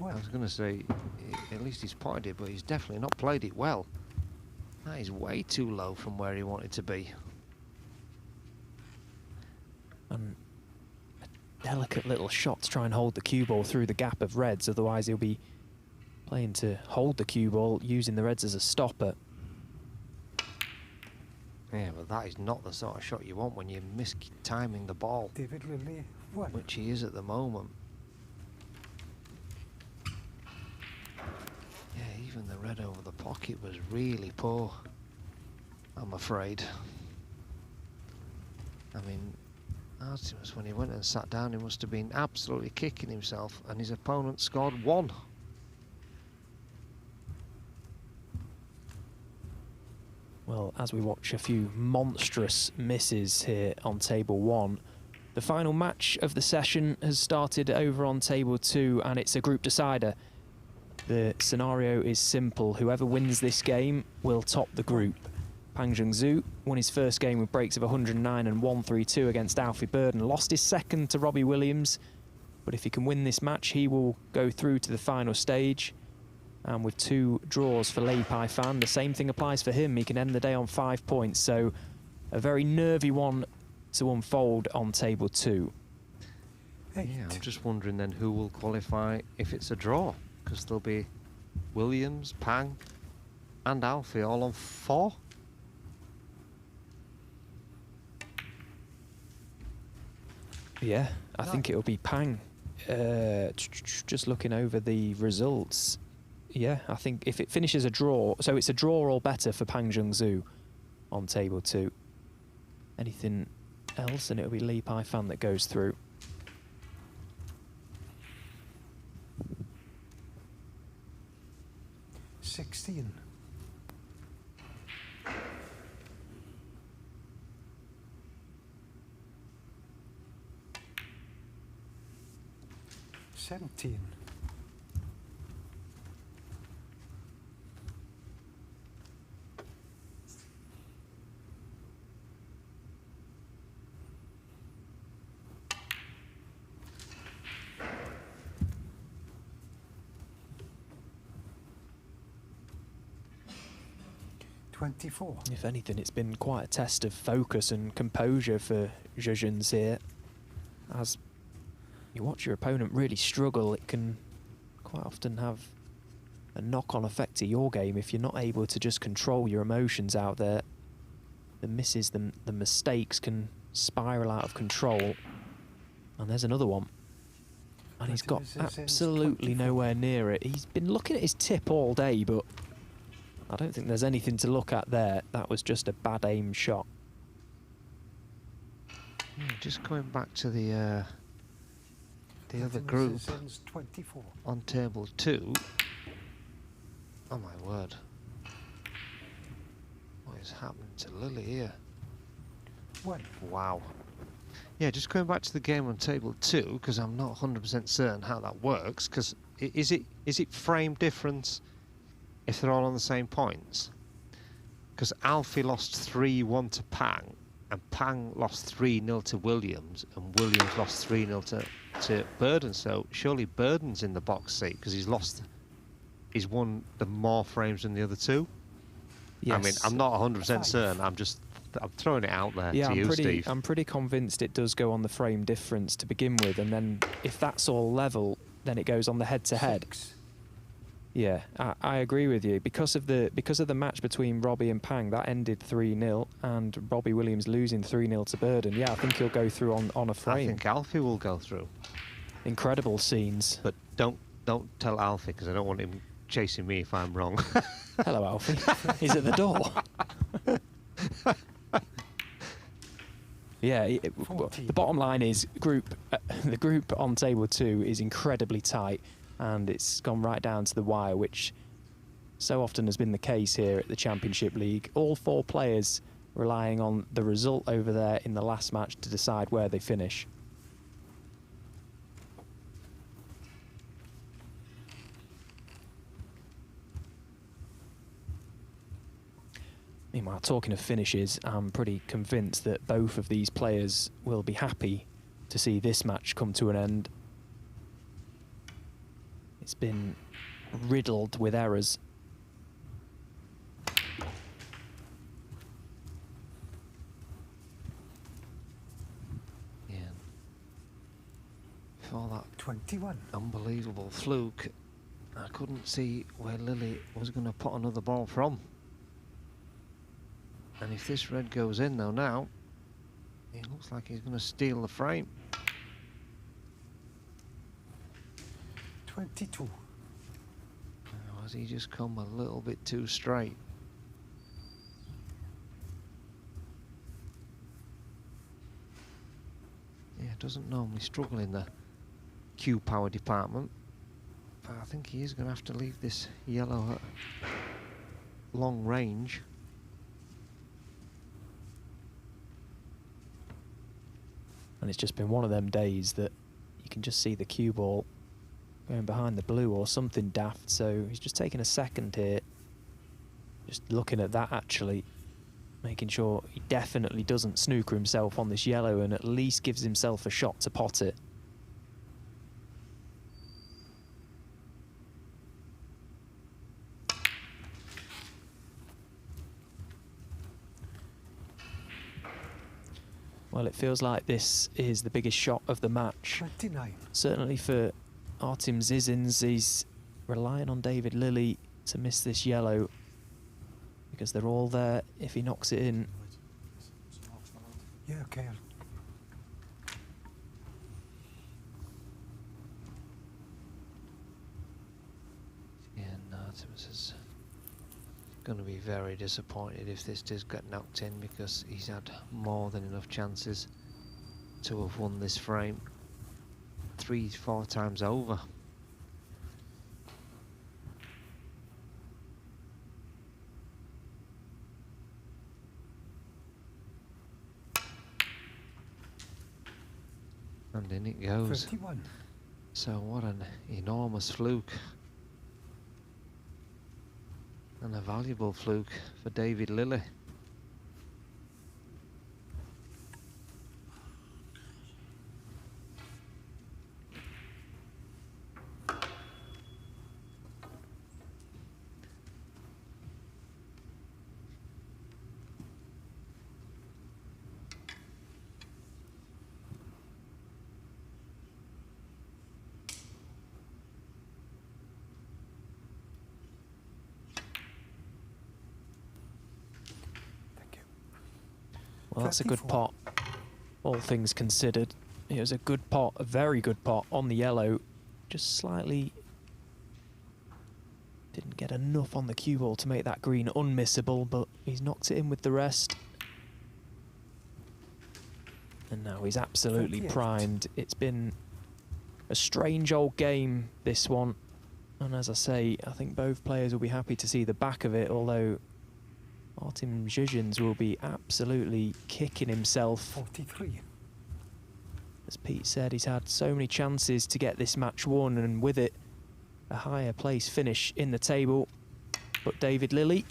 I was going to say, at least he's potted it, but he's definitely not played it well. That is way too low from where he wanted to be. And a delicate little shot to try and hold the cue ball through the gap of reds, otherwise he'll be playing to hold the cue ball, using the reds as a stopper. Yeah, but that is not the sort of shot you want when you're mistiming the ball, David Lilley, which he is at the moment. Yeah, even the red over the pocket was really poor, I'm afraid. I mean, Artemis, when he went and sat down, he must have been absolutely kicking himself, and his opponent scored 1. Well, as we watch a few monstrous misses here on table 1, the final match of the session has started over on table 2, and it's a group decider. The scenario is simple. Whoever wins this game will top the group. Pang Zhengzhu won his first game with breaks of 109 and 132 against Alfie Bird, and lost his second to Robbie Williams. But if he can win this match, he will go through to the final stage. And with 2 draws for Lei Pai Fan, the same thing applies for him. He can end the day on 5 points. So a very nervy one to unfold on table 2. Yeah, I'm just wondering then who will qualify if it's a draw, because there'll be Williams, Pang and Alfie all on 4. Yeah, I think it'll be Pang. Just looking over the results, Yeah, I think if it finishes a draw, so it's a draw or better for Pang Jung-Zhu on table 2. Anything else, and it'll be Li Pai-Fan that goes through. $16. $17. $24. If anything, it's been quite a test of focus and composure for Zhejians here. As you watch your opponent really struggle, it can quite often have a knock-on effect to your game if you're not able to just control your emotions out there. The misses, the mistakes can spiral out of control. And there's another one. And he's got absolutely nowhere near it. He's been looking at his tip all day, but I don't think there's anything to look at there. That was just a bad aim shot. Yeah, just going back to the other group 24. on table 2. Oh my word! What is happening to Lily here? What? Wow. Yeah, just going back to the game on table 2, because I'm not 100% certain how that works. Because is it frame difference if they're all on the same points? Because Alfie lost 3-1 to Pang, and Pang lost 3-0 to Williams, and Williams lost 3-0 to Burden. So surely Burden's in the box seat because he's won the more frames than the other 2. Yes. I mean, I'm not 100% certain. I'm throwing it out there Yeah, to you, Steve. I'm pretty convinced it does go on the frame difference to begin with, and then if that's all level, then it goes on the head-to-head. Yeah, I agree with you. Because of the match between Robbie and Pang, that ended 3-0, and Robbie Williams losing 3-0 to Burden. Yeah, I think he'll go through on a frame. I think Alfie will go through. Incredible scenes. But don't tell Alfie, because I don't want him chasing me if I'm wrong. Hello, Alfie. He's at the door. Yeah, the bottom line is the group on table 2 is incredibly tight, and it's gone right down to the wire, which so often has been the case here at the Championship League. All 4 players relying on the result over there in the last match to decide where they finish. Meanwhile, talking of finishes, I'm pretty convinced that both of these players will be happy to see this match come to an end. It's been riddled with errors. Yeah. For that 21 unbelievable fluke, I couldn't see where Lily was going to put another ball from. And if this red goes in though now, it looks like he's going to steal the frame. 22. Or has he just come a little bit too straight? Yeah, doesn't normally struggle in the Q power department. But I think he is going to have to leave this yellow at long range. And it's just been one of them days that you can just see the cue ball going behind the blue or something daft. So he's just taking a second here, just looking at that actually, making sure he definitely doesn't snooker himself on this yellow and at least gives himself a shot to pot it. Well, it feels like this is the biggest shot of the match. 29. Certainly for Artem Zizins, he's relying on David Lilly to miss this yellow because they're all there if he knocks it in. Yeah, okay. Yeah, no, I Artemis is going to be very disappointed if this does get knocked in, because he's had more than enough chances to have won this frame 3-4 times over. And in it goes. 31. So what an enormous fluke. And a valuable fluke for David Lilley. Well, that's a good pot, all things considered. It was a good pot, a very good pot on the yellow. Just slightly didn't get enough on the cue ball to make that green unmissable, but he's knocked it in with the rest. And now he's absolutely primed. It's been a strange old game, this one. And as I say, I think both players will be happy to see the back of it, although Artem Zhizhins will be absolutely kicking himself. 43. As Pete said, he's had so many chances to get this match won, and with it, a higher place finish in the table. But David Lilley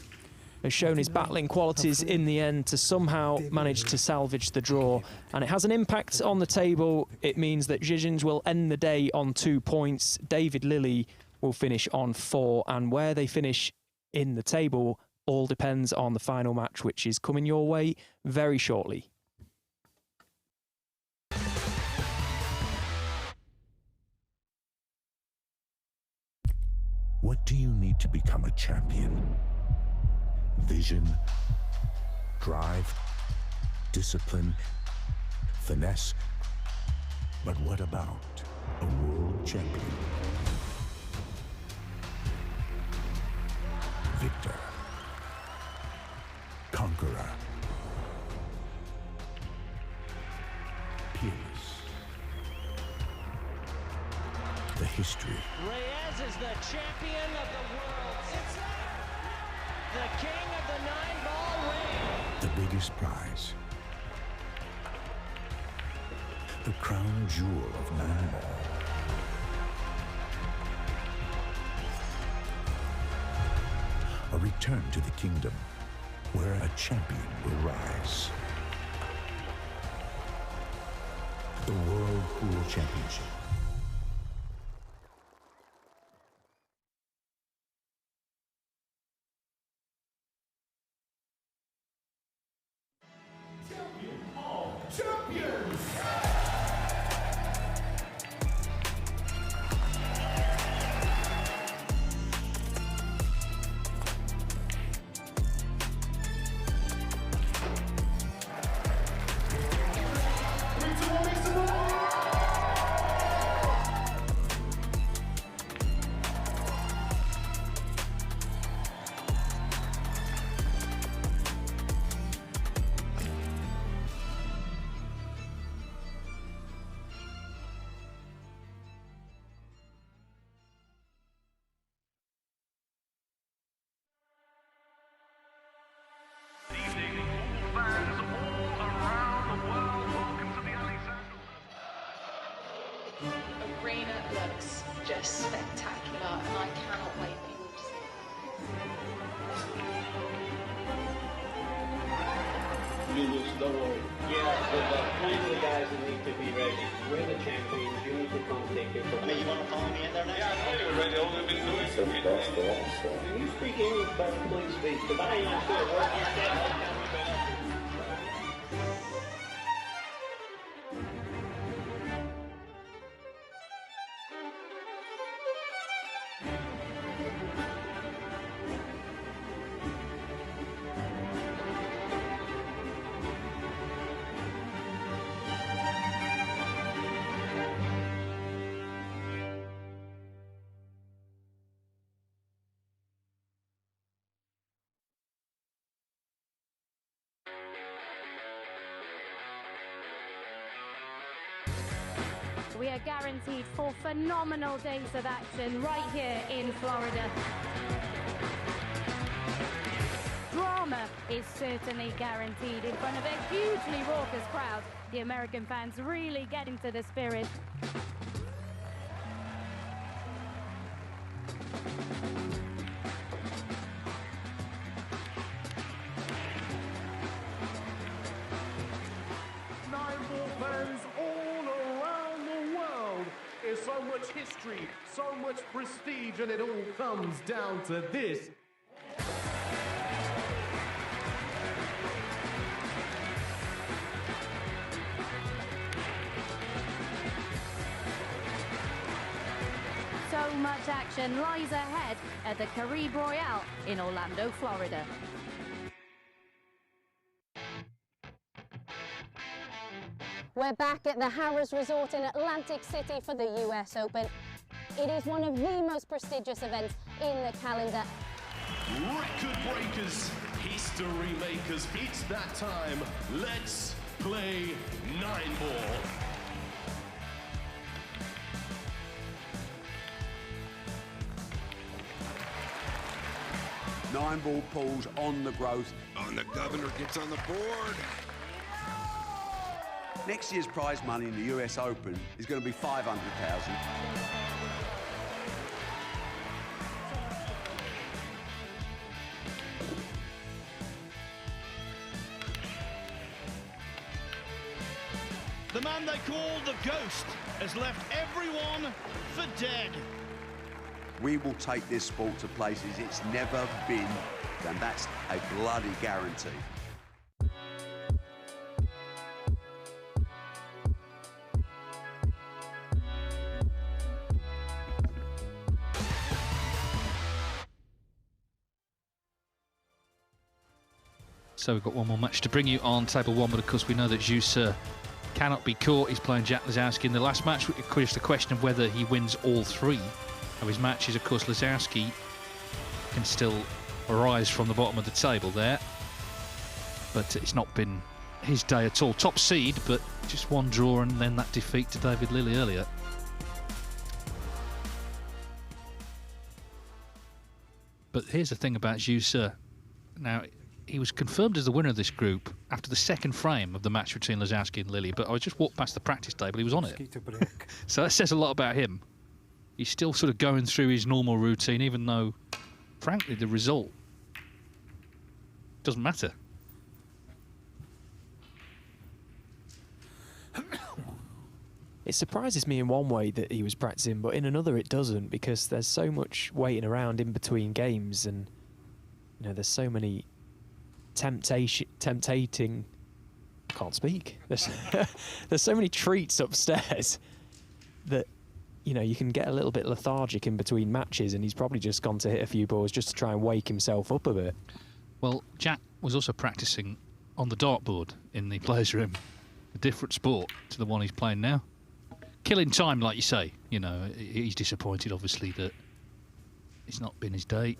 has shown his battling qualities in the end to somehow manage to salvage the draw. And it has an impact on the table. It means that Zhizhins will end the day on 2 points. David Lilley will finish on 4. And where they finish in the table all depends on the final match, which is coming your way very shortly. What do you need to become a champion? Vision, drive, discipline, finesse. But what about a world champion? Victor. Conqueror. Peerless. The history. Reyes is the champion of the world. It's the king of the 9-ball ring. The biggest prize. The crown jewel of 9-ball. A return to the kingdom where a champion will rise. The World Pool Championship. Arena looks just spectacular, and I cannot wait for you all to see it. Julius, don't worry. Yeah, but plenty of the guys that need to be ready. We're the champions. You need to come take your place. You want to follow me in there now? Yeah, I know you're ready. All we've been doing. Can you speak English better, please speak? Because I ain't understood what you said. We are guaranteed 4 phenomenal days of action right here in Florida. Drama is certainly guaranteed in front of a hugely raucous crowd. The American fans really get into the spirit. Nine-ball fans all around the world. There's so much history, so much prestige, and it all comes down to this. So much action lies ahead at the Caribe Royale in Orlando, Florida. We're back at the Harrah's Resort in Atlantic City for the US Open. It is one of the most prestigious events in the calendar. Record breakers, history makers, it's that time. Let's play 9-ball. Nine-ball pulls on the growth. And the governor gets on the board. Next year's prize money in the US Open is going to be $500,000. The man they call the Ghost has left everyone for dead. We will take this sport to places it's never been, and that's a bloody guarantee. So we've got one more match to bring you on table 1, but of course we know that Zhu cannot be caught. He's playing Jack Lisowski in the last match. It's just a question of whether he wins all 3 of his matches. Of course, Lisowski can still rise from the bottom of the table there, but it's not been his day at all. Top seed, but just one draw and then that defeat to David Lilley earlier. But here's the thing about Zhu. Now, he was confirmed as the winner of this group after the second frame of the match between Lisowski and Lilley, but I just walked past the practice table, he was on it. So that says a lot about him. He's still sort of going through his normal routine, even though, frankly, the result doesn't matter. It surprises me in one way that he was practicing, but in another it doesn't, because there's so much waiting around in between games, and you know, there's so many temptating. Can't speak. There's so many treats upstairs that, you know, you can get a little bit lethargic in between matches, and he's probably just gone to hit a few balls just to try and wake himself up a bit. Well, Jack was also practicing on the dartboard in the players' room, a different sport to the one he's playing now. Killing time, like you say. You know, he's disappointed, obviously, that it's not been his day.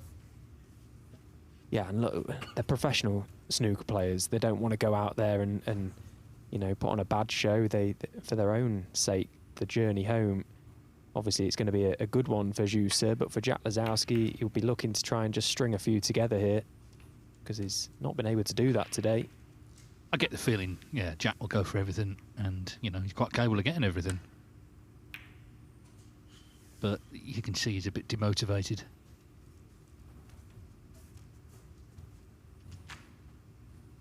Yeah, and look, they're professional snooker players. They don't want to go out there and you know, put on a bad show. They, for their own sake, the journey home, obviously it's going to be a good one for Zhu, but for Jack Lisowski, he'll be looking to try and just string a few together here, because he's not been able to do that today. I get the feeling, yeah, Jack will go for everything, and, you know, he's quite capable of getting everything. But you can see he's a bit demotivated.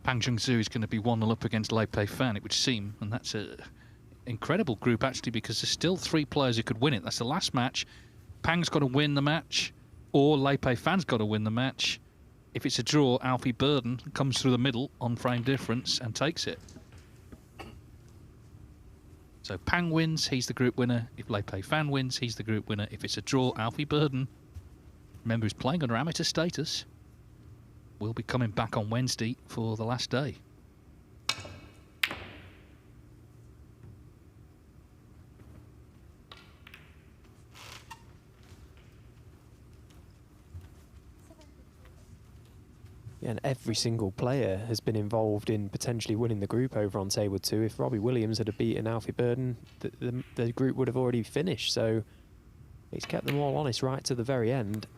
Pang Junxu is going to be 1-0 up against Lei Pei Fan, it would seem, and that's an incredible group, actually, because there's still 3 players who could win it. That's the last match. Pang's got to win the match, or Lei Pei Fan's got to win the match. If it's a draw, Alfie Burden comes through the middle on frame difference and takes it. So Pang wins, he's the group winner. If Lei Pei Fan wins, he's the group winner. If it's a draw, Alfie Burden, remember, he's playing under amateur status, will be coming back on Wednesday for the last day. Yeah, and every single player has been involved in potentially winning the group over on table 2. If Robbie Williams had beaten Alfie Burden, the group would have already finished. So he's kept them all honest right to the very end.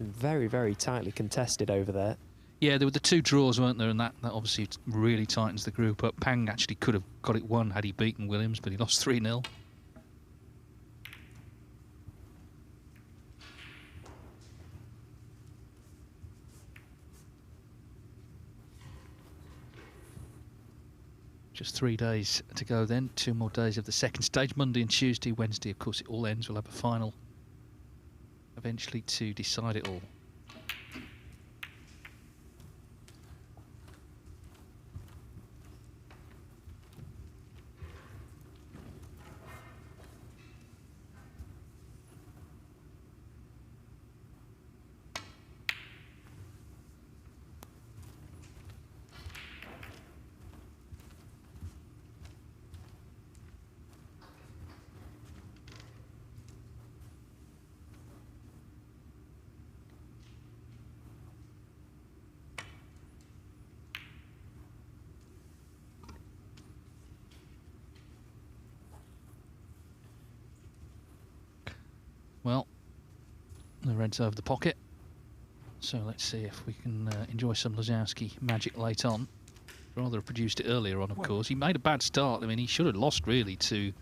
Very, very tightly contested over there. Yeah, there were the 2 draws, weren't there? And that obviously really tightens the group up. Pang actually could have got it won had he beaten Williams, but he lost 3-0. Just 3 days to go then. 2 more days of the second stage, Monday and Tuesday. Wednesday, of course, it all ends. We'll have a final eventually to decide it all. Well, the red's over the pocket, so let's see if we can enjoy some Lazowski magic late on. Rather produced it earlier on, of course. He made a bad start. I mean, he should have lost, really, to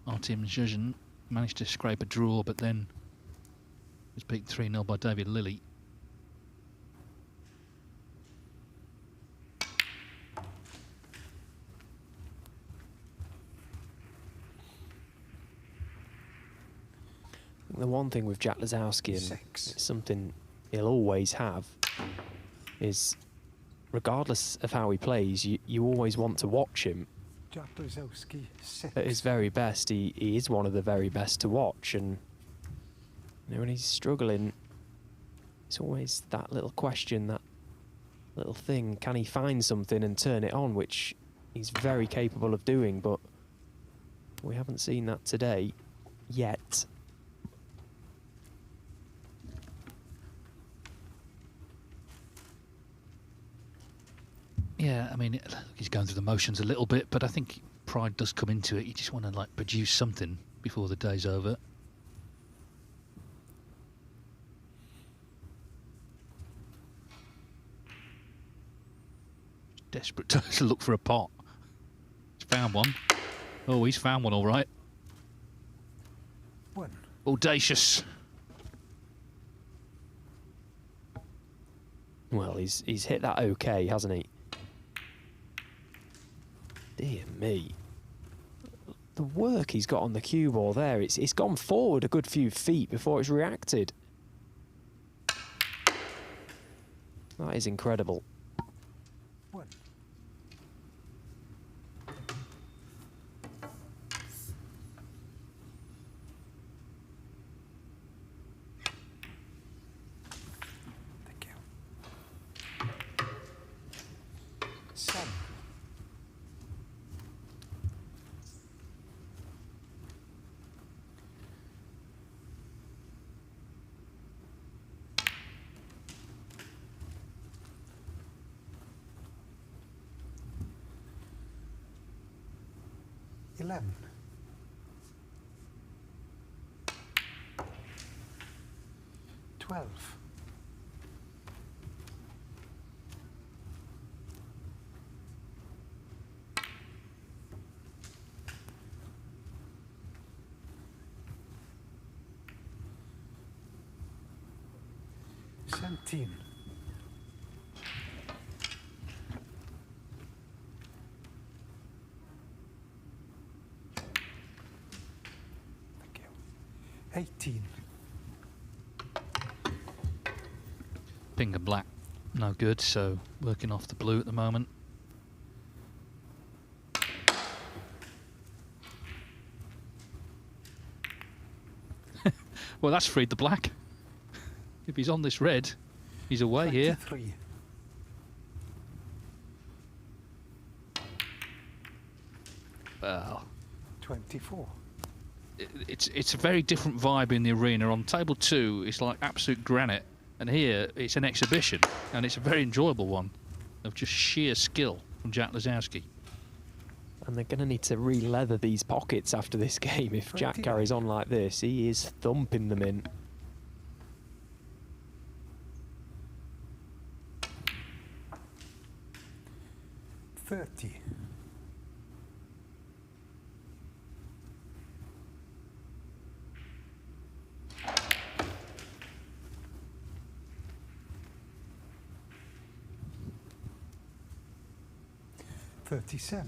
Artem Zhuzhin. Managed to scrape a draw, but then was beaten 3-0 by David Lilly. The one thing with Jack Lazowski, and it's something he'll always have, is regardless of how he plays, you always want to watch him. Jack Lazowski, 6. At his very best, he is one of the very best to watch, and you know, when he's struggling, it's always that little question, that little thing, can he find something and turn it on, which he's very capable of doing, but we haven't seen that today yet. Yeah, I mean, he's going through the motions a little bit, but I think pride does come into it. You just want to, like, produce something before the day's over. Desperate to look for a pot. He's found one. Oh, he's found one, all right. One. Audacious. Well, he's hit that okay, hasn't he? Dear me. The work he's got on the cue ball there, it's gone forward a good few feet before it's reacted. That is incredible. One. Thank you. 7. $11. 12. 17. 18. Pink and black, no good, so working off the blue at the moment. Well, that's freed the black. If he's on this red, he's away 23. Here. Well, 24. It's a very different vibe in the arena. On table 2, it's like absolute granite, And here, it's an exhibition, and it's a very enjoyable one, of just sheer skill from Jack Lazowski. And they're going to need to re-leather these pockets after this game. If Jack carries on like this, he is thumping them in. $30. $37.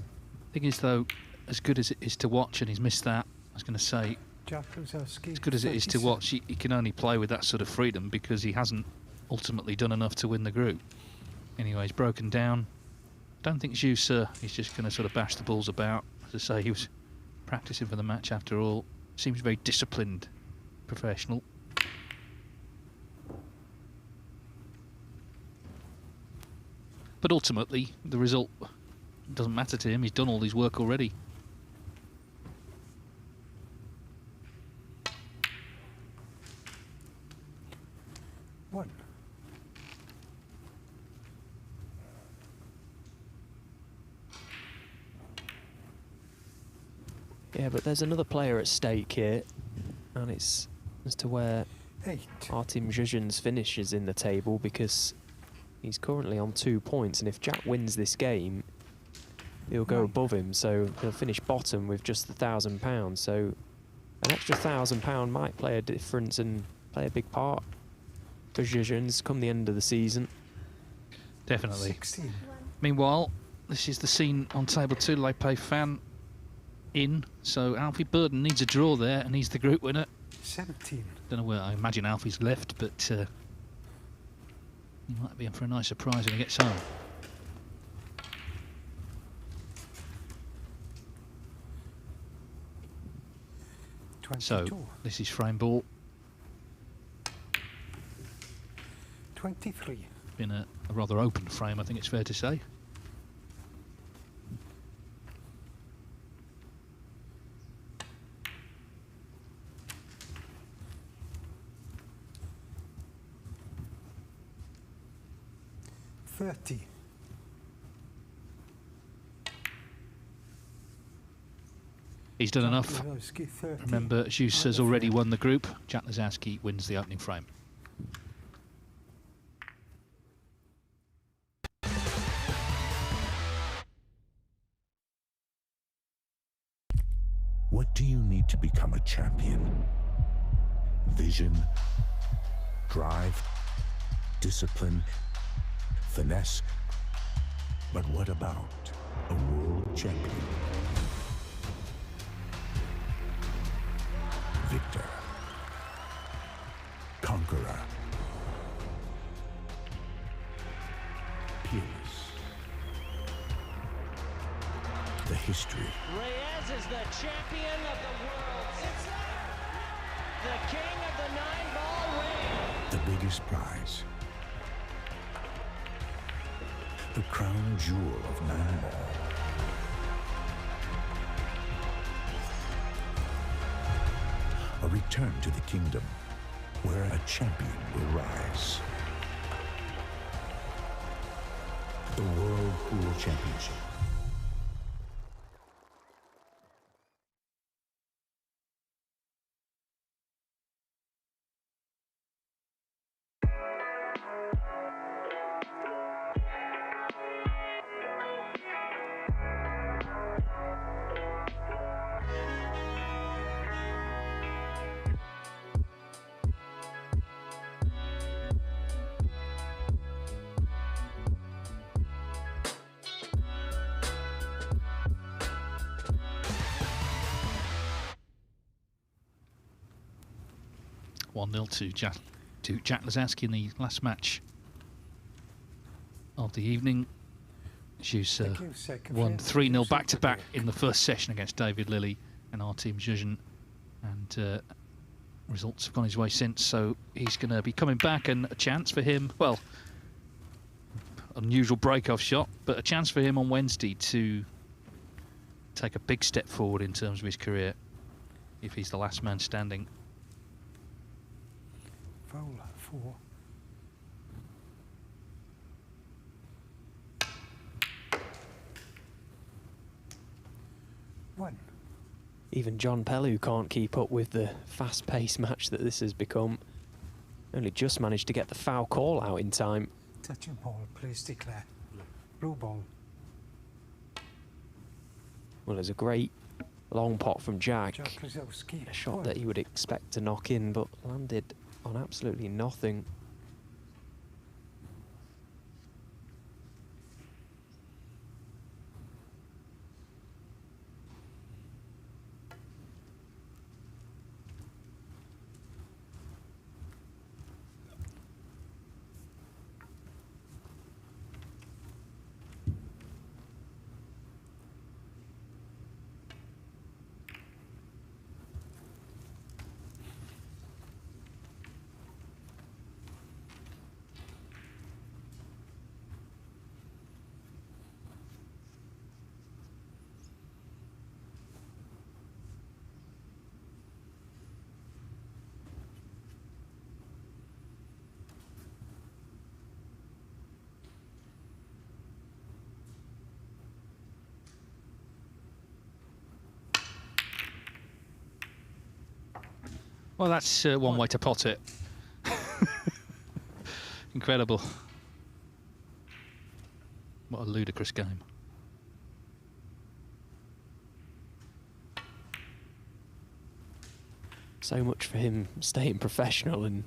Thing is, though, as good as it is to watch, and he's missed that, I was going to say, Jack Lazowski, as good as it is to watch, he can only play with that sort of freedom because he hasn't ultimately done enough to win the group. Anyway, he's broken down. Don't think it's you, sir. He's just going to sort of bash the balls about. As I say, he was practicing for the match after all. Seems very disciplined, professional. But ultimately, the result doesn't matter to him. He's done all his work already. One. Yeah, but there's another player at stake here, and it's as to where Artem Zhuzhin's finishes in the table, because he's currently on 2 points, and if Jack wins this game, he'll go above him, so he'll finish bottom with just £1,000. So an extra £1,000 might play a difference and play a big part for Zhuzhin's come the end of the season. Definitely. 16. Meanwhile, this is the scene on table 2. They play Fan in, so Alfie Burden needs a draw there, and he's the group winner. 17. Don't know where I imagine Alfie's left, but he might be in for a nice surprise when he gets home. So this is frame ball. 23. Been a rather open frame, I think it's fair to say. $30. He's done enough. Remember, Zhuz has already won the group. Jack Lazowski wins the opening frame. What do you need to become a champion? Vision, drive, discipline, finesse. But what about a world champion? Victor, conqueror, peerless. The history. Reyes is the champion of the world. It's the king of the 9-ball ring. The biggest prize. The crown jewel of 9-ball. A return to the kingdom where a champion will rise. The World Pool Championship. To Jack Lazowski in the last match of the evening. Zhuz won 3-0 back-to-back in the first session against David Lilley and Artem Zhuzhin, and results have gone his way since, so he's going to be coming back, and a chance for him, well, unusual break-off shot, but a chance for him on Wednesday to take a big step forward in terms of his career if he's the last man standing. Foul 4. One. Even John Pellew can't keep up with the fast-paced match that this has become. Only just managed to get the foul call out in time. Touching ball, please declare. Blue ball. Well, there's a great long pot from Jack. Jack Lozowski. A shot that you would expect to knock in, but landed on absolutely nothing. Well, that's one way to pot it. Incredible. What a ludicrous game. So much for him staying professional and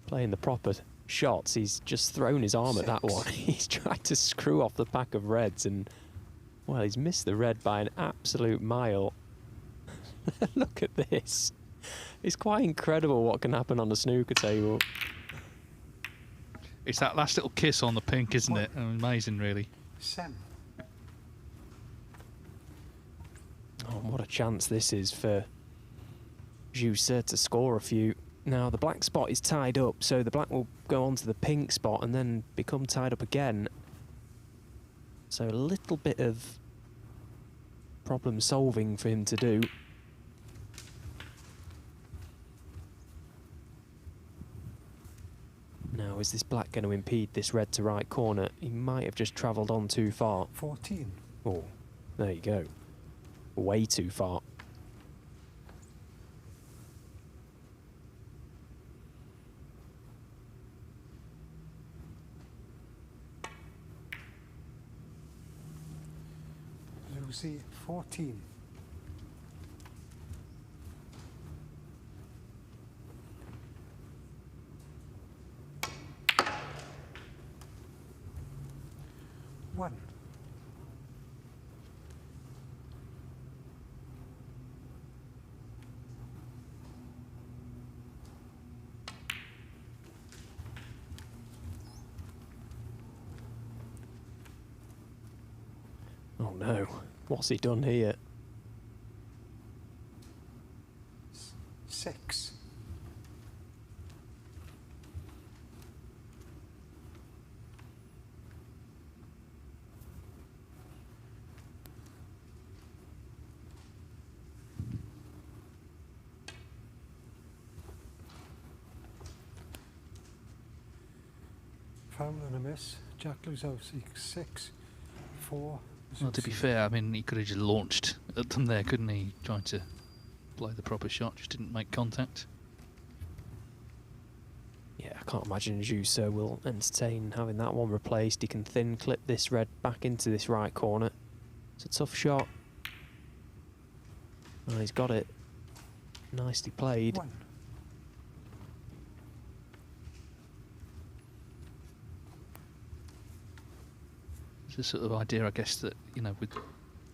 playing the proper shots. He's just thrown his arm at that one. He's tried to screw off the pack of reds and, well, he's missed the red by an absolute mile. Look at this. It's quite incredible what can happen on the snooker table. It's that last little kiss on the pink, isn't it? Amazing, really. Sam. Oh, what a chance this is for Jouser to score a few. Now, the black spot is tied up, so the black will go on to the pink spot and then become tied up again. So a little bit of problem solving for him to do. Now, is this black going to impede this red to right corner? He might have just travelled on too far. 14. Oh, there you go. Way too far. Lucy, 14. One. Oh no, what's he done here? 6. Foul and a miss. Jack Lozowski, 6. 4. Well, to be fair, I mean, he could have just launched at them there, couldn't he? Trying to play the proper shot, just didn't make contact. Yeah, I can't imagine Jouser will entertain having that one replaced. He can thin clip this red back into this right corner. It's a tough shot. Oh, he's got it. Nicely played. 1. It's the sort of idea, I guess, that, you know,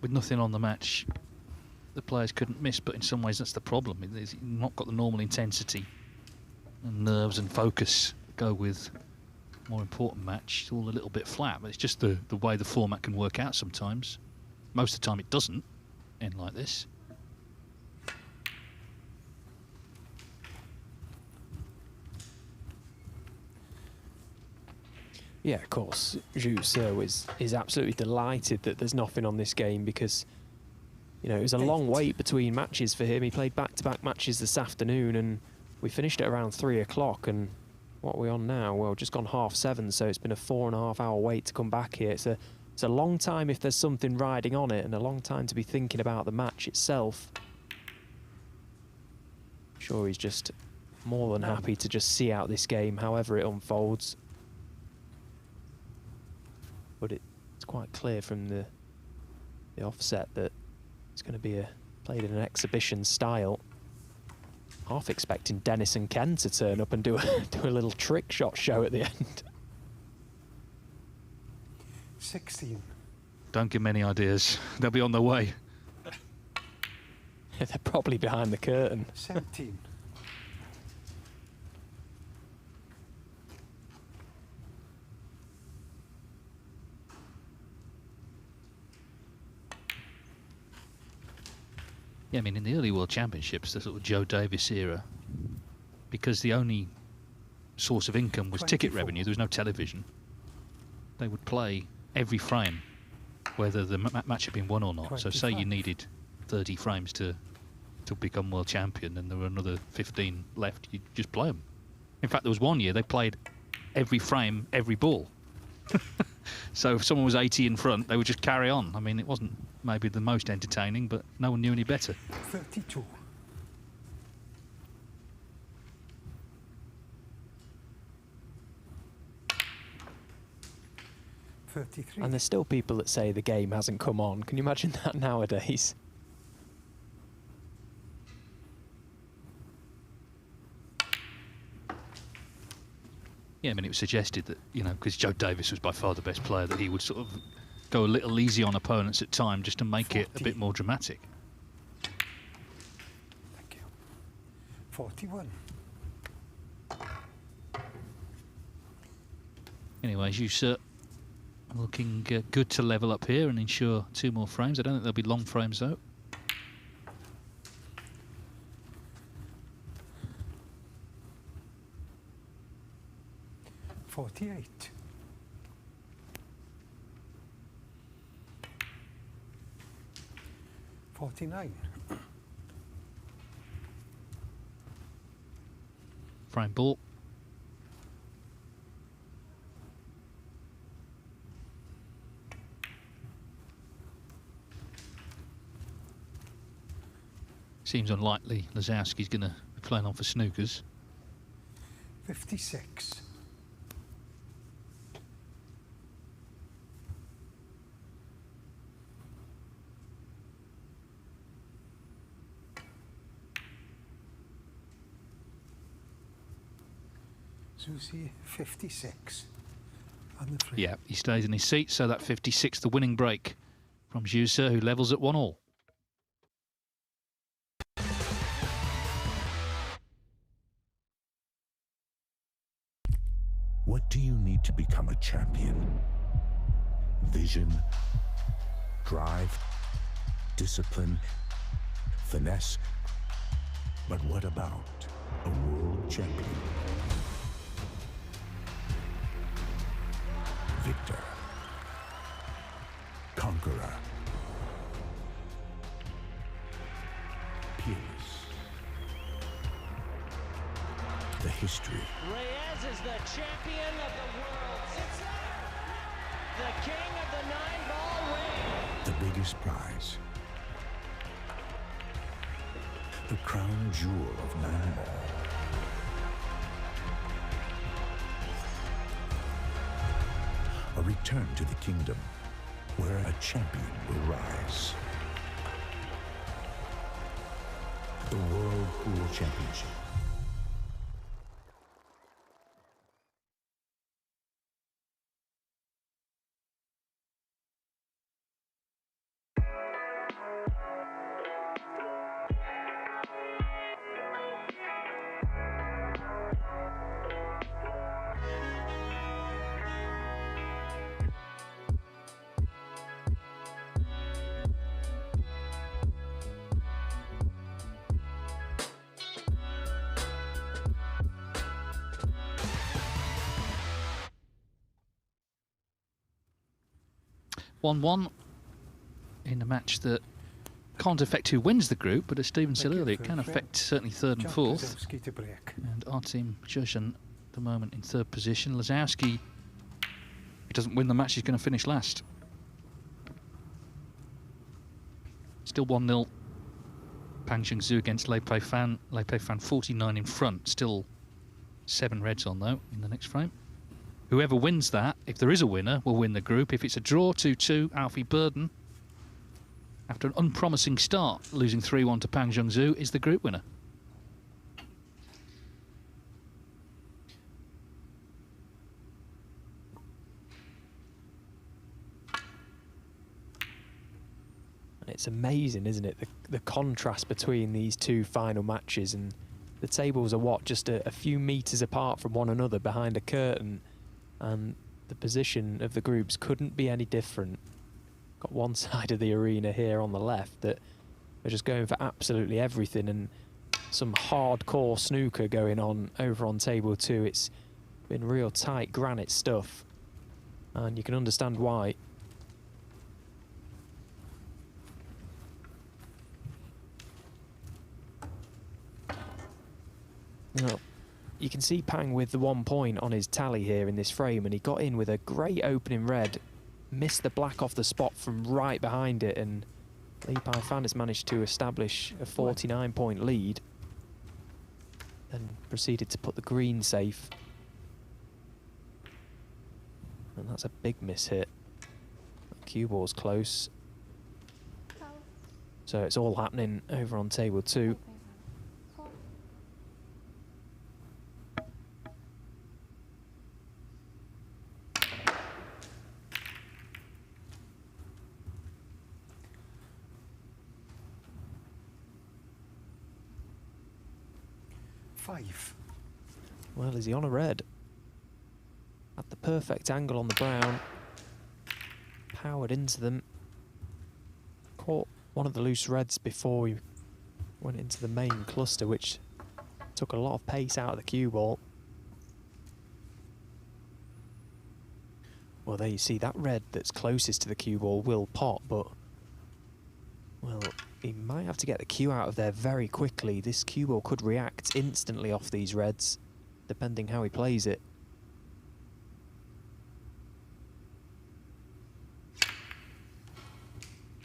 with nothing on the match, the players couldn't miss, but in some ways that's the problem. You've not got the normal intensity and nerves and focus go with a more important match. It's all a little bit flat, but it's just the way the format can work out sometimes. Most of the time it doesn't end like this. Yeah, of course, Jouser is absolutely delighted that there's nothing on this game because, you know, it was a long wait between matches for him. He played back-to-back matches this afternoon and we finished at around 3 o'clock, and what are we on now? Well, just gone 7:30, so it's been a 4.5 hour wait to come back here. It's a It's a long time if there's something riding on it, and a long time to be thinking about the match itself. I'm sure he's just more than happy to just see out this game however it unfolds. But it's quite clear from the offset that it's going to be played in an exhibition style. Half expecting Dennis and Ken to turn up and do a little trick shot show at the end. 16. Don't give me any ideas. They'll be on their way. They're probably behind the curtain. 17. Yeah, I mean, in the early World Championships, the sort of Joe Davis era, because the only source of income was ticket revenue, there was no television, they would play every frame, whether the match had been won or not. 25. So say you needed 30 frames to become world champion, and there were another 15 left, you'd just play them. In fact, there was one year they played every frame, every ball. So if someone was 80 in front, they would just carry on. I mean, it wasn't maybe the most entertaining, but no one knew any better. 32. And there's still people that say the game hasn't come on. Can you imagine that nowadays? Yeah, I mean, it was suggested that, you know, because Joe Davis was by far the best player, that he would sort of go a little easy on opponents at time just to make 40. It a bit more dramatic. Thank you. 41. Anyways, you sir looking good to level up here and ensure 2 more frames. I don't think there'll be long frames though. $48. $49. Frame ball. Seems unlikely Lazowski's going to be playing on for snookers. 56. Zusi, 56. And the free. Yeah, he stays in his seat, so that 56, the winning break from Jusa, who levels at 1-1. What do you need to become a champion? Vision, drive, discipline, finesse. But what about a world champion? Victor, conqueror, peerless. The history. Reyes is the champion of the world. It's the king of the 9-ball ring. The biggest prize. The crown jewel of 9-ball. A return to the kingdom where a champion will rise. The World Pool Championship. (1-1) in a match that can't affect who wins the group, but as Stephen said earlier, it can affect certainly 3rd and 4th. And our team, Jurgen, at the moment in 3rd position. Lazowski, if he doesn't win the match, he's going to finish last. Still 1-0. Pang Zhengzhou against Lei Pei Fan. Lei Pei Fan 49 in front. Still 7 reds on, though, in the next frame. Whoever wins that, if there is a winner, will win the group. If it's a draw, 2-2, Alfie Burden, after an unpromising start, losing 3-1 to Pang Zhengzhou, is the group winner. It's amazing, isn't it? The contrast between these two final matches, and the tables are what, just a few metres apart from one another behind a curtain, and the position of the groups couldn't be any different. Got one side of the arena here on the left that are just going for absolutely everything, and some hardcore snooker going on over on table 2. It's been real tight granite stuff, and you can understand why. Well, you can see Pang with the 1 point on his tally here in this frame, and he got in with a great opening red, missed the black off the spot from right behind it, and Lei Pei Fan has managed to establish a 49-point lead and proceeded to put the green safe. And that's a big miss hit. The cue ball's close. So it's all happening over on table 2. Well, is he on a red? At the perfect angle on the brown. Powered into them. Caught one of the loose reds before he went into the main cluster, which took a lot of pace out of the cue ball. Well, there you see that red that's closest to the cue ball will pot, but well, he might have to get the cue out of there very quickly. This cue ball could react instantly off these reds, depending how he plays it.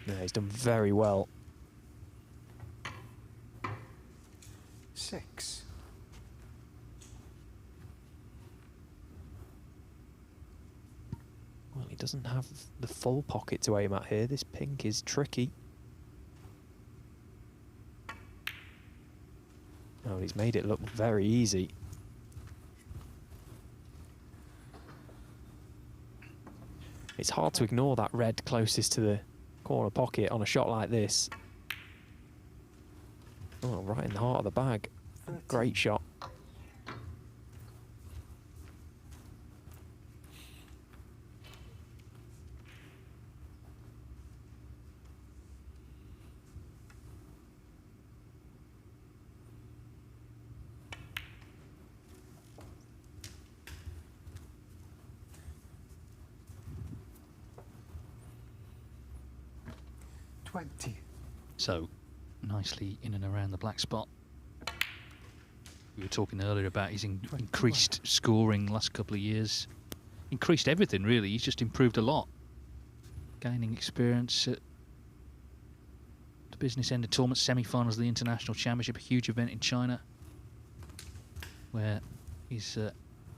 Yeah, he's done very well. 6. Well, he doesn't have the full pocket to aim at here. This pink is tricky. Oh, he's made it look very easy. It's hard to ignore that red closest to the corner pocket on a shot like this. Oh, right in the heart of the bag. Great shot. So, nicely in and around the black spot. We were talking earlier about his increased scoring last couple of years. Increased everything, really. He's just improved a lot. Gaining experience at the business end of tournament semi-finals of the International Championship, a huge event in China, where his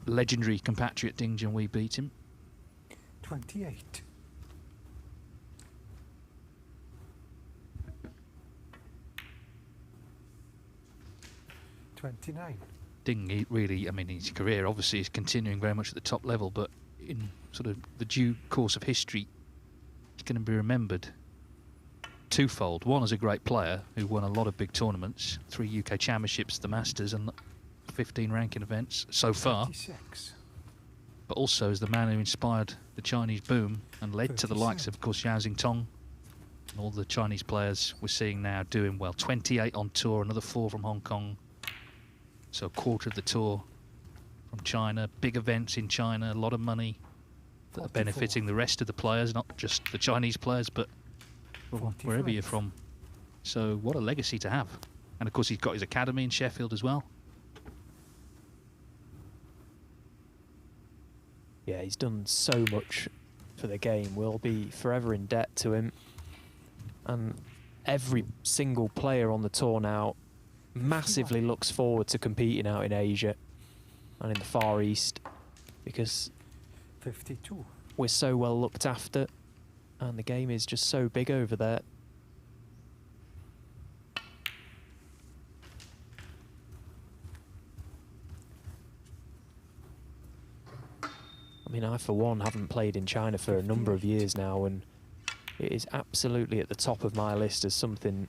legendary compatriot Ding Junhui beat him. 28. 29. Ding, he really, I mean, his career obviously is continuing very much at the top level, but in sort of the due course of history, he's going to be remembered twofold. One, as a great player who won a lot of big tournaments, 3 UK championships, the Masters, and 15 ranking events so far. 36. But also as the man who inspired the Chinese boom and led to the likes of course, Yao Xingtong, and all the Chinese players we're seeing now doing well. 28 on tour, another 4 from Hong Kong. So a quarter of the tour from China, big events in China, a lot of money that are benefiting the rest of the players, not just the Chinese players, but wherever you're from. So what a legacy to have. And of course he's got his academy in Sheffield as well. Yeah, he's done so much for the game. We'll be forever in debt to him. And every single player on the tour now massively looks forward to competing out in Asia and in the Far East, because 52. We're so well looked after and the game is just so big over there. I mean, I for one haven't played in China for a number of years now, and it is absolutely at the top of my list as something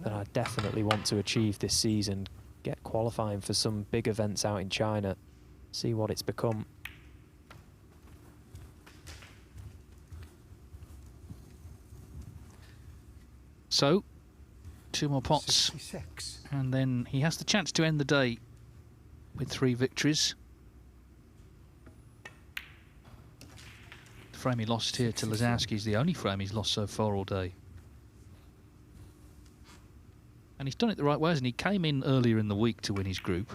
that I definitely want to achieve this season. Get qualifying for some big events out in China, see what it's become. So, 2 more pots, 66. And then he has the chance to end the day with 3 victories. The frame he lost here to Lazowski is the only frame he's lost so far all day. And he's done it the right way, hasn't he? He came in earlier in the week to win his group.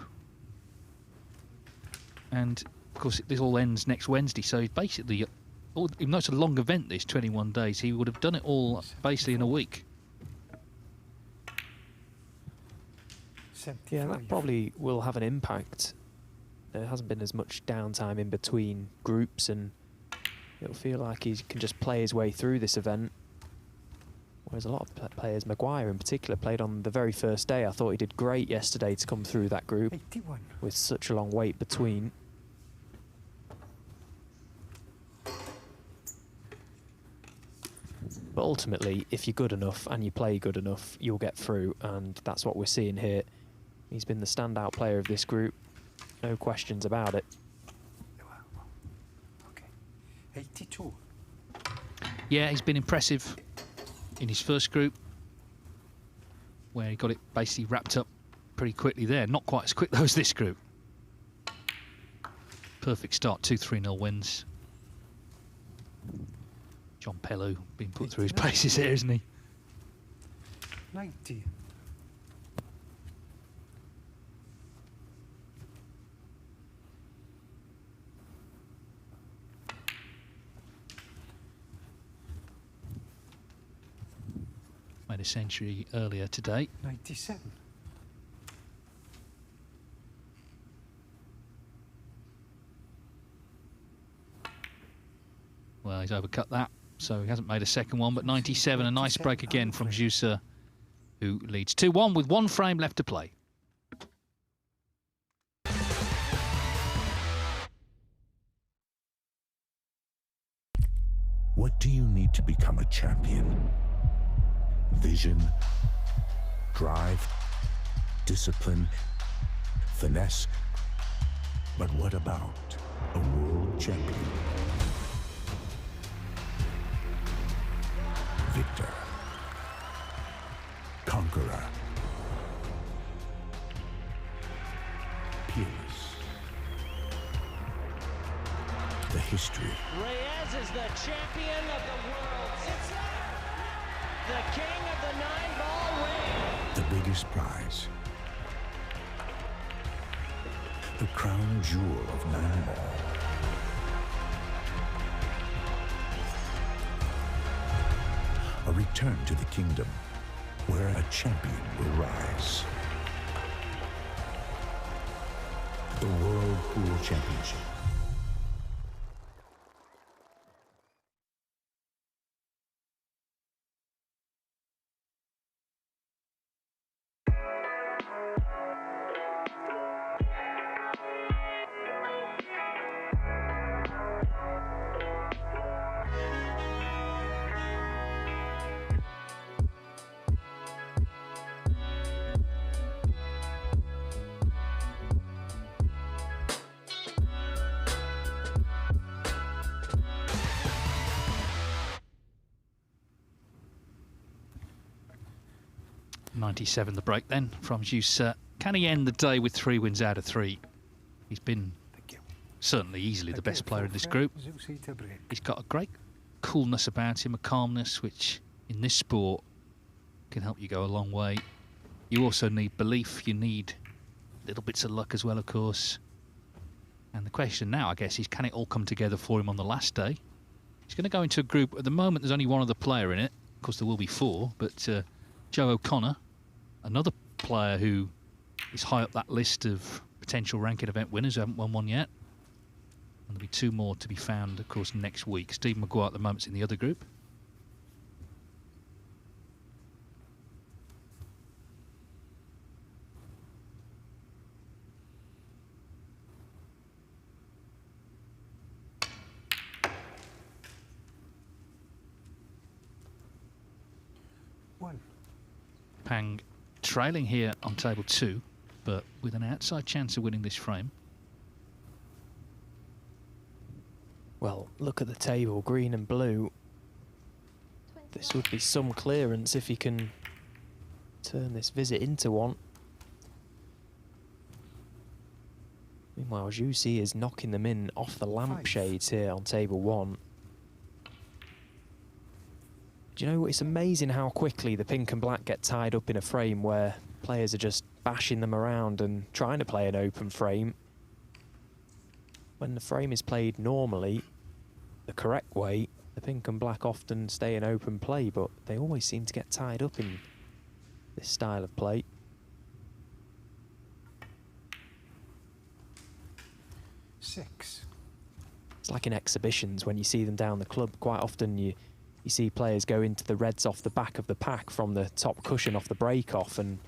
And, of course, this all ends next Wednesday, so he's basically, even though it's a long event, this 21 days, he would have done it all basically in a week. Yeah, that probably will have an impact. There hasn't been as much downtime in between groups, and it'll feel like he can just play his way through this event. Whereas a lot of players, Maguire in particular, played on the very first day. I thought he did great yesterday to come through that group 81. With such a long wait between. But ultimately, if you're good enough and you play good enough, you'll get through, and that's what we're seeing here. He's been the standout player of this group, no questions about it. Okay. 82. Yeah, he's been impressive in his first group, where he got it basically wrapped up pretty quickly there. Not quite as quick though as this group. Perfect start, 2-3-0 wins. John Pellew being put through his paces here, isn't he? 90. Made a century earlier today. 97. Well, he's overcut that, so he hasn't made a second one, but 97, a nice break again from Jusa, who leads 2-1 with 1 frame left to play. What do you need to become a champion? Vision, drive, discipline, finesse. But what about a world champion? Victor, conqueror, peerless. The history. Reyes is the champion of the world. It's the king of the 9-ball ring. The biggest prize. The crown jewel of 9-ball. A return to the kingdom where a champion will rise. The World Pool Championship. The break then from Jusa. Can he end the day with 3 wins out of 3? He's been certainly easily the best player in this group. He's got a great coolness about him, a calmness which in this sport can help you go a long way. You also need belief, you need little bits of luck as well, of course. And the question now, I guess, is can it all come together for him on the last day? He's going to go into a group. At the moment, there's only one other player in it. Of course, there will be 4, but Joe O'Connor, another player who is high up that list of potential ranking event winners, who haven't won one yet. And there'll be 2 more to be found, of course, next week. Steve Maguire at the moment's in the other group. Pang trailing here on table 2, but with an outside chance of winning this frame. Well, look at the table, green and blue. This would be some clearance if he can turn this visit into one. Meanwhile, Jussi is knocking them in off the lampshades here on table 1. Do you know what? It's amazing how quickly the pink and black get tied up in a frame where players are just bashing them around and trying to play an open frame. When the frame is played normally, the correct way, the pink and black often stay in open play, but they always seem to get tied up in this style of play. Six. It's like in exhibitions when you see them down the club. Quite often you see players go into the reds off the back of the pack from the top cushion off the break-off, and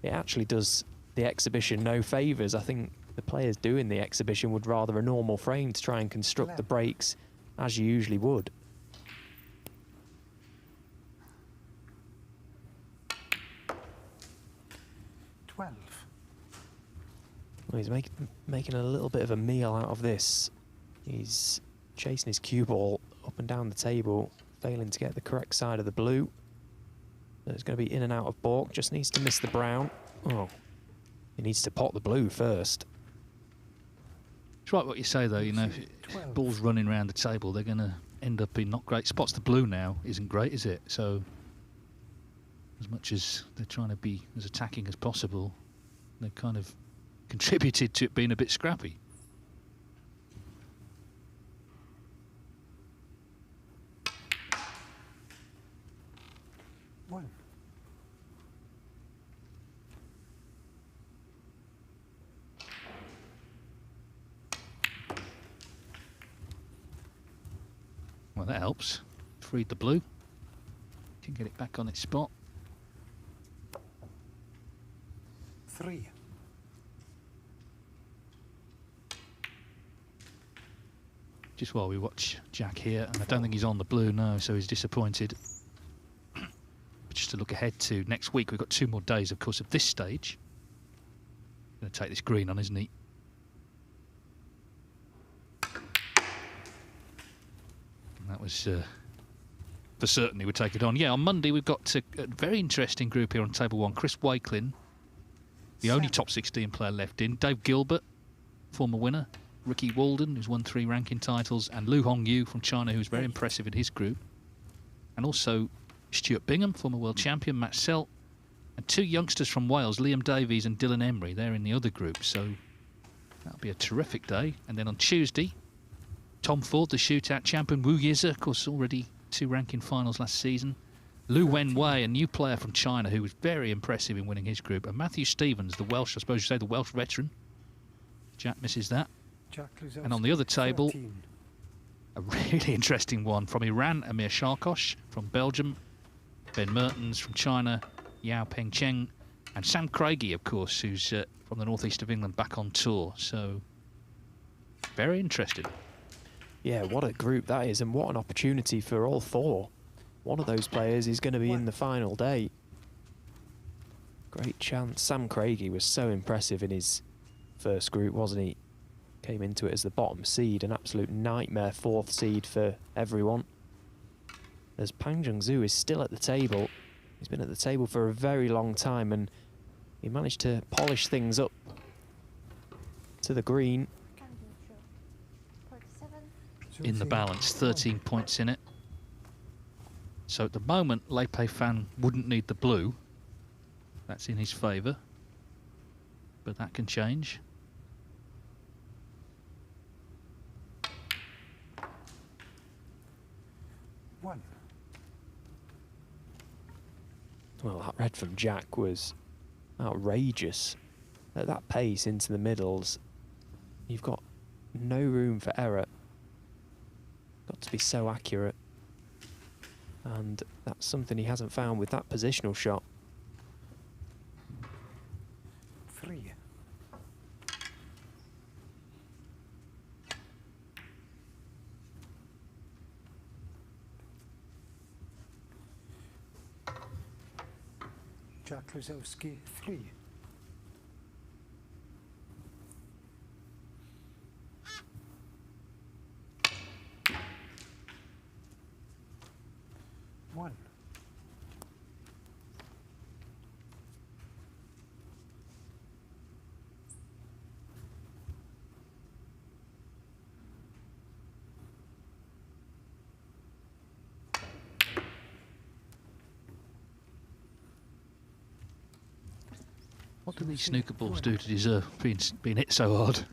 it actually does the exhibition no favours. I think the players doing the exhibition would rather a normal frame to try and construct the breaks as you usually would. Well, he's making a little bit of a meal out of this. He's chasing his cue ball up and down the table, failing to get the correct side of the blue. It's going to be in and out of balk, just needs to miss the brown. Oh, he needs to pot the blue first. It's right what you say, though. You know, if balls running around the table, they're going to end up in not great spots. The blue now isn't great, is it? So, as much as they're trying to be as attacking as possible, they've kind of contributed to it being a bit scrappy. One. Well, that helps. Freed the blue. Can get it back on its spot. 3. Just while we watch Jack here, and I don't think he's on the blue now, so he's disappointed. But just to look ahead to next week, we've got 2 more days, of course, of this stage. Going to take this green on, isn't he? And that was for certain he would take it on. Yeah, on Monday we've got a very interesting group here on table 1. Chris Wakelin, the only top 16 player left in. Dave Gilbert, former winner. Ricky Walden, who's won 3 ranking titles, and Lu Hongyu from China, who's very impressive in his group. And also Stuart Bingham, former world champion, Matt Selt, and 2 youngsters from Wales, Liam Davies and Dylan Emery. They're in the other group, so that'll be a terrific day. And then on Tuesday, Tom Ford, the shootout champion, Wu Yize, of course, already 2 ranking finals last season. Lu Wenwei, a new player from China who was very impressive in winning his group. And Matthew Stevens, the Welsh, I suppose you say the Welsh veteran. Jack misses that. And on the other table, 13. A really interesting one from Iran, Amir Sharkosh from Belgium, Ben Mertens from China, Yao Peng Cheng, and Sam Craigie, of course, who's from the northeast of England, back on tour. So, very interesting. Yeah, what a group that is, and what an opportunity for all 4. One of those players is going to be in the final day. Great chance. Sam Craigie was so impressive in his first group, wasn't he? Came into it as the bottom seed, an absolute nightmare 4th seed for everyone. As Pang Jung-Zhu is still at the table. He's been at the table for a very long time, and he managed to polish things up to the green. In the balance, 13 points in it. So at the moment, Lei Pei Fan wouldn't need the blue. That's in his favour. But that can change. Well, that red from Jack was outrageous. At that pace into the middles, you've got no room for error. Got to be so accurate. And that's something he hasn't found with that positional shot. 3. Jack Lozowski, 3. One. What do these snooker balls do to deserve being hit so hard?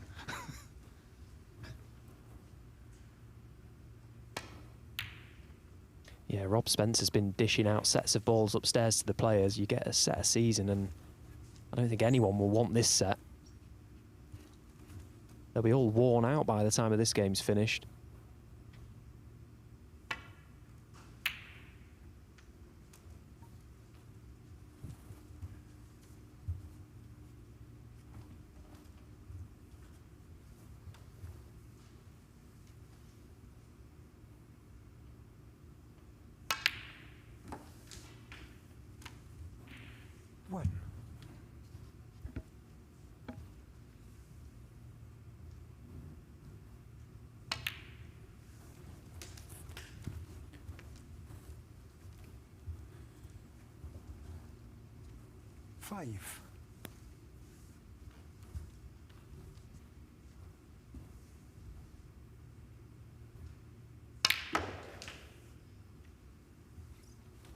Yeah, Rob Spencer's been dishing out sets of balls upstairs to the players. You get a set a season, and I don't think anyone will want this set. They'll be all worn out by the time of this game's finished. One. Five.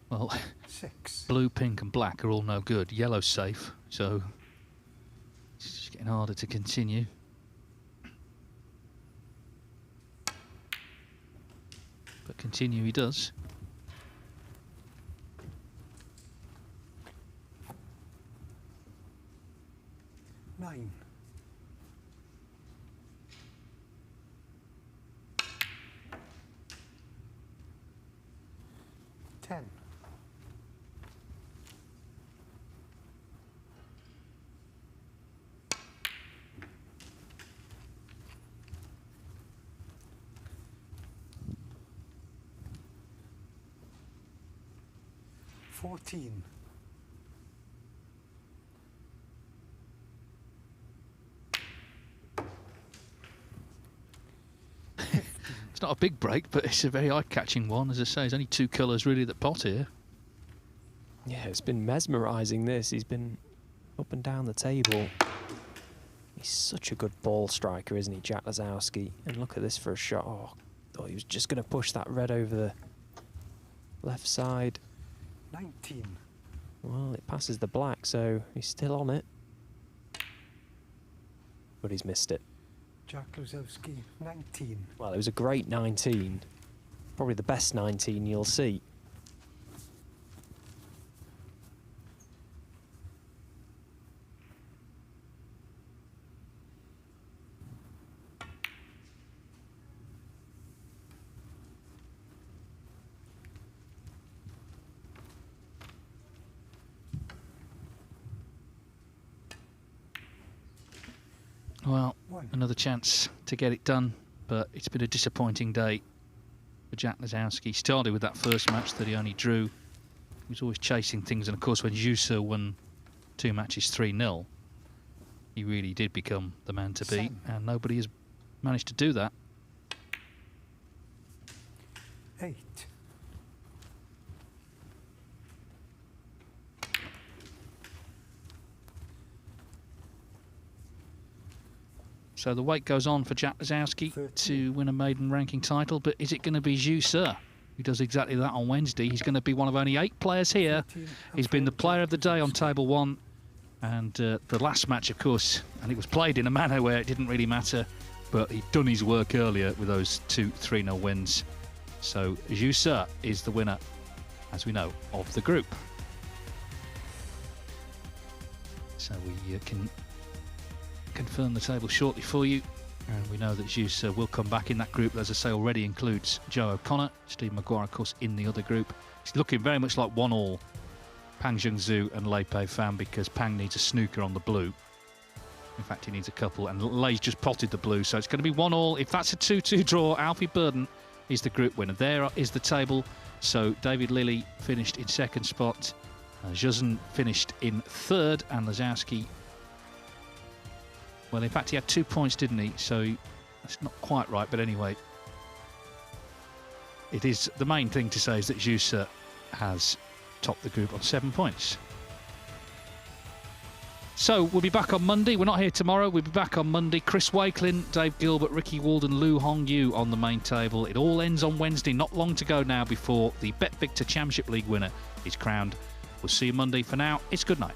Well, 6. Blue, pink and black are all no good. Yellow's safe, so it's just getting harder to continue. But continue he does. Nine. 10. 14. It's not a big break, but it's a very eye-catching one. As I say, there's only 2 colours really that pot here. Yeah, it's been mesmerising this. He's been up and down the table. He's such a good ball striker, isn't he, Jack Lozowski? And look at this for a shot. Oh, thought he was just going to push that red over the left side. 19. Well, it passes the black, so he's still on it. But he's missed it. Jack Lozowski, 19. Well, it was a great 19. Probably the best 19 you'll see. Well, another chance to get it done, but it's been a disappointing day for Jack Lozowski. He started with that first match that he only drew. He was always chasing things, and of course when Jussa won 2 matches 3-0, he really did become the man to beat, and nobody has managed to do that. 8. So the wait goes on for Jack Lozowski to win a maiden ranking title, but is it going to be Jussa who does exactly that on Wednesday? He's going to be one of only 8 players here. He's been the player of the day on table 1, and the last match, of course, and it was played in a manner where it didn't really matter, but he'd done his work earlier with those 2 3-0 wins. So Jussa is the winner, as we know, of the group. So we can confirm the table shortly for you. And we know that Zeus will come back in that group that, as I say, already includes Joe O'Connor. Steve Maguire, of course, in the other group. It's looking very much like 1-1 Pang Zhengzhou and Lei Pei Fan, because Pang needs a snooker on the blue. In fact, he needs a couple, and Lei's just potted the blue, so it's going to be 1-1. If that's a 2-2 draw, Alfie Burden is the group winner. There is the table. So David Lilley finished in second spot. Zhuzhen finished in third, and Lazowski, well, in fact, he had 2 points, didn't he? So that's not quite right, but anyway. It is the main thing to say is that Zhuzhen has topped the group on 7 points. So we'll be back on Monday. We're not here tomorrow. We'll be back on Monday. Chris Wakelin, Dave Gilbert, Ricky Walden, Lu Hongyu on the main table. It all ends on Wednesday. Not long to go now before the BetVictor Championship League winner is crowned. We'll see you Monday. For now, it's good night.